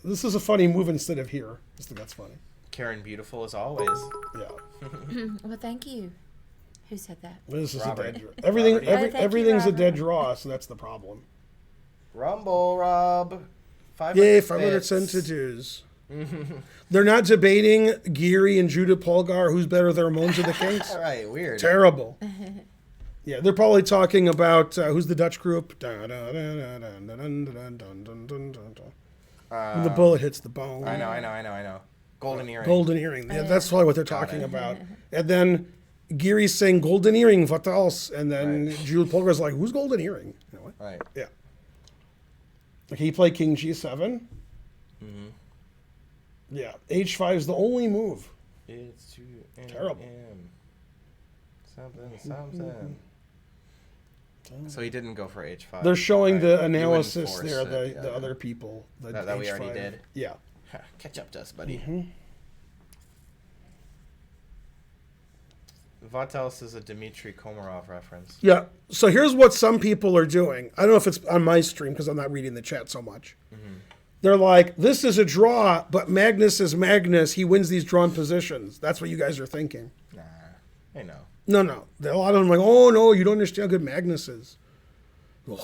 this is a funny move instead of here. I just think that's funny. Karen, beautiful as always. Yeah. Well, thank you. Who said that? This is Robert. a dead draw. Everything, Robert. Thank you, everything's a Robert. dead draw, so that's the problem. Rumble, Rob. 500 Yay, 500 bits. centitus. They're not debating Geary and Judah Polgar who's better, the Ramones or the Kinks. All right, weird. Terrible. Yeah, they're probably talking about who's the Dutch group. When the bullet hits the bone. I know. Golden earring. Golden earring. Yeah, that's probably what they're talking about. And then Geary's saying golden earring, what else? And then Judah Polgar's like, who's golden earring? You know what? Right. Yeah. Okay, he played King G7. Yeah, H5 is the only move. It's too Terrible. Something. So he didn't go for H5. They're showing right? the You wouldn't analysis force there, it, the other people. The That we already H5. did? Yeah. Catch up to us, buddy. Vatels is a Dmitry Komarov reference. Yeah. So here's what some people are doing. I don't know if it's on my stream because I'm not reading the chat so much. They're like, this is a draw, but Magnus is Magnus. He wins these drawn positions. That's what you guys are thinking. Nah, I know. No. A lot of them are like, oh, no, you don't understand how good Magnus is. Ugh.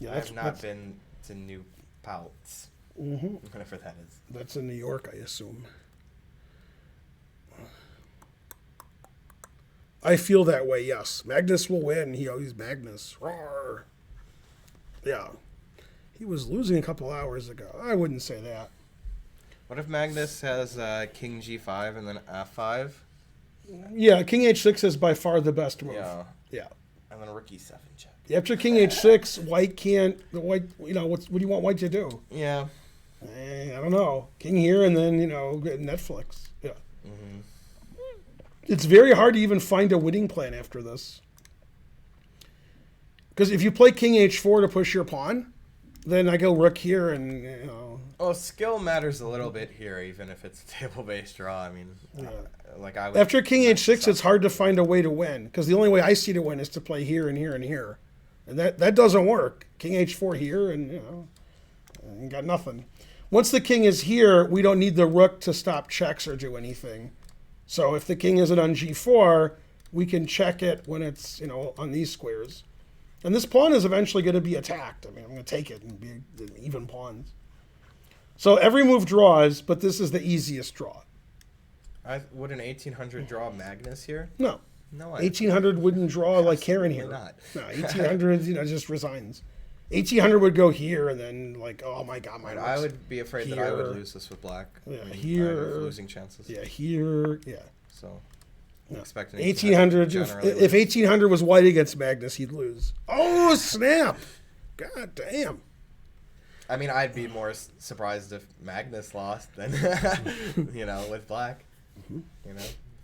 Yeah, I have not been to New Paltz. Whatever that is. That's in New York, I assume. I feel that way, yes. Magnus will win. He's Magnus. Roar. Yeah. He was losing a couple hours ago. I wouldn't say that. What if Magnus has King G5 and then F5? Yeah, King H6 is by far the best move. Yeah. Yeah. And then Rook E7 check. After King H6, White can't. The White, what do you want White to do? Yeah. I don't know. King here and then get Netflix. Yeah. It's very hard to even find a winning plan after this. Because if you play King H4 to push your pawn, then I go Rook here and Well, skill matters a little bit here, even if it's a table-based draw. I mean, like I would. after King H6, it's hard to find a way to win. Because the only way I see to win is to play here and here and here, and that doesn't work. King H4 here and you got nothing. Once the king is here, we don't need the rook to stop checks or do anything. So if the king isn't on G4, we can check it when it's on these squares. And this pawn is eventually going to be attacked. I mean, I'm going to take it and be even pawns. So every move draws, but this is the easiest draw. Would an 1800 draw Magnus here? No. No, 1800 wouldn't draw like Karen here. not. No, 1800 just resigns. 1800 would go here and then oh my god, my I would be afraid that I would here. lose this with black. Yeah, I have here. losing chances. Yeah, here, yeah. So, I'm expecting 1800. If 1800 was white against Magnus, he'd lose. Oh snap! God damn. I mean, I'd be more surprised if Magnus lost than with black.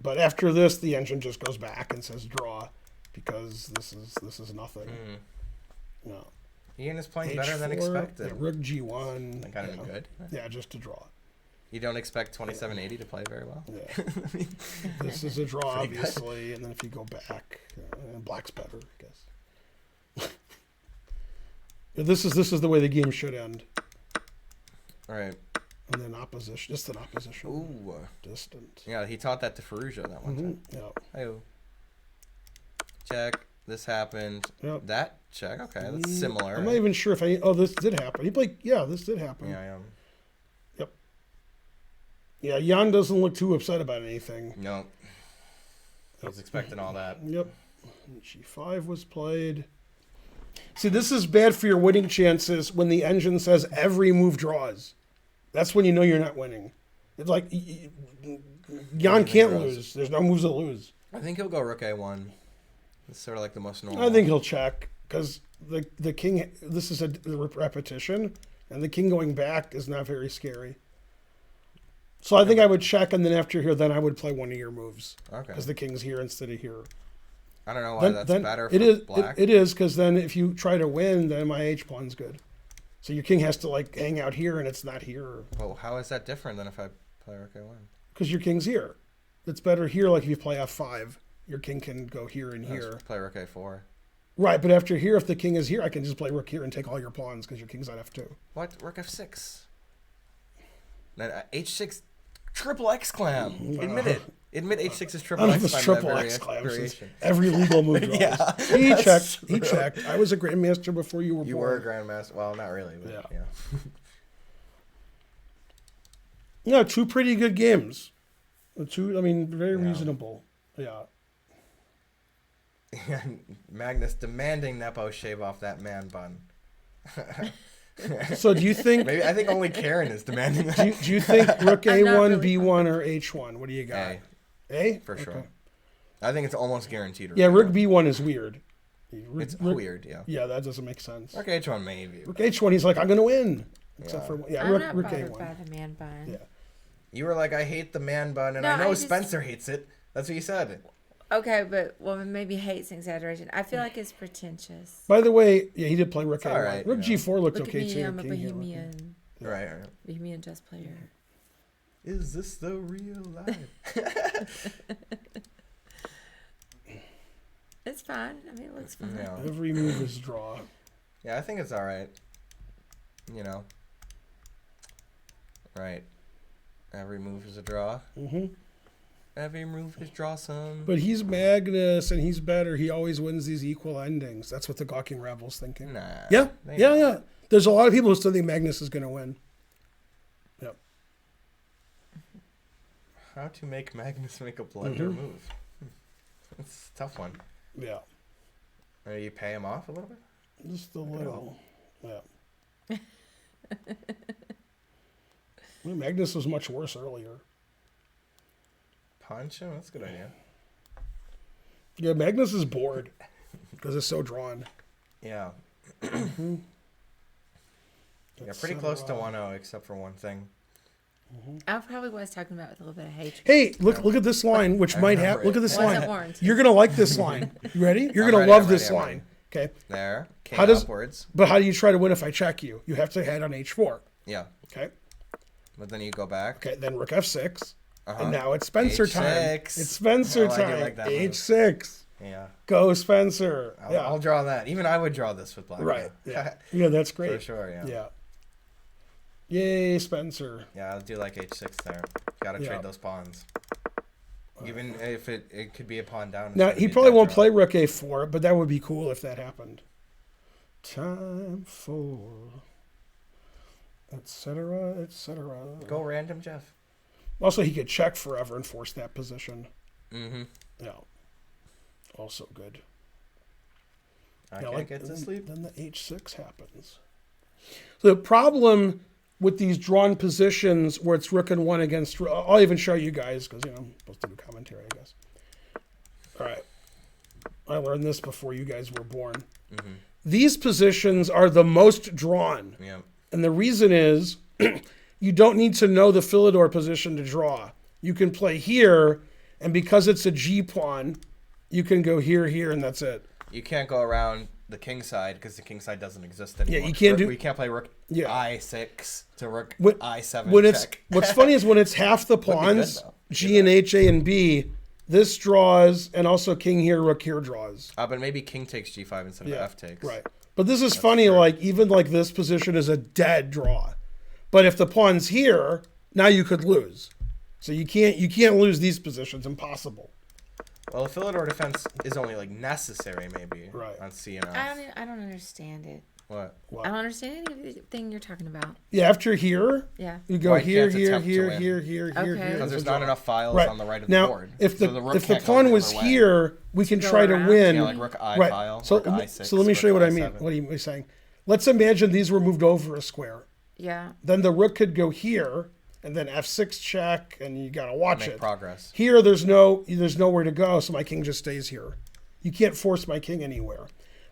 But after this, the engine just goes back and says draw, because this is nothing. No. Ian is playing better than expected. Yeah, Rook G1. That kind of good. Yeah, just to draw. You don't expect 2780 to play very well. Yeah. This is a draw, obviously, and then if you go back, black's better, I guess. This is the way the game should end. All right. And then opposition, just an opposition. Ooh. Distant. Yeah, he taught that to Ferrugia that one time. Yeah. Hey-o. Check. This happened. Yep. That check. Okay, that's similar. I'm not even sure if this did happen. He played. Yeah, this did happen. Yeah, I am. Yep. Yeah, Jan doesn't look too upset about anything. No. I was expecting all that. Yep. G5 was played. See, this is bad for your winning chances when the engine says every move draws. That's when you know you're not winning. It's like Jan can't lose. There's no moves to lose. I think he'll go Rook A1. It's sort of like the most normal. I think he'll check because the king. This is a repetition, and the king going back is not very scary. So I think I would check, and then after here, then I would play one of your moves. Okay. Because the king's here instead of here. I don't know why that's better for black. It is because then if you try to win, then my H pawn's good. So your king has to like hang out here, and it's not here. Well, how is that different than if I play Rook A1? Because your king's here. It's better here. Like if you play F5, your king can go here and here. Let's play Rook A4. Right, but after here, if the king is here, I can just play rook here and take all your pawns because your king's on F2. What? Rook F6. Then H6 triple X clam. Admit it. Admit H6 is triple I don't X know if it's triple X clam. Every legal move draws. Yeah, he checked. He checked. I was a grandmaster before you were born. You were a grandmaster. Well, not really. But yeah. Yeah, two pretty good games. Very reasonable. Yeah. Magnus demanding Nepo shave off that man bun. So do you think... I think only Karen is demanding that. Do you think Rook A1, really B1, or H1? What do you got? A? For sure. Okay. I think it's almost guaranteed. Yeah, Rook B1 is weird. It's weird, yeah. Yeah, that doesn't make sense. Rook H1 maybe. Rook H1, he's like, I'm going to win. Except for... Yeah, I'm Rook not bothered A1. by the man bun. Yeah. You were like, I hate the man bun, and No, I know I just- Spencer hates it. That's what you said. Okay, but maybe hate's an exaggeration. I feel like it's pretentious. By the way, yeah, he did play Rook A1. all right, Rook G4 looked Look okay, at me, too. I'm a King here. bohemian. Right. Bohemian chess player. Is this the real life? It's fine. I mean, it looks fine. Yeah. Every move is draw. Yeah, I think it's all right. You know. Right. Every move is a draw. Mm-hmm. Every move is draw some. But he's Magnus, and he's better. He always wins these equal endings. That's what the Gawking Rebel's thinking. Nah. Yeah. There's a lot of people who still think Magnus is going to win. Yep. How to make Magnus make a blunder move? It's a tough one. Yeah. Or you pay him off a little bit? Just a little. Yeah. Well, Magnus was much worse earlier. Punch him? That's a good idea. Yeah, Magnus is bored because it's so drawn. Yeah. Yeah, pretty close to 1-0 except for one thing. I probably was talking about with a little bit of hatred. Hey, look at this line, which might have. Look at this Wasn't line. warranted. You're gonna like this line. You ready? You're I'm gonna ready, love I'm this ready, I'm line. Okay. There. King How does- upwards. But how do you try to win if I check you? You have to head on H4. Yeah. Okay. But then you go back. Okay. Then Rook F6. Uh-huh. And now it's Spencer H6. time. It's Spencer Oh, I do time. like that move. H6. Yeah. Go Spencer. I'll draw that. Even I would draw this with black. Right. Yeah. Yeah, that's great. For sure, yeah. Yeah. Yay, Spencer. Yeah, I'll do like H6 there. Gotta Yeah. trade those pawns. Even if it could be a pawn down. Now, instead he of probably dead won't draw. play Rook A4, but that would be cool if that happened. Time for... etc., etc. Go random, Jeff. Also, he could check forever and force that position. Mm-hmm. Yeah. Also good. I Yeah, can't get to sleep. Then the H6 happens. The problem with these drawn positions where it's Rook and 1 against... I'll even show you guys because, I'm supposed to do commentary, I guess. All right. I learned this before you guys were born. Mm-hmm. These positions are the most drawn. Yeah. And the reason is you don't need to know the Philidor position to draw. You can play here, And because it's a G pawn, you can go here, and that's it. You can't go around the king side because the king side doesn't exist anymore. Yeah, you can't We can't play rook I6 to rook I7 check. What's funny is when it's half the pawns, G and H, A and B, this draws, and also king here, rook here draws. But maybe king takes G5 instead of F takes. Right. But this is funny, true. Like, even like this position is a dead draw. But if the pawn's here, now you could lose. So you can't lose these positions. Impossible. Well, the Philidor defense is only like necessary, maybe. Right. On C and F. I don't understand it. What? I don't understand anything you're talking about. Yeah, after here, you go White here, can't here, attempt to here, win. here. Because there's not enough files right. on the right of now, the board. If the rook if the can't go pawn the was other way. here, we can try to win. Yeah, like rook I right. file. So rook I6, so let me show you what I I7. mean. What are you saying? Let's imagine these were moved over a square. Yeah. Then the rook could go here, and then F6 check, and you gotta watch Make it. progress. Here, there's nowhere to go, so my king just stays here. You can't force my king anywhere.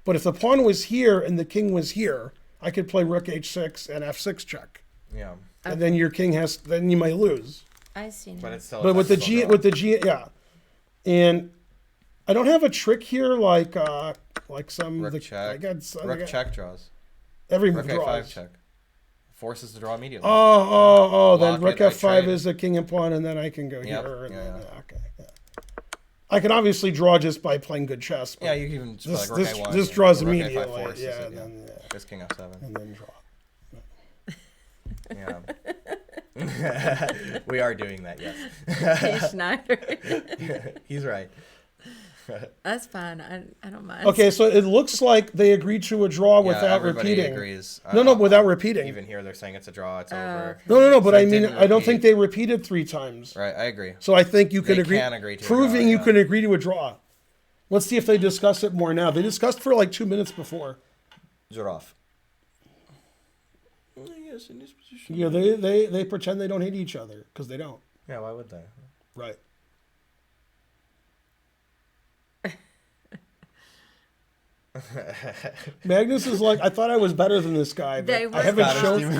But if the pawn was here and the king was here, I could play rook H6 and F6 check. Yeah. And then your king then you might lose. I see. But it's still. But with the G, yeah. And I don't have a trick here like some rook check. Rook check draws. Every rook move draws. A5 check. Forces to draw immediately. Then rook F5 is the king and pawn, and then I can go here. And then, okay. Yeah. I can obviously draw just by playing good chess. Yeah, you can even just this, play like rook A1. This draws rook immediately. A5 Yeah, it, then, just king F7. And then draw. Yeah. We are doing that, yes. Schneider. He's right. That's fine. I don't mind. Okay, so it looks like they agreed to a draw without repeating. Agrees. No, without repeating. Even here, they're saying it's a draw. It's over. No. But So I mean, I don't think they repeated 3 times. Right, I agree. So I think you can They agree. can agree to a proving draw, you yeah. can agree to a draw. Let's see if they discuss it more now. They discussed for like 2 minutes before. Zurov. Yes, in this position. Yeah, they pretend they don't hate each other because they don't. Yeah, why would they? Right. Magnus is like, I thought I was better than this guy, but I haven't shown.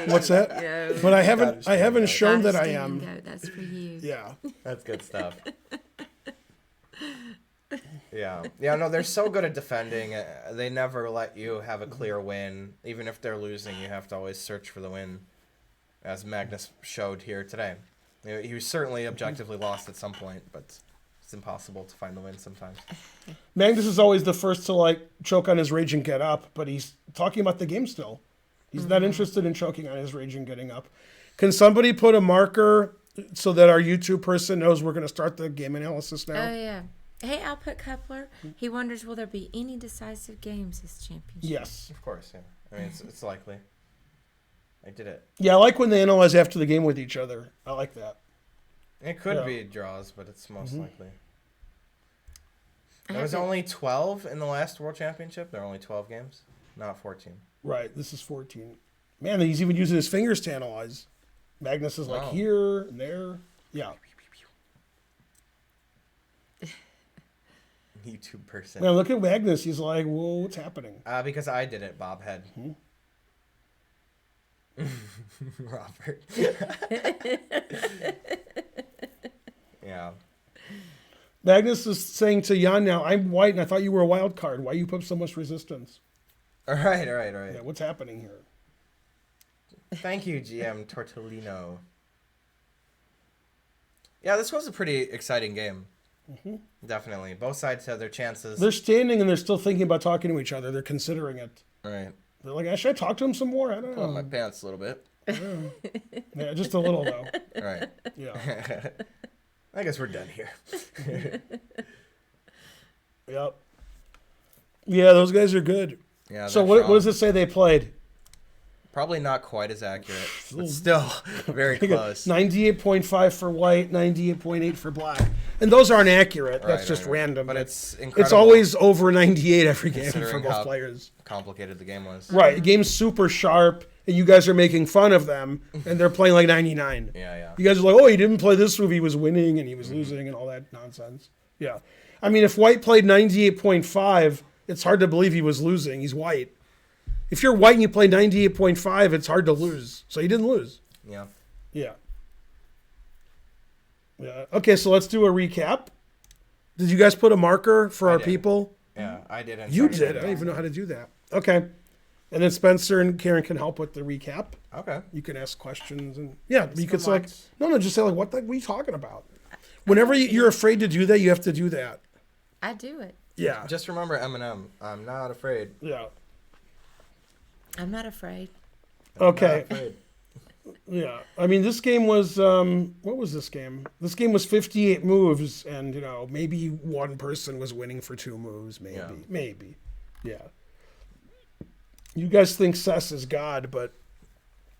What's that? Yeah. But I haven't shown that I am. That's for you. Yeah. That's good stuff. Yeah. No, they're so good at defending. They never let you have a clear win. Even if they're losing, you have to always search for the win, as Magnus showed here today. He was certainly objectively lost at some point, but it's impossible to find the win sometimes. Magnus is always the first to like choke on his rage and get up, but he's talking about the game still. He's not interested in choking on his rage and getting up. Can somebody put a marker so that our YouTube person knows we're going to start the game analysis now? Oh, yeah. Hey, Output Coupler, he wonders, will there be any decisive games this championship? Yes. Of course, yeah. I mean, it's likely. I did it. Yeah, I like when they analyze after the game with each other. I like that. It could be draws, but it's most likely. There was only 12 in the last World Championship. There are only 12 games, not 14. Right, this is 14. Man, he's even using his fingers to analyze. Magnus is like here and there. Yeah. YouTube person. Man, look at Magnus. He's like, whoa, what's happening? Because I did it, Bobhead. Robert. Yeah. Magnus is saying to Jan now, I'm white and I thought you were a wild card. Why you put up so much resistance? All right. Yeah, what's happening here? Thank you, GM Tortellino. Yeah, this was a pretty exciting game. Definitely. Both sides had their chances. They're standing and they're still thinking about talking to each other. They're considering it. Right. They're like, should I talk to him some more? I don't Pull up know. my pants a little bit. Yeah, just a little though. Right. Yeah. I guess we're done here. Yep. Yeah, those guys are good. Yeah. So what does it say they played? Probably not quite as accurate, but still very close. 98.5 for white, 98.8 for black. And those aren't accurate. That's just random. But it's incredible. It's always over 98 every game for Considering both how players. complicated the game was. Right. The game's super sharp, and you guys are making fun of them, and they're playing like 99. Yeah. You guys are like, oh, he didn't play this move. He was winning, and he was losing, and all that nonsense. Yeah. I mean, if white played 98.5, it's hard to believe he was losing. He's white. If you're white and you play 98.5, it's hard to lose. So he didn't lose. Yeah. Yeah. Yeah. Okay, so let's do a recap. Did you guys put a marker for our did. people? Yeah, I did. You did. I don't even know how to do that. Okay. And then Spencer and Karen can help with the recap. Okay. You can ask questions and you could go say like, watch. no, just say like, what the heck are you talking about? Whenever you're afraid to do that, you have to do that. I do it. Yeah. Just remember Eminem. I'm not afraid. Yeah. I'm not afraid. Okay. Not afraid. Yeah. I mean, this game was, what was this game? This game was 58 moves and, maybe one person was winning for 2 moves. Maybe. Yeah. Maybe. Yeah. You guys think Sess is God, but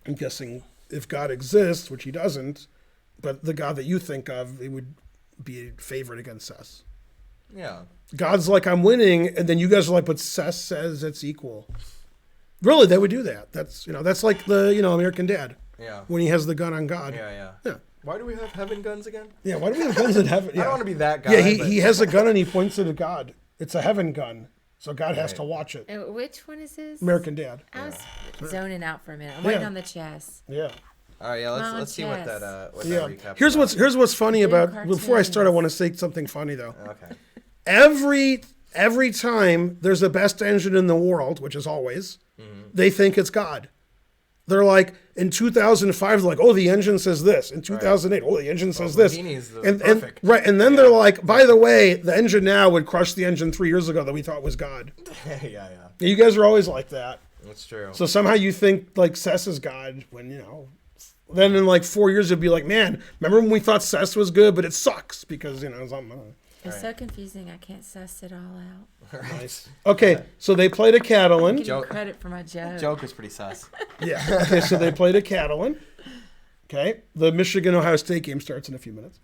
I'm guessing if God exists, which he doesn't, but the God that you think of, it would be a favorite against Sess. Yeah. God's like, I'm winning, and then you guys are like, but Sess says it's equal. Really, they would do that. That's like the American Dad Yeah. when he has the gun on God. Yeah. Yeah. Why do we have heaven guns again? Yeah. Why do we have guns in heaven? I don't want to be that guy. Yeah, but he has a gun and he points it at God. It's a heaven gun, so God has to watch it. Which one is this? American Dad. I was zoning out for a minute. I'm waiting Yeah. on the chess. Yeah. All right, yeah. Mom, Let's see what chess. that Yeah. recap. Here's what's funny Blue about. Before I start, I cartoons. want to say something funny though. Okay. Every time there's the best engine in the world, which is always, they think it's God. They're like, in 2005, they're like, oh, the engine says this. In 2008, oh, the engine says this. Houdini's the And perfect. right, and then they're like, by the way, the engine now would crush the engine 3 years ago that we thought was God. yeah. You guys are always like that. That's true. So somehow you think like Sess is God when then in like 4 years you'll be like, man, remember when we thought Sess was good, but it sucks because something. It's so confusing. I can't suss it all out. Nice. Okay, so they played a Catalan. Give you Joke. credit for my joke. Joke is pretty sus. Yeah. Okay, so they played a Catalan. Okay, the Michigan Ohio State game starts in a few minutes.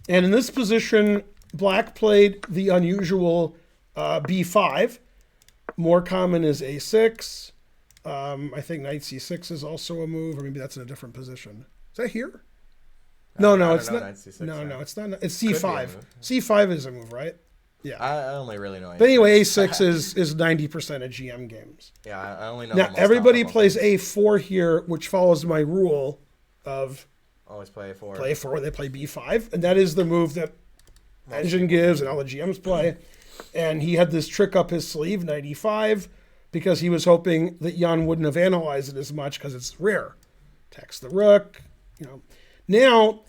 And in this position, Black played the unusual B5. More common is A6. I think Knight C6 is also a move, or maybe that's in a different position. Is that here? No, it's not. Knight C6, No, yeah. it's not. It's Could be a C5. move. C5 is a move, right? Yeah. I only really know. But anyway, A6 is 90% of GM games. Yeah, I only know. Now, the most everybody powerful plays things. A4 here, which follows my rule of Always play A4. play A4, they play B5. And that is the move that Engine gives and all the GMs play. And he had this trick up his sleeve, Knight E5, because he was hoping that Jan wouldn't have analyzed it as much because it's rare. Attacks the rook. Now,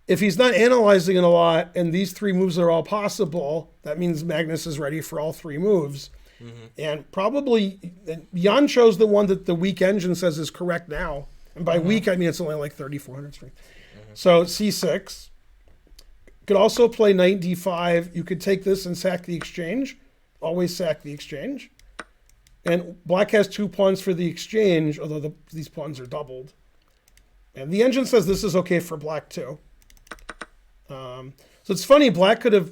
if he's not analyzing it a lot and these 3 moves are all possible, that means Magnus is ready for all 3 moves. And probably Jan chose the one that the weak engine says is correct now. And by weak, I mean it's only like 3,400 strength. So C6. Could also play Knight D5. You could take this and sack the exchange. Always sack the exchange. And Black has 2 pawns for the exchange, although these pawns are doubled. And the engine says this is okay for Black too. So it's funny, Black could have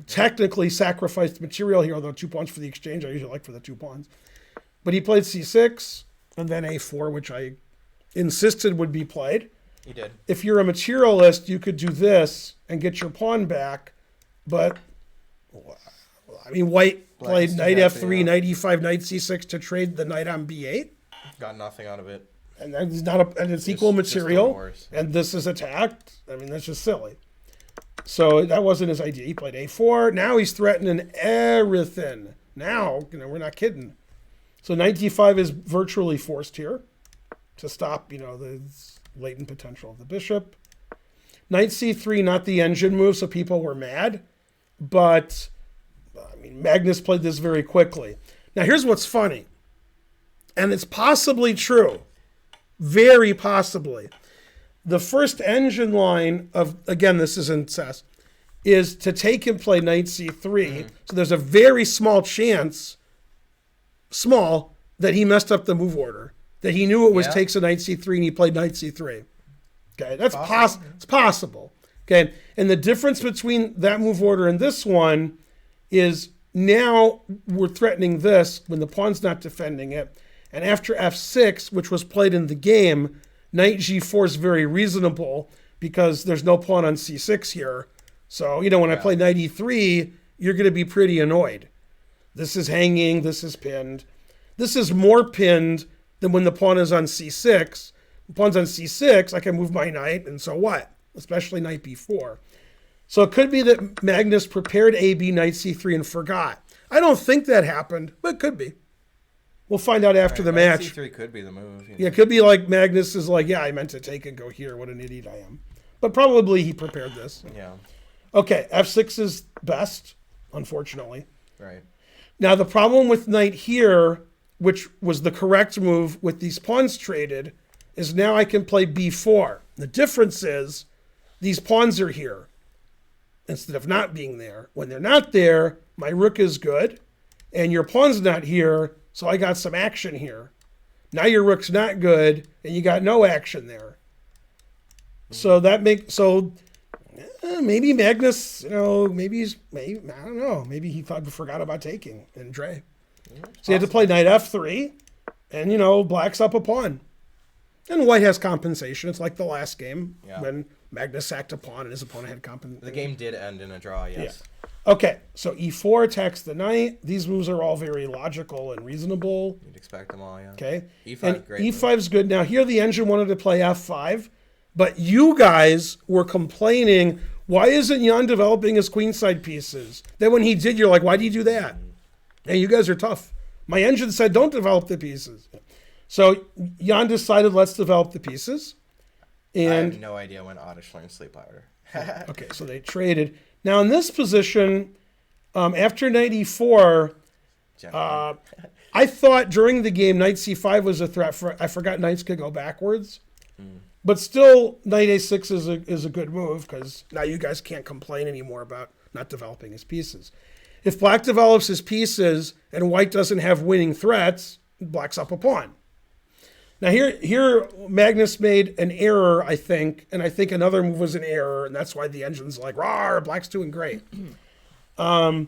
technically sacrificed material here, although 2 pawns for the exchange, I usually like for the 2 pawns. But he played C6 and then A4, which I insisted would be played. He did. If you're a materialist, you could do this and get your pawn back. But, I mean, White played still Knight happy, F3, yeah. Knight E5, Knight C6 to trade the Knight on B8. Got nothing out of it. And that's not and it's equal just material. doing worse. And this is attacked. I mean, that's just silly. So that wasn't his idea. He played A4. Now he's threatening everything. Now, we're not kidding. So Knight D5 is virtually forced here to stop, the latent potential of the bishop. Knight C3, not the engine move, so people were mad. But, I mean, Magnus played this very quickly. Now, here's what's funny. And it's possibly true. Very possibly. The first engine line of, again, this isn't Sess, is to take and play Knight C3. So there's a very small chance, that he messed up the move order. That he knew it was takes a Knight C3 and he played Knight C3. Okay, that's possible. It's possible. Okay, and the difference between that move order and this one is now we're threatening this when the pawn's not defending it. And after F6, which was played in the game, Knight G4 is very reasonable because there's no pawn on C6 here. So, when I play Knight E3, you're going to be pretty annoyed. This is hanging, this is pinned. This is more pinned than when the pawn is on C6. The pawn's on C6, I can move my knight, and so what? especially knight b4. So it could be that Magnus prepared AB knight c3 and forgot. I don't think that happened, but it could be. We'll find out after the Knight match. C3 could be the move. You know? Yeah, it could be like Magnus is like, yeah, I meant to take and go here. What an idiot I am. But probably he prepared this. Yeah. Okay, f6 is best, unfortunately. Right. Now, the problem with knight here, which was the correct move with these pawns traded, is now I can play b4. The difference is these pawns are here instead of not being there. When they're not there, my rook is good, and your pawn's not here, so I got some action here. Now your rook's not good, and you got no action there. So that maybe Magnus, maybe I don't know, maybe he forgot about taking and Dre. So he had to play knight f3, and black's up a pawn. And white has compensation. It's like the last game when Magnus sacked a pawn and his opponent had compensation. The game did end in a draw, yes. Yeah. Okay, so e4 attacks the knight. These moves are all very logical and reasonable. You'd expect them all, yeah. Okay. E5, and great. E5's good. Now here the engine wanted to play f5, but you guys were complaining, why isn't Jan developing his queenside pieces? Then when he did, you're like, why do you do that? And you guys are tough. My engine said, don't develop the pieces. So Jan decided, let's develop the pieces. And I have no idea when Oddish learned sleep powder. okay, so they traded. Now in this position, after knight e4, I thought during the game knight c5 was a threat. I forgot knights could go backwards. But still, knight a6 is a good move because now you guys can't complain anymore about not developing his pieces. If black develops his pieces and white doesn't have winning threats, black's up a pawn. Now here Magnus made an error, I think, and I think another move was an error, and that's why the engine's like, rawr, black's doing great. I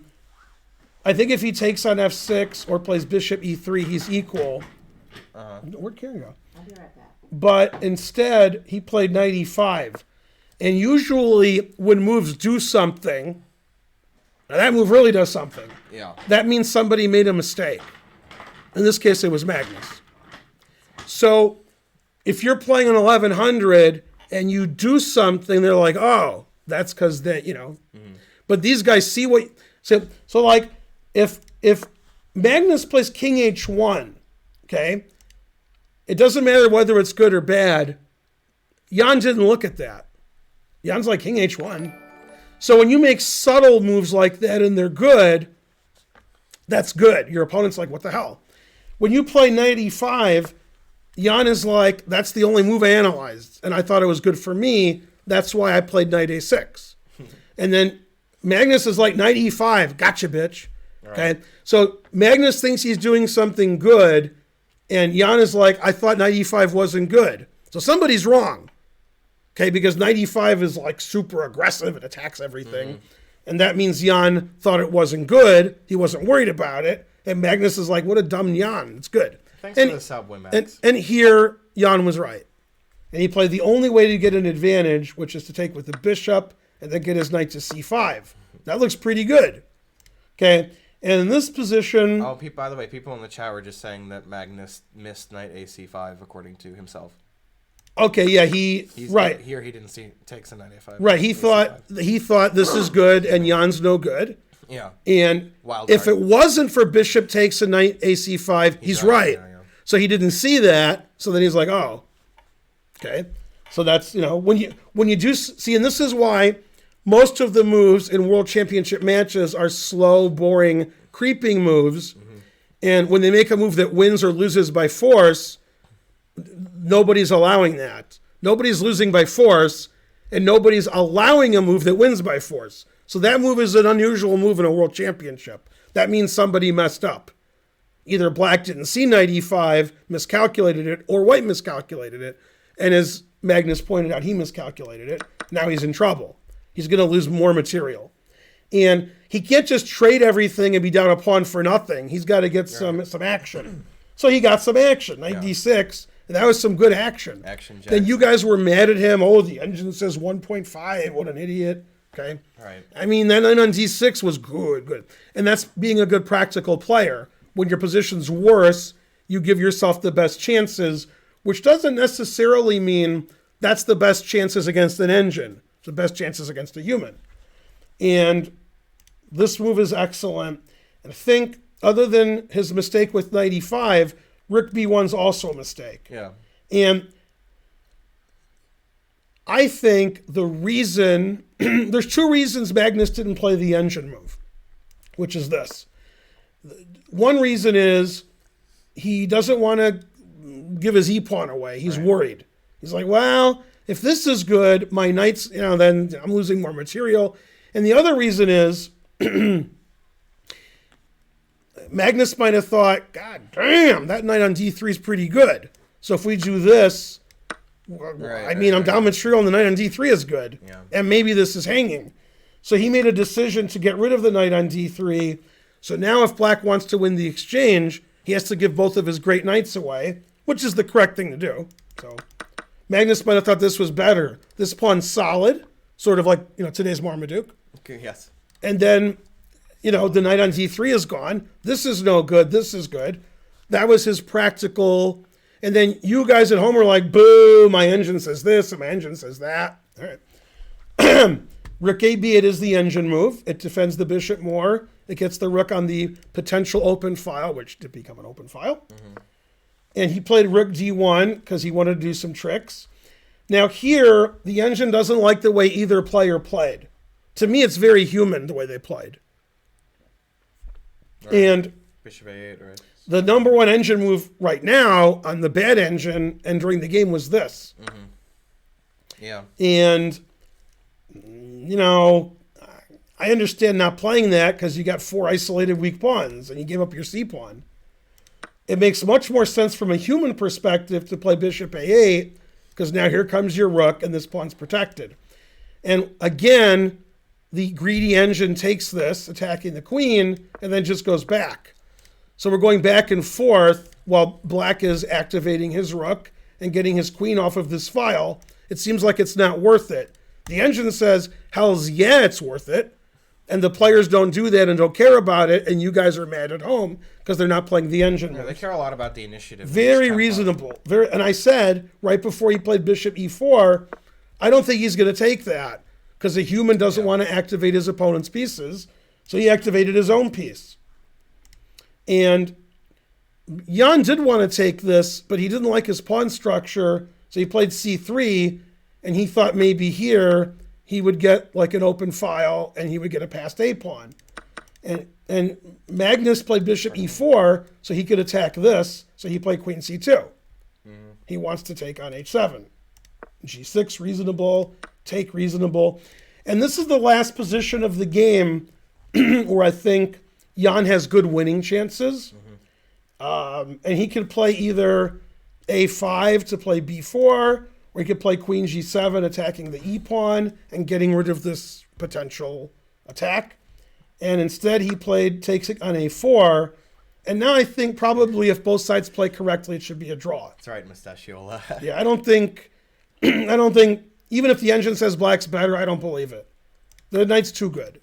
think if he takes on f6 or plays bishop e3, he's equal. Where'd Karen go? I'll be right back. But instead, he played knight e5. And usually when moves do something, now that move really does something. Yeah. That means somebody made a mistake. In this case, it was Magnus. So if you're playing an 1100 and you do something, they're like, oh, that's because they, But these guys see what... So like, if Magnus plays king h1, okay, it doesn't matter whether it's good or bad. Jan didn't look at that. Jan's like king h1. So when you make subtle moves like that and they're good, that's good. Your opponent's like, what the hell? When you play knight e5, Jan is like, that's the only move I analyzed. And I thought it was good for me. That's why I played knight a6. And then Magnus is like, knight e5, gotcha, bitch. Okay. Right. So Magnus thinks he's doing something good. And Jan is like, I thought knight e5 wasn't good. So somebody's wrong. Okay, because knight e5 is like super aggressive. It attacks everything. And that means Jan thought it wasn't good. He wasn't worried about it. And Magnus is like, what a dumb Jan. It's good. Thanks for the sub, Max. And here, Jan was right. And he played the only way to get an advantage, which is to take with the bishop and then get his knight to c5. That looks pretty good. Okay, and in this position... Oh, by the way, people in the chat were just saying that Magnus missed knight ac5 according to himself. Okay, yeah, he's right. Here he didn't see takes a knight a5. Right, he thought this is good and Jan's no good. Yeah. And if it wasn't for bishop takes a knight ac5, he's right. Yeah. So he didn't see that. So then he's like, oh, okay. So that's, when you do see, and this is why most of the moves in World Championship matches are slow, boring, creeping moves. And when they make a move that wins or loses by force, nobody's allowing that. Nobody's losing by force, and nobody's allowing a move that wins by force. So that move is an unusual move in a World Championship. That means somebody messed up. Either black didn't see knight e5, miscalculated it, or white miscalculated it. And as Magnus pointed out, he miscalculated it. Now he's in trouble. He's going to lose more material. And he can't just trade everything and be down a pawn for nothing. He's got to get some action. So he got some action, knight d6, and that was some good action. Then you guys were mad at him. Oh, the engine says 1.5. What an idiot. Okay. Right. I mean, that knight on d6 was good. And that's being a good practical player. When your position's worse, you give yourself the best chances, which doesn't necessarily mean that's the best chances against an engine. It's the best chances against a human. And this move is excellent. And I think, other than his mistake with knight e5, rook b1's also a mistake. Yeah. And I think the reason, there's two reasons Magnus didn't play the engine move, which is this. One reason is he doesn't want to give his e-pawn away. He's worried. He's like, well, if this is good, my knight's, then I'm losing more material. And the other reason is Magnus might have thought, God damn, that knight on d3 is pretty good. So if we do this, I'm down material and the knight on d3 is good. Yeah. And maybe this is hanging. So he made a decision to get rid of the knight on d3. So now if black wants to win the exchange, he has to give both of his great knights away, which is the correct thing to do. So Magnus might have thought this was better. This pawn's solid, sort of like today's Marmaduke. Okay, yes. And then, the knight on d3 is gone. This is no good. This is good. That was his practical. And then you guys at home are like, boo, my engine says this and my engine says that. All right. Rook a8 is the engine move. It defends the bishop more. It gets the rook on the potential open file, which did become an open file. Mm-hmm. And he played rook d1 because he wanted to do some tricks. Now here, the engine doesn't like the way either player played. To me, it's very human the way they played. Right. And bishop a8, right? The number one engine move right now on the bad engine and during the game was this. Mm-hmm. Yeah. And, I understand not playing that because you got 4 isolated weak pawns and you gave up your c pawn. It makes much more sense from a human perspective to play bishop a8 because now here comes your rook and this pawn's protected. And again, the greedy engine takes this, attacking the queen, and then just goes back. So we're going back and forth while black is activating his rook and getting his queen off of this file. It seems like it's not worth it. The engine says, hell's yeah, it's worth it. And the players don't do that and don't care about it, and you guys are mad at home because they're not playing the engine. Yeah, they care a lot about the initiative. Very reasonable. And I said, right before he played bishop e4, I don't think he's going to take that because a human doesn't want to activate his opponent's pieces, so he activated his own piece. And Jan did want to take this, but he didn't like his pawn structure, so he played c3, and he thought maybe here he would get like an open file and he would get a passed a pawn. And Magnus played bishop e4, so he could attack this, so he played queen c2. Mm-hmm. He wants to take on h7. g6, reasonable, take, reasonable. And this is the last position of the game where I think Jan has good winning chances. Mm-hmm. And he could play either a5 to play b4, or he could play queen g7, attacking the e-pawn and getting rid of this potential attack. And instead he takes it on a4. And now I think probably if both sides play correctly, it should be a draw. That's right, Mustachiola. Yeah, I don't think, even if the engine says black's better, I don't believe it. The knight's too good.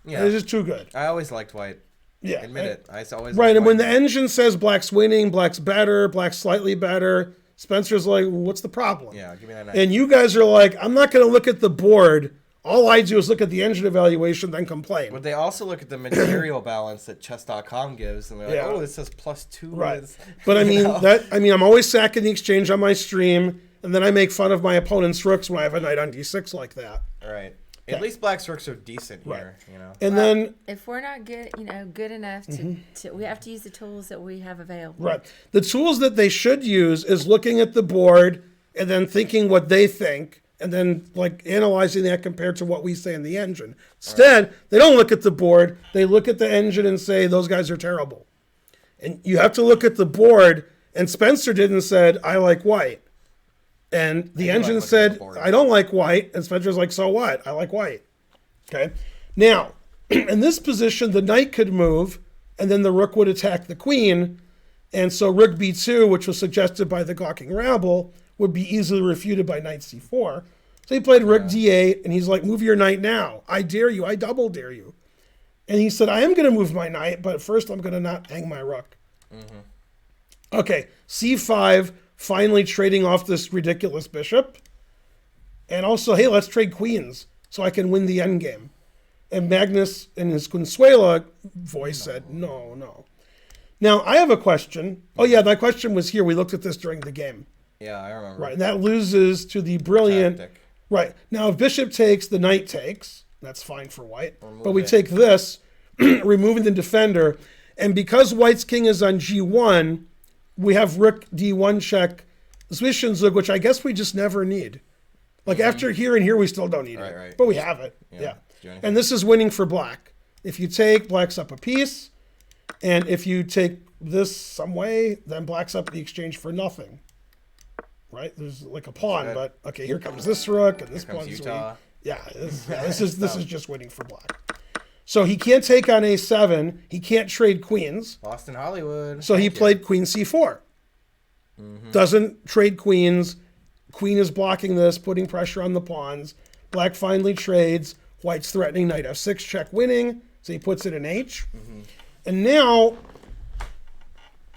Yeah. It's just too good. I always liked white. Yeah. Admit it. I always right, and white. when the engine says black's winning, black's better, black's slightly better, Spencer's like, well, what's the problem? Yeah, give me that knight. And you guys are like, I'm not going to look at the board. All I do is look at the engine evaluation, then complain. But they also look at the material balance that chess.com gives, and they're like, oh, this says +2. Right. But I'm always sacking the exchange on my stream, and then I make fun of my opponent's rooks when I have a knight on d6 like that. Right. Okay. At least black's rooks are decent here, And then if we're not good, good enough to, we have to use the tools that we have available. Right. The tools that they should use is looking at the board and then thinking what they think, and then like analyzing that compared to what we say in the engine. Instead, they don't look at the board. They look at the engine and say, those guys are terrible. And you have to look at the board, and Spencer didn't said, I like white. And the engine said, I don't like white. And Spencer's like, so what? I like white. Okay. Now, in this position, the knight could move, and then the rook would attack the queen. And so rook b2, which was suggested by the gawking rabble, would be easily refuted by knight c4. So he played rook d8, and he's like, move your knight now. I dare you. I double dare you. And he said, I am going to move my knight, but first I'm going to not hang my rook. Mm-hmm. Okay, c5, finally trading off this ridiculous bishop. And also, hey, let's trade queens so I can win the endgame. And Magnus, in his Consuela voice, said, no. Now, I have a question. Oh, yeah, my question was here. We looked at this during the game. Yeah, I remember. Right, and that loses to the brilliant... Tactic. Right. Now, if bishop takes, the knight takes. That's fine for white. Remove But we it. take this, removing the defender. And because white's king is on g1, we have rook d1 check Zwischenzug, which I guess we just never need. Like after here and here, we still don't need it. Right. But we have it. Yeah. Do anything. And this is winning for black. If you take, black's up a piece. And if you take this some way, then black's up the exchange for nothing. Right? There's like a pawn, good. but okay, here comes this rook and this Here comes pawn's Utah. this is just winning for black. So he can't take on a7. He can't trade queens. Lost in Hollywood. So he Thank you. played queen c4. Doesn't trade queens. Queen is blocking this, putting pressure on the pawns. Black finally trades. White's threatening knight f6 check winning. So he puts it in h. And now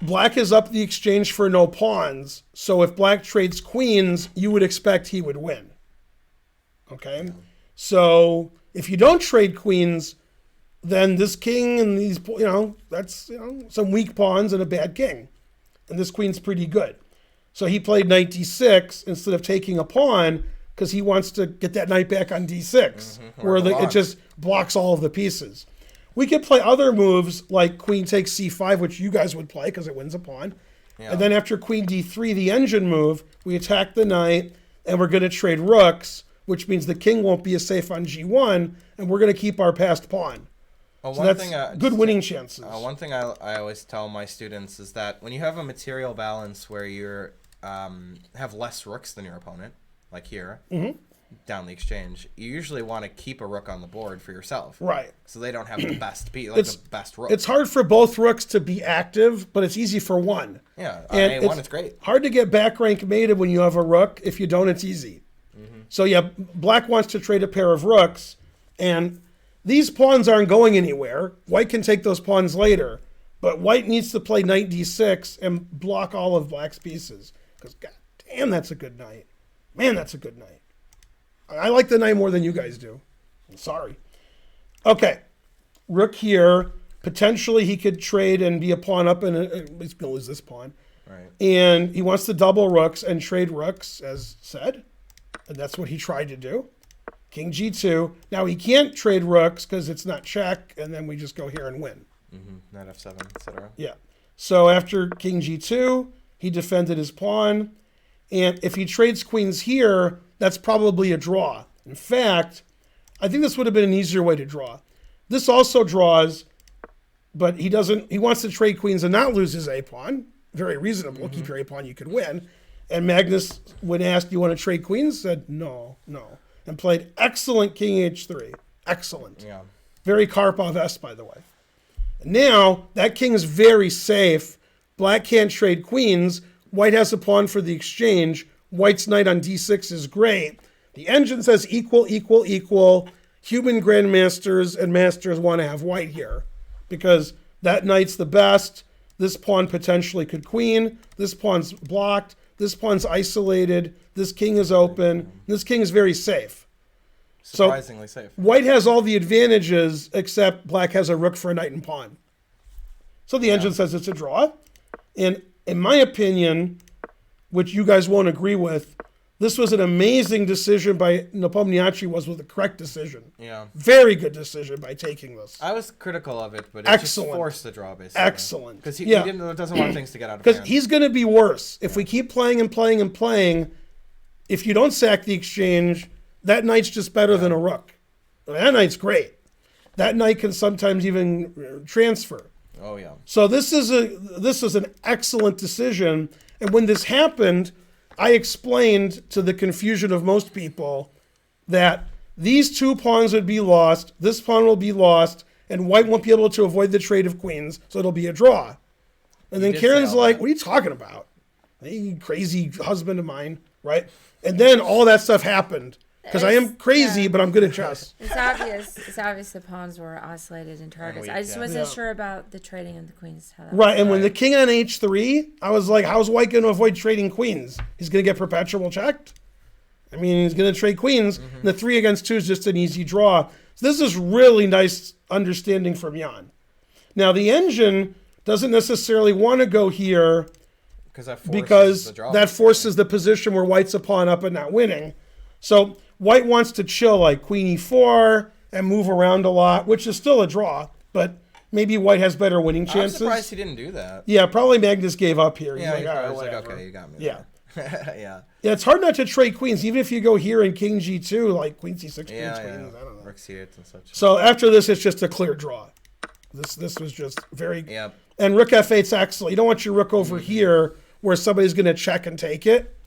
black is up the exchange for no pawns. So if black trades queens, you would expect he would win. Okay? So if you don't trade queens, then this king and these, that's, some weak pawns and a bad king. And this queen's pretty good. So he played knight d6 instead of taking a pawn because he wants to get that knight back on d6, where it just blocks all of the pieces. We could play other moves like queen takes c5, which you guys would play because it wins a pawn. Yeah. And then after queen d3, the engine move, we attack the knight and we're going to trade rooks, which means the king won't be as safe on g1, and we're going to keep our passed pawn. Well, So that's good winning chances. One thing I always tell my students is that when you have a material balance where you're have less rooks than your opponent, like here, down the exchange, you usually want to keep a rook on the board for yourself. Right. So they don't have the best piece, It's- the best rook. It's hard for both rooks to be active, but it's easy for one. Yeah, And A1 it's great. Hard to get back rank mated when you have a rook. If you don't, it's easy. So yeah, black wants to trade a pair of rooks, and these pawns aren't going anywhere. White can take those pawns later, but white needs to play knight d6 and block all of black's pieces. Because god damn, that's a good knight. Man, that's a good knight. I like the knight more than you guys do. I'm sorry. Okay, rook here. Potentially he could trade and be a pawn up, and he's going to lose this pawn. Right. And he wants to double rooks and trade rooks, as said. And that's what he tried to do. King g2. Now he can't trade rooks because it's not check, and then we just go here and win. Knight f7, etc. Yeah. So after king g2, he defended his pawn. And if he trades queens here, that's probably a draw. In fact, I think this would have been an easier way to draw. This also draws, but he wants to trade queens and not lose his a pawn. Very reasonable. Keep your a pawn, you could win. And Magnus, when asked, do you want to trade queens? Said, no. And played excellent king h3. Excellent. Yeah. Very Karpov-esque, by the way. Now, that king is very safe. Black can't trade queens. White has a pawn for the exchange. White's knight on d6 is great. The engine says equal, equal, equal. Human grandmasters and masters want to have white here because that knight's the best. This pawn potentially could queen. This pawn's blocked. This pawn's isolated. This king is open. This king is very safe. Surprisingly safe. White has all the advantages except black has a rook for a knight and pawn. So the engine says it's a draw. And in my opinion, which you guys won't agree with, this was an amazing decision by Nepomniachtchi, was the correct decision. Yeah. Very good decision by taking this. I was critical of it, but it Excellent. just forced the draw, basically. Excellent. Because he Yeah. doesn't want things to get out of Because hand. he's going to be worse. If we keep playing and playing and playing, if you don't sack the exchange, that knight's just better than a rook. That knight's great. That knight can sometimes even transfer. Oh, yeah. So this is an excellent decision. And when this happened, I explained to the confusion of most people that these two pawns would be lost, this pawn will be lost, and white won't be able to avoid the trade of queens, so it'll be a draw. And then did Karen's say all like, that. what are you talking about? Hey, you crazy husband of mine, right? And then all that stuff happened. Because I am crazy, but I'm good at chess. It's obvious. It's obvious the pawns were isolated and targets. weak, I just yeah. wasn't Yeah. sure about the trading of the queens. How that Right, and when the king on h3, I was like, how's white going to avoid trading queens? He's going to get perpetual checked? I mean, he's going to trade queens. And the 3 against 2 is just an easy draw. So this is really nice understanding from Jan. Now, the engine doesn't necessarily want to go here because that forces the position where white's a pawn up and not winning. So white wants to chill like queen e4 and move around a lot, which is still a draw, but maybe white has better winning chances. I'm surprised he didn't do that. Yeah, probably Magnus gave up here. Yeah, He's I like, was like, whatever. okay, you got me. Yeah. Yeah. Yeah, it's hard not to trade queens, even if you go here in king g2, like queen c6, queen queens. I don't know. Rook c8 and such. So after this, it's just a clear draw. This was just very... Yep. And rook f8's excellent. You don't want your rook over here where somebody's going to check and take it.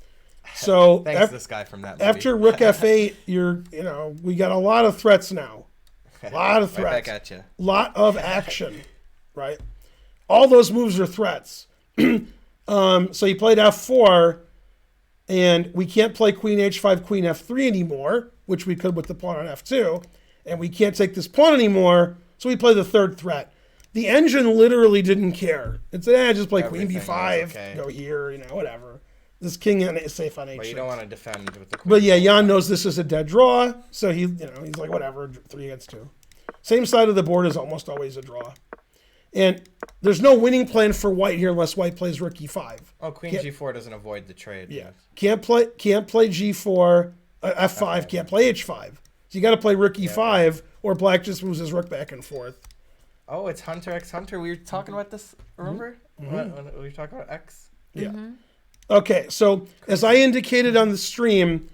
So Thanks this guy from that movie. after rook f8, we got a lot of threats now. A lot of threats. Right back at you. Lot of action, right? All those moves are threats. So he played f4, and we can't play queen h5, queen f3 anymore, which we could with the pawn on f2, and we can't take this pawn anymore, so we play the third threat. The engine literally didn't care. It said, just play queen b5, go here, whatever. This king is safe on h6. But you don't want to defend with the queen. But yeah, Jan knows this is a dead draw, so he's like, whatever, 3 against 2. Same side of the board is almost always a draw. And there's no winning plan for white here unless white plays rook e5. Oh, queen g4 doesn't avoid the trade. Yeah. Can't play g4, f5, can't play h5. So you got to play rook e5, or black just moves his rook back and forth. Oh, it's Hunter x Hunter. We were talking about this, remember? When we were talking about X? Yeah. Okay, so as I indicated on the stream,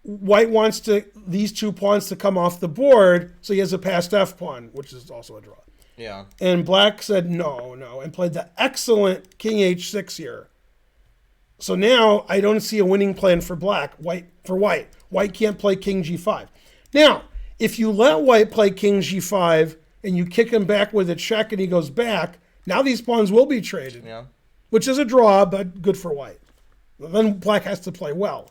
white wants these 2 pawns to come off the board, so he has a passed f pawn, which is also a draw. Yeah. And black said no, and played the excellent king h6 here. So now I don't see a winning plan for white. White can't play king g5. Now, if you let white play king g5 and you kick him back with a check and he goes back, now these pawns will be traded. Yeah. Which is a draw, but good for white. Then black has to play well.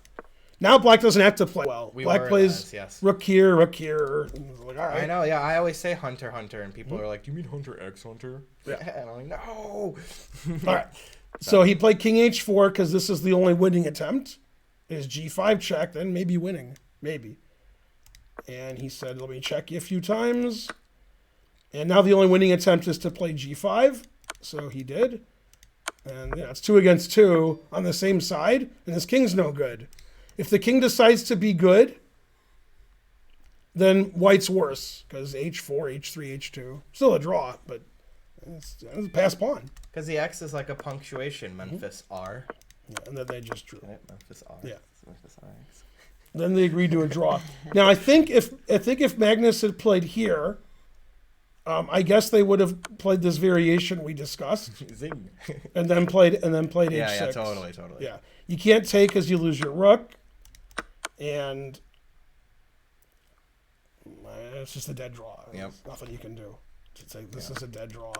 Now black doesn't have to play well. Black plays rook here. Like, all right. I know, yeah. I always say Hunter, and people are like, "Do you mean Hunter x Hunter?" Yeah. And I'm like, "No." All right. So he played king h4 because this is the only winning attempt. Is g5 check, then maybe winning, maybe. And he said, "Let me check you a few times." And now the only winning attempt is to play g5. So he did. And it's 2 against 2 on the same side, and this king's no good. If the king decides to be good, then white's worse, because h4, h3, h2. Still a draw, but it's a pass pawn. Because the X is like a punctuation, Memphis R. Yeah, and then they just drew. Right, Memphis R. Yeah. Memphis RX. Then they agreed to a draw. Now I think if Magnus had played here, I guess they would have played this variation we discussed, Zing. and then played h6. Yeah, totally. Yeah, you can't take because you lose your rook, and it's just a dead draw. Yep. There's nothing you can do. It's like, this is a dead draw.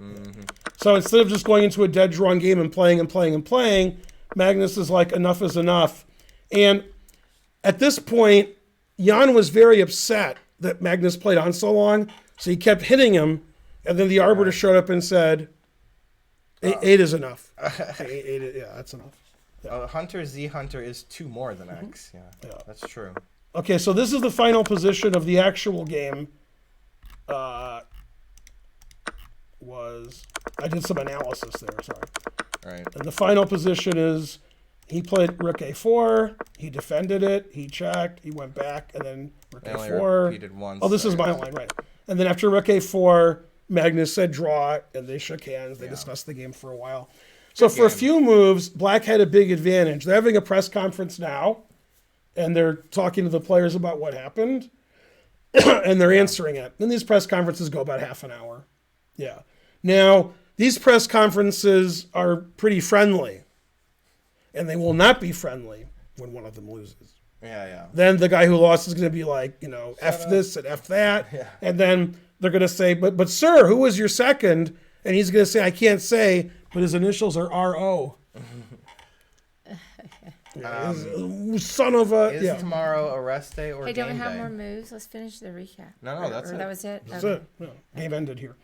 Mm-hmm. So instead of just going into a dead drawn game and playing, Magnus is like, enough is enough. And at this point, Jan was very upset that Magnus played on so long, so he kept hitting him, and then the arbiter showed up and said, 8 is enough. 8, yeah, that's enough. Yeah. Hunter Z Hunter is 2 more than X. Yeah, that's true. Okay, so this is the final position of the actual game. I did some analysis there, sorry. Right. And the final position is he played rook a4, he defended it, he checked, he went back, and then rook a4. Once, this is my line, right. And then after rook a4, Magnus said draw, and they shook hands. They discussed the game for a while. So for a few moves, black had a big advantage. They're having a press conference now, and they're talking to the players about what happened, and they're answering it. And these press conferences go about half an hour. Yeah. Now, these press conferences are pretty friendly, and they will not be friendly when one of them loses. Yeah. Then the guy who lost is going to be like, F this and F that. Yeah. And then they're going to say, but sir, who was your second? And he's going to say, I can't say, but his initials are R.O. Son of a... Is tomorrow a rest day or Hey, game don't we have day? more moves? Let's finish the recap. No, that's it. That was it? That's it. Yeah, game ended here.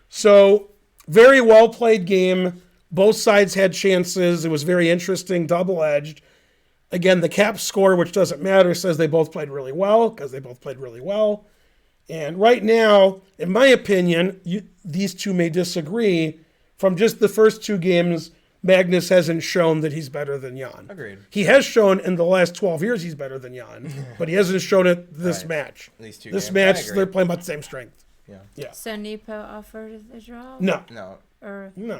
So, very well played game. Both sides had chances. It was very interesting, double-edged. Again, the cap score, which doesn't matter, says they both played really well because they both played really well. And right now, in my opinion, these two may disagree. From just the first two games, Magnus hasn't shown that he's better than Jan. Agreed. He has shown in the last 12 years he's better than Jan, but he hasn't shown it this match. These two This games, match, I agree. they're playing about the same strength. Yeah. So Nepo offered the draw? No, No. Or no.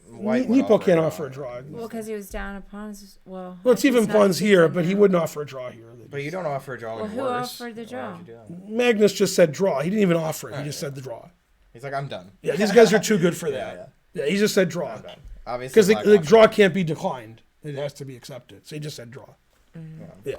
White would Nepo offer can't a draw. offer a draw. well, because he was down upon his Well, it's even he's not pawns here, even but he now. wouldn't offer a draw here. But you don't offer a draw Well, when who worse. offered the Why draw? would you do that? Magnus just said draw. He didn't even offer it. He just said the draw. He's like, I'm done. Yeah, these guys are too good for Yeah, that. Yeah, he just said draw. I'm done. Obviously, Because Black the wants draw can't be declined. It has to be accepted. So he just said draw. Yeah.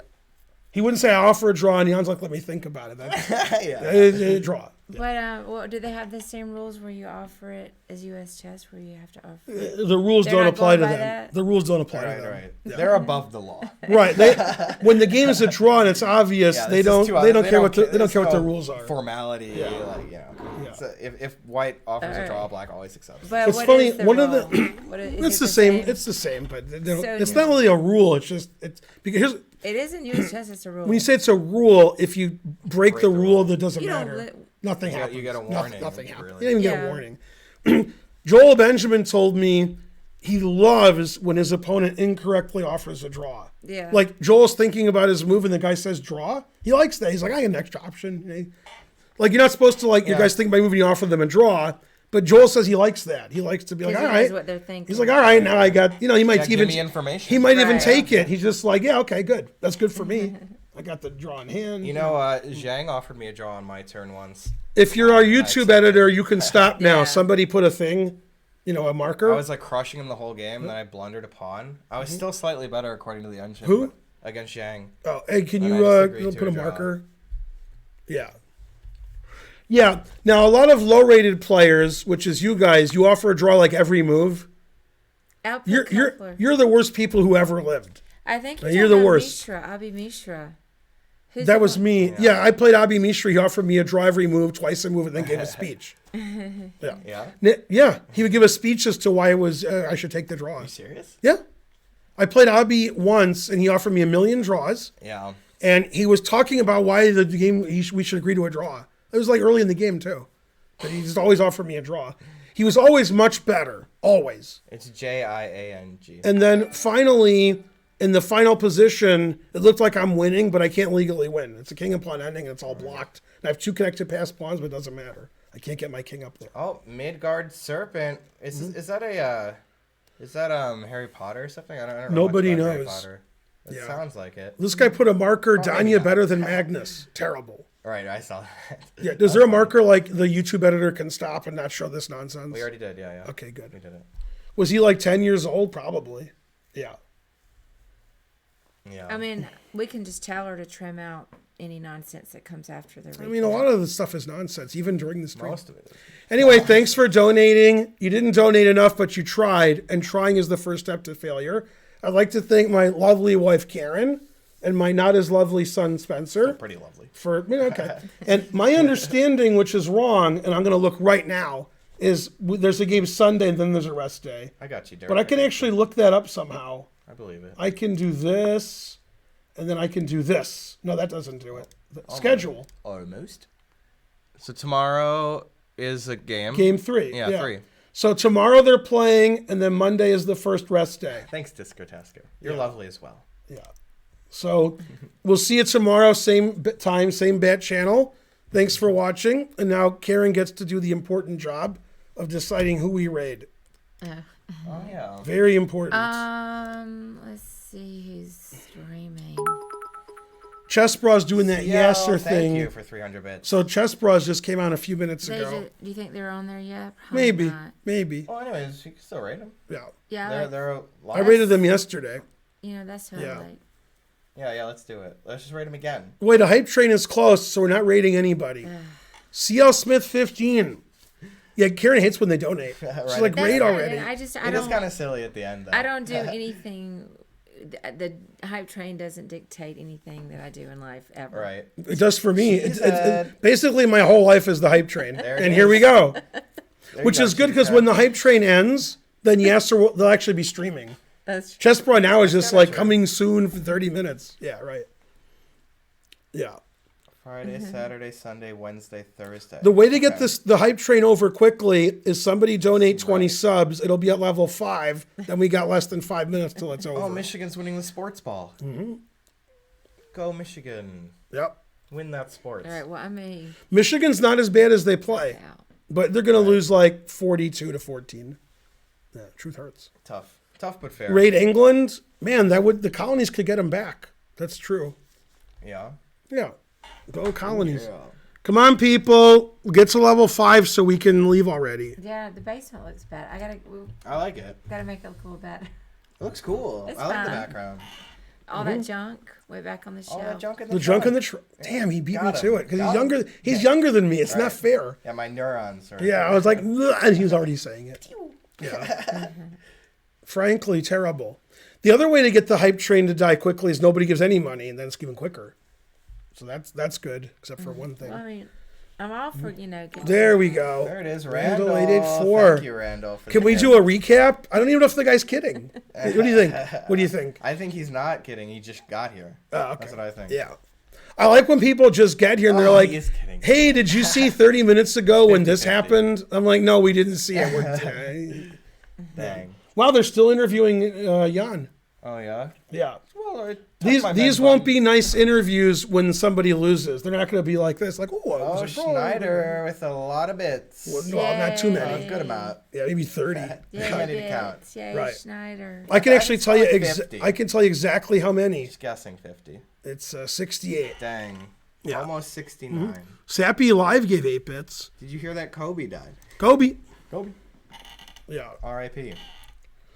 He wouldn't say I offer a draw, and Jan's like, let me think about it. That's yeah. draw. But well, do they have the same rules where you offer it as U.S. chess, where you have to offer it? The rules They're don't not apply to going by them. that? The rules don't apply to Right, them. right. They're above the law. Right. When the game is a draw and it's obvious, Yeah, they this is don't too they obvious. don't care what the, they don't there's care what the no rules are. Formality, Yeah. like Yeah. So if white offers a draw, Alright. black always accepts. But It's what funny, is the one of the- rule? What is It's it the same. It's the same, but they don't, So it's no. not really a rule. It's just it's because here's, It isn't U.S. chess. It's a rule. when you say it's a rule, if you break the the rule, rule. that doesn't You don't matter. let- Nothing You got- happens. you get a Nothing- warning, Nothing happens. really. You don't even get a Yeah. warning. Joel Benjamin told me he loves when his opponent incorrectly offers a draw. Yeah. Like Joel's thinking about his move and the guy says draw. He likes that. He's like, I got an extra option. You know, like you're not supposed to like your Yeah. guys think about moving, you offer them a draw. But Joel says he likes that. He likes to be like, Because all he knows right. what they're thinking. He's like, all right, now I got, he might Yeah, even, give me information. he might even Right. take it. He's just like, yeah, okay, good. That's good for me. I got the draw in hand. You know, Zhang offered me a draw on my turn once. If you're our YouTube editor, you can stop now. Yeah. Somebody put a thing, a marker. I was like crushing him the whole game, and then I blundered a pawn. I was still slightly better according to the engine. Who? but against Zhang. Oh, hey, can And you I just agreed to put a a draw. marker? Yeah. Yeah. Now, a lot of low-rated players, which is you guys, you offer a draw like every move. Output coupler. You're the worst people who ever lived. I think you're the worst. Mishra, Abi Mishra. Who's That the was one- me. Yeah, I played Abi Mishra. He offered me a draw every move, twice a move, and then gave a speech. Yeah. Yeah? Yeah, he would give a speech as to why it was I should take the draw. Are you serious? Yeah. I played Abi once, and he offered me 1,000,000 draws. Yeah. And he was talking about why the game we should agree to a draw. It was like early in the game too, but he just always offered me a draw. He was always much better, always. It's Jiang. And then finally, in the final position, it looked like I'm winning, but I can't legally win. It's a king and pawn ending, and it's all blocked. And I have 2 connected passed pawns, but it doesn't matter. I can't get my king up there. Oh, Midgard Serpent. Is that Harry Potter or something? I don't know. Nobody much about Harry knows. Potter. It Yeah. sounds like it. This guy put a marker, Probably Danya not. better than Magnus. Terrible. Right, I saw that. Yeah, is there a marker like the YouTube editor can stop and not show this nonsense? We already did, yeah. Okay, good. We did it. Was he like 10 years old? Probably. Yeah. Yeah. I mean, we can just tell her to trim out any nonsense that comes after the. I mean, a lot of the stuff is nonsense, even during the stream. most of it is. Anyway, thanks for donating. You didn't donate enough, but you tried, and trying is the first step to failure. I'd like to thank my lovely wife, Karen, and my not as lovely son, Spencer. Pretty lovely. Okay. And my understanding, which is wrong, and I'm going to look right now, is there's a game Sunday and then there's a rest day. I got you, Derek. But I can actually look that up somehow. I believe it. I can do this, and then I can do this. No, that doesn't do it. Schedule. Almost. So tomorrow is a game. Game 3. Yeah, 3. So tomorrow they're playing, and then Monday is the first rest day. Thanks, Disco Tasco. You're lovely as well. Yeah. So we'll see you tomorrow, same time, same bat channel. Thanks for watching. And now Karen gets to do the important job of deciding who we raid. Oh, yeah. Very important. Let's see who's streaming. Chess Bros doing that Yasser thing. Thank you for 300 bits. So Chess Bros just came on a few minutes Do ago. you think they're on there yet? Probably Maybe. not. Maybe. Well, anyways, you can still rate them. Yeah. Yeah, They're a lot. I rated them yesterday. that's who Yeah. I like. Yeah, let's do it. Let's just rate them again. Wait, a hype train is close, so we're not rating anybody. CL Smith 15. Yeah, Karen hates when they donate. She's Right. like, rate That's- already. I It is don't. kind of silly at the end, though. I don't do anything. The hype train doesn't dictate anything that I do in life ever. Right. It does for me. She said- Basically, my whole life is the hype train. There it And here is. we go. There Which you is go, good because Chica. when the hype train ends, then Yasser they'll actually be streaming. That's true. Chess Brawl now is just like coming soon for 30 minutes. Yeah, right. Yeah. Friday, Saturday, Sunday, Wednesday, Thursday. The way to get the hype train over quickly is somebody donate 20 subs. It'll be at level 5. Then we got less than 5 minutes till it's over. Oh, Michigan's winning the sports ball. Mm-hmm. Go Michigan. Yep. Win that sports. All right. Well, I may. Michigan's not as bad as they play, Out. but they're going to lose like 42-14. Yeah, truth hurts. Tough but fair. Raid England, man. The colonies could get them back. That's true. Yeah. Yeah. Go colonies. Yeah. Come on, people. Get to level 5 so we can leave already. Yeah, the basement looks bad. I like it. Gotta make it look a little better. It looks cool. It's I like the fun. background. All that junk way back on the shelf. All that junk in The junk in the damn, he beat me to it because he's younger than me. It's not fair. Yeah, my neurons are. Yeah, I was like, "Ugh," and he was already saying it. Yeah. Frankly, terrible. The other way to get the hype train to die quickly is nobody gives any money, and then it's even quicker. So that's good, except for one thing. I mean, I'm all for There we go. There it is, Randall Randall. 884. Thank you, Randall. Can we do a recap? I don't even know if the guy's kidding. What do you think? What do you think? I think he's not kidding. He just got here. Oh, okay. That's what I think. Yeah. I like when people just get here and they're like, he is kidding. hey, did you see 30 minutes ago when this happened? I'm like, no, we didn't see it. Dang. Wow, they're still interviewing Jan. Oh yeah. Yeah. Well, These won't be nice interviews when somebody loses. They're not going to be like this, like, oh, Oh, Schneider with a lot of bits. Well, no, not too many. A good amount. Yeah, maybe 30. Yeah, Many to count. Yay, Right. Schneider. I can actually tell you. like 50. I can tell you exactly how many. Just guessing 50. It's 68. Dang. Yeah. Almost 69. Sappy Live gave 8 bits. Did you hear that Kobe died? Kobe. Kobe. Yeah. R.I.P.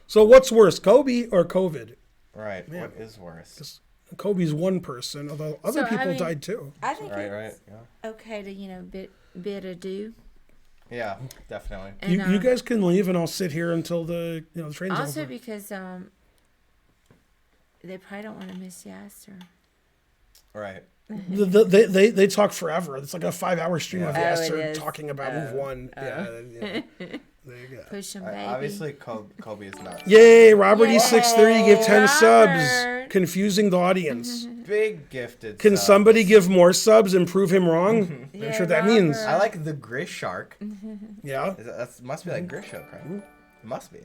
So what's worse, Kobe or COVID? Right. What is worse? Kobe's one person, although other people died too. I think Right. it's Yeah. okay to bid adieu. Yeah. Definitely. And, You guys can leave, and I'll sit here until the train's also over. because they probably don't want to miss Yasser. Right. They talk forever. It's like a 5-hour stream of Oh, Yasser it is. talking about Move One. Yeah. There you go. Push him, baby. Obviously, Kobe is not. Yay, Robert E630 give 10 Robert. subs, confusing the audience. Big gifted. Can subs. somebody give more subs and prove him wrong? I'm Yeah, sure that means. Robert. I like the Grish Shark. Yeah. That must be like Grishuk, right? It must be.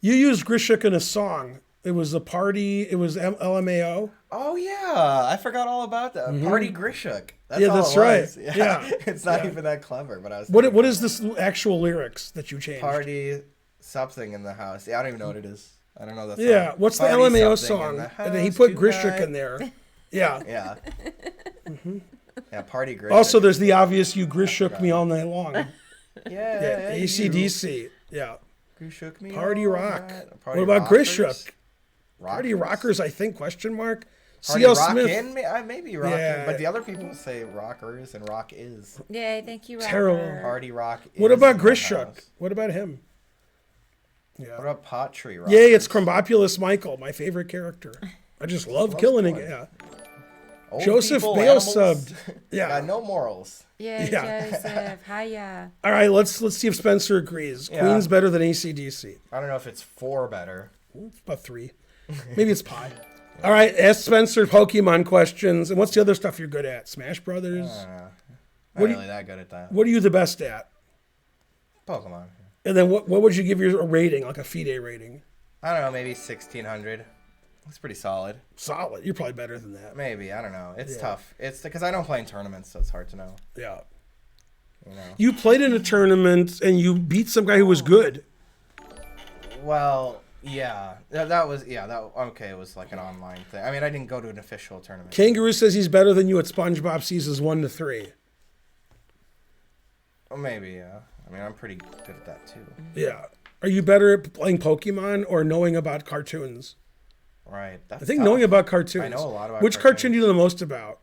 You used Grishuk in a song. It was a party. It was LMAO. Oh yeah, I forgot all about that. Party Grishuk. That's Yeah, all that's it right. was. Yeah. It's not even that clever, but I was. What thinking is this actual lyrics that you changed? Party something in the house. Yeah, I don't even know what it is. I don't know that. Yeah. Song. What's the Party LMAO something song? in the And then he house put Grishuk tonight. in there. Yeah. Yeah. Yeah, Party Grishuk. Also, there's the obvious "You Grishuk me all night long." yeah, ACDC. Yeah. Grishuk me. Party all rock. night. What Party about rockers? Grishuk? Party rockers, I think? Question mark. Party C.L. rockin'? Smith. Maybe rockin', Yeah. but the other people say rockers and rock is. Yeah, thank you, Robert. Terrible. Party rock. What is about in the Grishuk? house. What about him? What Yeah. about Pottery rock? Yay, it's Crumbopulous Michael, my favorite character. I just love killing it. killing. Yeah. Old Joseph people, Bale animals. subbed. Yeah. Got no morals. Yeah, Yeah. Joseph. Hiya. All right, let's see if Spencer agrees. Yeah. Queen's better than ACDC. I don't know if it's 4 better. It's about 3. Maybe it's pi. All right, ask Spencer Pokemon questions. And what's the other stuff you're good at? Smash Brothers? Not What do really that good at that. What are you the best at? Pokemon. And then what would you give your rating, like a FIDE rating? I don't know, maybe 1600. That's pretty solid. Solid. You're probably better than that. Maybe, I don't know. It's Yeah. tough. It's because I don't play in tournaments, so it's hard to know. Yeah. You know. You played in a tournament and you beat some guy who was good. Well, yeah, that was okay. It was like an online thing. I mean, I didn't go to an official tournament. Kangaroo says he's better than you at SpongeBob Seasons 1 to 3. Well, maybe, yeah. I mean, I'm pretty good at that too. Yeah. Are you better at playing Pokemon or knowing about cartoons? Right. That's I think tough. knowing about cartoons. I know a lot about Which cartoons. cartoon do you know the most about?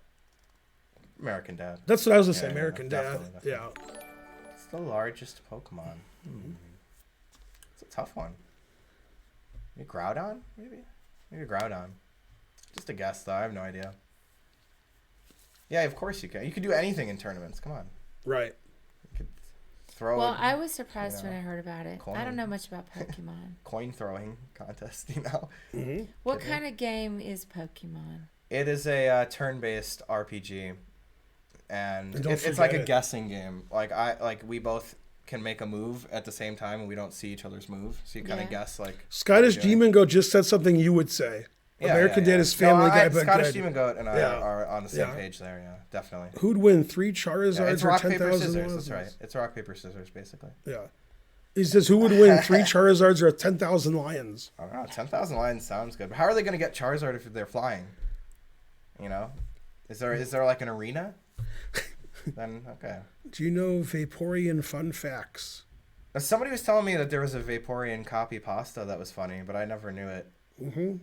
American Dad. That's what I was going to say, Yeah, American Dad. definitely. Yeah. It's the largest Pokemon. It's a tough one. Maybe Groudon? Maybe Groudon. Just a guess, though. I have no idea. Yeah, of course you can. You can do anything in tournaments. Come on. Right. You could... throw Well, a I was surprised when I heard about it. Coin. I don't know much about Pokemon. coin throwing contest, you know? What kind of game is Pokemon? It is a turn-based RPG, and And don't it's like a forget it. guessing game. Like we both can make a move at the same time, and we don't see each other's move, so you kind of Yeah. guess like. Scottish what you're doing. Demon Goat just said something you would say. American Dad is Family Guy, but Scottish good. Demon Goat and I Yeah. are on the same Yeah. page there. Yeah, definitely. Who'd win, 3 Yeah, Charizards it's or rock 10,000 paper scissors. Lozes? That's right. It's rock paper scissors, basically. Yeah. He says, who would win, 3 Charizards or 10,000 Lions? I don't know. 10,000 lions sounds good, but how are they going to get Charizard if they're flying? You know, is there like an arena? Then okay. Do you know Vaporeon fun facts? Now, somebody was telling me that there was a Vaporeon copy pasta that was funny, but I never knew it. Mm-hmm.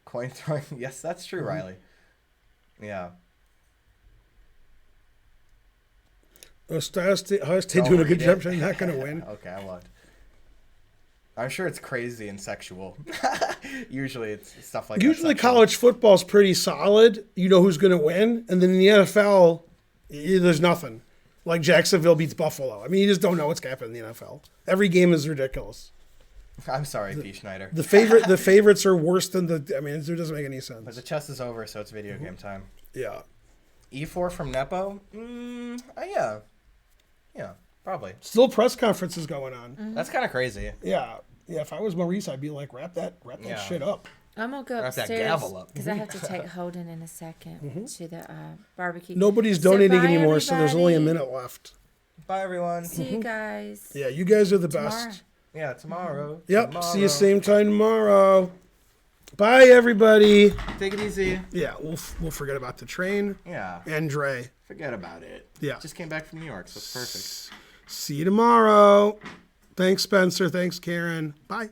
Coin throwing. Yes, that's true, Riley. Yeah. Ohio State Don't doing a good read job. it. They're not going to win. Okay, I lied. I'm sure it's crazy and sexual. Usually it's stuff like that. Usually sexual. college football's pretty solid. You know who's going to win. And then in the NFL, there's nothing. Like Jacksonville beats Buffalo. I mean, you just don't know what's going to happen in the NFL. Every game is ridiculous. I'm sorry, P. Schneider. The favorites are worse than the. I mean, it doesn't make any But sense. the chess is over, so it's video game time. Yeah. E4 from Nepo? Yeah. Yeah, probably. Still press conferences going on. That's kind of crazy. Yeah. Yeah. If I was Maurice, I'd be like, wrap that Yeah. shit up. I'm gonna go Wrap that upstairs gavel up. because I have to take Holden in a second to the barbecue. Nobody's So donating bye, anymore, so there's only a everybody. minute left. Bye, everyone. See you guys. Yeah, you guys are the tomorrow. best. Yeah, tomorrow. Yep. See you Tomorrow. same time tomorrow. Bye, everybody. Take it easy. Yeah, we'll forget about the train Yeah, and Dre. forget about it. Yeah. Just came back from New York, so it's perfect. See you tomorrow. Thanks, Spencer. Thanks, Karen. Bye.